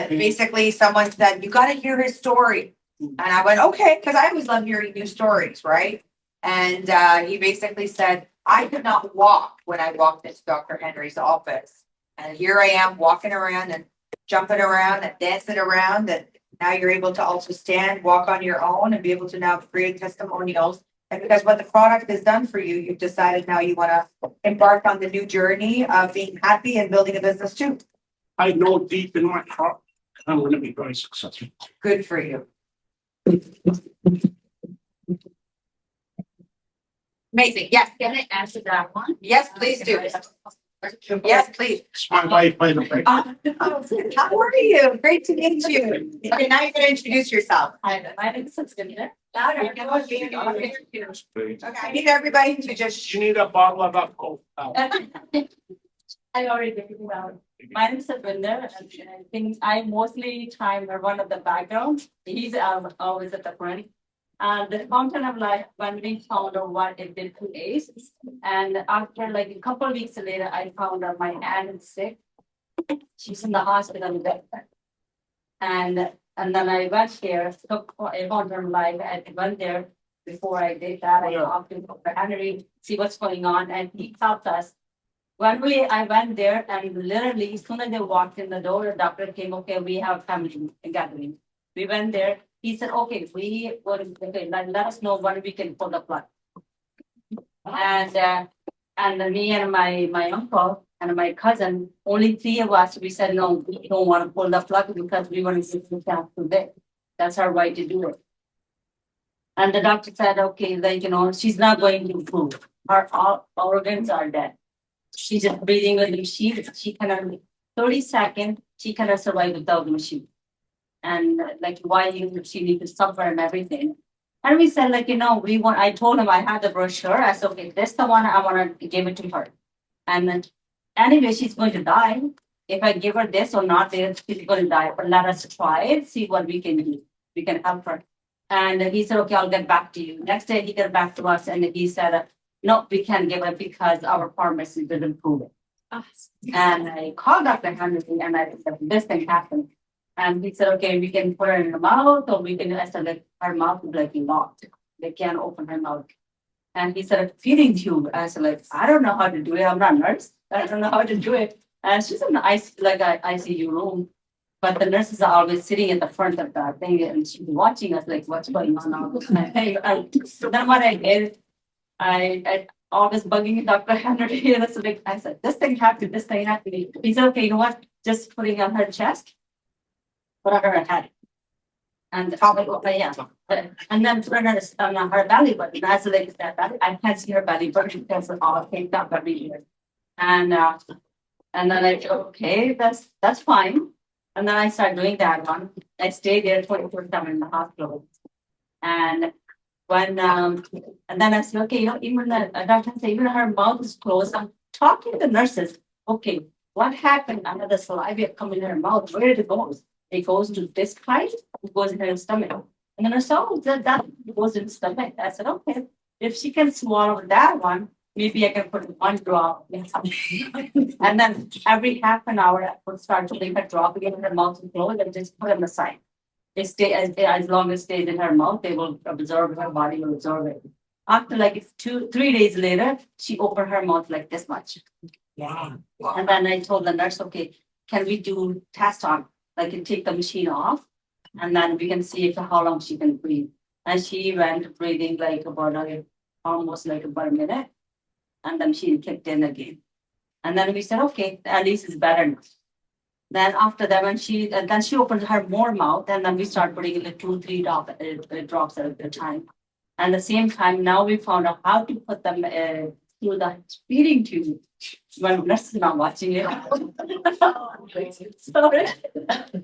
basically someone said, you gotta hear his story. And I went, okay, because I always love hearing new stories, right? And he basically said, I could not walk when I walked into Dr. Henry's office. And here I am walking around and jumping around and dancing around, and now you're able to also stand, walk on your own, and be able to now create testimonials. And because what the product has done for you, you've decided now you want to embark on the new journey of being happy and building a business too. I know deep in my heart, I'm gonna be very successful. Good for you. Amazing. Yes. Can I answer that one? Yes, please do. Yes, please. It's my wife, by the way. How are you? Great to meet you. Okay, now you're gonna introduce yourself. Hi, my name is Sandhya. Okay, I need everybody to just. You need a bottle of alcohol. I already did it out. My name is Sandhya, and I think I mostly time one of the background. He's always at the front. The Fountain of Life, when we found out what it did to Ace, and after like a couple of weeks later, I found out my aunt is sick. She's in the hospital with that. And then I went here, took a Fountain of Life, and went there. Before I did that, I talked to Dr. Henry, see what's going on, and he helped us. I went there, and literally, as soon as they walked in the door, the doctor came, okay, we have family gathering. We went there. He said, okay, let us know when we can pull the plug. And me and my uncle and my cousin, only three of us, we said, no, we don't want to pull the plug because we want to do that today. That's our right to do it. And the doctor said, okay, she's not going to improve. Her organs are dead. She's just breathing with the machine. She cannot, 30 seconds, she cannot survive without the machine. And why she need to suffer and everything. And we said, I told him I had the brochure. I said, okay, this the one I want to give it to her. And then anyway, she's going to die. If I give her this or not, she's going to die. But let us try it, see what we can do. We can help her. And he said, okay, I'll get back to you. Next day he got back to us and he said, no, we can't give it because our pharmacy didn't prove it. And I called Dr. Henry and I said, this thing happened. And he said, okay, we can put her in the mouth or we can, I said, her mouth is locked. They can't open her mouth. And he said, a feeding tube. I said, I don't know how to do it. I'm not a nurse. I don't know how to do it. And she's in the ICU room. But the nurses are always sitting at the front of that thing and she's watching us what's going on. So then what I did, I always bugging Dr. Henry. And I said, this thing happened, this thing happened. He said, okay, you know what? Just putting on her chest. Put on her head. And and then put on her belly button. I said, I can't see her belly button because it's all taped up every year. And then I said, okay, that's fine. And then I started doing that one. I stayed there 24/7 in the hospital. And when and then I said, okay, even the doctor said, even her mouth is closed. I'm talking to the nurses. Okay, what happened under the saliva coming in her mouth? Where did it go? It goes to this pipe, it goes in her stomach. And then I saw that goes in the stomach. I said, okay, if she can swallow that one, maybe I can put one drop. And then every half an hour, I would start to leave her drop again in her mouth and close and just put it on the side. They stay as long as it stays in her mouth, they will absorb, her body will absorb it. After 3 days later, she opened her mouth like this much. Wow. And then I told the nurse, okay, can we do test on? Can take the machine off and then we can see how long she can breathe. And she went breathing almost about a minute. And then she kicked in again. And then we said, okay, at least it's better now. Then after that, when she opened her more mouth and then we start putting 2-3 drops at a time. And at the same time, now we found out how to put them through the feeding tube My nurse is not watching it. Sorry.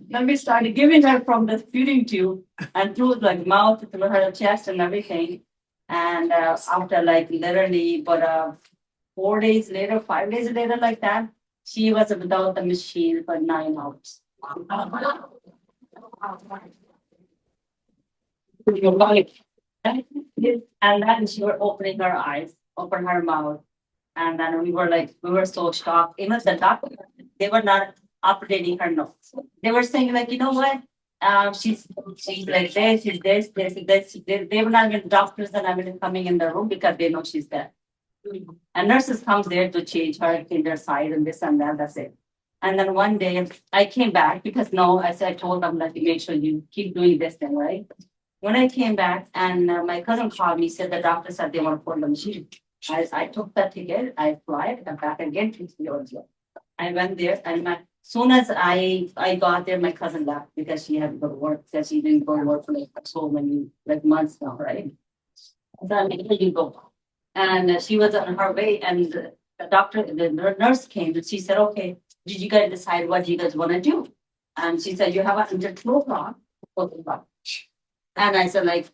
Then we started giving her from the feeding tube and through like mouth, through her chest and everything. And after like literally, but 4 days later, 5 days later, like that, she was without the machine for 9 hours. And then she was opening her eyes, open her mouth. And then we were so shocked. Even the doctor, they were not operating her nose. They were saying like, you know what? She's like this, she's this. They were not even doctors and not even coming in the room because they know she's dead. And nurses comes there to change her, clean their side and this and that. That's it. And then one day I came back because no, I told them like make sure you keep doing this thing, right? When I came back and my cousin called me, said the doctor said they want to put the machine. I took that ticket, I applied, I'm back again to the I went there and soon as I got there, my cousin left because she had to go to work, because she didn't go to work for like so many like months now, right? So I made her you go. And she was on her way and the nurse came and she said, okay, did you guys decide what you guys want to do? And she said, you have until 2 o'clock. And I said like,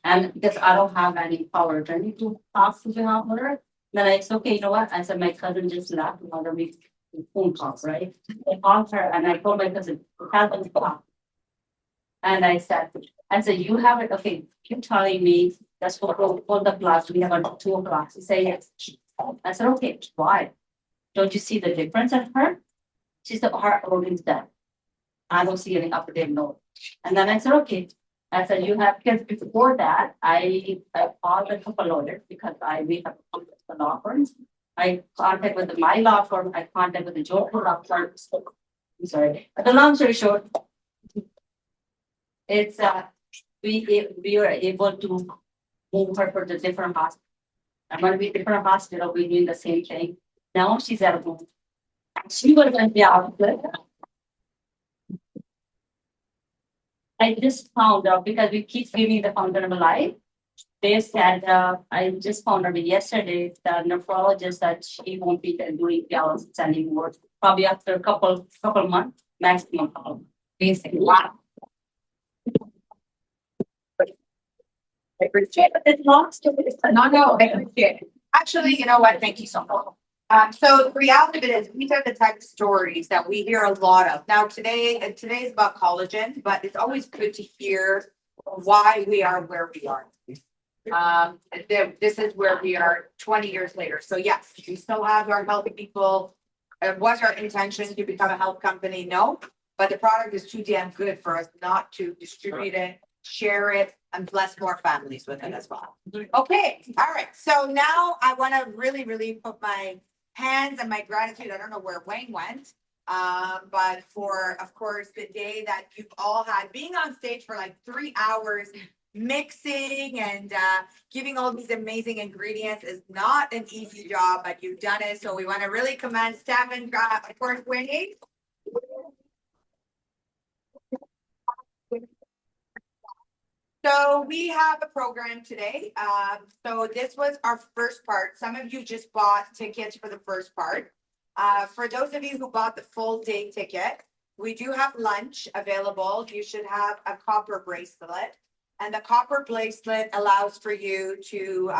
and because I don't have any power attorney to talk to the homeowner, then it's okay, you know what? I said, my cousin just left, another week phone call, right? I called her and I told my cousin, have them call. And I said, you have it, okay, keep telling me that's for the class, we have until 2 o'clock. She said, yes. I said, okay, why? Don't you see the difference in her? She said, her organ's dead. I don't see any update note. And then I said, okay. I said, you have, because before that, I called a couple lawyers because we have the law firms. I contact with my law firm, I contact with the Georgia law firm. I'm sorry. But the long story short, it's we were able to move her for the different hospital. I'm going to be different hospital, we're doing the same thing. Now she's at home. She was going to be out there. I just found out because we keep giving the fountain of life. They said, I just found out yesterday, the nephrologist that she won't be doing dialysis anymore. Probably after a couple months, maximum couple months. Basically, wow. I appreciate it. No, I appreciate it. Actually, you know what? Thank you so much. So the reality of it is these are the type of stories that we hear a lot of. Now today's about collagen, but it's always good to hear why we are where we are. This is where we are 20 years later. So yes, we still have our healthy people. Was our intention to become a health company? No, but the product is too damn good for us not to distribute it, share it, and bless more families with it as well. Okay, all right. So now I want to really, really put my hands and my gratitude. I don't know where Wayne went, but for, of course, the day that you've all had, being on stage for like 3 hours, mixing and giving all these amazing ingredients is not an easy job, but you've done it. So we want to really commend Steph and, of course, Wendy. So we have a program today. So this was our first part. Some of you just bought tickets for the first part. For those of you who bought the full day ticket, we do have lunch available. You should have a copper bracelet. And the copper bracelet allows for you to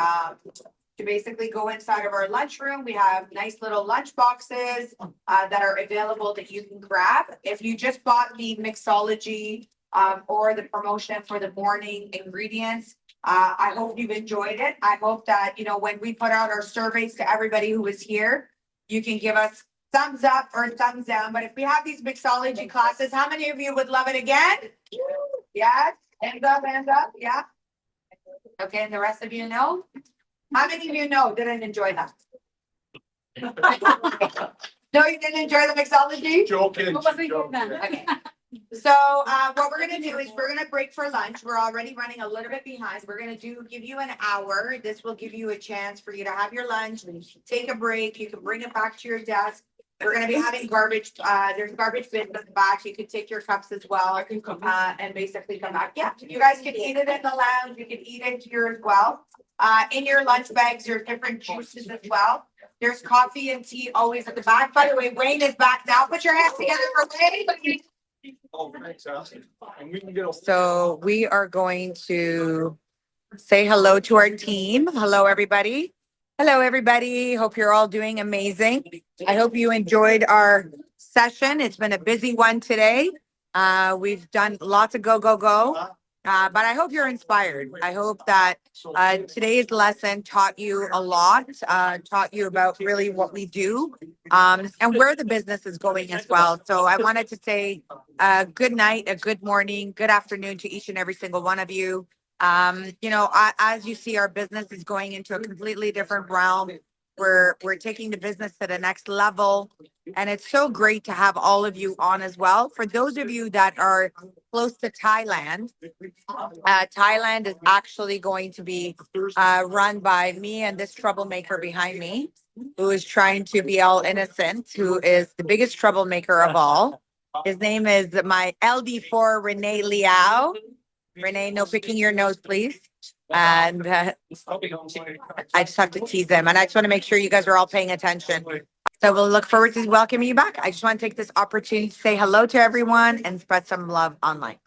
basically go inside of our lunchroom. We have nice little lunch boxes that are available that you can grab. If you just bought the mixology or the promotion for the morning ingredients, I hope you've enjoyed it. I hope that, you know, when we put out our surveys to everybody who was here, you can give us thumbs up or thumbs down. But if we have these mixology classes, how many of you would love it again? Yes. Hands up, yeah. Okay, and the rest of you know? How many of you know didn't enjoy that? No, you didn't enjoy the mixology? Joking. Okay. So what we're gonna do is we're gonna break for lunch. We're already running a little bit behind. We're gonna give you an hour. This will give you a chance for you to have your lunch, take a break. You can bring it back to your desk. We're going to be having garbage. There's garbage bins at the back. You can take your cups as well and basically come back. Yeah, you guys can eat it in the lounge. You can eat it here as well. In your lunch bags, there's different juices as well. There's coffee and tea always at the back. By the way, Wayne is back now. Put your hands together for Wayne. Oh, fantastic. And we can get a. So we are going to say hello to our team. Hello, everybody. Hello, everybody. Hope you're all doing amazing. I hope you enjoyed our session. It's been a busy one today. We've done lots of go. But I hope you're inspired. I hope that today's lesson taught you a lot, taught you about really what we do, and where the business is going as well. So I wanted to say good night, a good morning, good afternoon to each and every single one of you. As you see, our business is going into a completely different realm. We're taking the business to the next level. And it's so great to have all of you on as well. For those of you that are close to Thailand, Thailand is actually going to be run by me and this troublemaker behind me, who is trying to be all innocent, who is the biggest troublemaker of all. His name is my LD4 Renee Liao. Renee, no picking your nose, please. And I just have to tease him. And I just want to make sure you guys are all paying attention. So we'll look forward to welcoming you back. I just want to take this opportunity to say hello to everyone and spread some love online.